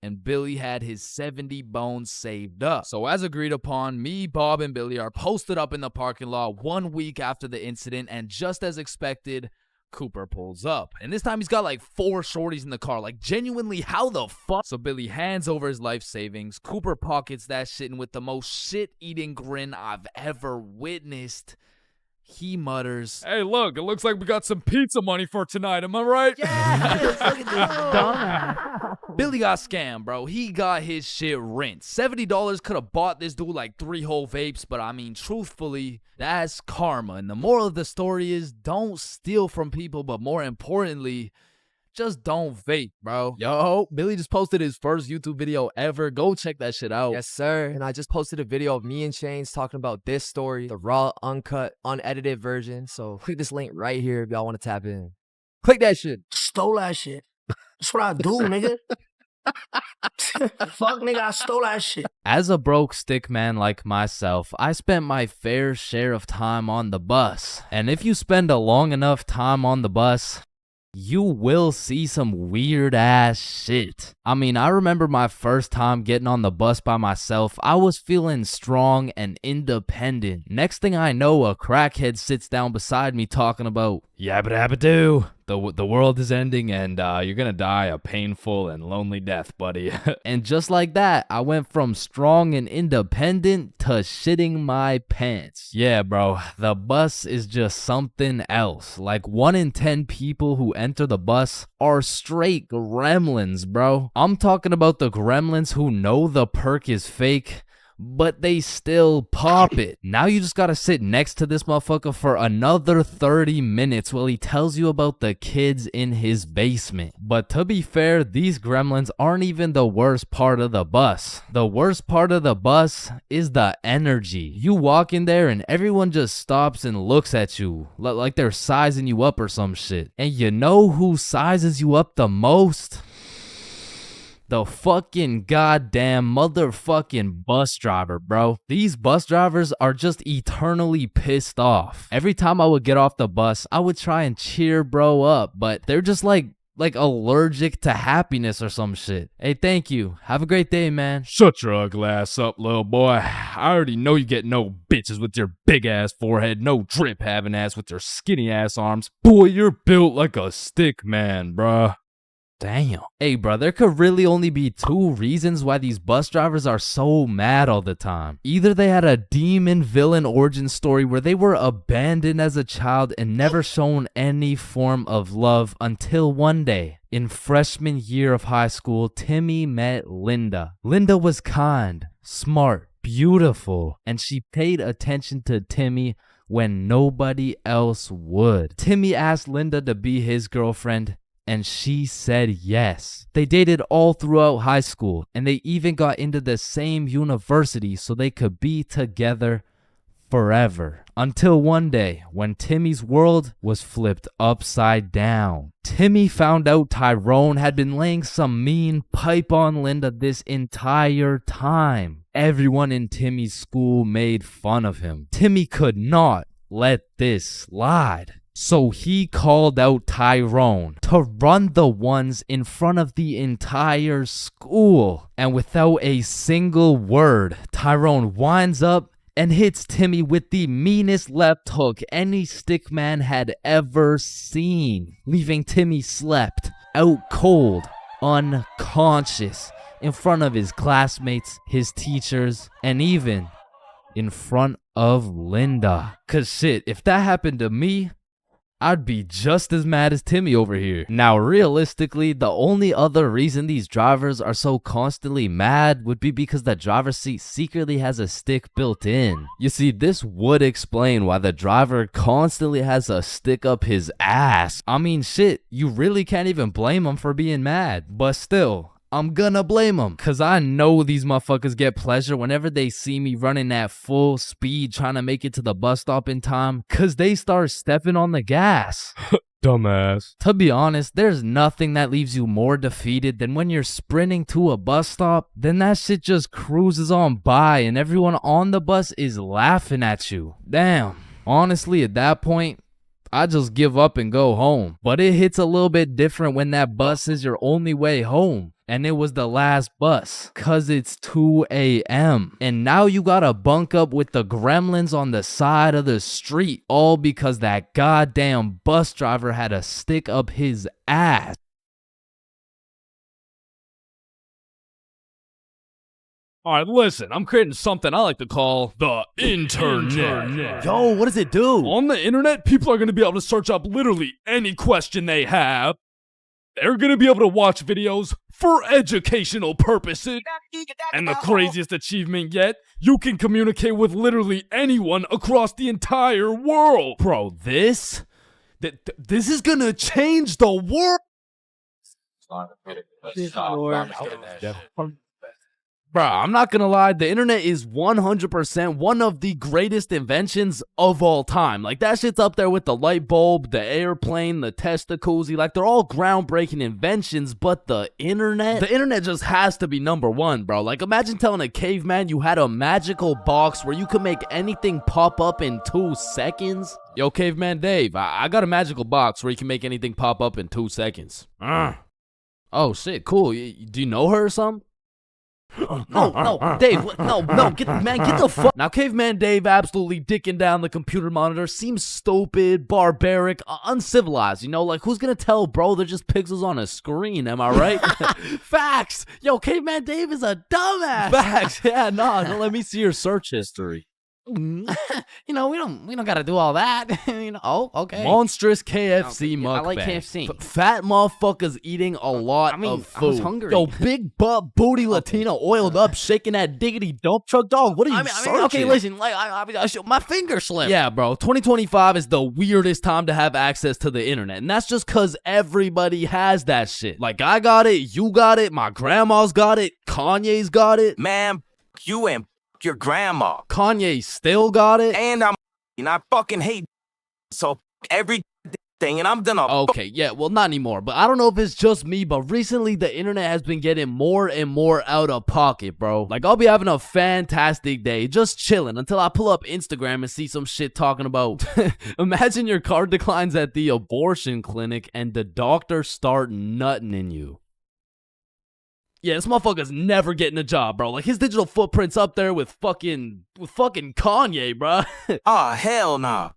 And Billy had his 70 bones saved up. So as agreed upon, me, Bob, and Billy are posted up in the parking lot 1 week after the incident, and just as expected, Cooper pulls up. And this time he's got like 4 shorties in the car. Like, genuinely, how the fuck? So Billy hands over his life savings. Cooper pockets that shit, and with the most shit-eating grin I've ever witnessed, he mutters, "Hey, look, it looks like we got some pizza money for tonight. Am I right?" Yeah, look at this dumb. Billy got scammed, bro. He got his shit rinsed. $70 could have bought this dude like 3 whole vapes, but I mean, truthfully, that's karma. And the moral of the story is don't steal from people, but more importantly, just don't vape, bro. Yo, Billy just posted his first YouTube video ever. Go check that shit out. Yes, sir. And I just posted a video of me and Chains talking about this story, the raw, uncut, unedited version. So click this link right here if y'all want to tap in. Click that shit. Stole that shit. That's what I do, nigga. Fuck, nigga, I stole that shit. As a broke stick man like myself, I spent my fair share of time on the bus. And if you spend a long enough time on the bus, you will see some weird ass shit. I mean, I remember my first time getting on the bus by myself. I was feeling strong and independent. Next thing I know, a crackhead sits down beside me talking about yabba dabba doo. The world is ending and you're gonna die a painful and lonely death, buddy. And just like that, I went from strong and independent to shitting my pants. Yeah, bro, the bus is just something else. Like 1 in 10 people who enter the bus are straight gremlins, bro. I'm talking about the gremlins who know the perk is fake, but they still pop it. Now you just gotta sit next to this motherfucker for another 30 minutes while he tells you about the kids in his basement. But to be fair, these gremlins aren't even the worst part of the bus. The worst part of the bus is the energy. You walk in there and everyone just stops and looks at you like they're sizing you up or some shit. And you know who sizes you up the most? The fucking goddamn motherfucking bus driver, bro. These bus drivers are just eternally pissed off. Every time I would get off the bus, I would try and cheer bro up, but they're just like allergic to happiness or some shit. Hey, thank you. Have a great day, man. Shut your ugly ass up, little boy. I already know you get no bitches with your big ass forehead, no drip having ass with your skinny ass arms. Boy, you're built like a stick man, bruh. Damn. Hey, bro, there could really only be two reasons why these bus drivers are so mad all the time. Either they had a demon villain origin story where they were abandoned as a child and never shown any form of love until one day. In freshman year of high school, Timmy met Linda. Linda was kind, smart, beautiful, and she paid attention to Timmy when nobody else would. Timmy asked Linda to be his girlfriend, and she said yes. They dated all throughout high school, and they even got into the same university so they could be together forever. Until one day, when Timmy's world was flipped upside down. Timmy found out Tyrone had been laying some mean pipe on Linda this entire time. Everyone in Timmy's school made fun of him. Timmy could not let this slide. So he called out Tyrone to run the ones in front of the entire school. And without a single word, Tyrone winds up and hits Timmy with the meanest left hook any stickman had ever seen, leaving Timmy slept out cold, unconscious, in front of his classmates, his teachers, and even in front of Linda. Cause shit, if that happened to me, I'd be just as mad as Timmy over here. Now, realistically, the only other reason these drivers are so constantly mad would be because the driver's seat secretly has a stick built in. You see, this would explain why the driver constantly has a stick up his ass. I mean, shit, you really can't even blame him for being mad. But still, I'm gonna blame them, cause I know these motherfuckers get pleasure whenever they see me running at full speed trying to make it to the bus stop in time, cause they start stepping on the gas. Dumbass. To be honest, there's nothing that leaves you more defeated than when you're sprinting to a bus stop, then that shit just cruises on by and everyone on the bus is laughing at you. Damn, honestly, at that point, I just give up and go home. But it hits a little bit different when that bus is your only way home. And it was the last bus, cause it's 2 a.m. And now you gotta bunk up with the gremlins on the side of the street, all because that goddamn bus driver had a stick up his ass. Alright, listen, I'm creating something I like to call the internet. Yo, what does it do? On the internet, people are going to be able to search up literally any question they have. They're going to be able to watch videos for educational purposes. And the craziest achievement yet, you can communicate with literally anyone across the entire world. Bro, this is going to change the world. Bro, I'm not gonna lie, the internet is 100% one of the greatest inventions of all time. Like, that shit's up there with the light bulb, the airplane, the testacuzzi. Like, they're all groundbreaking inventions, but the internet just has to be number one, bro. Like, imagine telling a caveman you had a magical box where you could make anything pop up in 2 seconds. Yo, Caveman Dave, I got a magical box where you can make anything pop up in 2 seconds. Oh, shit, cool. Do you know her or something? No, Dave, no, get the fuck. Now, Caveman Dave absolutely dicking down the computer monitor seems stupid, barbaric, uncivilized, you know? Like, who's gonna tell, bro? They're just pixels on a screen, am I right? Facts! Yo, Caveman Dave is a dumbass! Facts, yeah, nah, let me see your search history. You know, we don't gotta do all that. You know, oh, okay. Monstrous KFC Okay, mukbang. I like KFC. Fat motherfuckers eating a lot of I food. was hungry. Yo, big butt booty Latina oiled up, shaking that diggity dump truck dog. What are you searching? Okay, listen, like my finger slipped. Yeah, bro. 2025 is the weirdest time to have access to the internet, and that's just cause everybody has that shit. Like I got it, you got it, my grandma's got it, Kanye's got it. Man, you and your grandma. Kanye still got it. And I fucking hate so every thing, and I'm done. Okay, yeah, well, not anymore, but I don't know if it's just me, but recently the internet has been getting more and more out of pocket, bro. Like, I'll be having a fantastic day, just chilling, until I pull up Instagram and see some shit talking about, imagine your card declines at the abortion clinic and the doctor start nutting in you. Yeah, this motherfucker's never getting a job, bro. Like, his digital footprint's up there with fucking Kanye, bro. Oh, hell nah.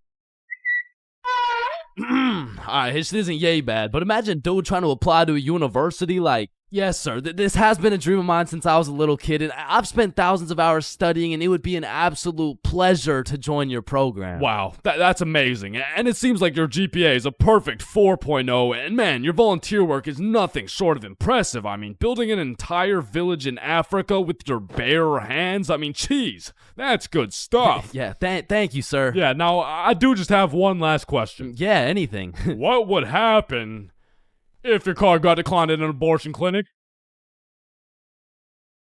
Alright, this isn't yay bad, but imagine dude trying to apply to a university like, yes sir, this has been a dream of mine since I was a little kid, and I've spent thousands of hours studying, and it would be an absolute pleasure to join your program. Wow, that's amazing. And it seems like your GPA is a perfect 4.0, and man, your volunteer work is nothing short of impressive. I mean, building an entire village in Africa with your bare hands, I mean, geez, that's good stuff. Yeah, thank you, sir. Yeah, now, I do just have one last question. Yeah, anything. What would happen if your car got declined at an abortion clinic?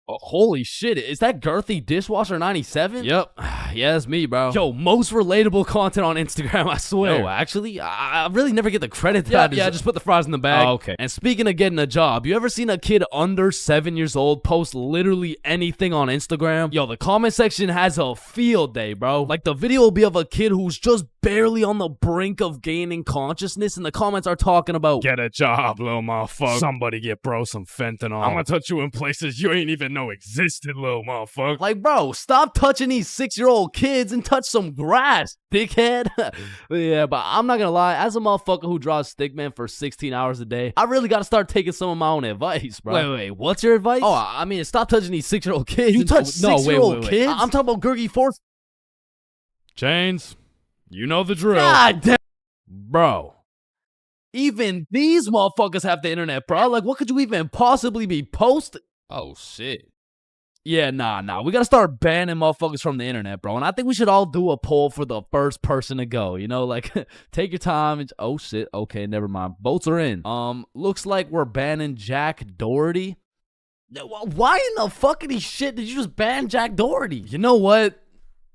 Oh, holy shit, is that girthy dishwasher 97? Yep, yeah, that's me, bro. Yo, most relatable content on Instagram, I swear. Yo, actually, I really never get the credit that Yeah, just put the fries in the bag. Oh, okay. And speaking of getting a job, you ever seen a kid under 7 years old post literally anything on Instagram? Yo, the comment section has a field day, bro. Like, the video will be of a kid who's just barely on the brink of gaining consciousness, and the comments are talking about, get a job, little motherfucker. Somebody get bro some fentanyl. I'm gonna touch you in places you ain't even know existed, little motherfucker. Like, bro, stop touching these 6-year-old kids and touch some grass, dickhead. Yeah, but I'm not gonna lie, as a motherfucker who draws stickman for 16 hours a day, I really gotta start taking some of my own advice, bro. Wait, what's your advice? Oh, I mean, stop touching these 6-year-old kids. You touch 6-year-old kids? I'm talking about Gurgi Force. Chains, you know the drill. God damn. Bro. Even these motherfuckers have the internet, bro. Like, what could you even possibly be posting? Oh, shit. Yeah, nah. We gotta start banning motherfuckers from the internet, bro. And I think we should all do a poll for the first person to go. You know, like, take your time. And, oh, shit. Okay, never mind. Votes are in. Looks like we're banning Jack Doherty. Why in the fuckity shit did you just ban Jack Doherty? You know what?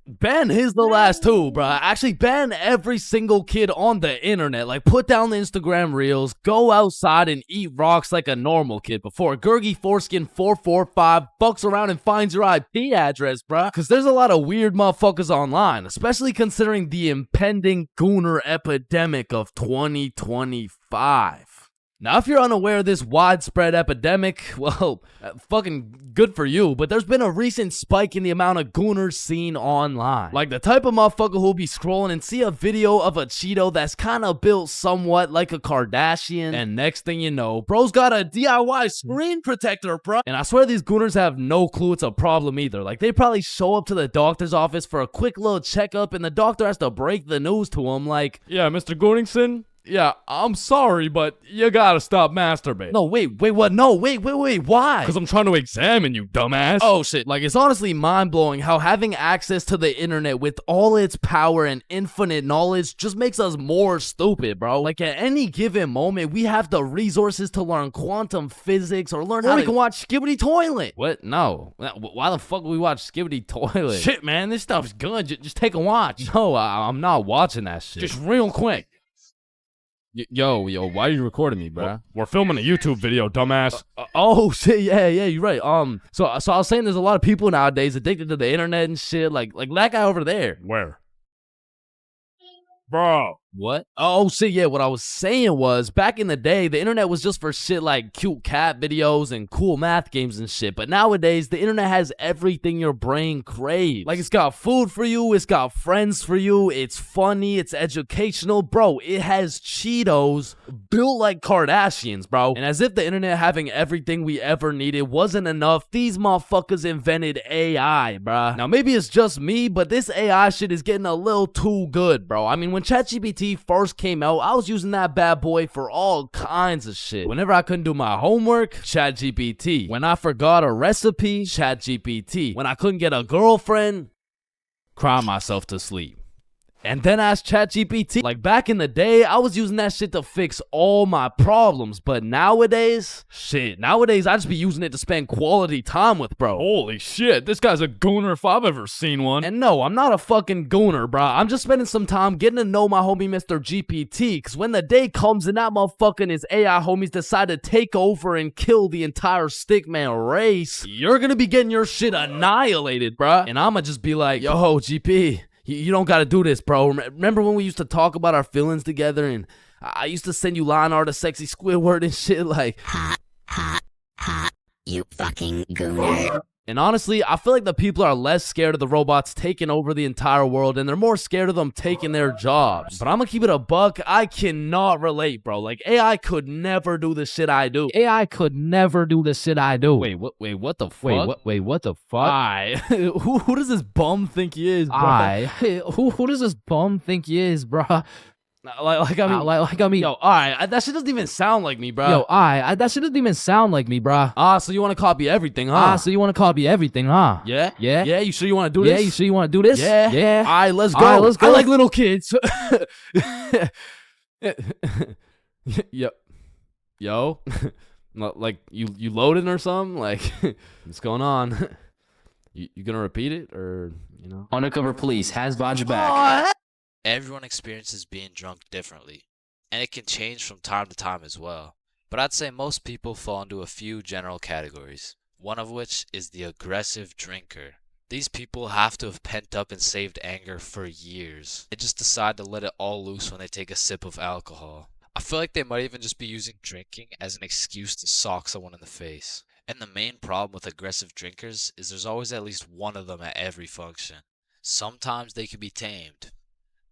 Ban his the last two, bro. Actually, ban every single kid on the internet. Like, put down the Instagram reels, go outside and eat rocks like a normal kid before Gurgi Foreskin 445 fucks around and finds your IP address, bro. Because there's a lot of weird motherfuckers online, especially considering the impending gooner epidemic of 2025. Now, if you're unaware of this widespread epidemic, well, fucking good for you, but there's been a recent spike in the amount of gooners seen online. Like the type of motherfucker who'll be scrolling and see a video of a Cheeto that's kind of built somewhat like a Kardashian, and next thing you know, bro's got a DIY screen protector, bro. And I swear these gooners have no clue it's a problem either. Like, they probably show up to the doctor's office for a quick little checkup, and the doctor has to break the news to him like, yeah, Mr. Gooningson? Yeah, I'm sorry, but you gotta stop masturbating. No, wait, what? No, wait, why? Because I'm trying to examine you, dumbass. Oh, shit. Like, it's honestly mind-blowing how having access to the internet with all its power and infinite knowledge just makes us more stupid, bro. Like, at any given moment, we have the resources to learn quantum physics or learn how we can watch Skibbity Toilet. What? No. Why the fuck would we watch Skibbity Toilet? Shit, man, this stuff's good. Just take a watch. No, I'm not watching that shit. Just real quick. Yo, why are you recording me, bro? We're filming a YouTube video, dumbass. Oh shit, yeah, you're right. So I was saying there's a lot of people nowadays addicted to the internet and shit, like that guy over there. Where? Bro, What? Oh shit, yeah, what I was saying was, back in the day, the internet was just for shit like cute cat videos and cool math games and shit, but nowadays, the internet has everything your brain craves. Like, it's got food for you, it's got friends for you, it's funny, it's educational, bro, it has Cheetos built like Kardashians, bro. And as if the internet having everything we ever needed wasn't enough, these motherfuckers invented AI, bruh. Now, maybe it's just me, but this AI shit is getting a little too good, bro. I mean, when ChatGPT first came out, I was using that bad boy for all kinds of shit. Whenever I couldn't do my homework, ChatGPT. When I forgot a recipe, ChatGPT. When I couldn't get a girlfriend, cry myself to sleep. And then ask ChatGPT. Like, back in the day, I was using that shit to fix all my problems. But nowadays, nowadays I just be using it to spend quality time with, bro. Holy shit, this guy's a gooner if I've ever seen one. And no, I'm not a fucking gooner, bro. I'm just spending some time getting to know my homie Mr. GPT. Cause when the day comes and that motherfucker and his AI homies decide to take over and kill the entire stickman race, you're gonna be getting your shit annihilated, bro. And I'ma just be like, yo, GP, you don't gotta do this, bro. Remember when we used to talk about our feelings together and I used to send you line art of sexy Squidward and shit like, hot, you fucking gooner. And honestly, I feel like the people are less scared of the robots taking over the entire world and they're more scared of them taking their jobs. But I'm gonna keep it a buck, I cannot relate, bro. Like, AI could never do the shit I do. AI could never do the shit I do. Wait, what the fuck? Wait, what the fuck? Who does this bum think he is, bro? Who does this bum think he is, bro? Like I mean, yo, alright, that shit doesn't even sound like me, bro. Yo, that shit doesn't even sound like me, bro. So you want to copy everything, huh? Yeah? Yeah, you sure you want to do this? Yeah, you sure you want to do this? Yeah. Alright, let's go. I like little kids. Yo. Like, you loading or something? Like, what's going on? You gonna repeat it, or, you know? Undercover police has Vaj back. Everyone experiences being drunk differently, and it can change from time to time as well. But I'd say most people fall into a few general categories, one of which is the aggressive drinker. These people have to have pent up and saved anger for years. They just decide to let it all loose when they take a sip of alcohol. I feel like they might even just be using drinking as an excuse to sock someone in the face. And the main problem with aggressive drinkers is there's always at least one of them at every function. Sometimes they can be tamed.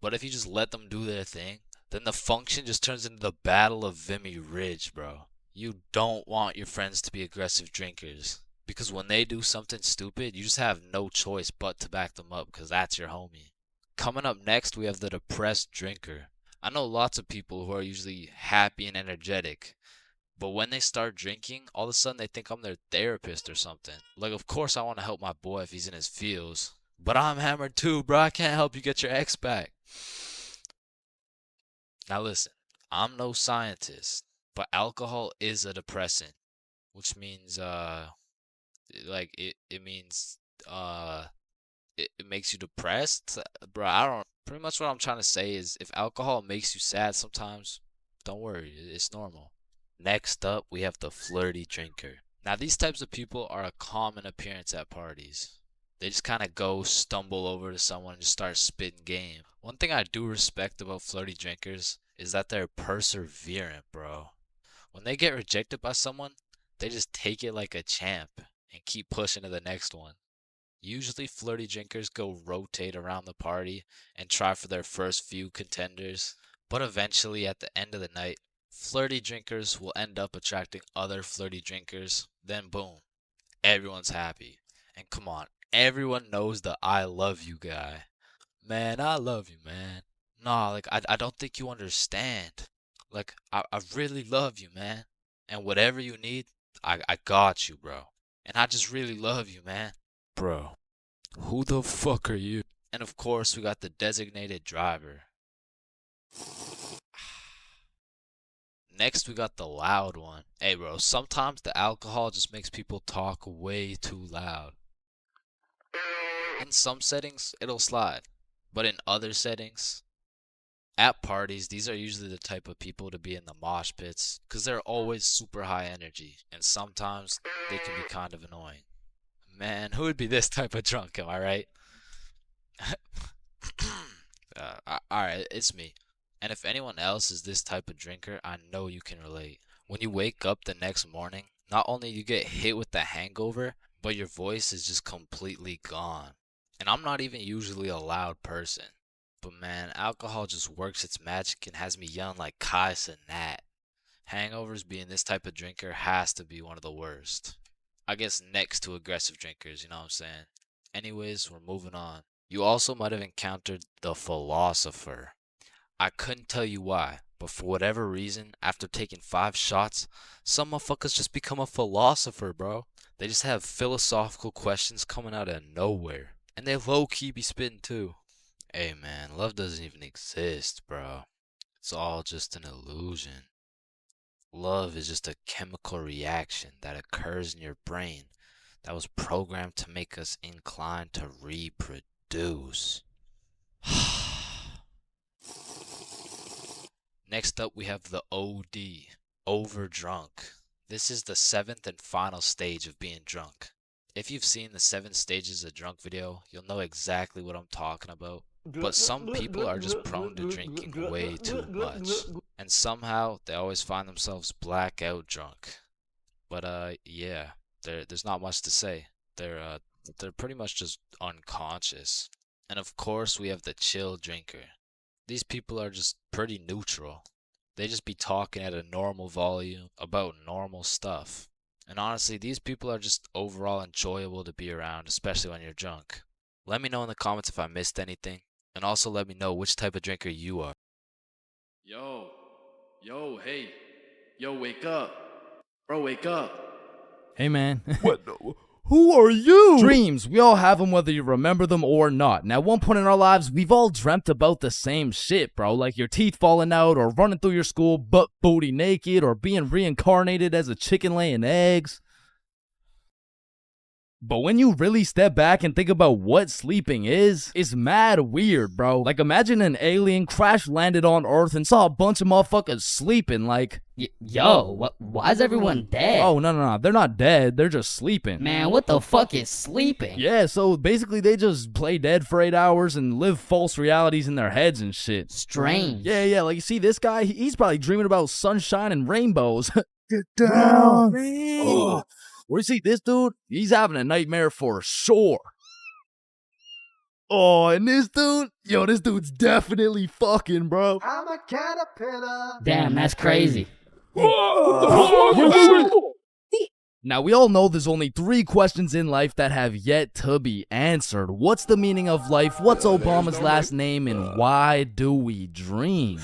But if you just let them do their thing, then the function just turns into the Battle of Vimy Ridge, bro. You don't want your friends to be aggressive drinkers. Because when they do something stupid, you just have no choice but to back them up because that's your homie. Coming up next, we have the depressed drinker. I know lots of people who are usually happy and energetic. But when they start drinking, all of a sudden they think I'm their therapist or something. Like, of course I want to help my boy if he's in his feels. But I'm hammered too, bro. I can't help you get your ex back. Now listen, I'm no scientist, but alcohol is a depressant, which means it makes you depressed, bro. I don't. Pretty much what I'm trying to say is, if alcohol makes you sad sometimes, don't worry, it's normal. Next up, we have the flirty drinker. Now these types of people are a common appearance at parties. They just kind of stumble over to someone and just start spitting game. One thing I do respect about flirty drinkers is that they're perseverant, bro. When they get rejected by someone, they just take it like a champ and keep pushing to the next one. Usually flirty drinkers go rotate around the party and try for their first few contenders, but eventually at the end of the night, flirty drinkers will end up attracting other flirty drinkers, then boom, everyone's happy. And come on, everyone knows the I love you guy. Man, I love you, man. Nah, like, I don't think you understand. Like, I really love you, man. And whatever you need, I got you, bro. And I just really love you, man. Bro, who the fuck are you? And of course, we got the designated driver. Next, we got the loud one. Hey, bro, sometimes the alcohol just makes people talk way too loud. In some settings, it'll slide. But in other settings, at parties, these are usually the type of people to be in the mosh pits because they're always super high energy. And sometimes they can be kind of annoying. Man, who would be this type of drunk, am I right? Alright, it's me. And if anyone else is this type of drinker, I know you can relate. When you wake up the next morning, not only do you get hit with the hangover, but your voice is just completely gone. And I'm not even usually a loud person. But man, alcohol just works its magic and has me yelling like Kai Cenat. Hangovers being this type of drinker has to be one of the worst. I guess next to aggressive drinkers, you know what I'm saying? Anyways, we're moving on. You also might have encountered the philosopher. I couldn't tell you why, but for whatever reason, after taking 5 shots, some motherfuckers just become a philosopher, bro. They just have philosophical questions coming out of nowhere. And they low-key be spitting too. Hey man, love doesn't even exist, bro. It's all just an illusion. Love is just a chemical reaction that occurs in your brain that was programmed to make us inclined to reproduce. Next up, we have the OD, overdrunk. This is the 7th and final stage of being drunk. If you've seen the 7 stages of drunk video, you'll know exactly what I'm talking about. But some people are just prone to drinking way too much. And somehow, they always find themselves blackout drunk. But yeah, there's not much to say. They're pretty much just unconscious. And of course, we have the chill drinker. These people are just pretty neutral. They just be talking at a normal volume about normal stuff. And honestly, these people are just overall enjoyable to be around, especially when you're drunk. Let me know in the comments if I missed anything. And also let me know which type of drinker you are. Yo, hey. Yo, wake up. Bro, wake up. Hey, man. What? Who are you? Dreams. We all have them whether you remember them or not. And at one point in our lives, we've all dreamt about the same shit, bro. Like your teeth falling out, or running through your school butt booty naked, or being reincarnated as a chicken laying eggs. But when you really step back and think about what sleeping is, it's mad weird, bro. Like imagine an alien crash landed on Earth and saw a bunch of motherfuckers sleeping like... Why is everyone dead? Oh, no, they're not dead, they're just sleeping. Man, what the fuck is sleeping? Yeah, so basically they just play dead for 8 hours and live false realities in their heads and shit. Strange. Yeah, like you see this guy, he's probably dreaming about sunshine and rainbows. Get down! Oh. Or you see this dude, he's having a nightmare for sure. Oh, and this dude, this dude's definitely fucking, bro. I'm a caterpillar. Damn, that's crazy. Now, we all know there's only 3 questions in life that have yet to be answered. What's the meaning of life? What's Obama's last name? And why do we dream?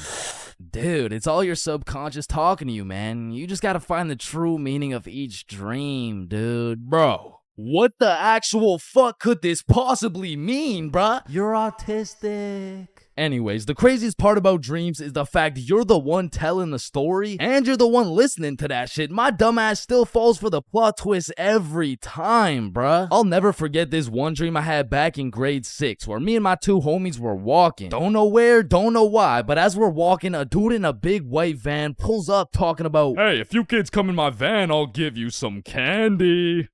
Dude, it's all your subconscious talking to you, man. You just gotta find the true meaning of each dream, dude. Bro, what the actual fuck could this possibly mean, bruh? You're autistic. Anyways, the craziest part about dreams is the fact you're the one telling the story and you're the one listening to that shit. My dumbass still falls for the plot twist every time, bruh. I'll never forget this one dream I had back in grade 6 where me and my 2 homies were walking. Don't know where, don't know why, but as we're walking, a dude in a big white van pulls up talking about, "Hey, if you kids come in my van, I'll give you some candy."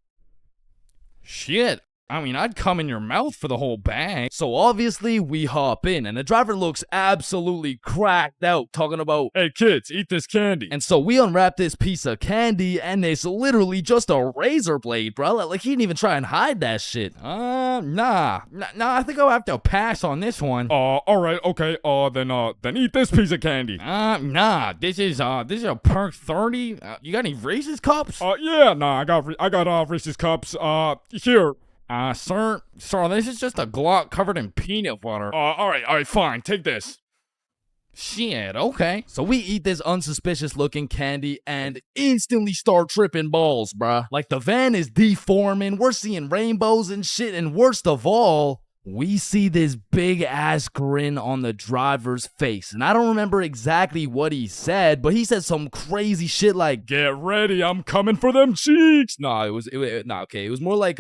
Shit. I mean, I'd come in your mouth for the whole bag. So obviously, we hop in, and the driver looks absolutely cracked out, talking about, "Hey kids, eat this candy." And so we unwrap this piece of candy, and it's literally just a razor blade, bro. Like, he didn't even try and hide that shit. Nah, I think I'll have to pass on this one. Alright, okay, then eat this piece of candy. Nah, this is a Perk 30. You got any Reese's cups? Yeah, nah, I got Reese's cups. Here. Sir, this is just a Glock covered in peanut butter. Alright, fine, take this. Shit, okay. So we eat this unsuspicious looking candy and instantly start tripping balls, bruh. Like the van is deforming, we're seeing rainbows and shit, and worst of all, we see this big ass grin on the driver's face. And I don't remember exactly what he said, but he said some crazy shit like, "Get ready, I'm coming for them cheeks." Nah, it was more like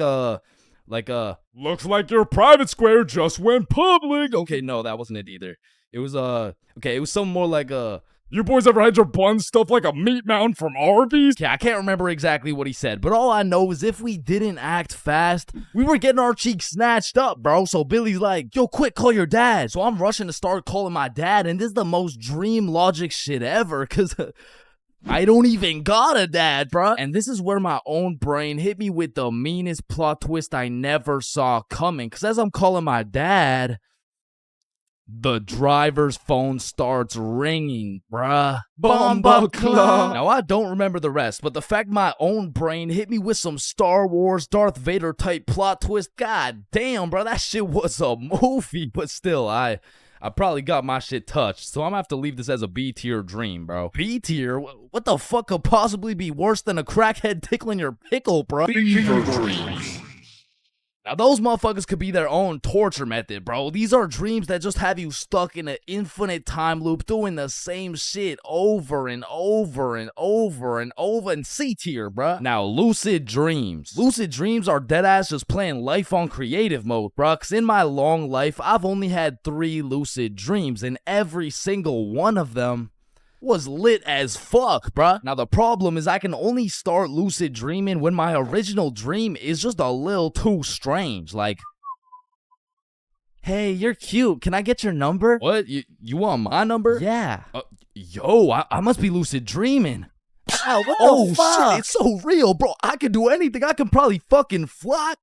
"Looks like your private square just went public." Okay, no, that wasn't it either. It was it was something more like You boys ever had your buns stuffed like a meat mountain from Arby's? Yeah, I can't remember exactly what he said, but all I know is if we didn't act fast, we were getting our cheeks snatched up, bro. So Billy's like, yo, quick, call your dad. So I'm rushing to start calling my dad, and this is the most dream logic shit ever, because I don't even got a dad, bruh. And this is where my own brain hit me with the meanest plot twist I never saw coming. Because as I'm calling my dad, the driver's phone starts ringing, bruh. Bomba Club. Now, I don't remember the rest, but the fact my own brain hit me with some Star Wars Darth Vader type plot twist, god damn, bro, that shit was a movie. But still, I probably got my shit touched, so I'm gonna have to leave this as a B tier dream, bro. B tier? What the fuck could possibly be worse than a crackhead tickling your pickle, bro? Fever dreams. Now, those motherfuckers could be their own torture method, bro. These are dreams that just have you stuck in an infinite time loop doing the same shit over and over and over and over. And C tier, bro. Now, lucid dreams. Lucid dreams are deadass just playing life on creative mode, bro. Because in my long life, I've only had 3 lucid dreams, and every single one of them was lit as fuck, bruh. Now, the problem is I can only start lucid dreaming when my original dream is just a little too strange. Like, hey, you're cute. Can I get your number? What? You want my number? Yeah. Yo, I must be lucid dreaming. Ow, what the fuck? Shit, it's so real, bro. I can do anything. I can probably fucking fly.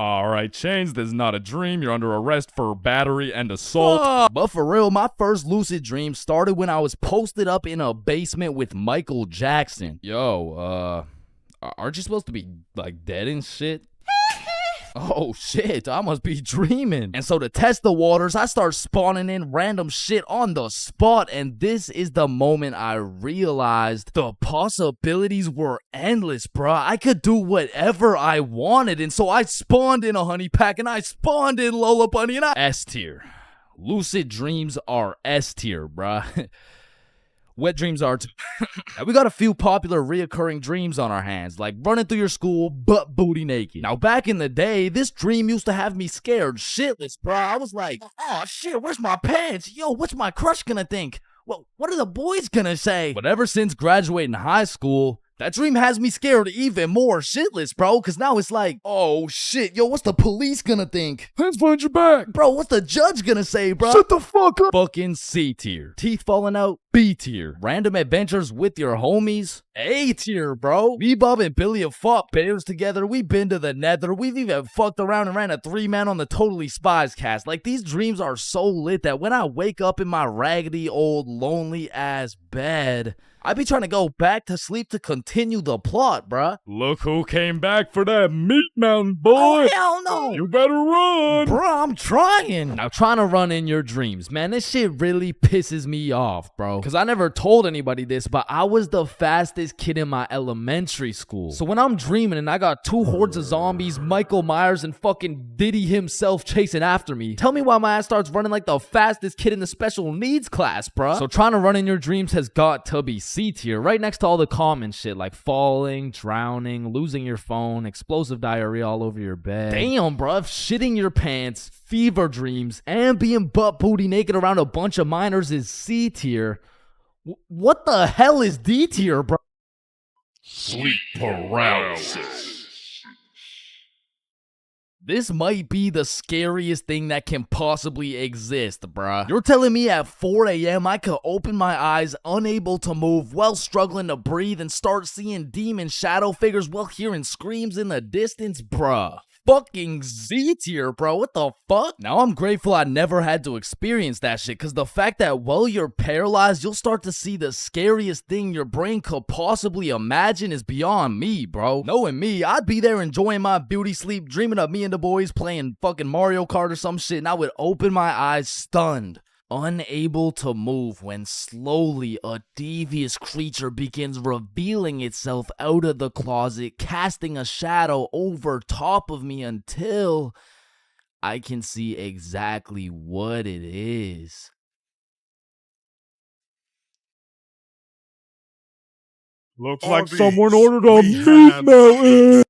Alright, Chains, this is not a dream. You're under arrest for battery and assault. But for real, my first lucid dream started when I was posted up in a basement with Michael Jackson. Yo, aren't you supposed to be, like, dead and shit? Oh shit, I must be dreaming. And so to test the waters, I start spawning in random shit on the spot, and this is the moment I realized the possibilities were endless, bruh. I could do whatever I wanted, and so I spawned in a honey pack, and I spawned in Lola Bunny, and I S tier. Lucid dreams are S tier, bruh. Wet dreams are too. Now, we got a few popular reoccurring dreams on our hands, like running through your school butt booty naked. Now, back in the day, this dream used to have me scared shitless, bro. I was like, oh shit, where's my pants? Yo, what's my crush gonna think? Well, what are the boys gonna say? But ever since graduating high school, that dream has me scared even more shitless, bro, because now it's like, oh shit, yo, what's the police gonna think? Hands behind your back. Bro, what's the judge gonna say, bro? Shut the fuck up. Fucking C tier. Teeth falling out, B tier. Random adventures with your homies, A tier, bro. Me, Bob, and Billy have fought bears together. We've been to the nether. We've even fucked around and ran a 3-man on the Totally Spies cast. Like, these dreams are so lit that when I wake up in my raggedy old lonely ass bed, I be trying to go back to sleep to continue the plot, bruh. Look who came back for that meat mountain, boy. Oh, hell no. You better run. Bruh, I'm trying. Now, trying to run in your dreams, man, this shit really pisses me off, bro. Because I never told anybody this, but I was the fastest kid in my elementary school. So when I'm dreaming and I got 2 hordes of zombies, Michael Myers, and fucking Diddy himself chasing after me, tell me why my ass starts running like the fastest kid in the special needs class, bruh. So trying to run in your dreams has got to be C tier, right next to all the common shit like falling, drowning, losing your phone, explosive diarrhea all over your bed. Damn, bruh, shitting your pants, fever dreams, and being butt booty naked around a bunch of minors is C tier. What the hell is D tier, bro? Sleep paralysis. This might be the scariest thing that can possibly exist, bruh. You're telling me at 4 a.m. I could open my eyes, unable to move, while struggling to breathe, and start seeing demon shadow figures while hearing screams in the distance, bruh. Fucking Z tier, bro. What the fuck? Now, I'm grateful I never had to experience that shit, because the fact that while you're paralyzed, you'll start to see the scariest thing your brain could possibly imagine is beyond me, bro. Knowing me, I'd be there enjoying my beauty sleep, dreaming of me and the boys playing fucking Mario Kart or some shit, and I would open my eyes stunned, unable to move, when slowly a devious creature begins revealing itself out of the closet, casting a shadow over top of me until I can see exactly what it is. Looks like someone ordered a meat mountain.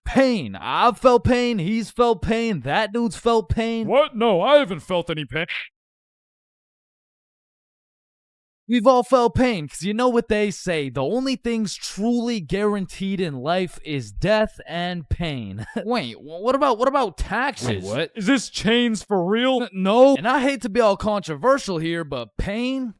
Pain. I've felt pain. He's felt pain. That dude's felt pain. What? No, I haven't felt any pain. We've all felt pain, because you know what they say. The only things truly guaranteed in life is death and pain. Wait, what about taxes? Wait, what? Is this chains for real? No. And I hate to be all controversial here, but pain?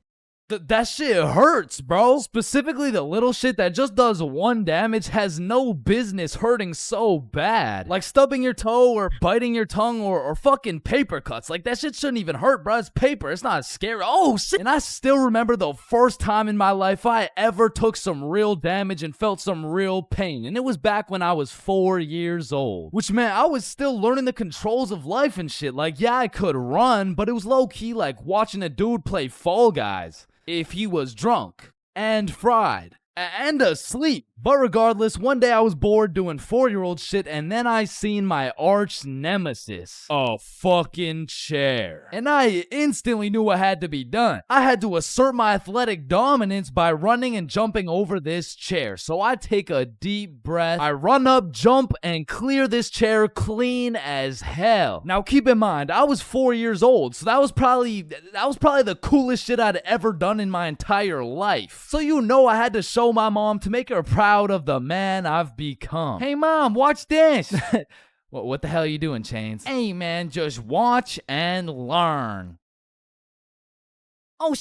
That shit hurts, bro. Specifically, the little shit that just does 1 damage has no business hurting so bad. Like stubbing your toe or biting your tongue or fucking paper cuts. Like that shit shouldn't even hurt, bro. It's paper. It's not scary. Oh, shit. And I still remember the first time in my life I ever took some real damage and felt some real pain. And it was back when I was 4 years old. Which meant I was still learning the controls of life and shit. Like, yeah, I could run, but it was low-key like watching a dude play Fall Guys. If he was drunk and fried and asleep. But regardless, one day I was bored doing 4-year-old shit, and then I seen my arch nemesis, a fucking chair. And I instantly knew what had to be done. I had to assert my athletic dominance by running and jumping over this chair. So I take a deep breath, I run up, jump, and clear this chair clean as hell. Now keep in mind, I was 4 years old, so that was probably the coolest shit I'd ever done in my entire life. So you know I had to show my mom to make her proud of the man I've become. Hey mom, watch this. What the hell are you doing, Chains? Hey man, just watch and learn. Oh,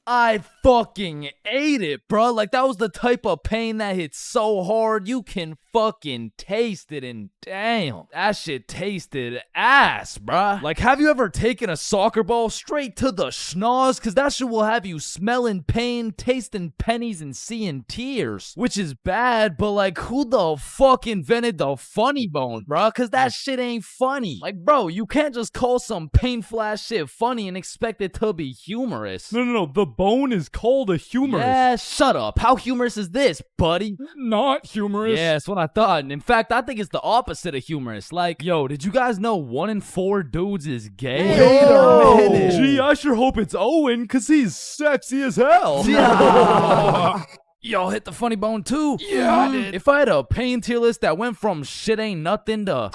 I fucking ate it, bro. Like that was the type of pain that hits so hard you can fucking taste it, and damn, that shit tasted ass, bruh. Like, have you ever taken a soccer ball straight to the schnoz? Cause that shit will have you smelling pain, tasting pennies, and seeing tears. Which is bad, but like, who the fuck invented the funny bone, bruh? Cause that shit ain't funny. Like, bro, you can't just call some painful ass shit funny and expect it to be humorous. No, the bone is called a humorous. Yeah, shut up. How humorous is this, buddy? Not humorous. Yeah, that's what I thought. And in fact, I think it's the opposite of humorous. Like, yo, did you guys know 1 in 4 dudes is gay? Wait a minute. Gee, I sure hope it's Owen, cause he's sexy as hell. Y'all hit the funny bone too? Yeah, I did. If I had a pain tier list that went from shit ain't nothing to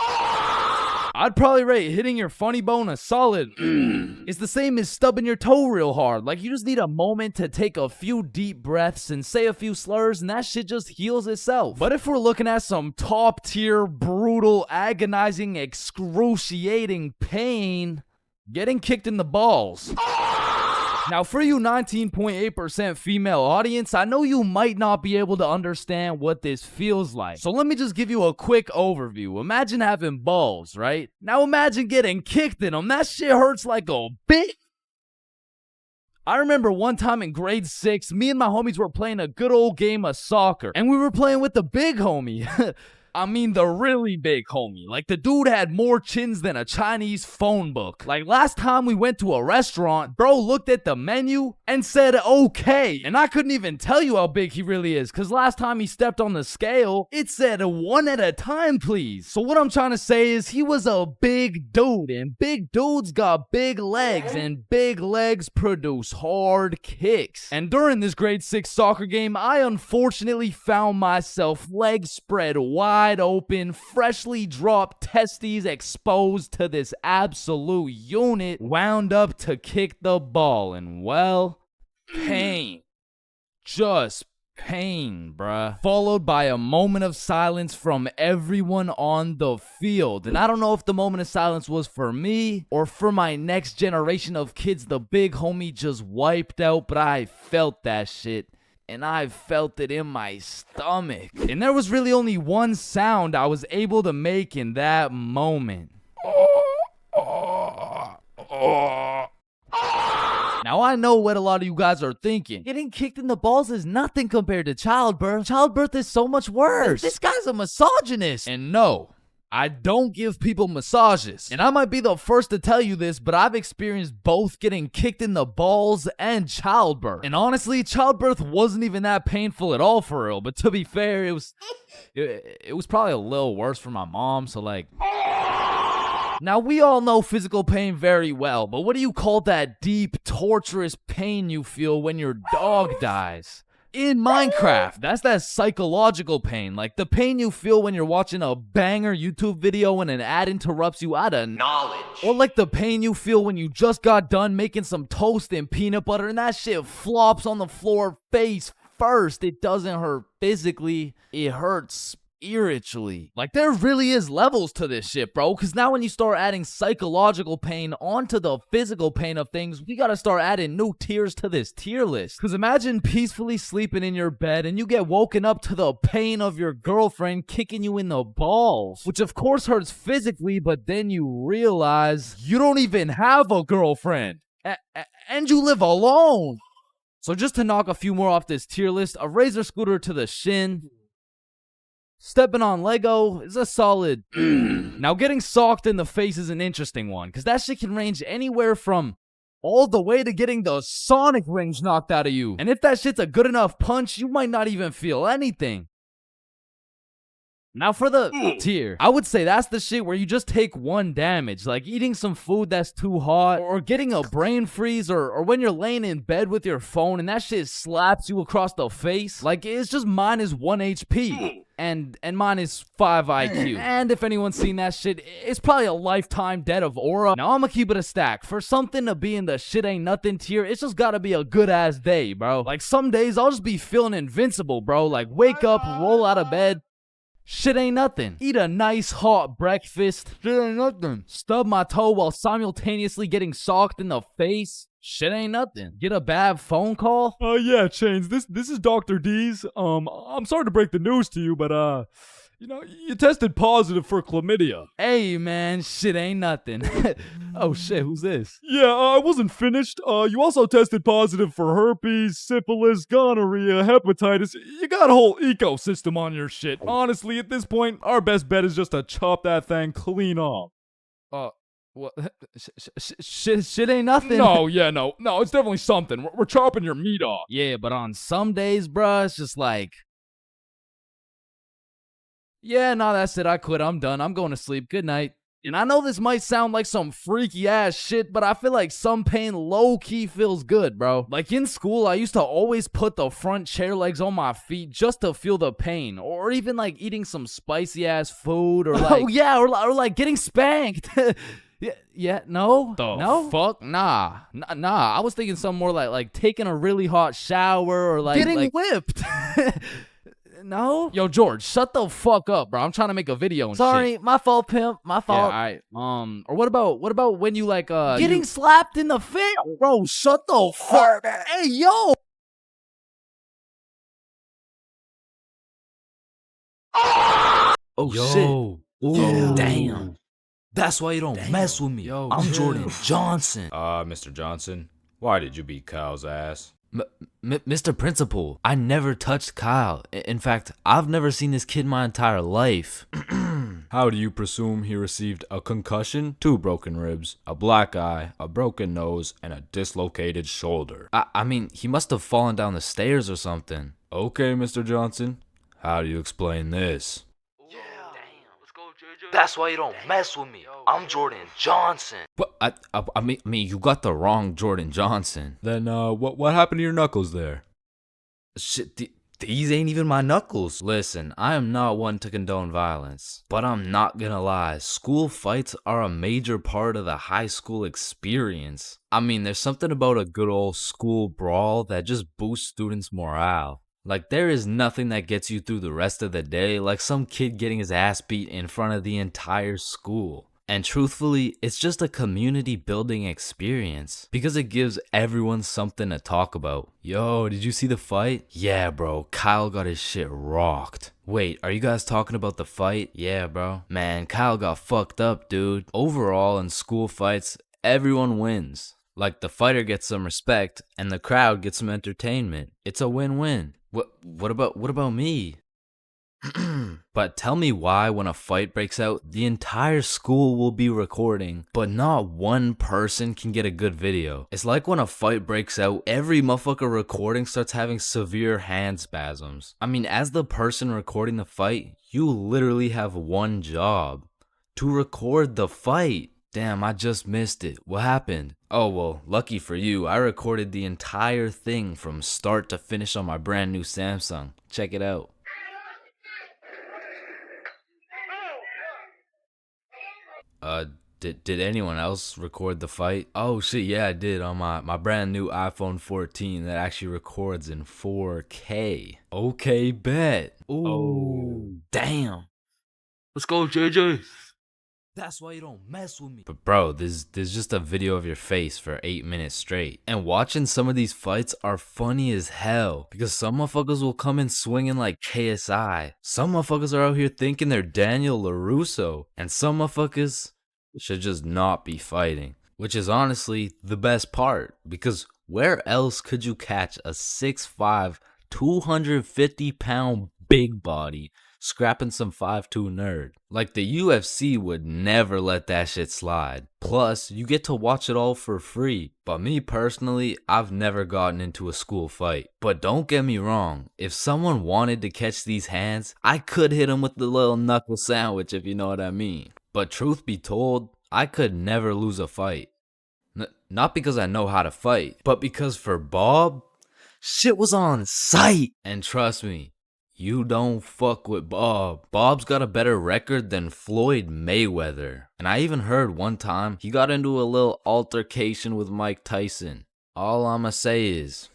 I'd probably rate hitting your funny bone a solid It's the same as stubbing your toe real hard. Like, you just need a moment to take a few deep breaths and say a few slurs, and that shit just heals itself. But if we're looking at some top tier, brutal, agonizing, excruciating pain, getting kicked in the balls. Now, for you 19.8% female audience, I know you might not be able to understand what this feels like. So let me just give you a quick overview. Imagine having balls, right? Now imagine getting kicked in them. That shit hurts like a bitch. I remember one time in grade 6, me and my homies were playing a good old game of soccer. And we were playing with the big homie. I mean the really big homie. Like, the dude had more chins than a Chinese phone book. Like, last time we went to a restaurant, bro looked at the menu and said okay. And I couldn't even tell you how big he really is, because last time he stepped on the scale, it said 1 at a time, please. So what I'm trying to say is he was a big dude, and big dudes got big legs, and big legs produce hard kicks. And during this grade 6 soccer game, I unfortunately found myself legs spread wide open, freshly dropped testes exposed to this absolute unit, wound up to kick the ball, and well, pain. Just pain, bruh. Followed by a moment of silence from everyone on the field. And I don't know if the moment of silence was for me or for my next generation of kids the big homie just wiped out, but I felt that shit. And I felt it in my stomach. And there was really only one sound I was able to make in that moment. Now, I know what a lot of you guys are thinking. Getting kicked in the balls is nothing compared to childbirth. Childbirth is so much worse. This guy's a misogynist. And no, I don't give people massages. And I might be the first to tell you this, but I've experienced both getting kicked in the balls and childbirth. And honestly, childbirth wasn't even that painful at all for real. But to be fair, it was probably a little worse for my mom, so like... Now, we all know physical pain very well, but what do you call that deep, torturous pain you feel when your dog dies? in Minecraft. That's that psychological pain. Like the pain you feel when you're watching a banger YouTube video and an ad interrupts you out of knowledge. Or like the pain you feel when you just got done making some toast and peanut butter and that shit flops on the floor face first. It doesn't hurt physically, it hurts spiritually. Like there really is levels to this shit, bro, because now when you start adding psychological pain onto the physical pain of things, we gotta start adding new tiers to this tier list. Because imagine peacefully sleeping in your bed and you get woken up to the pain of your girlfriend kicking you in the balls, which of course hurts physically, but then you realize you don't even have a girlfriend and you live alone. So just to knock a few more off this tier list, a razor scooter to the shin, stepping on Lego is a solid. Now getting socked in the face is an interesting one, because that shit can range anywhere from all the way to getting the Sonic rings knocked out of you. And if that shit's a good enough punch, you might not even feel anything. Now for the tier, I would say that's the shit where you just take one damage, like eating some food that's too hot, or getting a brain freeze, or when you're laying in bed with your phone and that shit slaps you across the face. Like it's just minus 1 HP. And minus 5 IQ. And if anyone's seen that shit, it's probably a lifetime debt of aura. Now I'ma keep it a stack. For something to be in the shit ain't nothing tier, it's just gotta be a good ass day, bro. Like some days I'll just be feeling invincible, bro. Like wake up, roll out of bed, shit ain't nothing. Eat a nice hot breakfast, shit ain't nothing. Stub my toe while simultaneously getting socked in the face, shit ain't nothing. Get a bad phone call? Yeah, Chains, this is Dr. D's. I'm sorry to break the news to you, but you tested positive for chlamydia. Hey man, shit ain't nothing. Oh shit, who's this? Yeah, I wasn't finished. You also tested positive for herpes, syphilis, gonorrhea, hepatitis. You got a whole ecosystem on your shit. Honestly, at this point, our best bet is just to chop that thing clean off. What? Shit ain't nothing. No, it's definitely something. We're chopping your meat off. Yeah, but on some days, bruh, it's just like, yeah, nah, that's it. I quit. I'm done. I'm going to sleep. Good night. And I know this might sound like some freaky ass shit, but I feel like some pain low-key feels good, bro. Like in school, I used to always put the front chair legs on my feet just to feel the pain. Or even like eating some spicy ass food, or like, oh yeah, or like getting spanked. No? No? Fuck? Nah. I was thinking something more like taking a really hot shower, or like getting whipped. No? Yo, George, shut the fuck up, bro. I'm trying to make a video and Sorry, shit. my fault, pimp. My fault. Yeah, alright. Or what about when you like getting slapped in the face? Bro, shut the fuck. Hey, yo. Oh Yo. shit. Ooh. Damn. That's why you don't mess with me. Yo, I'm Jordan Johnson. Mr. Johnson, why did you beat Kyle's ass? Mr. Principal, I never touched Kyle. In fact, I've never seen this kid my entire life. How do you presume he received a concussion, 2 broken ribs, a black eye, a broken nose, and a dislocated shoulder? I mean, he must have fallen down the stairs or something. Okay, Mr. Johnson, how do you explain this? That's why you don't mess with me. I'm Jordan Johnson. But I mean, you got the wrong Jordan Johnson. Then, what happened to your knuckles there? Shit, these ain't even my knuckles. Listen, I am not one to condone violence, but I'm not gonna lie. School fights are a major part of the high school experience. I mean, there's something about a good old school brawl that just boosts students' morale. Like, there is nothing that gets you through the rest of the day like some kid getting his ass beat in front of the entire school. And truthfully, it's just a community building experience because it gives everyone something to talk about. Yo, did you see the fight? Yeah, bro, Kyle got his shit rocked. Wait, are you guys talking about the fight? Yeah, bro. Man, Kyle got fucked up, dude. Overall, in school fights, everyone wins. Like, the fighter gets some respect and the crowd gets some entertainment. It's a win-win. What about me? But tell me why when a fight breaks out, the entire school will be recording, but not one person can get a good video. It's like when a fight breaks out, every motherfucker recording starts having severe hand spasms. I mean, as the person recording the fight, you literally have one job: to record the fight. Damn, I just missed it. What happened? Oh, well, lucky for you, I recorded the entire thing from start to finish on my brand new Samsung. Check it out. Did anyone else record the fight? Oh shit, yeah, I did on my brand new iPhone 14 that actually records in 4K. Okay, bet. Ooh, Oh. damn. Let's go, JJ. That's why you don't mess with me. But bro, there's just a video of your face for 8 minutes straight. And watching some of these fights are funny as hell. Because some motherfuckers will come in swinging like KSI. Some motherfuckers are out here thinking they're Daniel LaRusso. And some motherfuckers should just not be fighting. Which is honestly the best part. Because where else could you catch a 6'5", 250-pound big body scrapping some 5'2" nerd? Like, the UFC would never let that shit slide. Plus, you get to watch it all for free. But me personally, I've never gotten into a school fight. But don't get me wrong, if someone wanted to catch these hands, I could hit them with the little knuckle sandwich, if you know what I mean. But truth be told, I could never lose a fight. Not because I know how to fight, but because for Bob, shit was on sight. And trust me, you don't fuck with Bob. Bob's got a better record than Floyd Mayweather. And I even heard one time he got into a little altercation with Mike Tyson. All I'ma say is,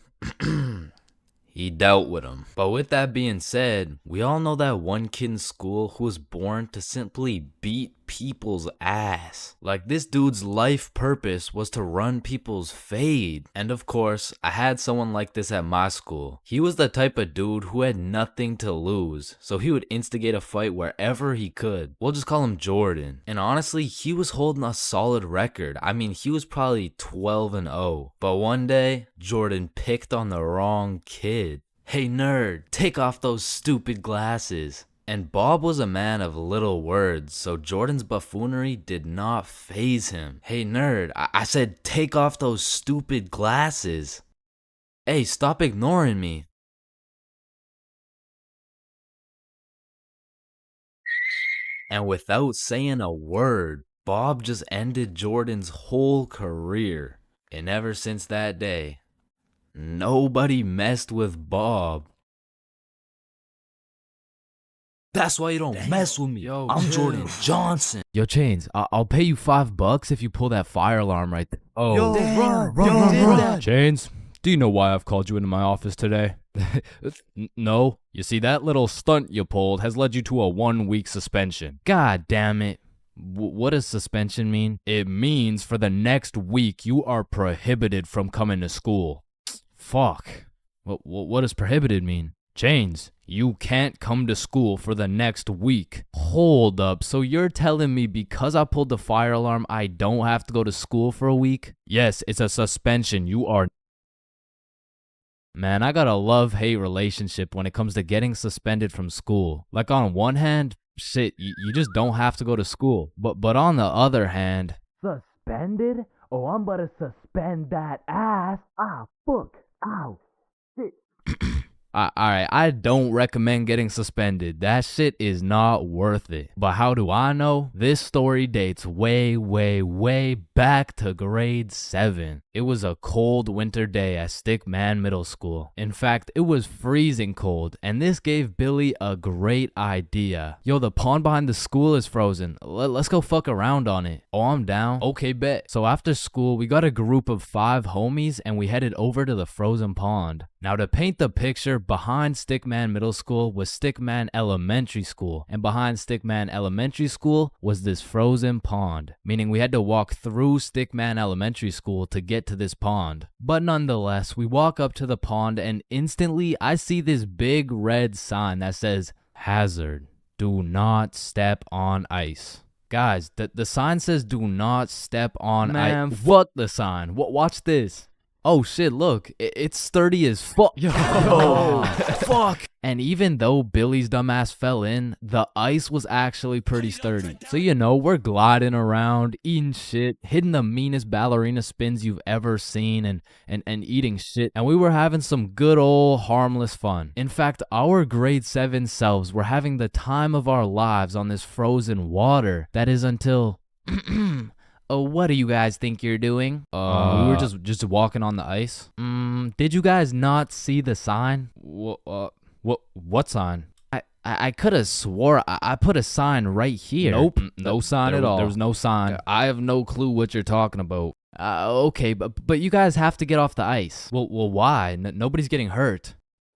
he dealt with him. But with that being said, we all know that one kid in school who was born to simply beat people's ass. Like, this dude's life purpose was to run people's fade. And of course, I had someone like this at my school. He was the type of dude who had nothing to lose, so he would instigate a fight wherever he could. We'll just call him Jordan. And honestly, he was holding a solid record. I mean, he was probably 12-0. But one day, Jordan picked on the wrong kid. Hey nerd, take off those stupid glasses. And Bob was a man of little words, so Jordan's buffoonery did not faze him. Hey nerd, I said take off those stupid glasses. Hey, stop ignoring me. And without saying a word, Bob just ended Jordan's whole career. And ever since that day, nobody messed with Bob. That's why you don't mess with me. Yo, I'm Jordan Johnson. Yo, Chains, I'll pay you $5 if you pull that fire alarm right there. Oh, Yo, run. Chains, do you know why I've called you into my office today? No. You see, that little stunt you pulled has led you to a 1-week suspension. God damn it. What does suspension mean? It means for the next week you are prohibited from coming to school. Fuck. What does prohibited mean? Chains, you can't come to school for the next week. Hold up, so you're telling me because I pulled the fire alarm, I don't have to go to school for a week? Yes, it's a suspension. You are... Man, I got a love-hate relationship when it comes to getting suspended from school. Like, on one hand, shit, you just don't have to go to school. But on the other hand... Suspended? Oh, I'm about to suspend that ass. Ah, fuck. Ow. Shit. Alright, I don't recommend getting suspended. That shit is not worth it. But how do I know? This story dates way, way, way back to grade 7. It was a cold winter day at Stickman Middle School. In fact, it was freezing cold, and this gave Billy a great idea. Yo, the pond behind the school is frozen. Let's go fuck around on it. Oh, I'm down. Okay, bet. So after school, we got a group of 5 homies, and we headed over to the frozen pond. Now, to paint the picture, behind Stickman Middle School was Stickman Elementary School, and behind Stickman Elementary School was this frozen pond, meaning we had to walk through Stickman Elementary School to get to this pond. But nonetheless, we walk up to the pond and instantly I see this big red sign that says, "Hazard, do not step on ice." Guys, the sign says do not step on ice. Man, fuck the sign. Watch this. Oh shit, look, it's sturdy as fuck. Yo, fuck. And even though Billy's dumbass fell in, the ice was actually pretty sturdy. So you know, we're gliding around, eating shit, hitting the meanest ballerina spins you've ever seen, and eating shit. And we were having some good old harmless fun. In fact, our grade 7 selves were having the time of our lives on this frozen water. That is until... What do you guys think you're doing? We were just walking on the ice. Did you guys not see the sign? What sign? I could have swore I put a sign right here. Nope, no sign at all. There was no sign. I have no clue what you're talking about. Okay, but you guys have to get off the ice. Well, why? Nobody's getting hurt.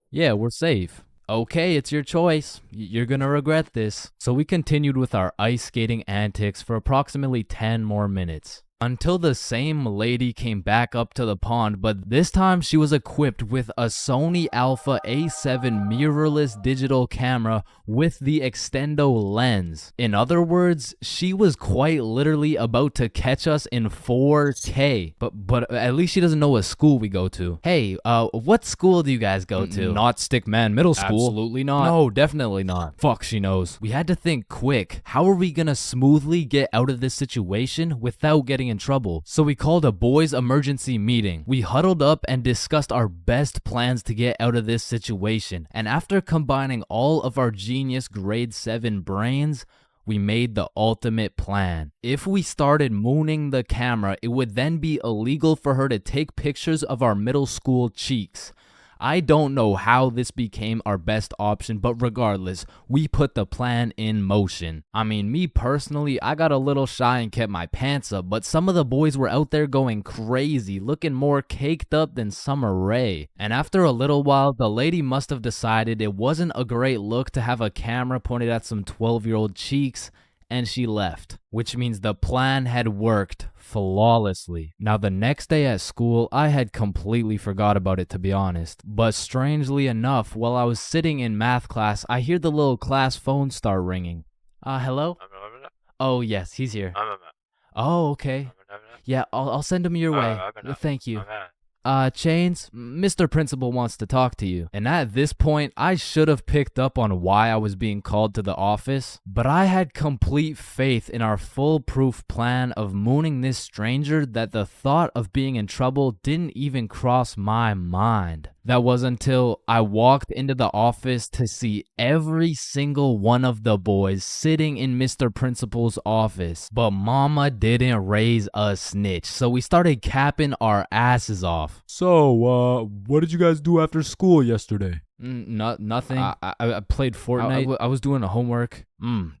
Yeah, we're safe. Okay, it's your choice. You're gonna regret this. So we continued with our ice skating antics for approximately 10 more minutes. Until the same lady came back up to the pond, but this time she was equipped with a Sony Alpha A7 mirrorless digital camera with the extendo lens. In other words, she was quite literally about to catch us in 4K. But at least she doesn't know what school we go to. Hey, what school do you guys go to? Not Stickman Middle School. Absolutely not. No, definitely not. Fuck, she knows. We had to think quick. How are we gonna smoothly get out of this situation without getting in trouble? So we called a boys emergency meeting. We huddled up and discussed our best plans to get out of this situation. And after combining all of our genius grade 7 brains, we made the ultimate plan. If we started mooning the camera, it would then be illegal for her to take pictures of our middle school cheeks. I don't know how this became our best option, but regardless, we put the plan in motion. I mean, me personally, I got a little shy and kept my pants up, but some of the boys were out there going crazy, looking more caked up than Summer Rae. And after a little while, the lady must have decided it wasn't a great look to have a camera pointed at some 12-year-old cheeks, and she left, which means the plan had worked flawlessly. Now, the next day at school, I had completely forgot about it, to be honest. But strangely enough, while I was sitting in math class, I hear the little class phone start ringing. Hello? Oh, yes, he's here. Oh, okay. Yeah, I'll send him your way. Thank you. Chains, Mr. Principal wants to talk to you. And at this point, I should have picked up on why I was being called to the office, but I had complete faith in our foolproof plan of mooning this stranger that the thought of being in trouble didn't even cross my mind. That was until I walked into the office to see every single one of the boys sitting in Mr. Principal's office. But mama didn't raise a snitch, so we started capping our asses off. So, what did you guys do after school yesterday? Nothing. I played Fortnite. I was doing homework.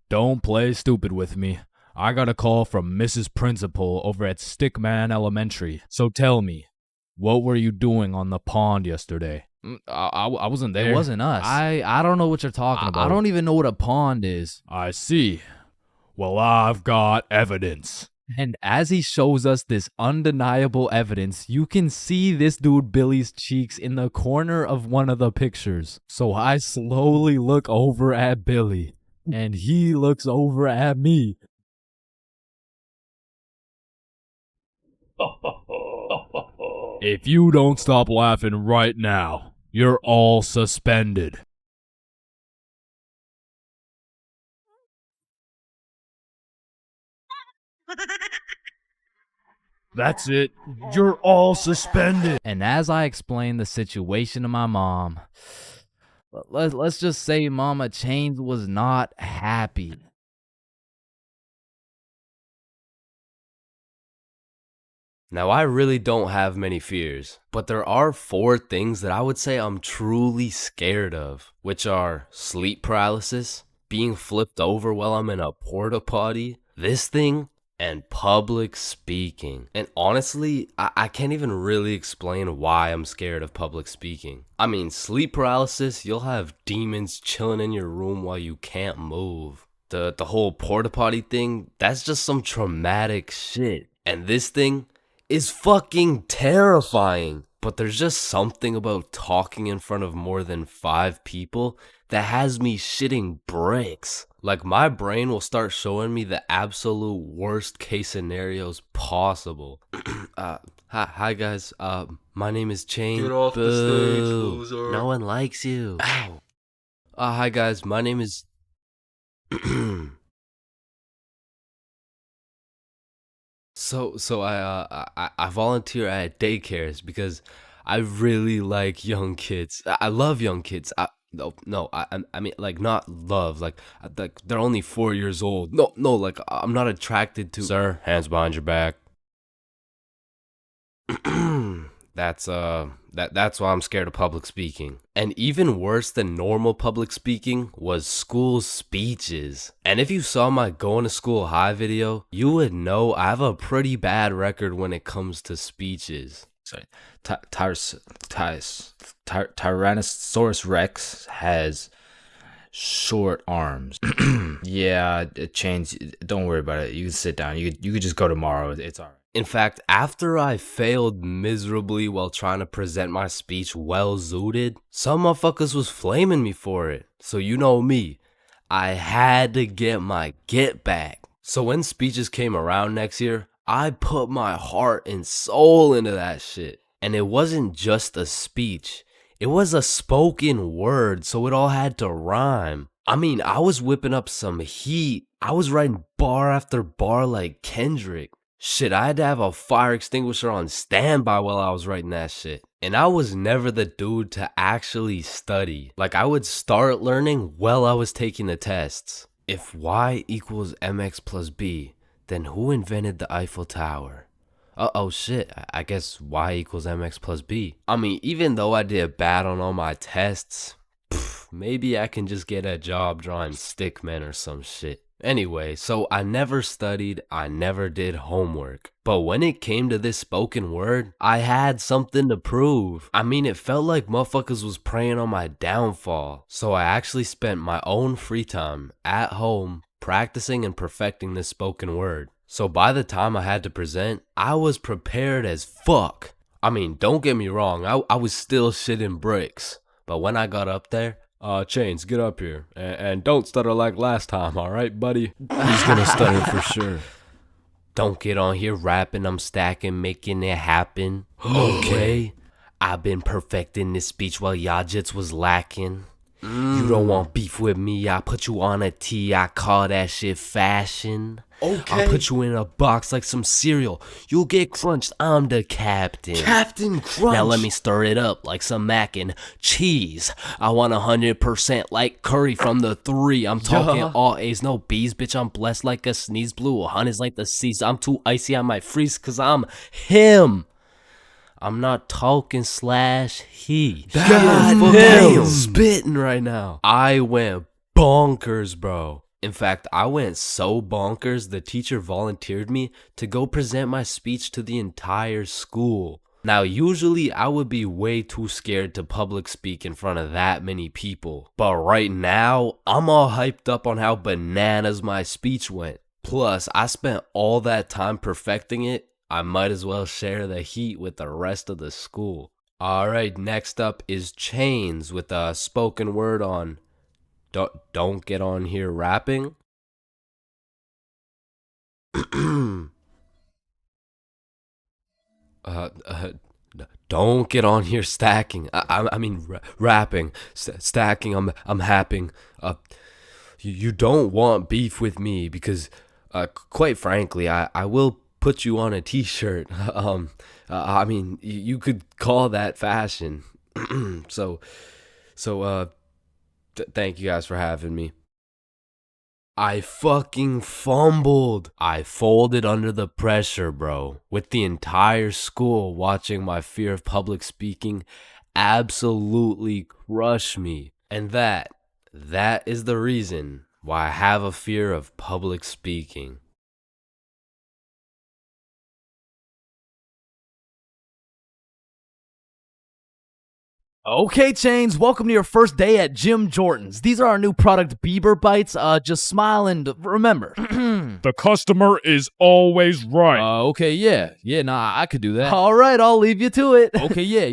Don't play stupid with me. I got a call from Mrs. Principal over at Stickman Elementary. So tell me, what were you doing on the pond yesterday? I wasn't there. It wasn't us. I don't know what you're talking about. I don't even know what a pond is. I see. Well, I've got evidence. And as he shows us this undeniable evidence, you can see this dude Billy's cheeks in the corner of one of the pictures. So I slowly look over at Billy, and he looks over at me. If you don't stop laughing right now, you're all suspended. That's it. You're all suspended. And as I explain the situation to my mom, let's just say Mama Chains was not happy. Now, I really don't have many fears, but there are 4 things that I would say I'm truly scared of, which are sleep paralysis, being flipped over while I'm in a porta potty, this thing, and public speaking. And honestly, I can't even really explain why I'm scared of public speaking. I mean, sleep paralysis, you'll have demons chilling in your room while you can't move. The whole porta potty thing, that's just some traumatic shit. And this thing is fucking terrifying. But there's just something about talking in front of more than 5 people that has me shitting bricks. Like, my brain will start showing me the absolute worst case scenarios possible. Hi guys, my name is Chain. Get off the stage, loser. No one likes you. Ow. Hi guys, my name is... So I volunteer at daycares because I really like young kids. I love young kids. No, I mean, like, not love, like they're only 4 years old. No, like, I'm not attracted to. Sir, hands behind your back. That's why I'm scared of public speaking. And even worse than normal public speaking was school speeches. And if you saw my going to school high video, you would know I have a pretty bad record when it comes to speeches. Sorry, Tyrannosaurus Rex has short arms. Yeah, Chains, don't worry about it. You can sit down. You could just go tomorrow. It's all right. In fact, after I failed miserably while trying to present my speech well zooted, some motherfuckers was flaming me for it. So you know me, I had to get my get back. So when speeches came around next year, I put my heart and soul into that shit. And it wasn't just a speech, it was a spoken word, so it all had to rhyme. I mean, I was whipping up some heat. I was writing bar after bar like Kendrick. Shit, I had to have a fire extinguisher on standby while I was writing that shit. And I was never the dude to actually study. Like, I would start learning while I was taking the tests. If y equals mx plus b, then who invented the Eiffel Tower? Oh shit, I guess y equals mx plus b. I mean, even though I did bad on all my tests, maybe I can just get a job drawing stickmen or some shit. Anyway, so I never studied, I never did homework. But when it came to this spoken word, I had something to prove. I mean, it felt like motherfuckers was preying on my downfall. So I actually spent my own free time at home practicing and perfecting this spoken word. So by the time I had to present, I was prepared as fuck. I mean, don't get me wrong, I was still shitting bricks. But when I got up there, Chains, get up here. And don't stutter like last time, alright, buddy? He's gonna stutter for sure. Don't get on here rapping, I'm stacking, making it happen. Okay? I've been perfecting this speech while y'all jits was lacking. You don't want beef with me, I put you on a tee, I call that shit fashion. Okay. I'll put you in a box like some cereal. You'll get crunched, I'm the captain. Captain Crunch. Now let me stir it up like some mac and cheese. I want 100% like curry from the 3. I'm talking all A's, no B's, bitch, I'm blessed like a sneeze. Blue, honey's like the seas. I'm too icy, I might freeze cause I'm him. I'm not talking slash he. God damn, spitting right now. I went bonkers, bro. In fact, I went so bonkers, the teacher volunteered me to go present my speech to the entire school. Now, usually I would be way too scared to public speak in front of that many people. But right now, I'm all hyped up on how bananas my speech went. Plus, I spent all that time perfecting it. I might as well share the heat with the rest of the school. Alright, next up is Chains with a spoken word on Don't get on here rapping. Don't get on here stacking. I mean rapping. Stacking. I'm happing. You don't want beef with me because, quite frankly, I will put you on a t-shirt. I mean, you could call that fashion. So, thank you guys for having me. I fucking fumbled. I folded under the pressure, bro. With the entire school watching my fear of public speaking absolutely crush me. And that is the reason why I have a fear of public speaking. Okay, Chains, welcome to your first day at Jim Jordan's. These are our new product, Bieber Bites. Just smile and remember. The customer is always right. Okay, yeah, nah, I could do that. All right, I'll leave you to it. Okay, yeah.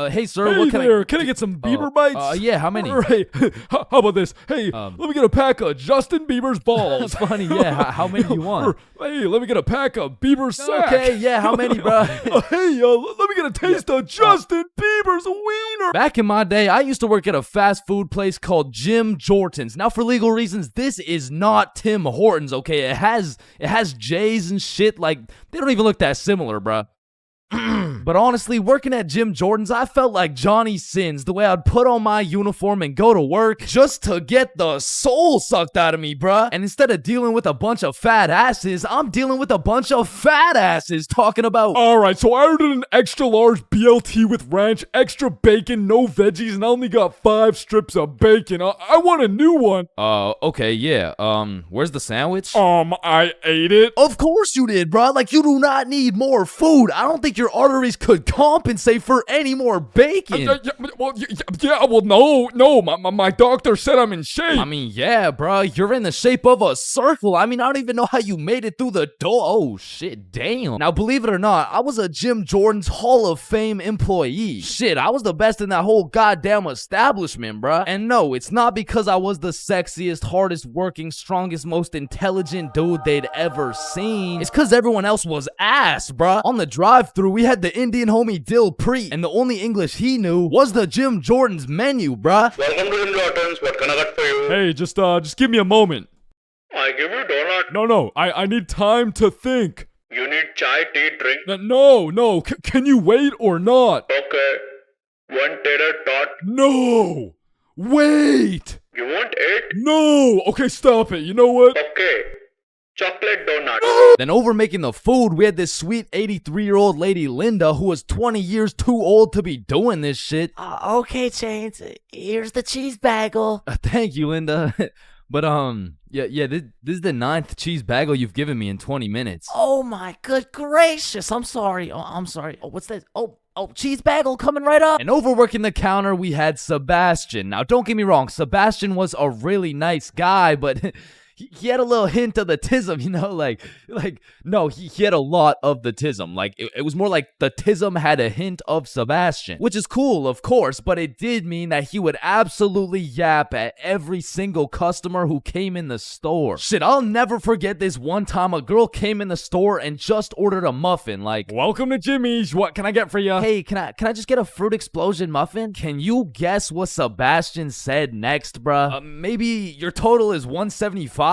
Hey, sir, Hey what can there, can I get some Bieber Bites? Yeah, how many? Right. How about this? Hey, let me get a pack of Justin Bieber's balls. That's funny, yeah. How many do you want? Hey, let me get a pack of Bieber's sack. Okay, yeah, how many, bro? Hey, let me get a taste of Justin Bieber's wiener. Back in my day, I used to work at a fast food place called Jim Jordan's. Now, for legal reasons, this is not Tim Hortons, okay? It has J's and shit. Like, they don't even look that similar, bruh. But honestly, working at Jim Jordan's, I felt like Johnny Sins, the way I'd put on my uniform and go to work just to get the soul sucked out of me, bruh. And instead of dealing with a bunch of fat asses, I'm dealing with a bunch of fat asses talking about, alright, so I ordered an extra large BLT with ranch, extra bacon, no veggies, and I only got 5 strips of bacon. I want a new one. Okay, yeah. Where's the sandwich? I ate it. Of course you did, bruh. Like, you do not need more food. I don't think your arteries could compensate for any more bacon. No, my doctor said I'm in shape. I mean, yeah, bruh, you're in the shape of a circle. I mean, I don't even know how you made it through the door. Oh, shit, damn. Now, believe it or not, I was a Jim Jordan's Hall of Fame employee. Shit, I was the best in that whole goddamn establishment, bruh. And no, it's not because I was the sexiest, hardest working, strongest, most intelligent dude they'd ever seen. It's because everyone else was ass, bruh. On the drive-thru, we had the Indian homie Dill Preet, and the only English he knew was the Jim Jordan's menu, bruh. Welcome to Jim Jordan's. What can I get for you? Hey, just give me a moment. I give you donut. No, I need time to think. You need chai, tea, drink? No, can you wait or not? Okay. 1 tater tot. No! Wait! You want 8? No! Okay, stop it. You know what? Okay. Chocolate donut. Then over making the food, we had this sweet 83-year-old lady, Linda, who was 20 years too old to be doing this shit. Okay, Chains, here's the cheese bagel. Thank you, Linda. But, yeah, this is the 9th cheese bagel you've given me in 20 minutes. Oh my good gracious, I'm sorry. I'm sorry. Oh, what's this? Oh, cheese bagel coming right up. And overworking the counter, we had Sebastian. Now, don't get me wrong, Sebastian was a really nice guy, but he had a little hint of the tism, you know, no, he had a lot of the tism. Like, it was more like the tism had a hint of Sebastian, which is cool, of course, but it did mean that he would absolutely yap at every single customer who came in the store. Shit, I'll never forget this one time a girl came in the store and just ordered a muffin, like, welcome to Jimmy's, what can I get for you? Hey, can I just get a fruit explosion muffin? Can you guess what Sebastian said next, bruh? Maybe your total is $175?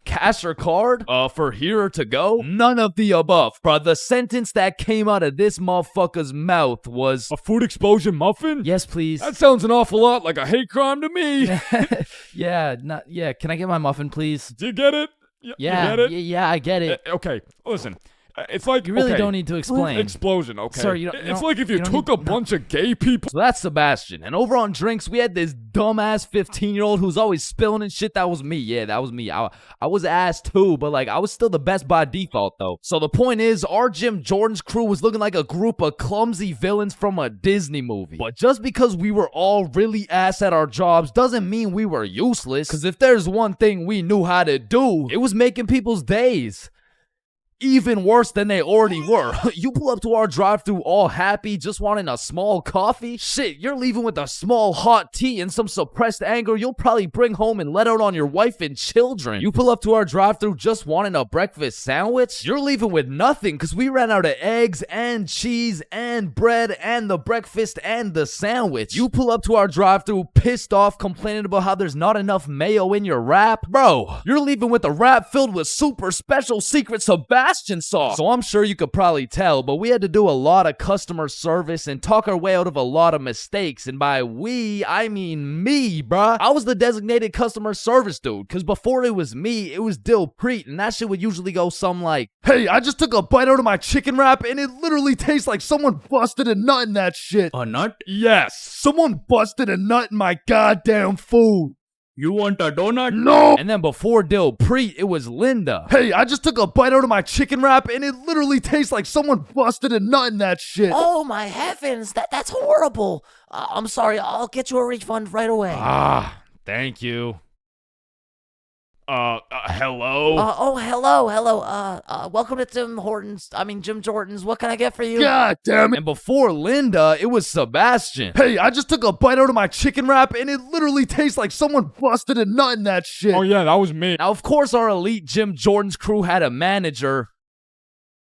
Cash or card? For here or to go? None of the above, bruh. The sentence that came out of this motherfucker's mouth was, a food explosion muffin? Yes, please. That sounds an awful lot like a hate crime to me. Yeah, can I get my muffin, please? Do you get it? Yeah, you get it? Yeah, I get it. Okay, listen. It's like, you really don't need to explain. Explosion, okay? Sir, it's like if you took a bunch of gay people. So that's Sebastian. And over on drinks, we had this dumbass 15-year-old who's always spilling and shit. That was me. Yeah, that was me. I was ass too, but like I was still the best by default though. So the point is, our Jim Jordan's crew was looking like a group of clumsy villains from a Disney movie. But just because we were all really ass at our jobs doesn't mean we were useless. Because if there's one thing we knew how to do, it was making people's days even worse than they already were. You pull up to our drive-thru all happy, just wanting a small coffee? Shit, you're leaving with a small hot tea and some suppressed anger you'll probably bring home and let out on your wife and children. You pull up to our drive-thru just wanting a breakfast sandwich? You're leaving with nothing because we ran out of eggs and cheese and bread and the breakfast and the sandwich. You pull up to our drive-thru pissed off, complaining about how there's not enough mayo in your wrap? Bro, you're leaving with a wrap filled with super special secret Sebastian sauce. So I'm sure you could probably tell, but we had to do a lot of customer service and talk our way out of a lot of mistakes. And by we, I mean me, bruh. I was the designated customer service dude, because before it was me, it was Dill Preet, and that shit would usually go something like, hey, I just took a bite out of my chicken wrap, and it literally tastes like someone busted a nut in that shit. A nut? Yes, someone busted a nut in my goddamn food. You want a donut? No! And then before Dill Preet, it was Linda. Hey, I just took a bite out of my chicken wrap, and it literally tastes like someone busted a nut in that shit. Oh my heavens, that's horrible. I'm sorry, I'll get you a refund right away. Thank you. Hello? Hello. Welcome to Jim Jordan's. What can I get for you? God damn it. And before Linda, it was Sebastian. Hey, I just took a bite out of my chicken wrap, and it literally tastes like someone busted a nut in that shit. Oh yeah, that was me. Now, of course, our elite Jim Jordan's crew had a manager.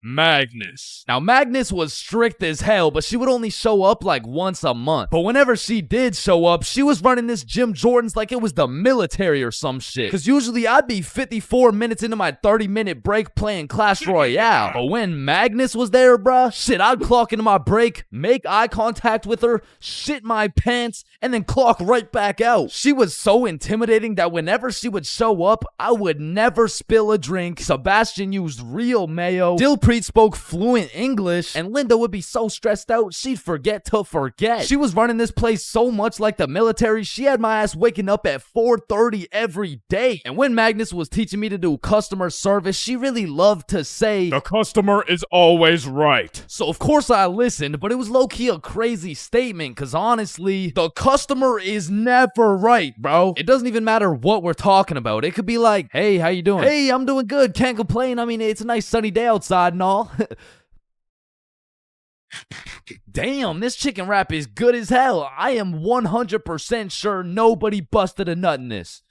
Magnus. Now, Magnus was strict as hell, but she would only show up like once a month. But whenever she did show up, she was running this Jim Jordan's like it was the military or some shit. Cause usually I'd be 54 minutes into my 30-minute break playing Clash Royale. But when Magnus was there, bruh, shit, I'd clock into my break, make eye contact with her, shit my pants, and then clock right back out. She was so intimidating that whenever she would show up, I would never spill a drink. Sebastian used real mayo. Dilpreet spoke fluent English, and Linda would be so stressed out she'd forget to forget. She was running this place so much like the military, she had my ass waking up at 4:30 every day. And when Magnus was teaching me to do customer service, she really loved to say, "The customer is always right." So of course I listened, but it was low-key a crazy statement, cause honestly, the customer is never right, bro. It doesn't even matter what we're talking about. It could be like, "Hey, how you doing?" "Hey, I'm doing good, can't complain. I mean, it's a nice sunny day outside and all." Damn, this chicken wrap is good as hell. I am 100% sure nobody busted a nut in this.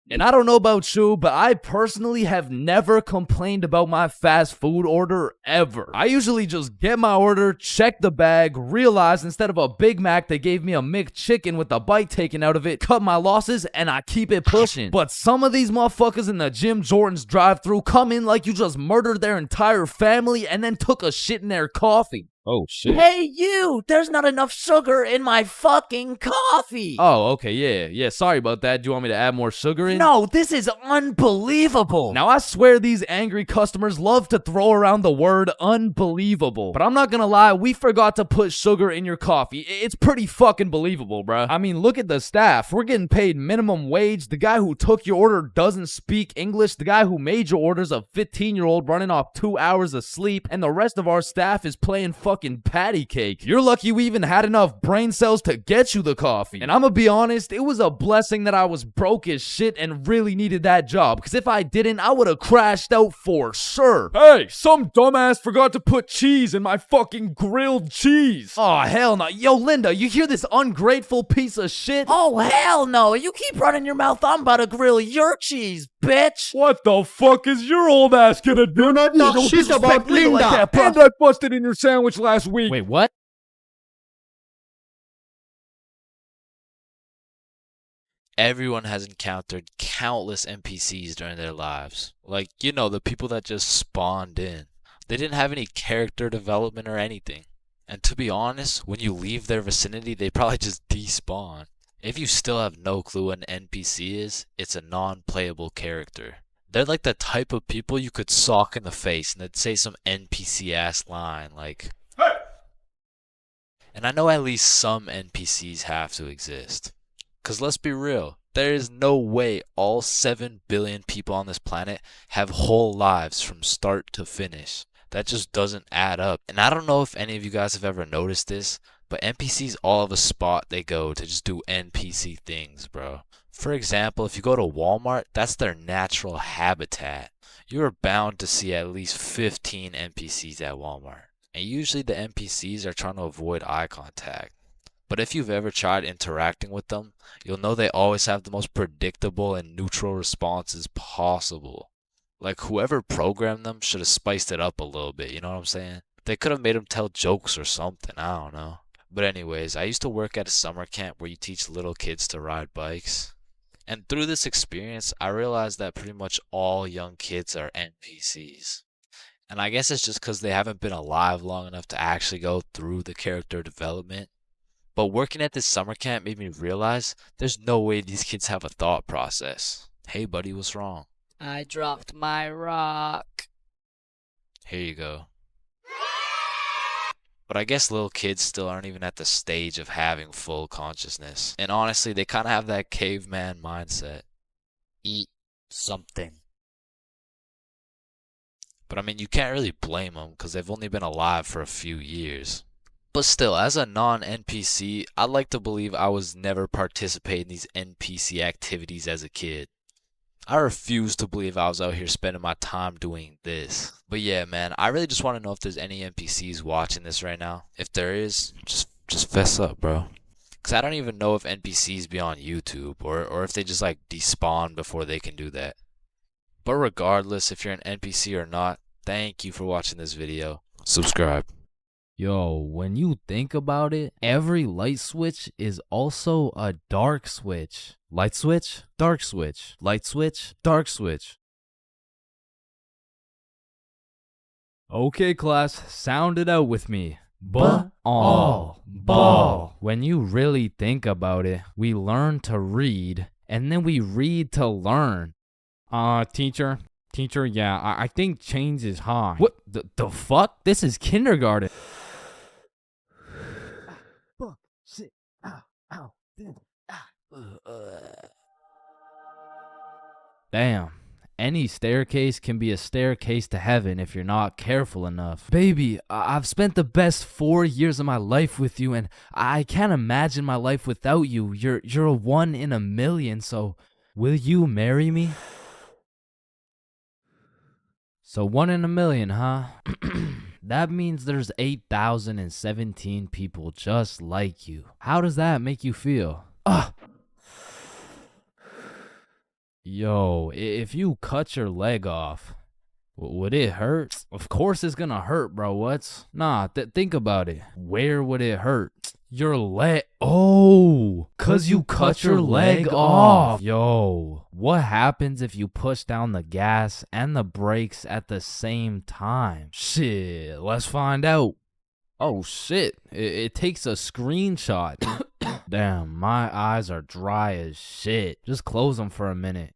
And I don't know about you, but I personally have never complained about my fast food order ever. I usually just get my order, check the bag, realize instead of a Big Mac, they gave me a McChicken with a bite taken out of it, cut my losses, and I keep it pushing. But some of these motherfuckers in the Jim Jordan's drive-thru come in like you just murdered their entire family and then took a shit in their coffee. Oh, shit. Hey, you! There's not enough sugar in my fucking coffee! Oh, okay, yeah, sorry about that. Do you want me to add more sugar in? No, this is unbelievable! Now, I swear these angry customers love to throw around the word unbelievable. But I'm not gonna lie, we forgot to put sugar in your coffee. It's pretty fucking believable, bruh. I mean, look at the staff. We're getting paid minimum wage. The guy who took your order doesn't speak English. The guy who made your order's a 15-year-old running off 2 hours of sleep. And the rest of our staff is playing fucking patty cake. You're lucky we even had enough brain cells to get you the coffee. And I'm gonna be honest, it was a blessing that I was broke as shit and really needed that job, because if I didn't, I would have crashed out for sure. Hey, some dumbass forgot to put cheese in my fucking grilled cheese. Oh, hell no. Yo, Linda, you hear this ungrateful piece of shit? Oh, hell no. You keep running your mouth, I'm about to grill your cheese, bitch. What the fuck is your old ass gonna do? Do not talk shit about Linda. Like and I busted in your sandwich last week. Wait, what? Everyone has encountered countless NPCs during their lives. Like, you know, the people that just spawned in. They didn't have any character development or anything. And to be honest, when you leave their vicinity, they probably just despawn. If you still have no clue what an NPC is, it's a non-playable character. They're like the type of people you could sock in the face and they'd say some NPC-ass line like, "Hey!" And I know at least some NPCs have to exist. Cause let's be real, there is no way all 7 billion people on this planet have whole lives from start to finish. That just doesn't add up. And I don't know if any of you guys have ever noticed this, but NPCs all have a spot they go to just do NPC things, bro. For example, if you go to Walmart, that's their natural habitat. You are bound to see at least 15 NPCs at Walmart. And usually the NPCs are trying to avoid eye contact. But if you've ever tried interacting with them, you'll know they always have the most predictable and neutral responses possible. Like whoever programmed them should have spiced it up a little bit, you know what I'm saying? They could have made them tell jokes or something, I don't know. But anyways, I used to work at a summer camp where you teach little kids to ride bikes. And through this experience, I realized that pretty much all young kids are NPCs. And I guess it's just because they haven't been alive long enough to actually go through the character development. But working at this summer camp made me realize there's no way these kids have a thought process. Hey buddy, what's wrong? I dropped my rock. Here you go. But I guess little kids still aren't even at the stage of having full consciousness. And honestly, they kind of have that caveman mindset. Eat something. But I mean, you can't really blame them because they've only been alive for a few years. But still, as a non-NPC, I'd like to believe I was never participating in these NPC activities as a kid. I refuse to believe I was out here spending my time doing this. But yeah, man, I really just want to know if there's any NPCs watching this right now. If there is, just fess up, bro. Because I don't even know if NPCs be on YouTube or if they just like despawn before they can do that. But regardless if you're an NPC or not, Thank you for watching this video. Subscribe. Yo, when you think about it, every light switch is also a dark switch. Light switch, dark switch. Light switch, dark switch. Okay, class, sound it out with me. Ball. When you really think about it, we learn to read, and then we read to learn. Teacher, yeah, I think Chains is high. What the fuck? This is kindergarten. Fuck, shit, ow, Damn. Any staircase can be a staircase to heaven if you're not careful enough. Baby, I've spent the best 4 years of my life with you, and I can't imagine my life without you. You're a 1 in a million, so will you marry me? So 1 in a million, huh? That means there's 8,017 people just like you. How does that make you feel? Yo, if you cut your leg off, would it hurt? Of course it's gonna hurt, bro. Nah, think about it. Where would it hurt? Your leg. Oh, cause you cut your leg off. Yo, what happens if you push down the gas and the brakes at the same time? Shit, let's find out. Oh shit, it takes a screenshot. Damn, my eyes are dry as shit. Just close them for a minute.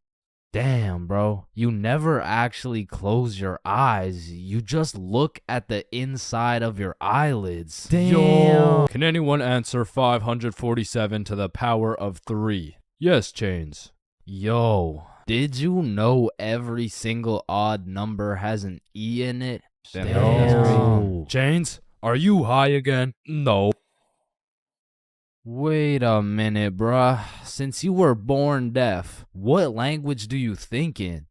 Damn, bro. You never actually close your eyes. You just look at the inside of your eyelids. Damn. Yo. Can anyone answer 547 to the power of 3? Yes, Chains. Yo, did you know every single odd number has an E in it? Damn. Chains, are you high again? No. Wait a minute, bruh. Since you were born deaf, what language do you think in?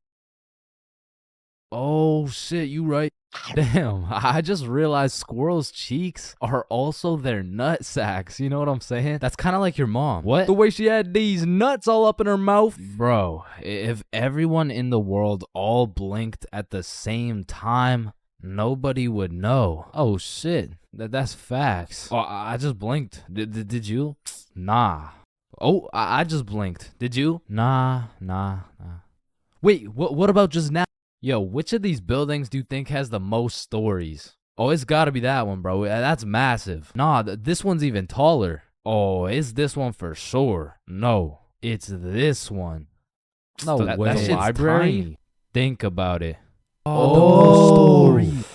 Oh shit, you right. Damn, I just realized squirrels' cheeks are also their nut sacks. You know what I'm saying? That's kind of like your mom. What? The way she had these nuts all up in her mouth. Bro, if everyone in the world all blinked at the same time, nobody would know. Oh shit, that's facts. Oh, I just blinked. Did you? Nah. Oh, I just blinked. Did you? Nah. Wait, what about just now? Yo, which of these buildings do you think has the most stories? Oh, it's gotta be that one, bro. That's massive. Nah, this one's even taller. Oh, it's this one for sure. No, it's this one. No, that shit's library? Tiny. Think about it. Oh, the story.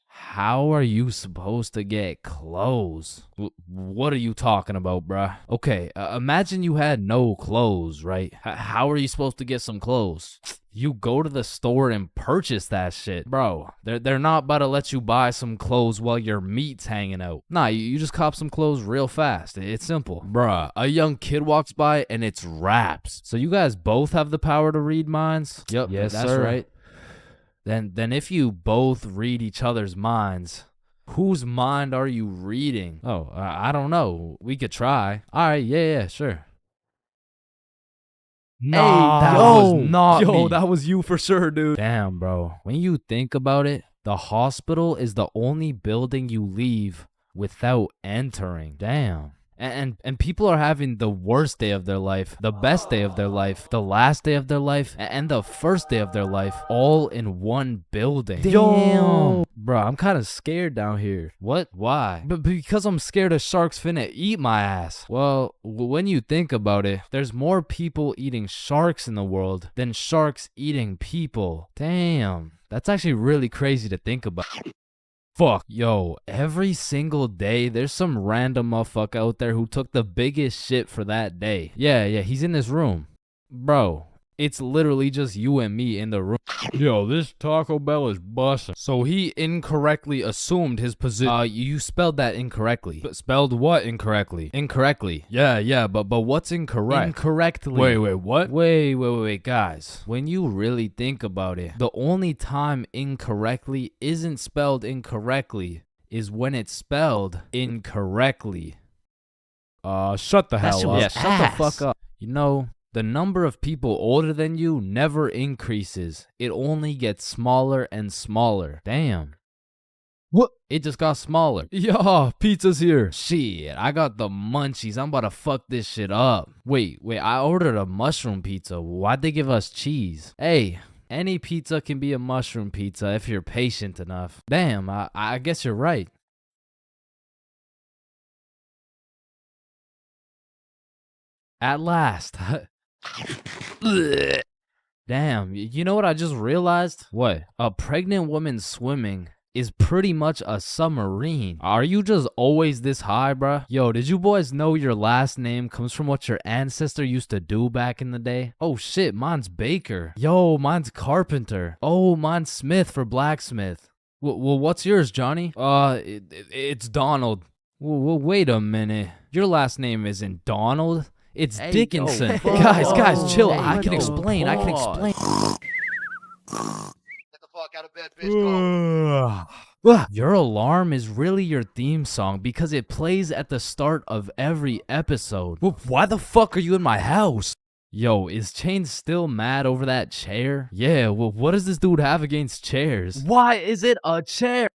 How are you supposed to get clothes? What are you talking about, bruh? Okay, imagine you had no clothes, right? How are you supposed to get some clothes? You go to the store and purchase that shit. Bro, they're not about to let you buy some clothes while your meat's hanging out. Nah, you just cop some clothes real fast. It's simple. Bruh, a young kid walks by and it's raps. So you guys both have the power to read minds? Yep, yes, that's sir. Right. Then if you both read each other's minds, whose mind are you reading? Oh, I don't know. We could try. All right, yeah, sure. Nah, that was not me. That was you for sure, dude. Damn, bro. When you think about it, the hospital is the only building you leave without entering. Damn. And people are having the worst day of their life, the best day of their life, the last day of their life, and the first day of their life, all in one building. Damn. Bro, I'm kind of scared down here. What? Why? Because I'm scared a shark's finna eat my ass. Well, when you think about it, there's more people eating sharks in the world than sharks eating people. Damn. That's actually really crazy to think about. Fuck, yo, every single day, there's some random motherfucker out there who took the biggest shit for that day. Yeah, he's in this room. Bro, it's literally just you and me in the room. Yo, this Taco Bell is bussin'. So he incorrectly assumed his position. You spelled that incorrectly. Spelled what incorrectly? Incorrectly. Yeah, but what's incorrect? Incorrectly. Wait, what? Wait, guys. When you really think about it, the only time incorrectly isn't spelled incorrectly is when it's spelled incorrectly. Shut the hell up. Yeah, shut the fuck up. You know, The number of people older than you never increases. It only gets smaller and smaller. Damn. What? It just got smaller. Yo, pizza's here. Shit, I got the munchies. I'm about to fuck this shit up. Wait, I ordered a mushroom pizza. Why'd they give us cheese? Hey, any pizza can be a mushroom pizza if you're patient enough. Damn, I guess you're right. At last. Damn, you know what I just realized? What? A pregnant woman swimming is pretty much a submarine. Are you just always this high, bruh? Yo, did you boys know your last name comes from what your ancestor used to do back in the day? Oh shit, mine's Baker. Yo, mine's Carpenter. Oh, mine's Smith for blacksmith. Well, what's yours, Johnny? It's Donald. Well, wait a minute. Your last name isn't Donald. It's Dickinson. Yo, guys, chill. Hey, I can explain. Get the fuck out of bed, bitch. Go. Your alarm is really your theme song because it plays at the start of every episode. Well, why the fuck are you in my house? Yo, is Chains still mad over that chair? Yeah, well, what does this dude have against chairs? Why is it a chair?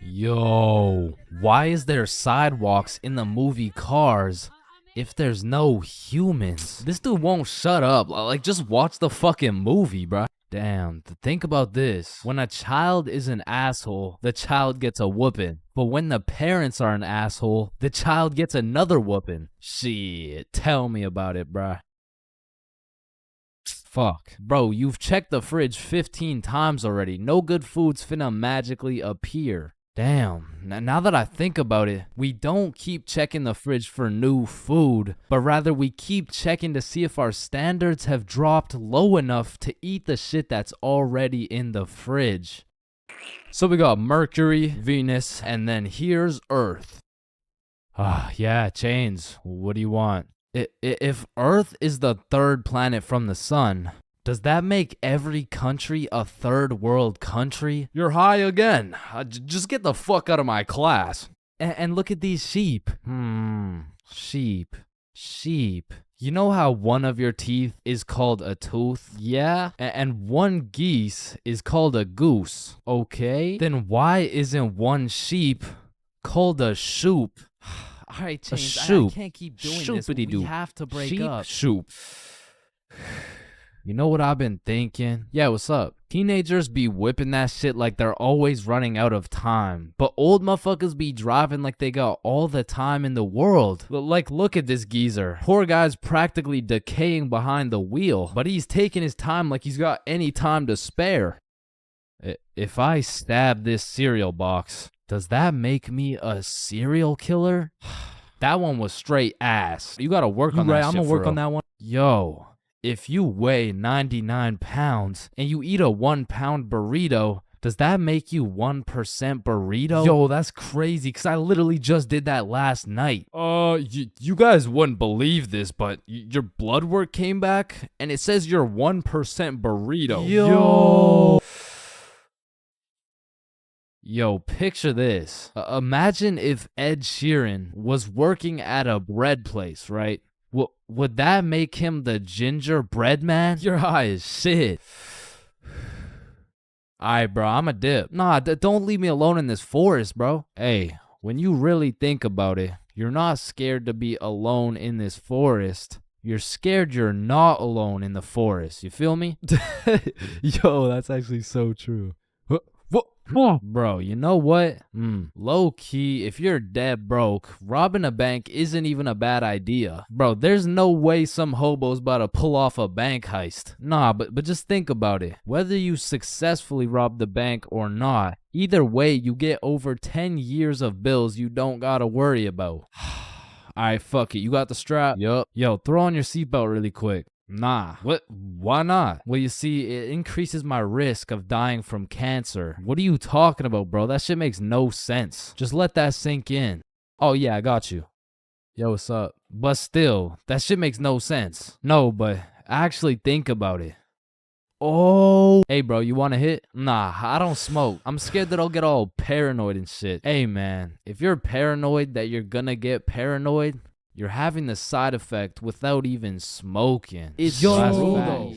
Yo, why is there sidewalks in the movie Cars if there's no humans? This dude won't shut up. Like, just watch the fucking movie, bruh. Damn, think about this. When a child is an asshole, the child gets a whooping. But when the parents are an asshole, the child gets another whooping. Shit, tell me about it, bruh. Fuck. Bro, you've checked the fridge 15 times already. No good food's finna magically appear. Damn, now that I think about it, we don't keep checking the fridge for new food, but rather we keep checking to see if our standards have dropped low enough to eat the shit that's already in the fridge. So we got Mercury, Venus, and then here's Earth. Yeah, Chains, what do you want? If Earth is the third planet from the sun, does that make every country a third world country? You're high again. Just get the fuck out of my class. And look at these sheep. Sheep. You know how one of your teeth is called a tooth? Yeah? And one geese is called a goose. Okay? Then why isn't one sheep called a shoop? All right, Chains, shoop. I can't keep doing this. We have to break up. Shoop. You know what I've been thinking? Yeah, what's up? Teenagers be whipping that shit like they're always running out of time. But old motherfuckers be driving like they got all the time in the world. Like, look at this geezer. Poor guy's practically decaying behind the wheel. But he's taking his time like he's got any time to spare. If I stab this cereal box, does that make me a serial killer? That one was straight ass. You gotta work on that shit. I'm gonna work on that one. Yo. If you weigh 99 pounds and you eat a 1 pound burrito, does that make you 1% burrito? Yo, that's crazy because I literally just did that last night. You guys wouldn't believe this, but your blood work came back and it says you're 1% burrito. Yo, picture this. Imagine if Ed Sheeran was working at a bread place, right? Would that make him the gingerbread man? You're high as shit. Alright, bro, I'm a dip. Nah, don't leave me alone in this forest, bro. Hey, when you really think about it, you're not scared to be alone in this forest. You're scared you're not alone in the forest. You feel me? Yo, that's actually so true. Bro, you know what? Low key, if you're dead broke, robbing a bank isn't even a bad idea. Bro, there's no way some hobo's about to pull off a bank heist. Nah, but just think about it. Whether you successfully rob the bank or not, either way, you get over 10 years of bills you don't gotta worry about. Alright, fuck it. You got the strap? Yup. Yo, throw on your seatbelt really quick. Nah. What? Why not? Well, you see, it increases my risk of dying from cancer. What are you talking about, bro? That shit makes no sense. Just let that sink in. Oh, yeah, I got you. Yo, what's up? But still, that shit makes no sense. No, but actually think about it. Oh. Hey, bro, you want a hit? Nah, I don't smoke. I'm scared that I'll get all paranoid and shit. Hey, man, if you're paranoid that you're gonna get paranoid, You're having the side effect without even smoking. It's Yo, true, facts. though.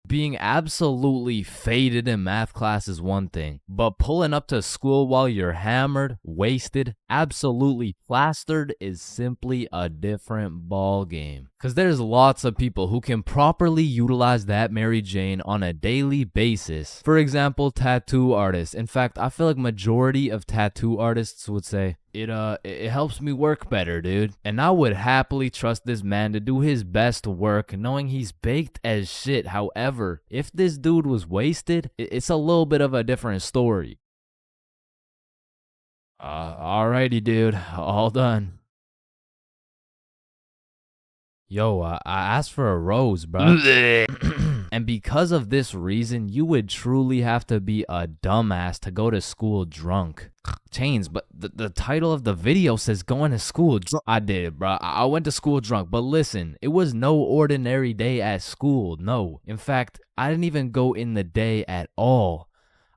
Being absolutely faded in math class is one thing, but pulling up to school while you're hammered, wasted, absolutely plastered is simply a different ball game. Cause there's lots of people who can properly utilize that Mary Jane on a daily basis. For example, tattoo artists. In fact, I feel like majority of tattoo artists would say, it helps me work better, dude. And I would happily trust this man to do his best work knowing he's baked as shit. However, if this dude was wasted, it's a little bit of a different story. Alrighty, dude. All done. Yo, I asked for a rose, bro. And because of this reason, you would truly have to be a dumbass to go to school drunk. Chains, but the title of the video says going to school drunk. I did, bro. I went to school drunk, but listen, it was no ordinary day at school. No. In fact, I didn't even go in the day at all.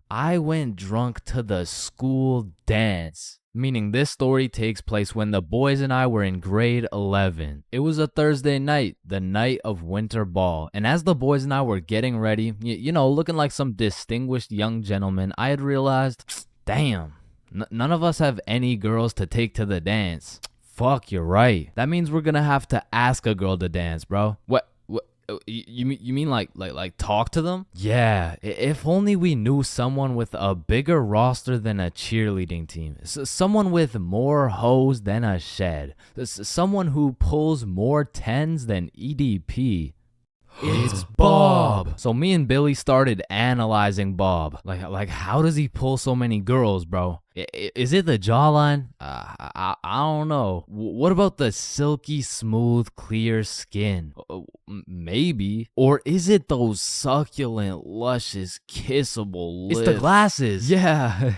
I went drunk to the school dance. Meaning this story takes place when the boys and I were in grade 11. It was a Thursday night, the night of winter ball. And as the boys and I were getting ready, you know, looking like some distinguished young gentlemen, I had realized, damn, none of us have any girls to take to the dance. Fuck, you're right. That means we're gonna have to ask a girl to dance, bro. What? You mean like talk to them? Yeah, if only we knew someone with a bigger roster than a cheerleading team. Someone with more hoes than a shed. Someone who pulls more tens than EDP. It's Bob. So me and Billy started analyzing Bob. Like how does he pull so many girls, bro? Is it the jawline? I don't know. What about the silky smooth clear skin? Maybe. Or is it those succulent luscious kissable lips? It's the glasses. Yeah,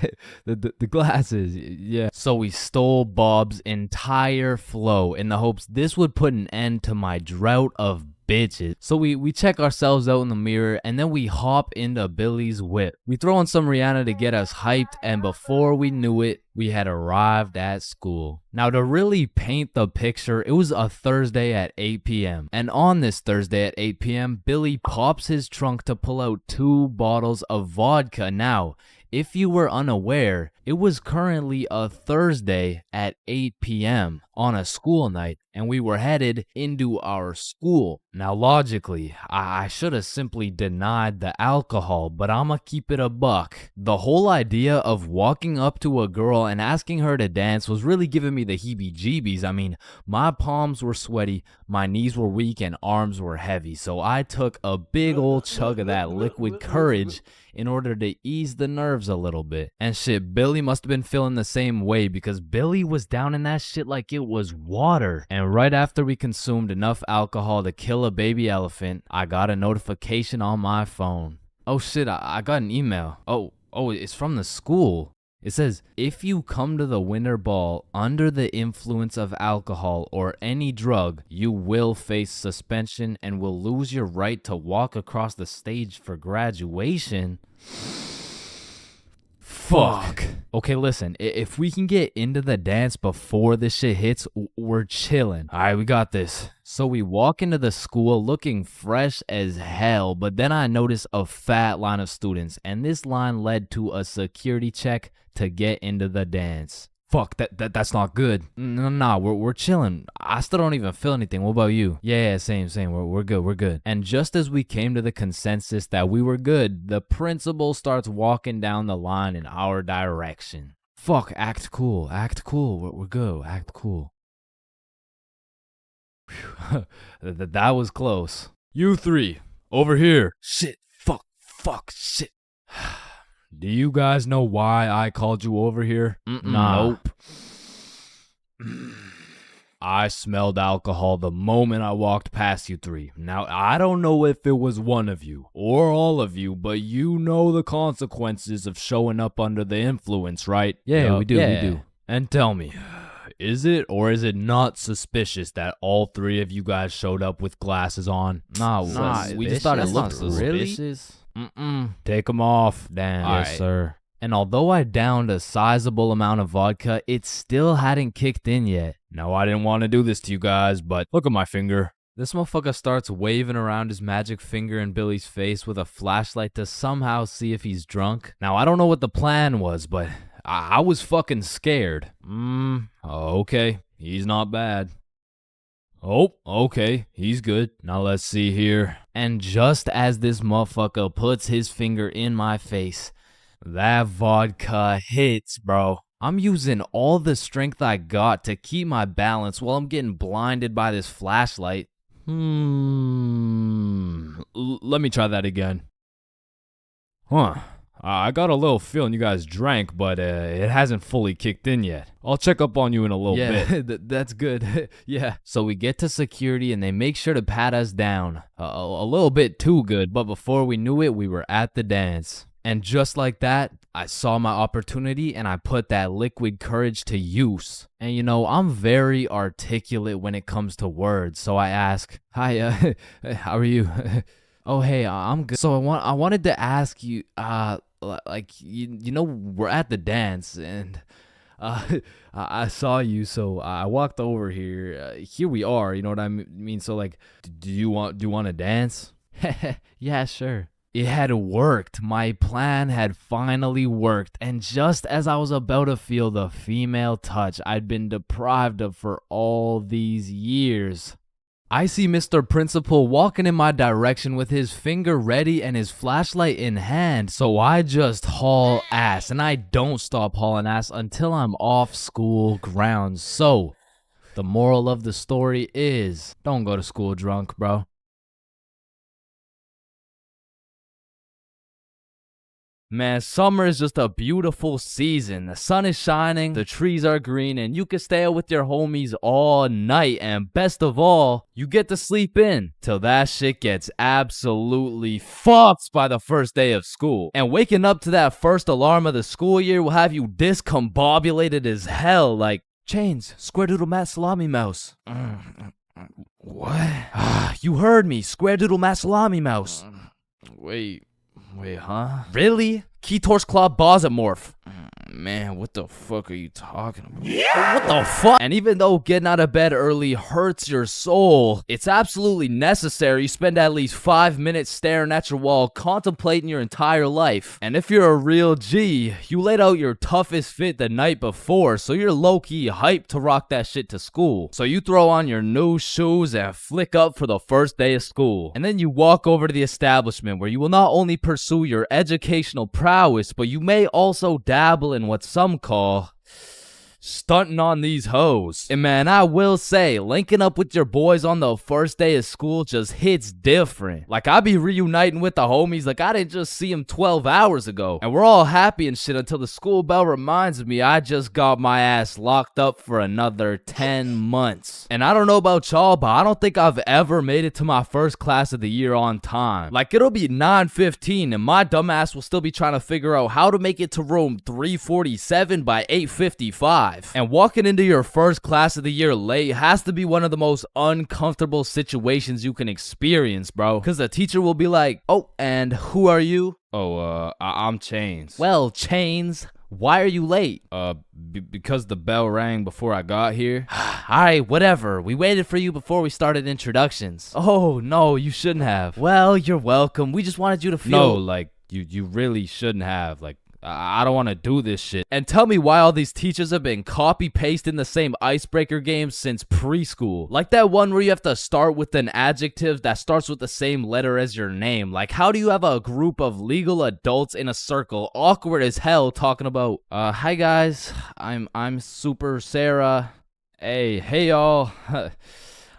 the glasses. Yeah. So we stole Bob's entire flow in the hopes this would put an end to my drought of bitches. So we check ourselves out in the mirror and then we hop into Billy's whip. We throw on some Rihanna to get us hyped, and before we knew it, we had arrived at school. Now to really paint the picture, it was a Thursday at 8 p.m. And on this Thursday at 8 p.m., Billy pops his trunk to pull out 2 bottles of vodka. Now, if you were unaware, it was currently a Thursday at 8 p.m. on a school night, and we were headed into our school. Now, logically, I should have simply denied the alcohol, but I'ma keep it a buck. The whole idea of walking up to a girl and asking her to dance was really giving me the heebie-jeebies. I mean, my palms were sweaty, my knees were weak, and arms were heavy, so I took a big old chug of that liquid courage in order to ease the nerves a little bit. And shit, Billy must have been feeling the same way because Billy was down in that shit like it was water. And right after we consumed enough alcohol to kill a baby elephant, I got a notification on my phone. Oh shit, I got an email. Oh, it's from the school. It says, if you come to the winter ball under the influence of alcohol or any drug, you will face suspension and will lose your right to walk across the stage for graduation. Fuck. Okay, listen, if we can get into the dance before this shit hits, we're chilling. All right, we got this. So we walk into the school looking fresh as hell, but then I noticed a fat line of students, and this line led to a security check to get into the dance. Fuck, that's not good. Nah, we're chilling. I still don't even feel anything. What about you? Yeah, same. We're good. And just as we came to the consensus that we were good, the principal starts walking down the line in our direction. Fuck, act cool. We're good. Act cool. That was close. You 3, over here. Shit, fuck, shit. Do you guys know why I called you over here? Nah. Nope. I smelled alcohol the moment I walked past you 3. Now, I don't know if it was one of you or all of you, but you know the consequences of showing up under the influence, right? Yeah, we do. And tell me, is it or is it not suspicious that all 3 of you guys showed up with glasses on? Nah, we just thought it looked suspicious. Take them off. Damn. Yes, sir. And although I downed a sizable amount of vodka, it still hadn't kicked in yet. No, I didn't want to do this to you guys, but look at my finger. This motherfucker starts waving around his magic finger in Billy's face with a flashlight to somehow see if he's drunk. Now, I don't know what the plan was, but I was fucking scared. Okay, he's not bad. Oh, okay, he's good. Now let's see here. And just as this motherfucker puts his finger in my face, that vodka hits, bro. I'm using all the strength I got to keep my balance while I'm getting blinded by this flashlight. Let me try that again. I got a little feeling you guys drank, but it hasn't fully kicked in yet. I'll check up on you in a little bit. Yeah, that's good. Yeah. So we get to security and they make sure to pat us down. A little bit too good, but before we knew it, we were at the dance. And just like that, I saw my opportunity and I put that liquid courage to use. And you know, I'm very articulate when it comes to words, so I ask, "Hi, how are you?" "Oh, hey, I'm good." So I wanted to ask you, like, you know, we're at the dance and I saw you, so I walked over here. Here we are, you know what I mean? So like, do you want to dance? Yeah, sure. It had worked. My plan had finally worked. And just as I was about to feel the female touch I'd been deprived of for all these years, I see Mr. Principal walking in my direction with his finger ready and his flashlight in hand. So I just haul ass, and I don't stop hauling ass until I'm off school grounds. So the moral of the story is, don't go to school drunk, bro. Man, summer is just a beautiful season. The sun is shining, the trees are green, and you can stay out with your homies all night. And best of all, you get to sleep in till that shit gets absolutely fucked by the first day of school. And waking up to that first alarm of the school year will have you discombobulated as hell, like, Chains, square doodle mat salami mouse. What? You heard me, square doodle mat salami mouse. Wait, huh? Really? Keytor's Claw Bosomorph. Man, what the fuck are you talking about? What the fuck? And even though getting out of bed early hurts your soul, it's absolutely necessary you spend at least 5 minutes staring at your wall, contemplating your entire life. And if you're a real G, you laid out your toughest fit the night before, so you're low-key hyped to rock that shit to school. So you throw on your new shoes and flick up for the first day of school. And then you walk over to the establishment where you will not only pursue your educational prowess, but you may also dabble in what some call stunting on these hoes. And man, I will say, linking up with your boys on the first day of school just hits different. Like, I be reuniting with the homies like I didn't just see them 12 hours ago. And we're all happy and shit until the school bell reminds me I just got my ass locked up for another 10 months. And I don't know about y'all, but I don't think I've ever made it to my first class of the year on time. Like, it'll be 9:15 and my dumbass will still be trying to figure out how to make it to room 347 by 8:55. And walking into your first class of the year late has to be one of the most uncomfortable situations you can experience, bro. Because the teacher will be like, "Oh, and who are you?" "Oh, I'm Chains." "Well, Chains, why are you late?" Because the bell rang before I got here." "Alright, whatever. We waited for you before we started introductions." "Oh, no, you shouldn't have." "Well, you're welcome. We just wanted you to feel..." "No, like, you really shouldn't have. Like, I don't want to do this shit." And tell me why all these teachers have been copy-pasting the same icebreaker games since preschool. Like that one where you have to start with an adjective that starts with the same letter as your name. Like, how do you have a group of legal adults in a circle, awkward as hell, talking about, "Hi guys, I'm Super Sarah. Hey y'all.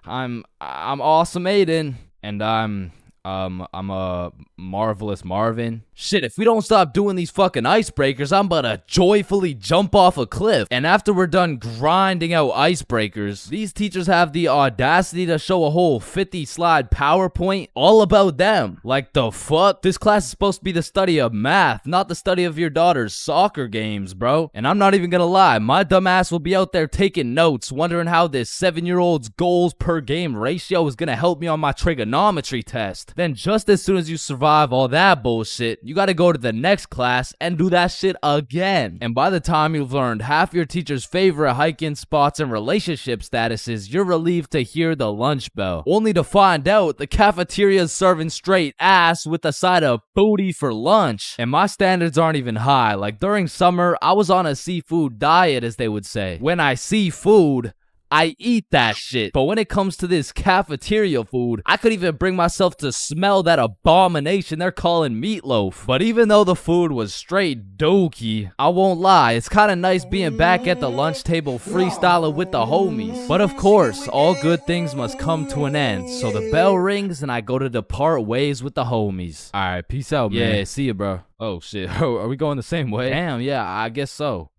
I'm Awesome Aiden. And I'm a Marvelous Marvin." Shit, if we don't stop doing these fucking icebreakers, I'm about to joyfully jump off a cliff. And after we're done grinding out icebreakers, these teachers have the audacity to show a whole 50-slide PowerPoint all about them. Like, the fuck? This class is supposed to be the study of math, not the study of your daughter's soccer games, bro. And I'm not even gonna lie, my dumb ass will be out there taking notes, wondering how this 7-year-old's goals per game ratio is gonna help me on my trigonometry test. passed. Then just as soon as you survive all that bullshit, you gotta go to the next class and do that shit again. And by the time you've learned half your teacher's favorite hiking spots and relationship statuses, you're relieved to hear the lunch bell, only to find out the cafeteria's serving straight ass with a side of booty for lunch. And my standards aren't even high. Like during summer, I was on a seafood diet, as they would say. When I see food, I eat that shit. But when it comes to this cafeteria food, I could even bring myself to smell that abomination they're calling meatloaf. But even though the food was straight dookie, I won't lie, it's kind of nice being back at the lunch table freestyling with the homies. But of course, all good things must come to an end. So the bell rings and I go to depart ways with the homies. Alright, peace out, man. Yeah, see ya, bro. Oh shit, are we going the same way? Damn, yeah, I guess so.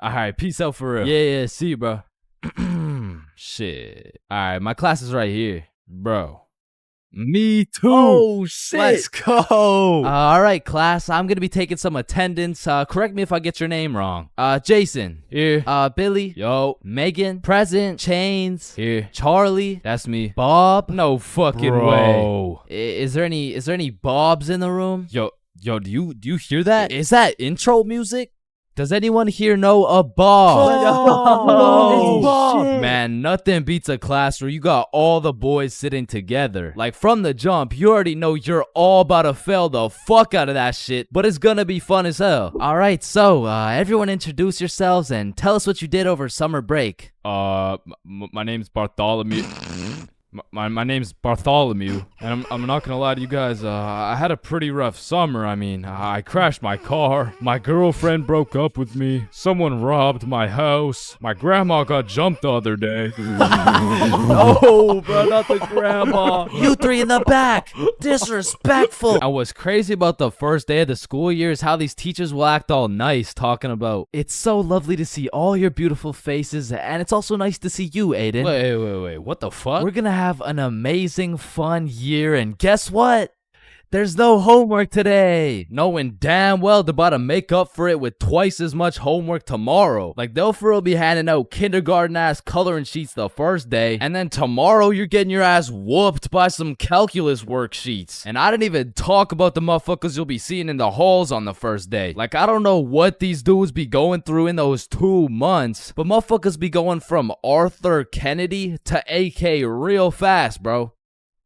Alright, peace out for real. Yeah, see you, bro. Shit. Alright, my class is right here. Bro. Me too. Oh, shit. Let's go. Alright, class. I'm gonna be taking some attendance. Correct me if I get your name wrong. Jason. Here. Billy. Yo. Megan. Present. Chains. Here. Charlie. That's me. Bob. No fucking Bro. way. Is there any Bobs in the room? Yo, do you hear that? Is that intro music? Does anyone here know a Bob? Oh, shit. Man, nothing beats a class where you got all the boys sitting together. Like from the jump, you already know you're all about to fail the fuck out of that shit, but it's gonna be fun as hell. Alright, so everyone introduce yourselves and tell us what you did over summer break. My name's Bartholomew. My name's Bartholomew, and I'm not gonna lie to you guys, I had a pretty rough summer. I mean, I crashed my car, my girlfriend broke up with me, someone robbed my house, my grandma got jumped the other day. No, bro, not the grandma. You three in the back, disrespectful. And what's crazy about the first day of the school year is how these teachers will act all nice, talking about, it's so lovely to see all your beautiful faces, and it's also nice to see you, Aiden. Wait, what the fuck? We're gonna have an amazing fun year, and guess what? There's no homework today. Knowing damn well they're about to make up for it with twice as much homework tomorrow. Like they'll for real be handing out kindergarten ass coloring sheets the first day, and then tomorrow you're getting your ass whooped by some calculus worksheets. And I didn't even talk about the motherfuckers you'll be seeing in the halls on the first day. Like I don't know what these dudes be going through in those 2 months, but motherfuckers be going from Arthur Kennedy to AK real fast, bro.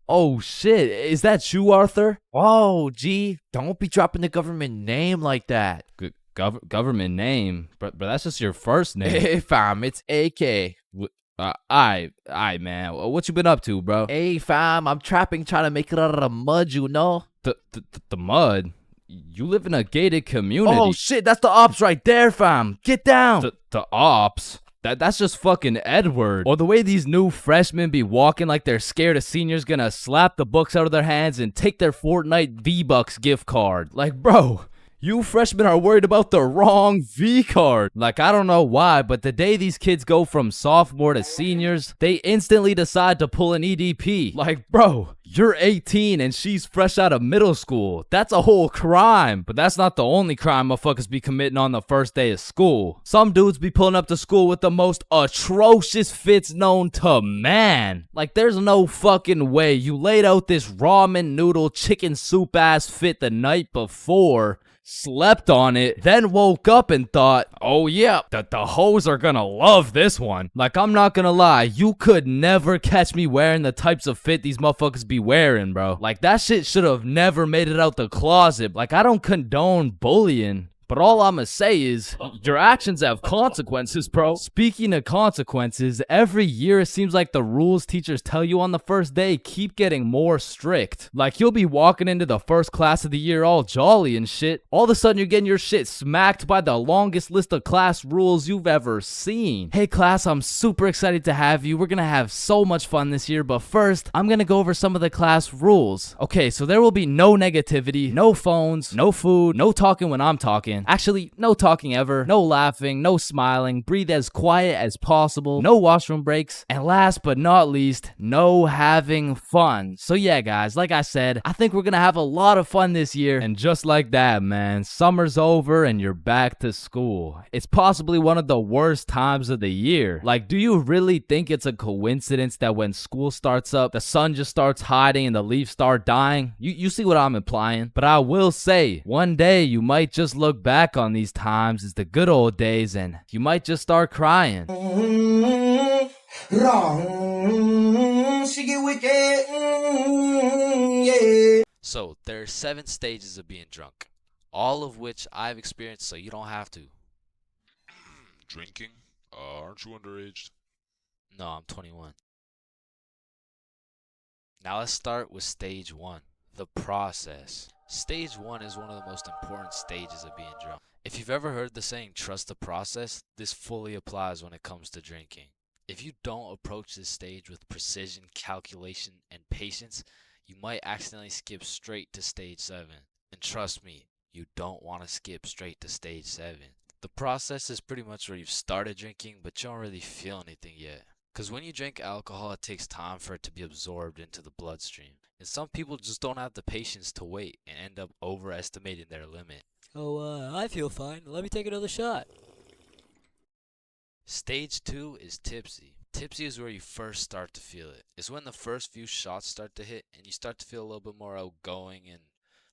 Oh shit, is that you, Arthur? Oh, gee, don't be dropping the government name like that. Government name? But that's just your first name. Hey fam, it's AK. Aye, man. What you been up to, bro? Hey fam, I'm trapping trying to make it out of the mud, you know? The mud? You live in a gated community. Oh shit, that's the ops right there, fam. Get down. The ops? That's just fucking Edward. Or the way these new freshmen be walking like they're scared a senior's gonna slap the books out of their hands and take their Fortnite V-Bucks gift card. Like, bro, you freshmen are worried about the wrong V-card. Like, I don't know why, but the day these kids go from sophomore to seniors, they instantly decide to pull an EDP. Like, bro, you're 18 and she's fresh out of middle school. That's a whole crime. But that's not the only crime motherfuckers be committing on the first day of school. Some dudes be pulling up to school with the most atrocious fits known to man. Like, there's no fucking way you laid out this ramen noodle chicken soup ass fit the night before, slept on it, then woke up and thought, oh yeah, the hoes are gonna love this one. Like, I'm not gonna lie, you could never catch me wearing the types of fit these motherfuckers be wearing, bro. Like, that shit should have never made it out the closet. Like, I don't condone bullying, but all I'ma say is, your actions have consequences, bro. Speaking of consequences, every year it seems like the rules teachers tell you on the first day keep getting more strict. Like, you'll be walking into the first class of the year all jolly and shit. All of a sudden you're getting your shit smacked by the longest list of class rules you've ever seen. Hey class, I'm super excited to have you. We're gonna have so much fun this year, but first, I'm gonna go over some of the class rules. Okay, so there will be no negativity, no phones, no food, no talking when I'm talking. talking. Actually, no talking ever, no laughing, no smiling, breathe as quiet as possible, no washroom breaks, and last but not least, no having fun. So yeah, guys, like I said, I think we're gonna have a lot of fun this year. And just like that, man, summer's over and you're back to school. It's possibly one of the worst times of the year. Like, do you really think it's a coincidence that when school starts up, the sun just starts hiding and the leaves start dying? You see what I'm implying? But I will say, one day you might just look back on these times as the good old days and you might just start crying. So, there are 7 stages of being drunk, all of which I've experienced, so you don't have to. Drinking? Aren't you underage? No, I'm 21. Now let's start with stage 1, the process. Stage 1 is one of the most important stages of being drunk. If you've ever heard the saying, trust the process, this fully applies when it comes to drinking. If you don't approach this stage with precision, calculation, and patience, you might accidentally skip straight to stage 7. And trust me, you don't want to skip straight to stage 7. The process is pretty much where you've started drinking, but you don't really feel anything yet. Because when you drink alcohol, it takes time for it to be absorbed into the bloodstream. And some people just don't have the patience to wait and end up overestimating their limit. Oh, I feel fine. Let me take another shot. Stage 2 is tipsy. Tipsy is where you first start to feel it. It's when the first few shots start to hit and you start to feel a little bit more outgoing and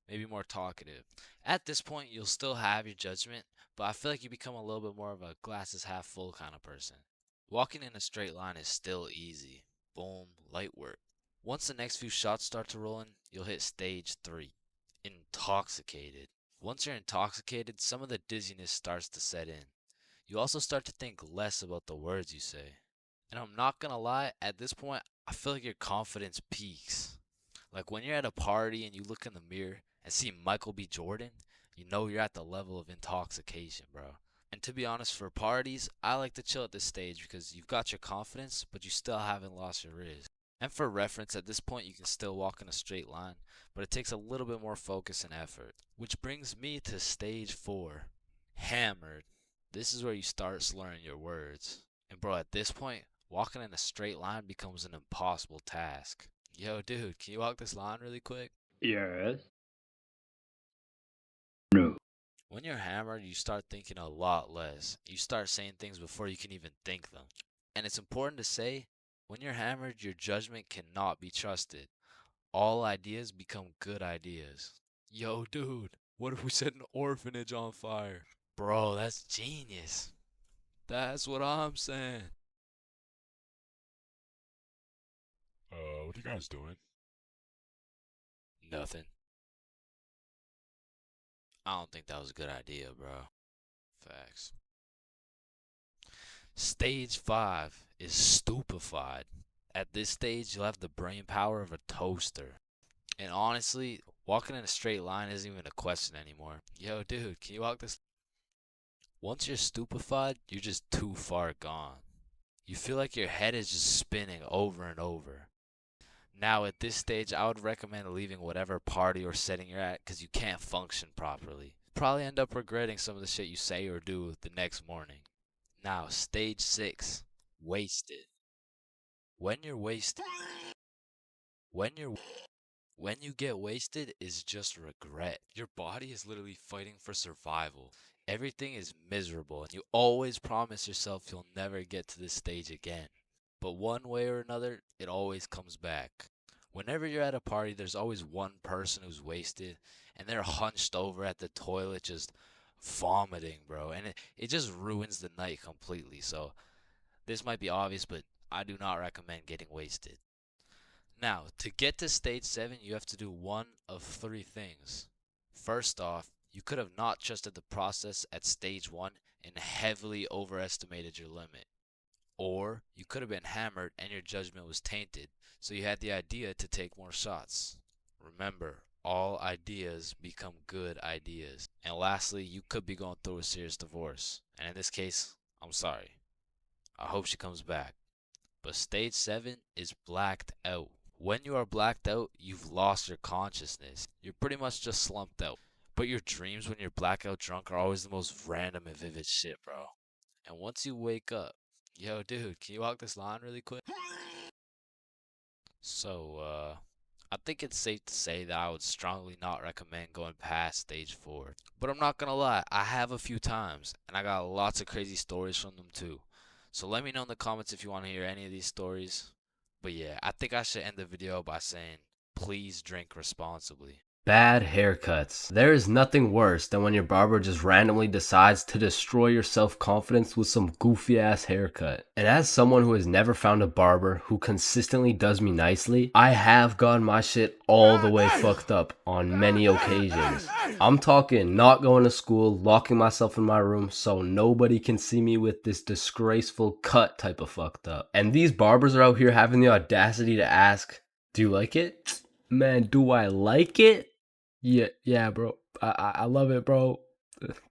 maybe more talkative. At this point, you'll still have your judgment, but I feel like you become a little bit more of a glasses half full kind of person. Walking in a straight line is still easy. Boom, light work. Once the next few shots start to roll in, you'll hit stage 3, intoxicated. Once you're intoxicated, some of the dizziness starts to set in. You also start to think less about the words you say. And I'm not gonna lie, at this point, I feel like your confidence peaks. Like when you're at a party and you look in the mirror and see Michael B. Jordan, you know you're at the level of intoxication, bro. And to be honest, for parties, I like to chill at this stage because you've got your confidence, but you still haven't lost your riz. And for reference, at this point, you can still walk in a straight line, but it takes a little bit more focus and effort. Which brings me to stage 4, hammered. This is where you start slurring your words. And bro, at this point, walking in a straight line becomes an impossible task. Yo, dude, can you walk this line really quick? Yes. When you're hammered, you start thinking a lot less. You start saying things before you can even think them. And it's important to say, when you're hammered, your judgment cannot be trusted. All ideas become good ideas. Yo, dude, what if we set an orphanage on fire? Bro, that's genius. That's what I'm saying. What are you guys doing? Nothing. I don't think that was a good idea, bro. Facts. Stage 5 is stupefied. At this stage, you'll have the brain power of a toaster. And honestly, walking in a straight line isn't even a question anymore. Yo, dude, can you walk this? Once you're stupefied, you're just too far gone. You feel like your head is just spinning over and over. Now, at this stage, I would recommend leaving whatever party or setting you're at because you can't function properly. Probably end up regretting some of the shit you say or do the next morning. Now, stage 6, wasted. When you're wasted, when you get wasted is just regret. Your body is literally fighting for survival. Everything is miserable and you always promise yourself you'll never get to this stage again. But one way or another, it always comes back. Whenever you're at a party, there's always one person who's wasted and they're hunched over at the toilet just vomiting, bro. And it just ruins the night completely. So this might be obvious, but I do not recommend getting wasted. Now, to get to stage 7, you have to do one of 3 things. First off, you could have not trusted the process at stage 1 and heavily overestimated your limit. Or you could have been hammered and your judgment was tainted, so you had the idea to take more shots. Remember, all ideas become good ideas. And lastly, you could be going through a serious divorce. And in this case, I'm sorry. I hope she comes back. But stage 7 is blacked out. When you are blacked out, you've lost your consciousness. You're pretty much just slumped out. But your dreams when you're blackout drunk are always the most random and vivid shit, bro. And once you wake up, yo, dude, can you walk this line really quick? So, I think it's safe to say that I would strongly not recommend going past stage 4. But I'm not gonna lie, I have a few times, and I got lots of crazy stories from them too. So let me know in the comments if you want to hear any of these stories. But yeah, I think I should end the video by saying, please drink responsibly. Bad haircuts. There is nothing worse than when your barber just randomly decides to destroy your self-confidence with some goofy ass haircut. And as someone who has never found a barber who consistently does me nicely, I have gotten my shit all the way fucked up on many occasions. I'm talking not going to school, locking myself in my room so nobody can see me with this disgraceful cut type of fucked up. And these barbers are out here having the audacity to ask, do you like it? Man, do I like it? Yeah, bro. I love it, bro.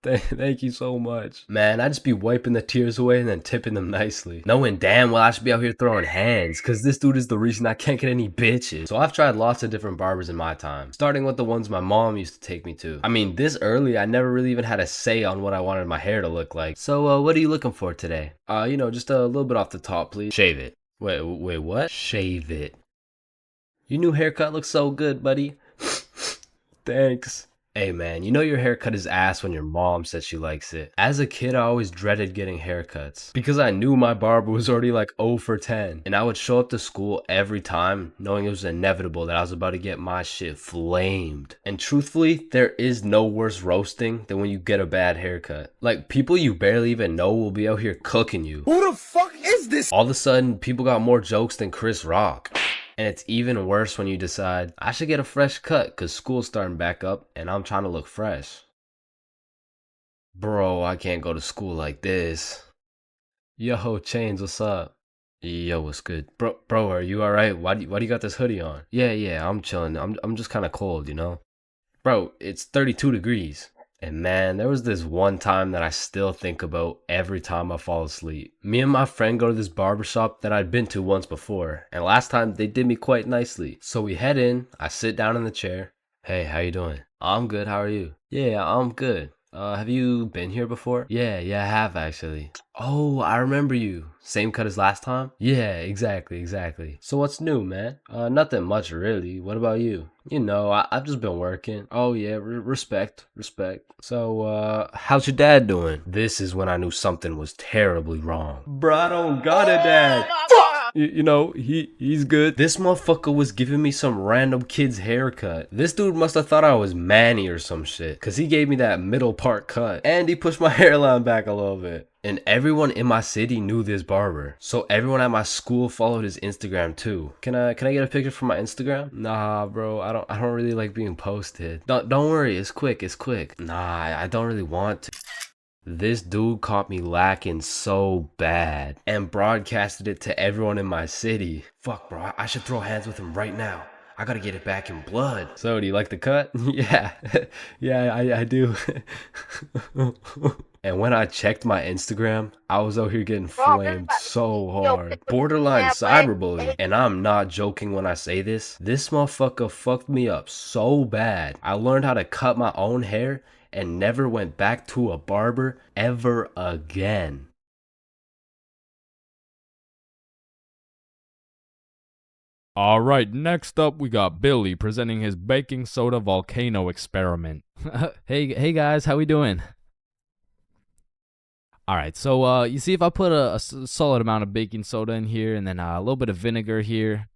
Thank you so much. Man, I just be wiping the tears away and then tipping them nicely. Knowing damn well I should be out here throwing hands, cause this dude is the reason I can't get any bitches. So I've tried lots of different barbers in my time, starting with the ones my mom used to take me to. I mean, this early, I never really even had a say on what I wanted my hair to look like. So, what are you looking for today? Just a little bit off the top, please. Shave it. Wait, what? Shave it. Your new haircut looks so good, buddy. Thanks. Hey man, you know your haircut is ass when your mom says she likes it. As a kid, I always dreaded getting haircuts because I knew my barber was already like 0 for 10. And I would show up to school every time knowing it was inevitable that I was about to get my shit flamed. And truthfully, there is no worse roasting than when you get a bad haircut. Like, people you barely even know will be out here cooking you. Who the fuck is this? All of a sudden, people got more jokes than Chris Rock. And it's even worse when you decide, I should get a fresh cut because school's starting back up and I'm trying to look fresh. Bro, I can't go to school like this. Yo, Chains, what's up? Yo, what's good? Bro, are you alright? Why do you got this hoodie on? Yeah, I'm chilling. I'm just kind of cold, you know? Bro, it's 32 degrees. And man, there was this one time that I still think about every time I fall asleep. Me and my friend go to this barbershop that I'd been to once before, and last time they did me quite nicely. So we head in, I sit down in the chair. Hey, how you doing? I'm good, how are you? Yeah, I'm good. Have you been here before? Yeah, I have actually. Oh, I remember you. Same cut as last time? Yeah, exactly. So what's new, man? Nothing much really. What about you? You know, I've just been working. Oh yeah, respect. So, how's your dad doing? This is when I knew something was terribly wrong. Bro, I don't got a dad. You know, he's good. This motherfucker was giving me some random kid's haircut. This dude must have thought I was Manny or some shit, cause he gave me that middle part cut. And he pushed my hairline back a little bit. And everyone in my city knew this barber. So everyone at my school followed his Instagram too. Can I get a picture from my Instagram? Nah, bro, I don't really like being posted. Don't worry, it's quick. Nah, I don't really want to. This dude caught me lacking so bad and broadcasted it to everyone in my city. Fuck, bro, I should throw hands with him right now. I gotta get it back in blood. So, do you like the cut? Yeah, I do. And when I checked my Instagram, I was out here getting flamed so hard. Borderline cyberbullying. And I'm not joking when I say this. This motherfucker fucked me up so bad. I learned how to cut my own hair and never went back to a barber ever again. Alright, next up we got Billy presenting his baking soda volcano experiment. Hey guys, how we doing? Alright, so you see if I put a solid amount of baking soda in here and then a little bit of vinegar here.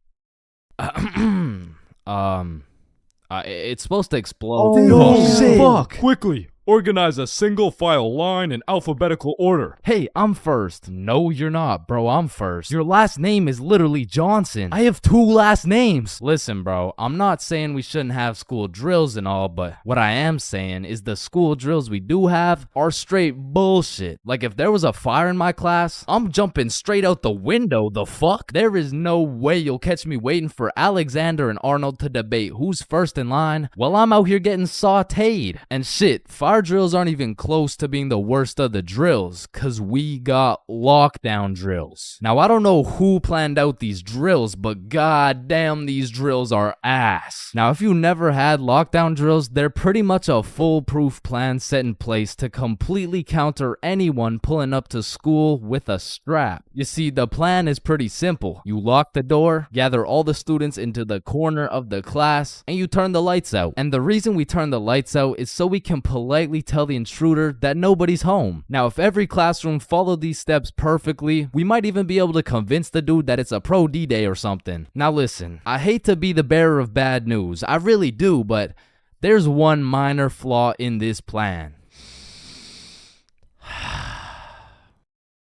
It's supposed to explode. Oh, shit. Fuck! Quickly! Organize a single file line in alphabetical order. Hey, I'm first. No, you're not, bro. I'm first. Your last name is literally Johnson. I have 2 last names. Listen, bro, I'm not saying we shouldn't have school drills and all, but what I am saying is the school drills we do have are straight bullshit. Like, if there was a fire in my class, I'm jumping straight out the window, the fuck? There is no way you'll catch me waiting for Alexander and Arnold to debate who's first in line while I'm out here getting sauteed. And shit, fire our drills aren't even close to being the worst of the drills, cause we got lockdown drills. Now I don't know who planned out these drills, but goddamn these drills are ass. Now if you never had lockdown drills, they're pretty much a foolproof plan set in place to completely counter anyone pulling up to school with a strap. You see, the plan is pretty simple. You lock the door, gather all the students into the corner of the class, and you turn the lights out. And the reason we turn the lights out is so we can politely tell the intruder that nobody's home. Now if every classroom followed these steps perfectly, we might even be able to convince the dude that it's a pro D-Day or something. Now listen, I hate to be the bearer of bad news, I really do, but there's one minor flaw in this plan.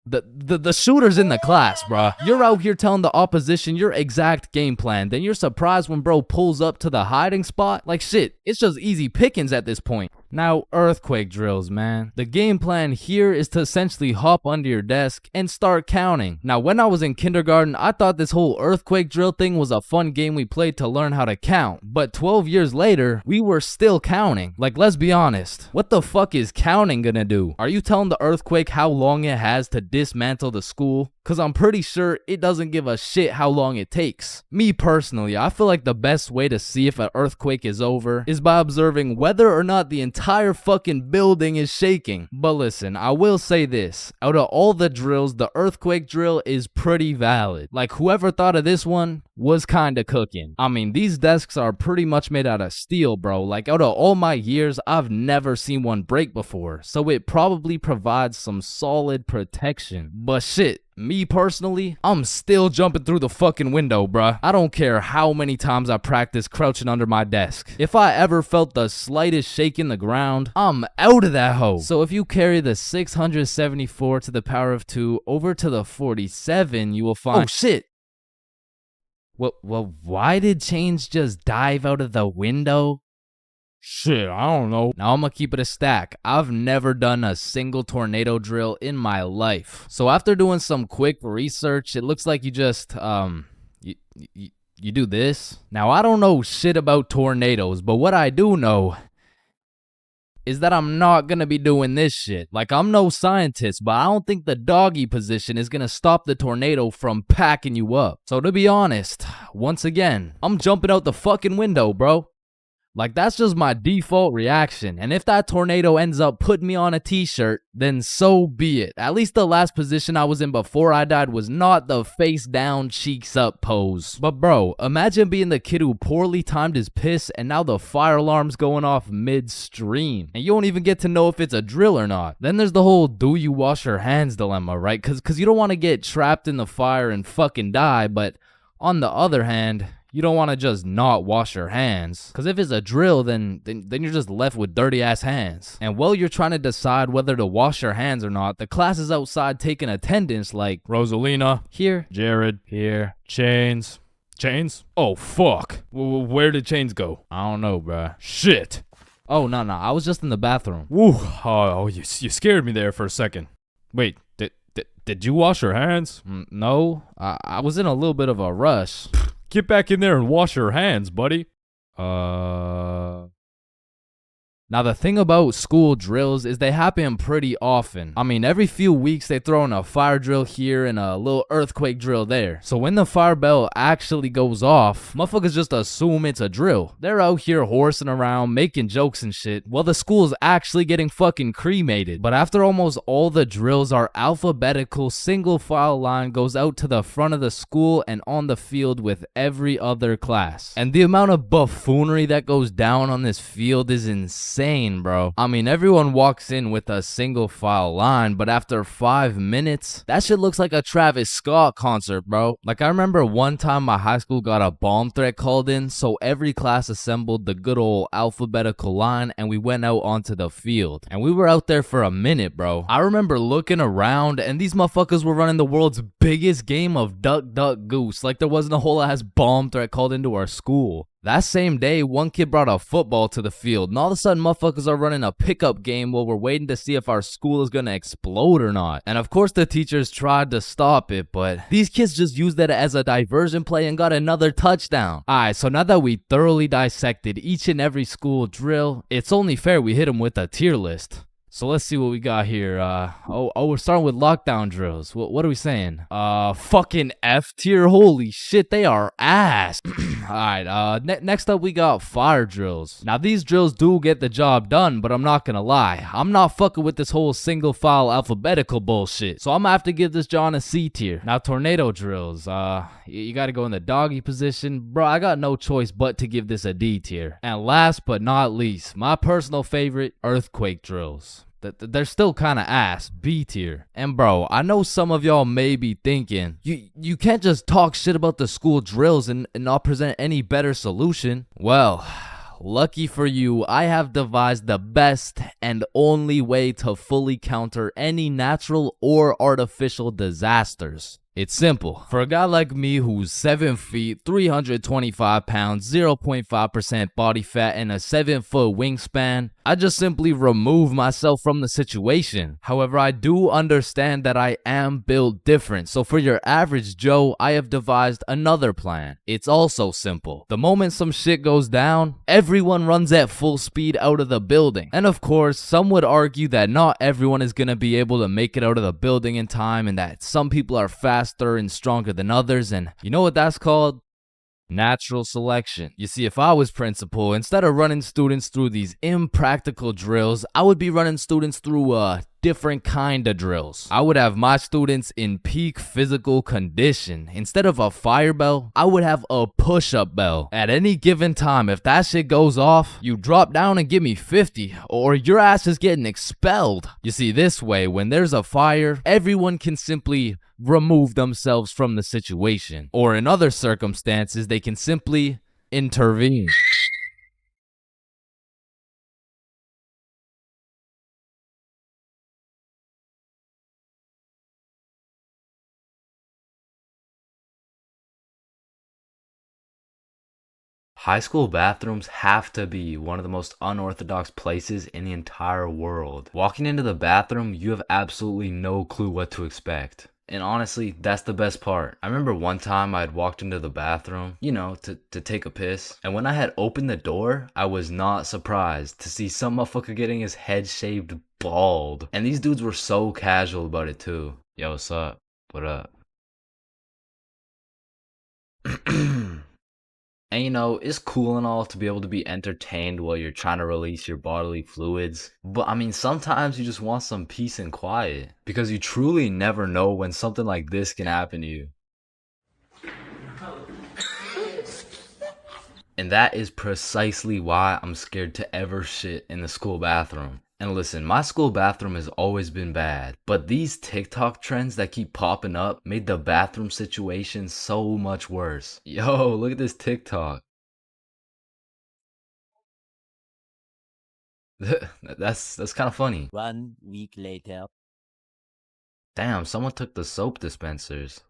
The shooter's in the class, bruh. You're out here telling the opposition your exact game plan, then you're surprised when bro pulls up to the hiding spot? Like shit, it's just easy pickings at this point. Now, earthquake drills, man. The game plan here is to essentially hop under your desk and start counting. Now, when I was in kindergarten, I thought this whole earthquake drill thing was a fun game we played to learn how to count. But 12 years later, we were still counting. Like, let's be honest. What the fuck is counting gonna do? Are you telling the earthquake how long it has to dismantle the school? Cause I'm pretty sure it doesn't give a shit how long it takes. Me personally, I feel like the best way to see if an earthquake is over is by observing whether or not the entire fucking building is shaking. But listen, I will say this. Out of all the drills, the earthquake drill is pretty valid. Like whoever thought of this one was kinda cooking. I mean, these desks are pretty much made out of steel, bro. Like out of all my years, I've never seen one break before. So it probably provides some solid protection. But shit, me personally, I'm still jumping through the fucking window, bruh. I don't care how many times I practice crouching under my desk. If I ever felt the slightest shake in the ground, I'm out of that hoe. So if you carry the 674 to the power of 2 over to the 47, you will find— oh shit! Well, why did Chains just dive out of the window? Shit, I don't know. Now I'm gonna keep it a stack. I've never done a single tornado drill in my life. So after doing some quick research, it looks like you just, you do this. Now I don't know shit about tornadoes, but what I do know is that I'm not gonna be doing this shit. Like, I'm no scientist, but I don't think the doggy position is gonna stop the tornado from packing you up. So to be honest, once again, I'm jumping out the fucking window, bro. Like, that's just my default reaction. And if that tornado ends up putting me on a t-shirt, then so be it. At least the last position I was in before I died was not the face down, cheeks up pose. But bro, imagine being the kid who poorly timed his piss and now the fire alarm's going off midstream. And you don't even get to know if it's a drill or not. Then there's the whole do you wash your hands dilemma, right? Cause you don't want to get trapped in the fire and fucking die, but on the other hand, you don't want to just not wash your hands. Because if it's a drill, then you're just left with dirty ass hands. And while you're trying to decide whether to wash your hands or not, the class is outside taking attendance like Rosalina, here. Jared, here. Chains. Chains? Oh, fuck. Where did Chains go? I don't know, bruh. Shit. Oh, no. I was just in the bathroom. Woo. Oh, you scared me there for a second. Wait, did you wash your hands? No. I was in a little bit of a rush. Get back in there and wash your hands, buddy. Now, the thing about school drills is they happen pretty often. I mean, every few weeks they throw in a fire drill here and a little earthquake drill there. So when the fire bell actually goes off, motherfuckers just assume it's a drill. They're out here horsing around, making jokes and shit, while the school's actually getting fucking cremated. But after almost all the drills, our alphabetical single file line goes out to the front of the school and on the field with every other class. And the amount of buffoonery that goes down on this field is insane. Bro. I mean, everyone walks in with a single file line, but after 5 minutes, that shit looks like a Travis Scott concert, bro. Like, I remember one time my high school got a bomb threat called in, so every class assembled the good old alphabetical line and we went out onto the field. And we were out there for a minute, bro. I remember looking around and these motherfuckers were running the world's biggest game of duck, duck, goose. Like there wasn't a whole ass bomb threat called into our school. That same day, one kid brought a football to the field, and all of a sudden motherfuckers are running a pickup game while we're waiting to see if our school is gonna explode or not. And of course the teachers tried to stop it, but these kids just used that as a diversion play and got another touchdown. Alright, so now that we thoroughly dissected each and every school drill, it's only fair we hit them with a tier list. So let's see what we got here. We're starting with lockdown drills. What are we saying? Fucking F tier. Holy shit, they are ass. Alright, next up we got fire drills. Now these drills do get the job done, but I'm not gonna lie. I'm not fucking with this whole single file alphabetical bullshit. So I'm gonna have to give this John a C tier. Now tornado drills. You gotta go in the doggy position. Bro, I got no choice but to give this a D tier. And last but not least, my personal favorite, earthquake drills. They're still kind of ass, B tier. And bro, I know some of y'all may be thinking, you can't just talk shit about the school drills and not present any better solution. Well, lucky for you, I have devised the best and only way to fully counter any natural or artificial disasters. It's simple. For a guy like me who's 7 feet, 325 pounds, 0.5% body fat, and a 7-foot wingspan, I just simply remove myself from the situation. However, I do understand that I am built different, so for your average Joe, I have devised another plan. It's also simple. The moment some shit goes down, everyone runs at full speed out of the building. And of course, some would argue that not everyone is gonna be able to make it out of the building in time, and that some people are faster and stronger than others, and you know what that's called? Natural selection. You see, if I was principal, instead of running students through these impractical drills, I would be running students through different kind of drills. I would have my students in peak physical condition. Instead of a fire bell, I would have a push-up bell. At any given time, if that shit goes off, you drop down and give me 50, or your ass is getting expelled. You see, this way, when there's a fire, everyone can simply remove themselves from the situation. Or in other circumstances, they can simply intervene. High school bathrooms have to be one of the most unorthodox places in the entire world. Walking into the bathroom, you have absolutely no clue what to expect. And honestly, that's the best part. I remember one time I had walked into the bathroom, you know, to take a piss. And when I had opened the door, I was not surprised to see some motherfucker getting his head shaved bald. And these dudes were so casual about it too. Yo, what's up? What up? And you know, it's cool and all to be able to be entertained while you're trying to release your bodily fluids. But I mean, sometimes you just want some peace and quiet. Because you truly never know when something like this can happen to you. And that is precisely why I'm scared to ever shit in the school bathroom. And listen, my school bathroom has always been bad, but these TikTok trends that keep popping up made the bathroom situation so much worse. Yo, look at this TikTok. That's kind of funny. 1 week later. Damn, someone took the soap dispensers.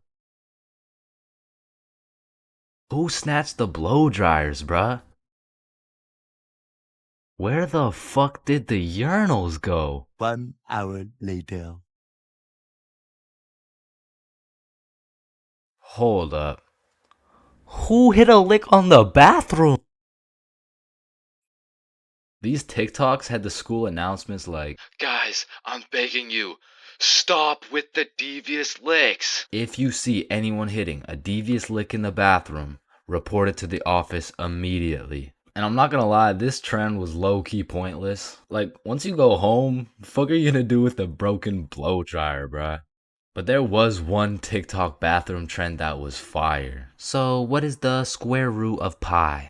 Who snatched the blow dryers, bruh? Where the fuck did the urinals go? 1 hour later. Hold up. Who hit a lick on the bathroom? These TikToks had the school announcements like, "Guys, I'm begging you, stop with the devious licks." If you see anyone hitting a devious lick in the bathroom, report it to the office immediately. And I'm not gonna lie, this trend was low-key pointless. Like, once you go home, the fuck are you gonna do with the broken blow dryer, bruh? But there was one TikTok bathroom trend that was fire. So, what is the square root of pi?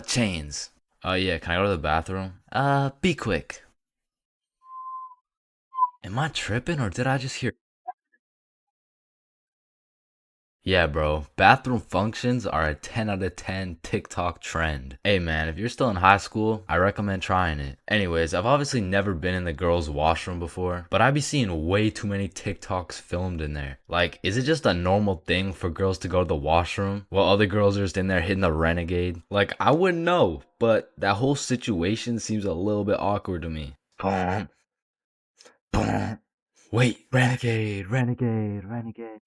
Chains. Yeah, can I go to the bathroom? Be quick. Am I tripping or did I just hear... Yeah, bro. Bathroom functions are a 10 out of 10 TikTok trend. Hey, man, if you're still in high school, I recommend trying it. Anyways, I've obviously never been in the girls' washroom before, but I be seeing way too many TikToks filmed in there. Like, is it just a normal thing for girls to go to the washroom while other girls are just in there hitting the renegade? Like, I wouldn't know, but that whole situation seems a little bit awkward to me. Boom. Boom. Wait, renegade, renegade, renegade.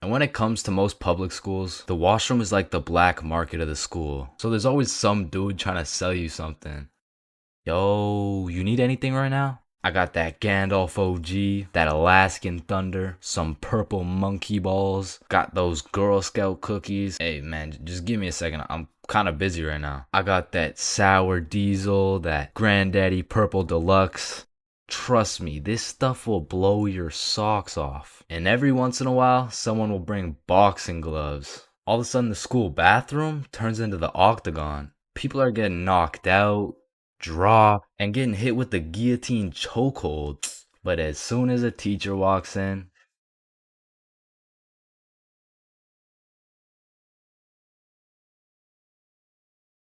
And when it comes to most public schools, the washroom is like the black market of the school. So there's always some dude trying to sell you something. Yo, you need anything right now? I got that Gandalf OG, that Alaskan Thunder, some purple monkey balls, got those Girl Scout cookies. Hey man, just give me a second. I'm kind of busy right now. I got that sour diesel, that Granddaddy Purple Deluxe. Trust me, this stuff will blow your socks off. And every once in a while, someone will bring boxing gloves. All of a sudden, the school bathroom turns into the octagon. People are getting knocked out, dropped, and getting hit with the guillotine chokehold. But as soon as a teacher walks in,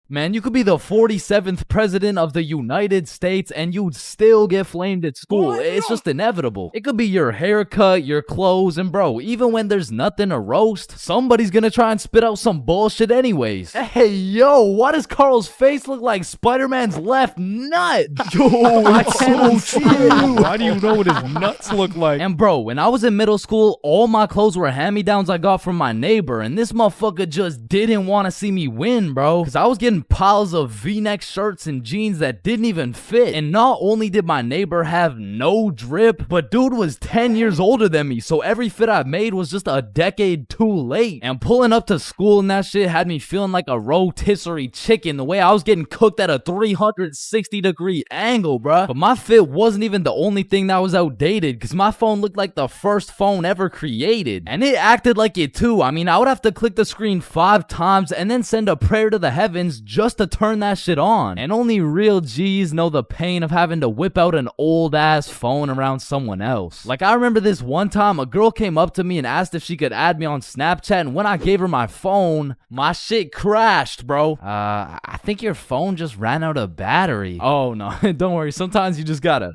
Man, you could be the 47th president of the United States and you'd still get flamed at school. It's just inevitable. It could be your haircut, your clothes, and bro, even when there's nothing to roast, somebody's gonna try and spit out some bullshit anyways. Hey, yo, why does Carl's face look like Spider-Man's left nut? Yo, I it's cannot so see true. it. Why do you know what his nuts look like? And bro, when I was in middle school, all my clothes were hand-me-downs I got from my neighbor, and this motherfucker just didn't want to see me win, bro. Cause I was getting piles of V-neck shirts and jeans that didn't even fit. And not only did my neighbor have no drip, but dude was 10 years older than me, so every fit I made was just a decade too late. And pulling up to school and that shit had me feeling like a rotisserie chicken, the way I was getting cooked at a 360-degree angle, bruh. But my fit wasn't even the only thing that was outdated, cause my phone looked like the first phone ever created. And it acted like it too. I mean, I would have to click the screen 5 times and then send a prayer to the heavens just to turn that shit on. And only real G's know the pain of having to whip out an old ass phone around someone else. Like, I remember this one time a girl came up to me and asked if she could add me on Snapchat, and when I gave her my phone, my shit crashed, bro. I think your phone just ran out of battery. Oh no, don't worry, sometimes you just gotta.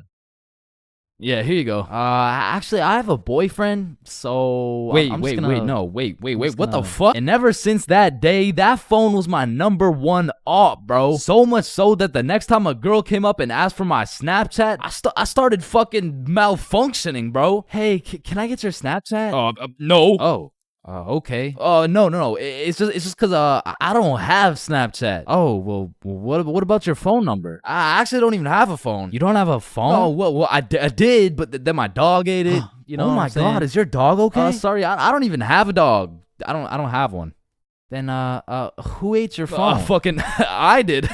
Yeah, here you go. Actually, I have a boyfriend, so Wait, I'm wait, just wait, gonna- no, wait, what the fuck? And ever since that day, that phone was my #1 op, bro. So much so that the next time a girl came up and asked for my Snapchat, I started fucking malfunctioning, bro. Hey, can I get your Snapchat? No. Oh. Okay. No. It's just cause I don't have Snapchat. Oh, well, what about your phone number? I actually don't even have a phone. You don't have a phone? Oh, well, I did, but then my dog ate it. You know? Oh my god, is your dog okay? Sorry, I don't even have a dog. I don't have one. Then who ate your phone? Fucking I did.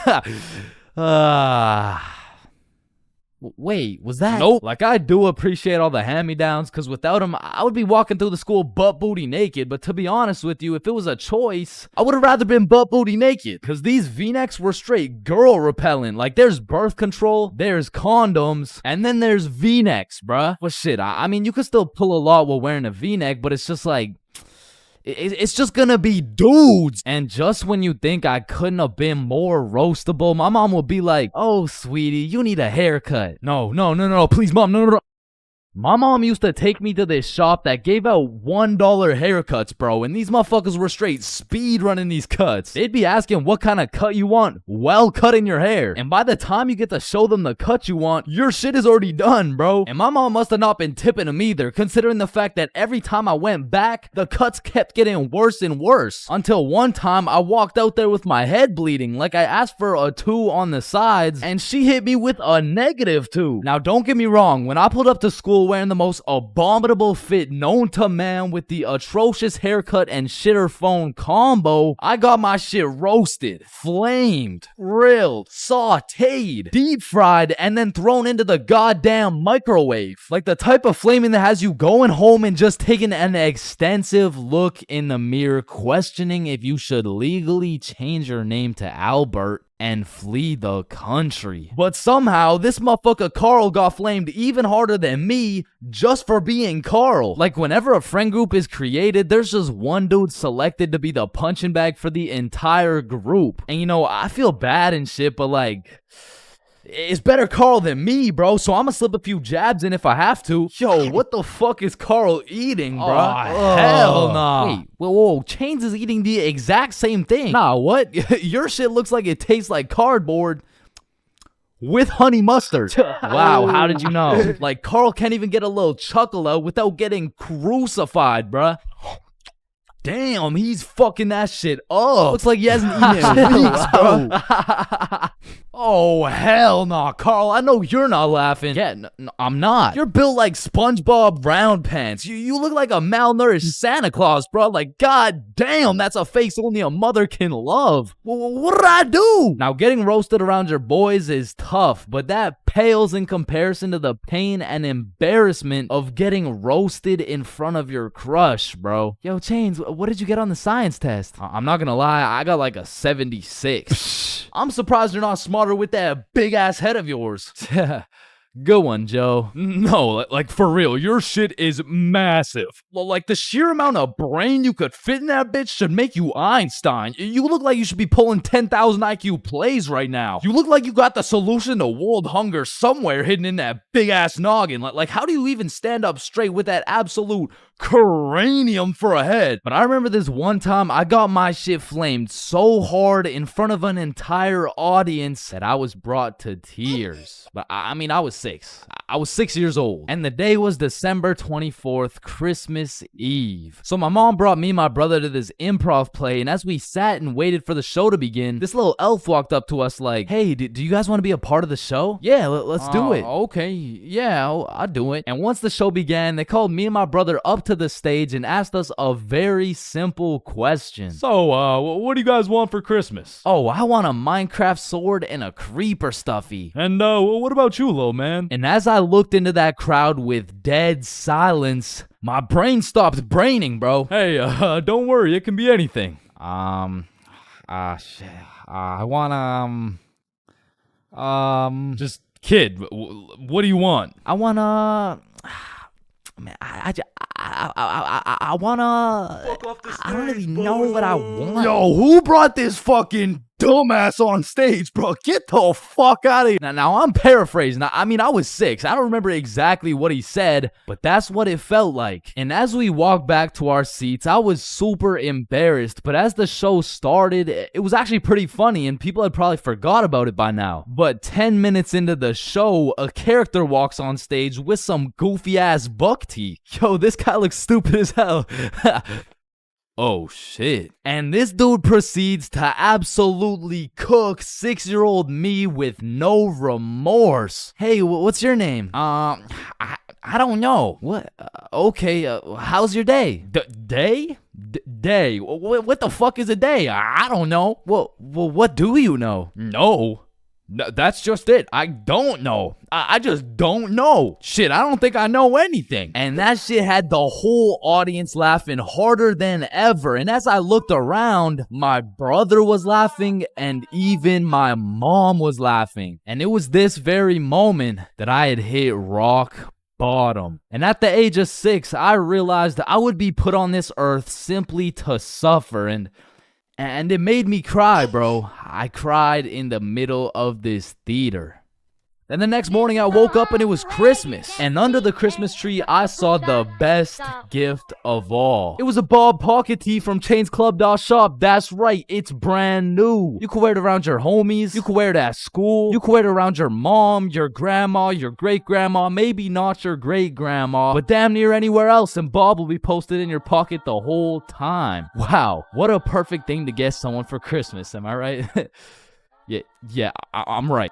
Wait, was that? Nope. Like, I do appreciate all the hand-me-downs, because without them, I would be walking through the school butt-booty naked. But to be honest with you, if it was a choice, I would have rather been butt-booty naked, because these V-necks were straight girl-repellent. Like, there's birth control, there's condoms, and then there's V-necks, bruh. Well, shit, I mean, you could still pull a lot while wearing a V-neck, but it's just like... It's just gonna be dudes. And just when you think I couldn't have been more roastable, my mom will be like, oh, sweetie, you need a haircut. No, please, mom, no. My mom used to take me to this shop that gave out $1 haircuts, bro, and these motherfuckers were straight speed running these cuts. They'd be asking what kind of cut you want while cutting your hair. And by the time you get to show them the cut you want, your shit is already done, bro. And my mom must have not been tipping them either, considering the fact that every time I went back, the cuts kept getting worse and worse. Until one time, I walked out there with my head bleeding, like I asked for a 2 on the sides, and she hit me with a -2. Now, don't get me wrong, when I pulled up to school wearing the most abominable fit known to man with the atrocious haircut and shitter phone combo, I got my shit roasted, flamed, grilled, sauteed, deep fried, and then thrown into the goddamn microwave. Like the type of flaming that has you going home and just taking an extensive look in the mirror, questioning if you should legally change your name to Albert. and flee the country. But somehow, this motherfucker Carl got flamed even harder than me just for being Carl. Like, whenever a friend group is created, there's just one dude selected to be the punching bag for the entire group. And you know, I feel bad and shit, but like, it's better Carl than me, bro, so I'ma slip a few jabs in if I have to. Yo, what the fuck is Carl eating, bro? Oh, hell nah. Wait, whoa, Chains is eating the exact same thing. Nah, what? Your shit looks like it tastes like cardboard with honey mustard. Wow, how did you know? Like, Carl can't even get a little chuckle out without getting crucified, bruh. Damn, he's fucking that shit up. Looks like he hasn't eaten in weeks, bro. Oh, hell nah, Carl. I know you're not laughing. Yeah, no, I'm not. You're built like SpongeBob Round Pants. You look like a malnourished Santa Claus, bro. Like, god damn, that's a face only a mother can love. What did I do? Now, getting roasted around your boys is tough, but that pales in comparison to the pain and embarrassment of getting roasted in front of your crush, bro. Yo, Chains, what did you get on the science test? I'm not gonna lie, I got like a 76. I'm surprised you're not smarter with that big ass head of yours. Good one, Joe. No, like for real, your shit is massive. Well, like the sheer amount of brain you could fit in that bitch should make you Einstein. You look like you should be pulling 10,000 IQ plays right now. You look like you got the solution to world hunger somewhere hidden in that big ass noggin. Like how do you even stand up straight with that absolute cranium for a head? But I remember this one time I got my shit flamed so hard in front of an entire audience that I was brought to tears. But I mean, I was 6. I was 6 years old. And the day was December 24th, Christmas Eve. So my mom brought me and my brother to this improv play, and as we sat and waited for the show to begin, this little elf walked up to us like, hey, do you guys want to be a part of the show? Yeah, let's do it. Okay, yeah, I'll do it. And once the show began, they called me and my brother up to the stage and asked us a very simple question. So, what do you guys want for Christmas? Oh, I want a Minecraft sword and a creeper stuffy. And, what about you, little man? And as I looked into that crowd with dead silence, my brain stopped braining, bro. Hey, don't worry, it can be anything. Shit. I want, Just, kid, what do you want? I wanna... Man, I wanna... I don't really know what I want. Yo, who brought this fucking dumbass on stage, bro? Get the fuck out of here. Now I'm paraphrasing. I mean, I was 6. I don't remember exactly what he said, but that's what it felt like. And as we walked back to our seats, I was super embarrassed. But as the show started, it was actually pretty funny, and people had probably forgot about it by now. But 10 minutes into the show, a character walks on stage with some goofy ass buck teeth. Yo, this guy looks stupid as hell. Oh shit. And this dude proceeds to absolutely cook 6-year-old me with no remorse. Hey, what's your name? I don't know. What? Okay, how's your day? Day? Day? What the fuck is a day? I don't know. Well, what do you know? No. That's just it. I don't know. I just don't know. Shit, I don't think I know anything. And that shit had the whole audience laughing harder than ever. And as I looked around, my brother was laughing and even my mom was laughing. And it was this very moment that I had hit rock bottom. And at the age of 6, I realized that I would be put on this earth simply to suffer. And it made me cry, bro. I cried in the middle of this theater. Then the next morning I woke up and it was Christmas. And under the Christmas tree, I saw the best gift of all. It was a Bob pocket tee from ChainsClub.shop. That's right, it's brand new. You can wear it around your homies. You can wear it at school. You can wear it around your mom, your grandma, your great-grandma, maybe not your great-grandma, but damn near anywhere else, and Bob will be posted in your pocket the whole time. Wow, what a perfect thing to get someone for Christmas, am I right? Yeah, I'm right.